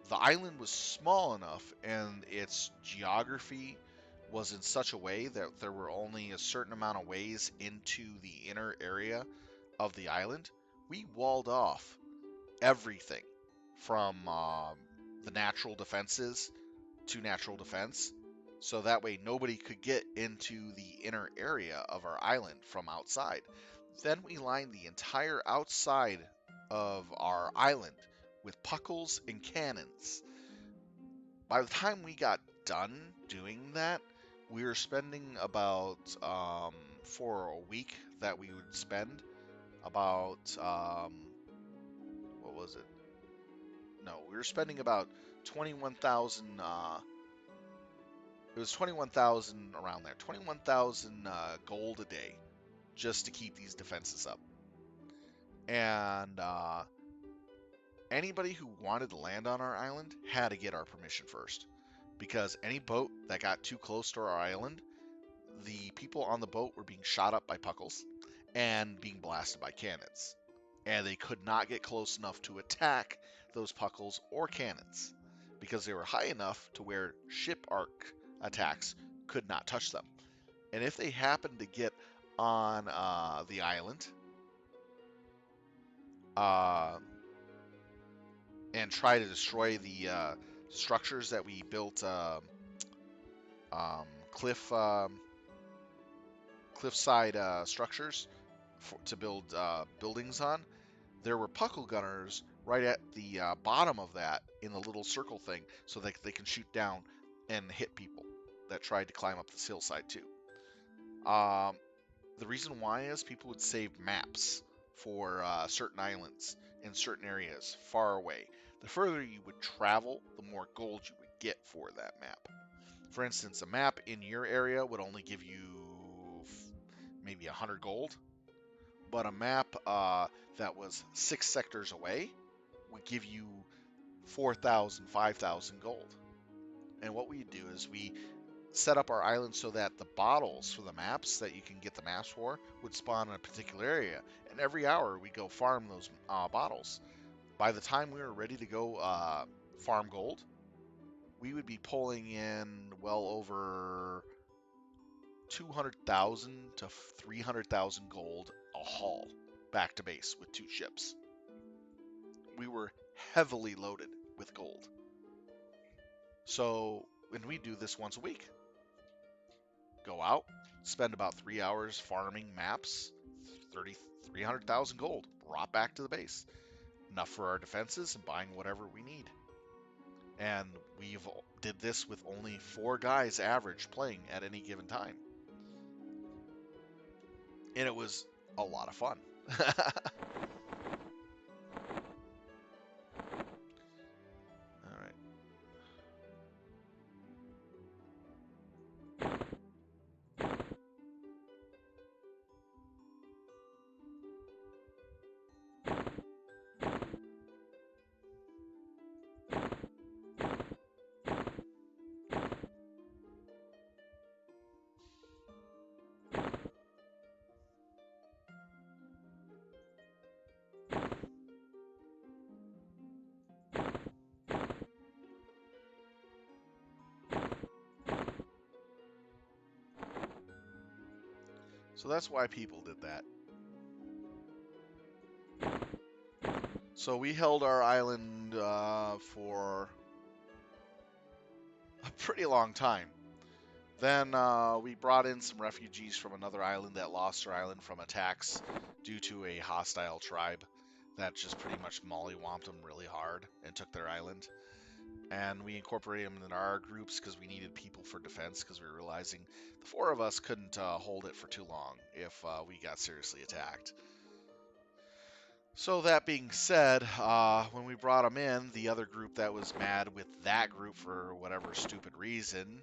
the island was small enough and its geography was in such a way that there were only a certain amount of ways into the inner area of the island. We walled off everything from the natural defenses to natural defense, so that way nobody could get into the inner area of our island from outside. Then we lined the entire outside of our island with puckles and cannons. By the time we got done doing that, we were spending about for a week that we would spend about what was it? No, we were spending about 21,000. It was 21,000 around there. 21,000 gold a day just to keep these defenses up. And anybody who wanted to land on our island had to get our permission first, because any boat that got too close to our island, the people on the boat were being shot up by puckles and being blasted by cannons, and they could not get close enough to attack those puckles or cannons because they were high enough to where ship arc attacks could not touch them. And if they happened to get on the island uh, and try to destroy the structures that we built, cliff cliffside structures to build buildings on, there were puckle gunners right at the bottom of that in the little circle thing, so that they can shoot down and hit people that tried to climb up this hillside too. Um, the reason why is people would save maps for certain islands in certain areas far away. The further you would travel, the more gold you would get for that map. For instance, a map in your area would only give you maybe 100 gold, but a map that was 6 sectors away would give you 4,000, 5,000 gold. And what we do is we set up our island so that the bottles for the maps that you can get the maps for would spawn in a particular area. And every hour we go farm those bottles. By the time we were ready to go farm gold, we would be pulling in well over 200,000 to 300,000 gold a haul back to base with 2 ships. We were heavily loaded with gold. So when we do this once a week, go out, spend about 3 hours farming maps, 300,000 gold, brought back to the base. Enough for our defenses and buying whatever we need. And we've did this with only 4 guys average playing at any given time. And it was a lot of fun. All right. So that's why people did that. So we held our island for a pretty long time. Then we brought in some refugees from another island that lost their island from attacks due to a hostile tribe that just pretty much mollywomped them really hard and took their island. And we incorporated them in our groups because we needed people for defense because we were realizing the four of us couldn't hold it for too long if we got seriously attacked. So that being said, when we brought them in, the other group that was mad with that group for whatever stupid reason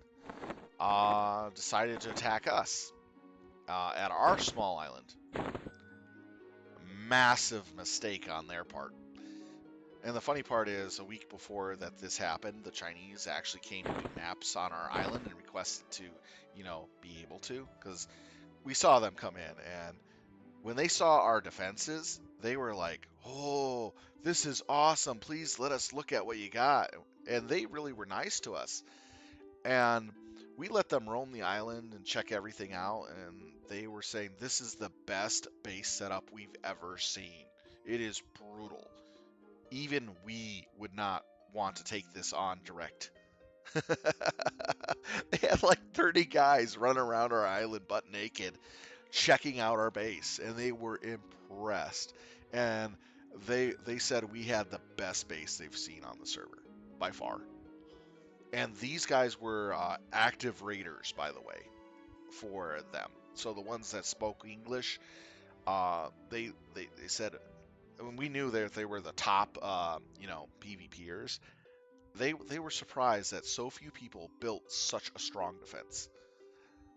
decided to attack us at our small island. Massive mistake on their part. And the funny part is, a week before that this happened, the Chinese actually came to do maps on our island and requested to, be able to, because we saw them come in, and when they saw our defenses, they were like, "Oh, this is awesome! Please let us look at what you got." And they really were nice to us, and we let them roam the island and check everything out, and they were saying this is the best base setup we've ever seen. It is brutal. Even we would not want to take this on direct. They had like 30 guys running around our island butt naked, checking out our base, and they were impressed. And they said we had the best base they've seen on the server by far. And these guys were active raiders, by the way, for them. So the ones that spoke English, they said, when we knew that they were the top, PvPers, they were surprised that so few people built such a strong defense.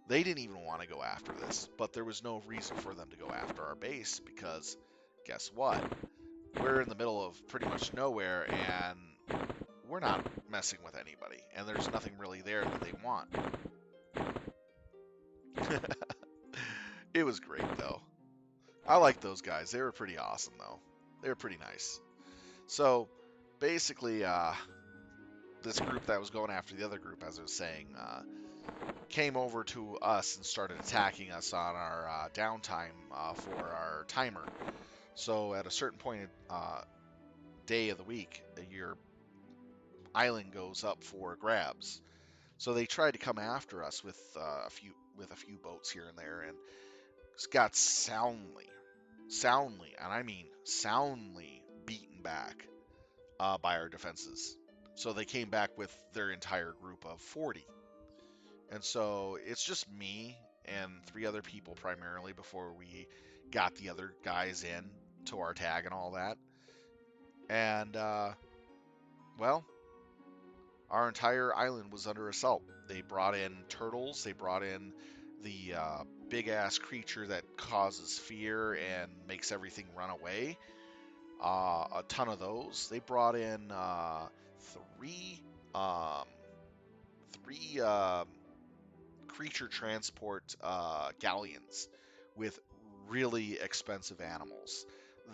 They didn't even want to go after this, but there was no reason for them to go after our base because guess what? We're in the middle of pretty much nowhere and we're not messing with anybody, and there's nothing really there that they want. It was great though. I like those guys. They were pretty awesome though. They were pretty nice. So basically, this group that was going after the other group, as I was saying, came over to us and started attacking us on our downtime for our timer. So at a certain point, day of the week, your island goes up for grabs. So they tried to come after us with a few boats here and there, and got soundly, and I mean soundly beaten back by our defenses. So they came back with their entire group of 40. And so it's just me and three other people primarily before we got the other guys in to our tag and all that. And, well, our entire island was under assault. They brought in turtles, they brought in the big ass creature that causes fear and makes everything run away. A ton of those. They brought in three um, three creature transport galleons with really expensive animals.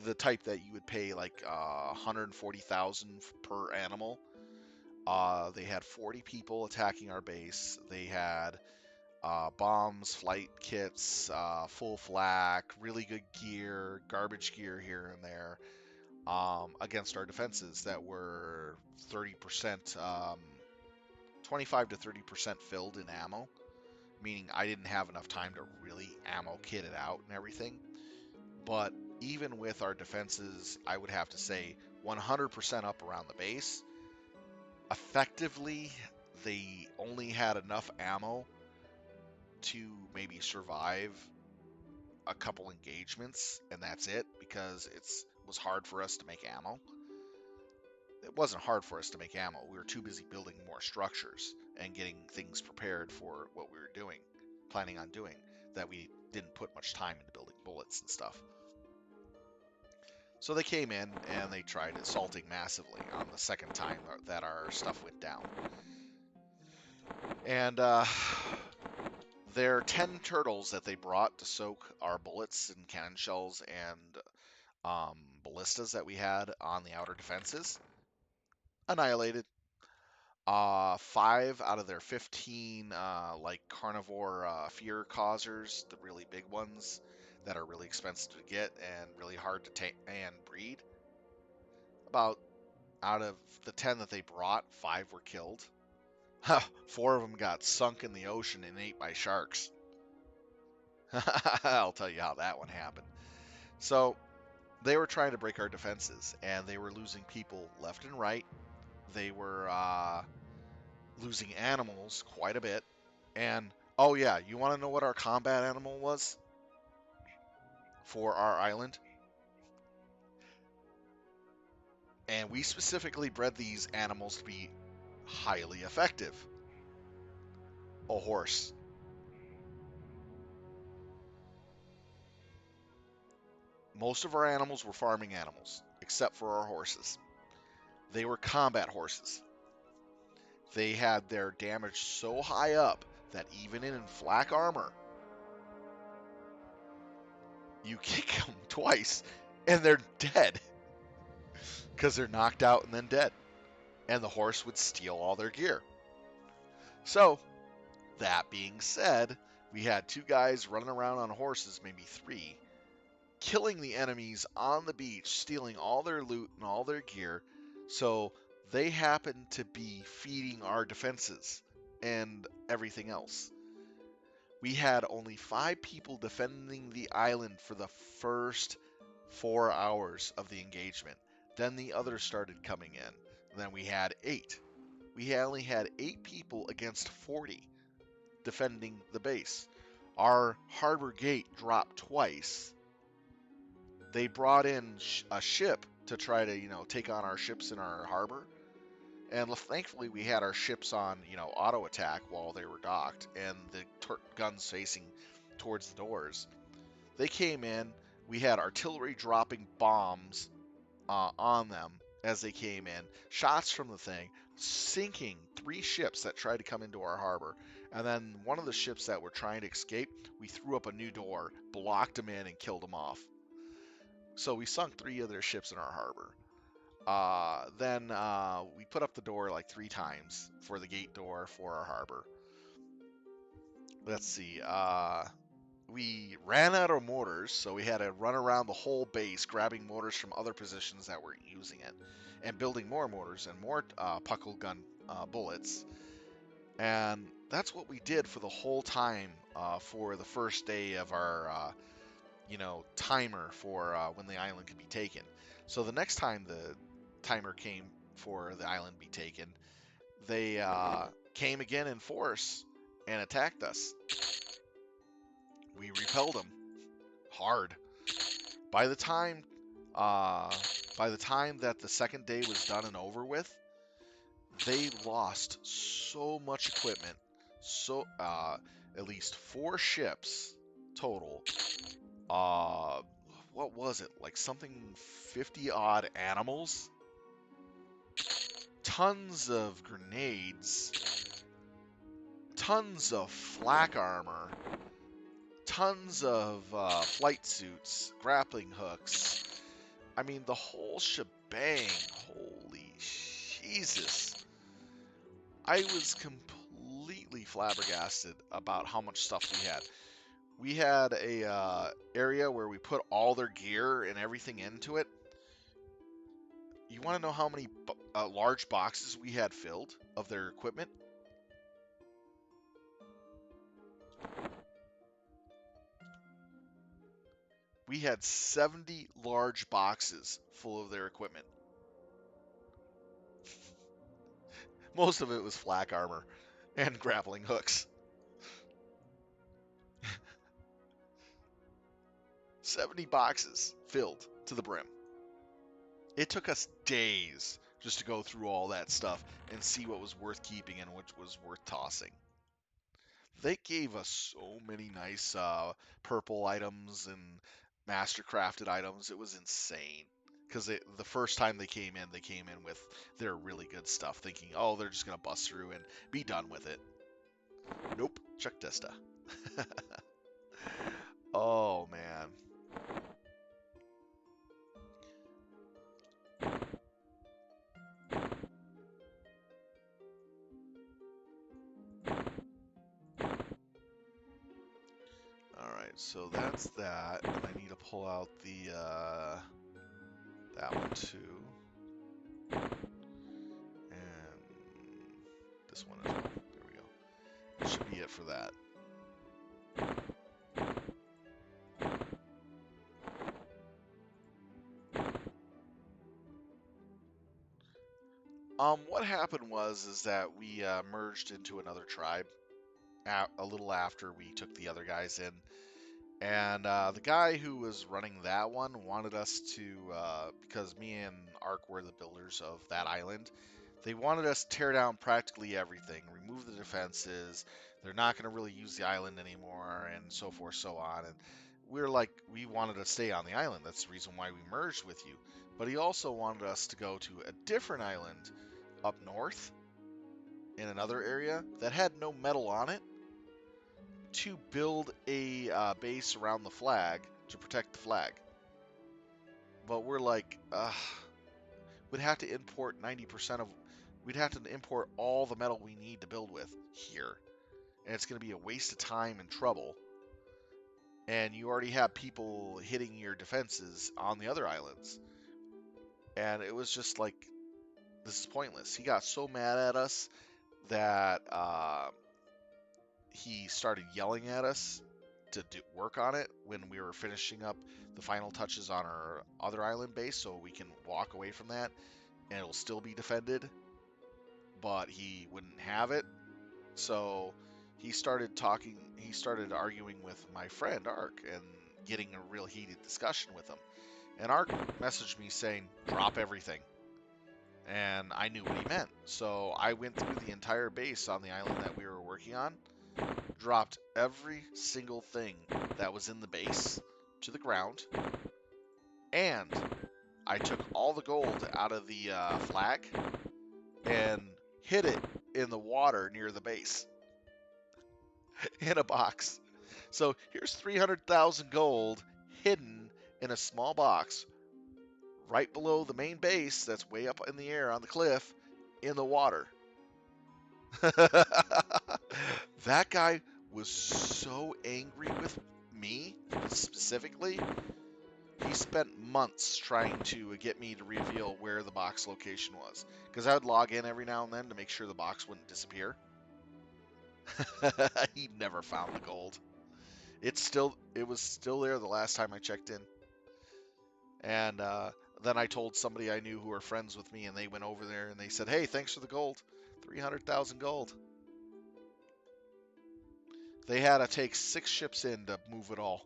The type that you would pay like 140,000 per animal. They had 40 people attacking our base. They had bombs, flight kits, full flak, really good gear, garbage gear here and there, against our defenses that were 30%, 25 to 30% filled in ammo, meaning I didn't have enough time to really ammo kit it out and everything. But even with our defenses, I would have to say 100% up around the base, effectively, they only had enough ammo to maybe survive a couple engagements, and that's it, because it was hard for us to make ammo. It wasn't hard for us to make ammo. We were too busy building more structures and getting things prepared for what we were planning on doing, that we didn't put much time into building bullets and stuff. So they came in and they tried assaulting massively on the second time that our stuff went down. And their 10 turtles that they brought to soak our bullets and cannon shells and ballistas that we had on the outer defenses, annihilated. 5 out of their 15 like carnivore fear causers, the really big ones that are really expensive to get and really hard to take and breed. About out of the 10 that they brought, 5 were killed. 4 of them got sunk in the ocean and ate by sharks. I'll tell you how that one happened. So they were trying to break our defenses, and they were losing people left and right. They were losing animals quite a bit. And oh yeah, you want to know what our combat animal was for our island? And we specifically bred these animals to be highly effective. A horse. Most of our animals were farming animals, except for our horses. They were combat horses. They had their damage so high up that even in flak armor, you kick them twice and they're dead because they're knocked out and then dead. And the horse would steal all their gear. So, that being said, we had 2 guys running around on horses, maybe 3, killing the enemies on the beach, stealing all their loot and all their gear. So they happened to be feeding our defenses and everything else. We had only 5 people defending the island for the first 4 hours of the engagement. Then the others started coming in. Then we had 8. We only had 8 people against 40 defending the base. Our harbor gate dropped twice. They brought in a ship to try to, take on our ships in our harbor. And thankfully, we had our ships on, auto attack while they were docked, and the guns facing towards the doors. They came in. We had artillery dropping bombs on them as they came in. Shots from the thing, sinking 3 ships that tried to come into our harbor. And then one of the ships that were trying to escape, we threw up a new door, blocked them in, and killed them off. So we sunk 3 of their ships in our harbor. Then we put up the door like 3 times for the gate door for our harbor. Let's see. We ran out of mortars, so we had to run around the whole base, grabbing mortars from other positions that were using it, and building more mortars and more puckle gun bullets. And that's what we did for the whole time for the first day of our timer for when the island could be taken. So the next time the timer came for the island be taken, they came again in force and attacked us. We repelled them hard. By the time that the second day was done and over with, they lost so much equipment. So at least 4 ships total. What was it? Like something 50 odd animals, tons of grenades, tons of flak armor, tons of flight suits, grappling hooks. I mean, the whole shebang. Holy Jesus. I was completely flabbergasted about how much stuff we had. We had a area where we put all their gear and everything into it. You want to know how many large boxes we had filled of their equipment? We had 70 large boxes full of their equipment. Most of it was flak armor and grappling hooks. 70 boxes filled to the brim. It took us days just to go through all that stuff and see what was worth keeping and which was worth tossing. They gave us so many nice purple items and master crafted items. It was insane. Because the first time they came in with their really good stuff, thinking, oh, they're just going to bust through and be done with it. Nope. Chuck Testa. Oh, man. Alright, so that's that. And I need to pull out the, that one too. And this one as well. There we go. That should be it for that. What happened was that we merged into another tribe a little after we took the other guys in. And the guy who was running that one wanted us to, because me and Ark were the builders of that island, they wanted us to tear down practically everything, remove the defenses. They're not going to really use the island anymore, and so forth, so on. And we're like, we wanted to stay on the island. That's the reason why we merged with you. But he also wanted us to go to a different island up north in another area that had no metal on it to build a base around the flag to protect the flag. But we're like, we'd have to import 90% of, we'd have to import all the metal we need to build with here. And it's going to be a waste of time and trouble. And you already have people hitting your defenses on the other islands. And it was just like, this is pointless. He got so mad at us that he started yelling at us to work on it when we were finishing up the final touches on our other island base, so we can walk away from that and it'll still be defended. But he wouldn't have it, so he started arguing with my friend Ark and getting a real heated discussion with him. And Ark messaged me saying, drop everything. And I knew what he meant. So I went through the entire base on the island that we were working on, dropped every single thing that was in the base to the ground, and I took all the gold out of the flag and hid it in the water near the base in a box. So here's 300,000 gold hidden in a small box right below the main base that's way up in the air on the cliff in the water. That guy was so angry with me specifically. He spent months trying to get me to reveal where the box location was, because I would log in every now and then to make sure the box wouldn't disappear. He never found the gold. It was still there the last time I checked in. And then I told somebody I knew who were friends with me, and they went over there and they said, "Hey, thanks for the gold. 300,000 gold." They had to take 6 ships in to move it all.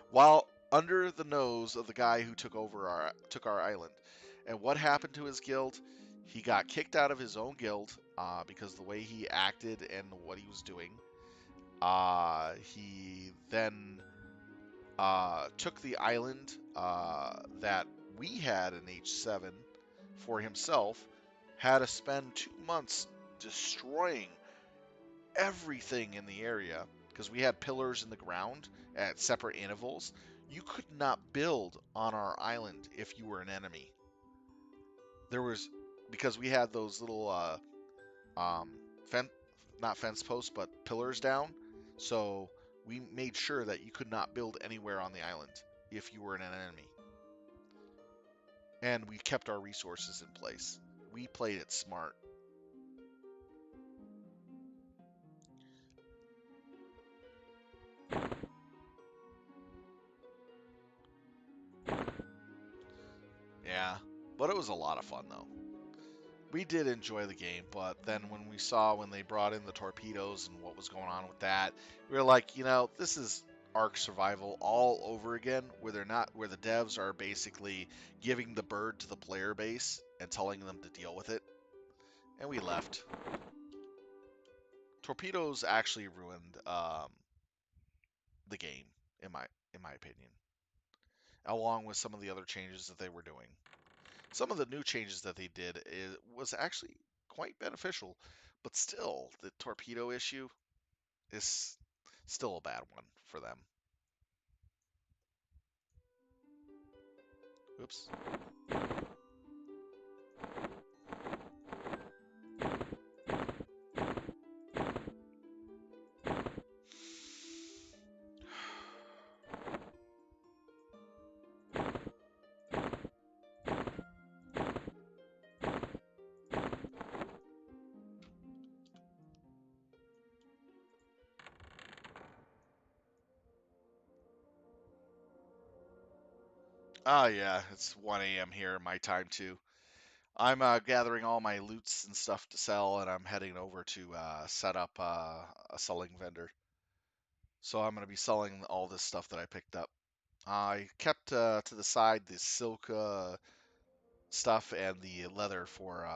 While under the nose of the guy who took our island. And what happened to his guild? He got kicked out of his own guild because of the way he acted and what he was doing. He then took the island that we had in H7 for himself, had to spend 2 months destroying everything in the area because we had pillars in the ground at separate intervals. You could not build on our island if you were an enemy. There was, because we had those little not fence posts but pillars down, so we made sure that you could not build anywhere on the island if you were an enemy. And we kept our resources in place. We played it smart. Yeah, but it was a lot of fun though. We did enjoy the game, but then when they brought in the torpedoes and what was going on with that, we were like, this is Ark Survival all over again, where the devs are basically giving the bird to the player base and telling them to deal with it, and we left. Torpedoes actually ruined the game, in my opinion, along with some of the other changes that they were doing. Some of the new changes that they did was actually quite beneficial, but still, the torpedo issue is still a bad one for them. Oops. Oh yeah, it's 1 a.m. here, my time too. I'm gathering all my loots and stuff to sell, and I'm heading over to set up a selling vendor. So I'm going to be selling all this stuff that I picked up. I kept to the side the silk stuff and the leather for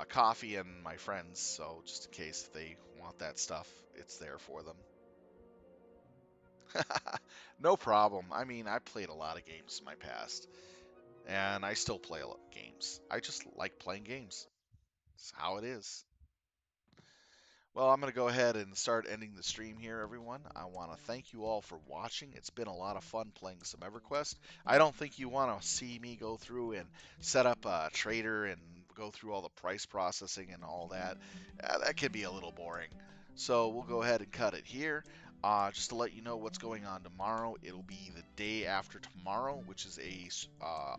coffee and my friends, so just in case they want that stuff, it's there for them. No problem. I mean, I played a lot of games in my past, and I still play a lot of games. I just like playing games. It's how it is. Well, I'm going to go ahead and start ending the stream here, everyone. I want to thank you all for watching. It's been a lot of fun playing some EverQuest. I don't think you want to see me go through and set up a trader and go through all the price processing and all that. That can be a little boring. So we'll go ahead and cut it here. Just to let you know what's going on tomorrow, it'll be the day after tomorrow, which is a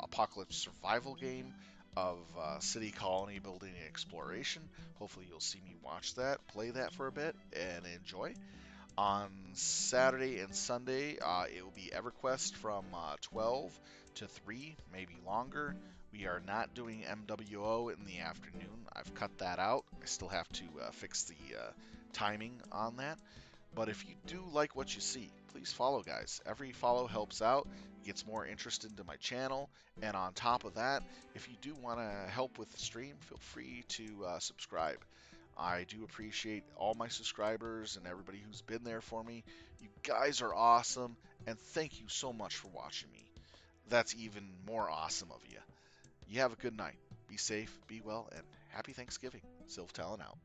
apocalypse survival game of city colony building and exploration. Hopefully, you'll see me watch that, play that for a bit, and enjoy. On Saturday and Sunday, it will be EverQuest from 12 to 3, maybe longer. We are not doing MWO in the afternoon. I've cut that out. I still have to fix the timing on that. But if you do like what you see, please follow, guys. Every follow helps out, gets more interest into my channel. And on top of that, if you do want to help with the stream, feel free to subscribe. I do appreciate all my subscribers and everybody who's been there for me. You guys are awesome, and thank you so much for watching me. That's even more awesome of you. You have a good night. Be safe, be well, and happy Thanksgiving. Sylv Talon out.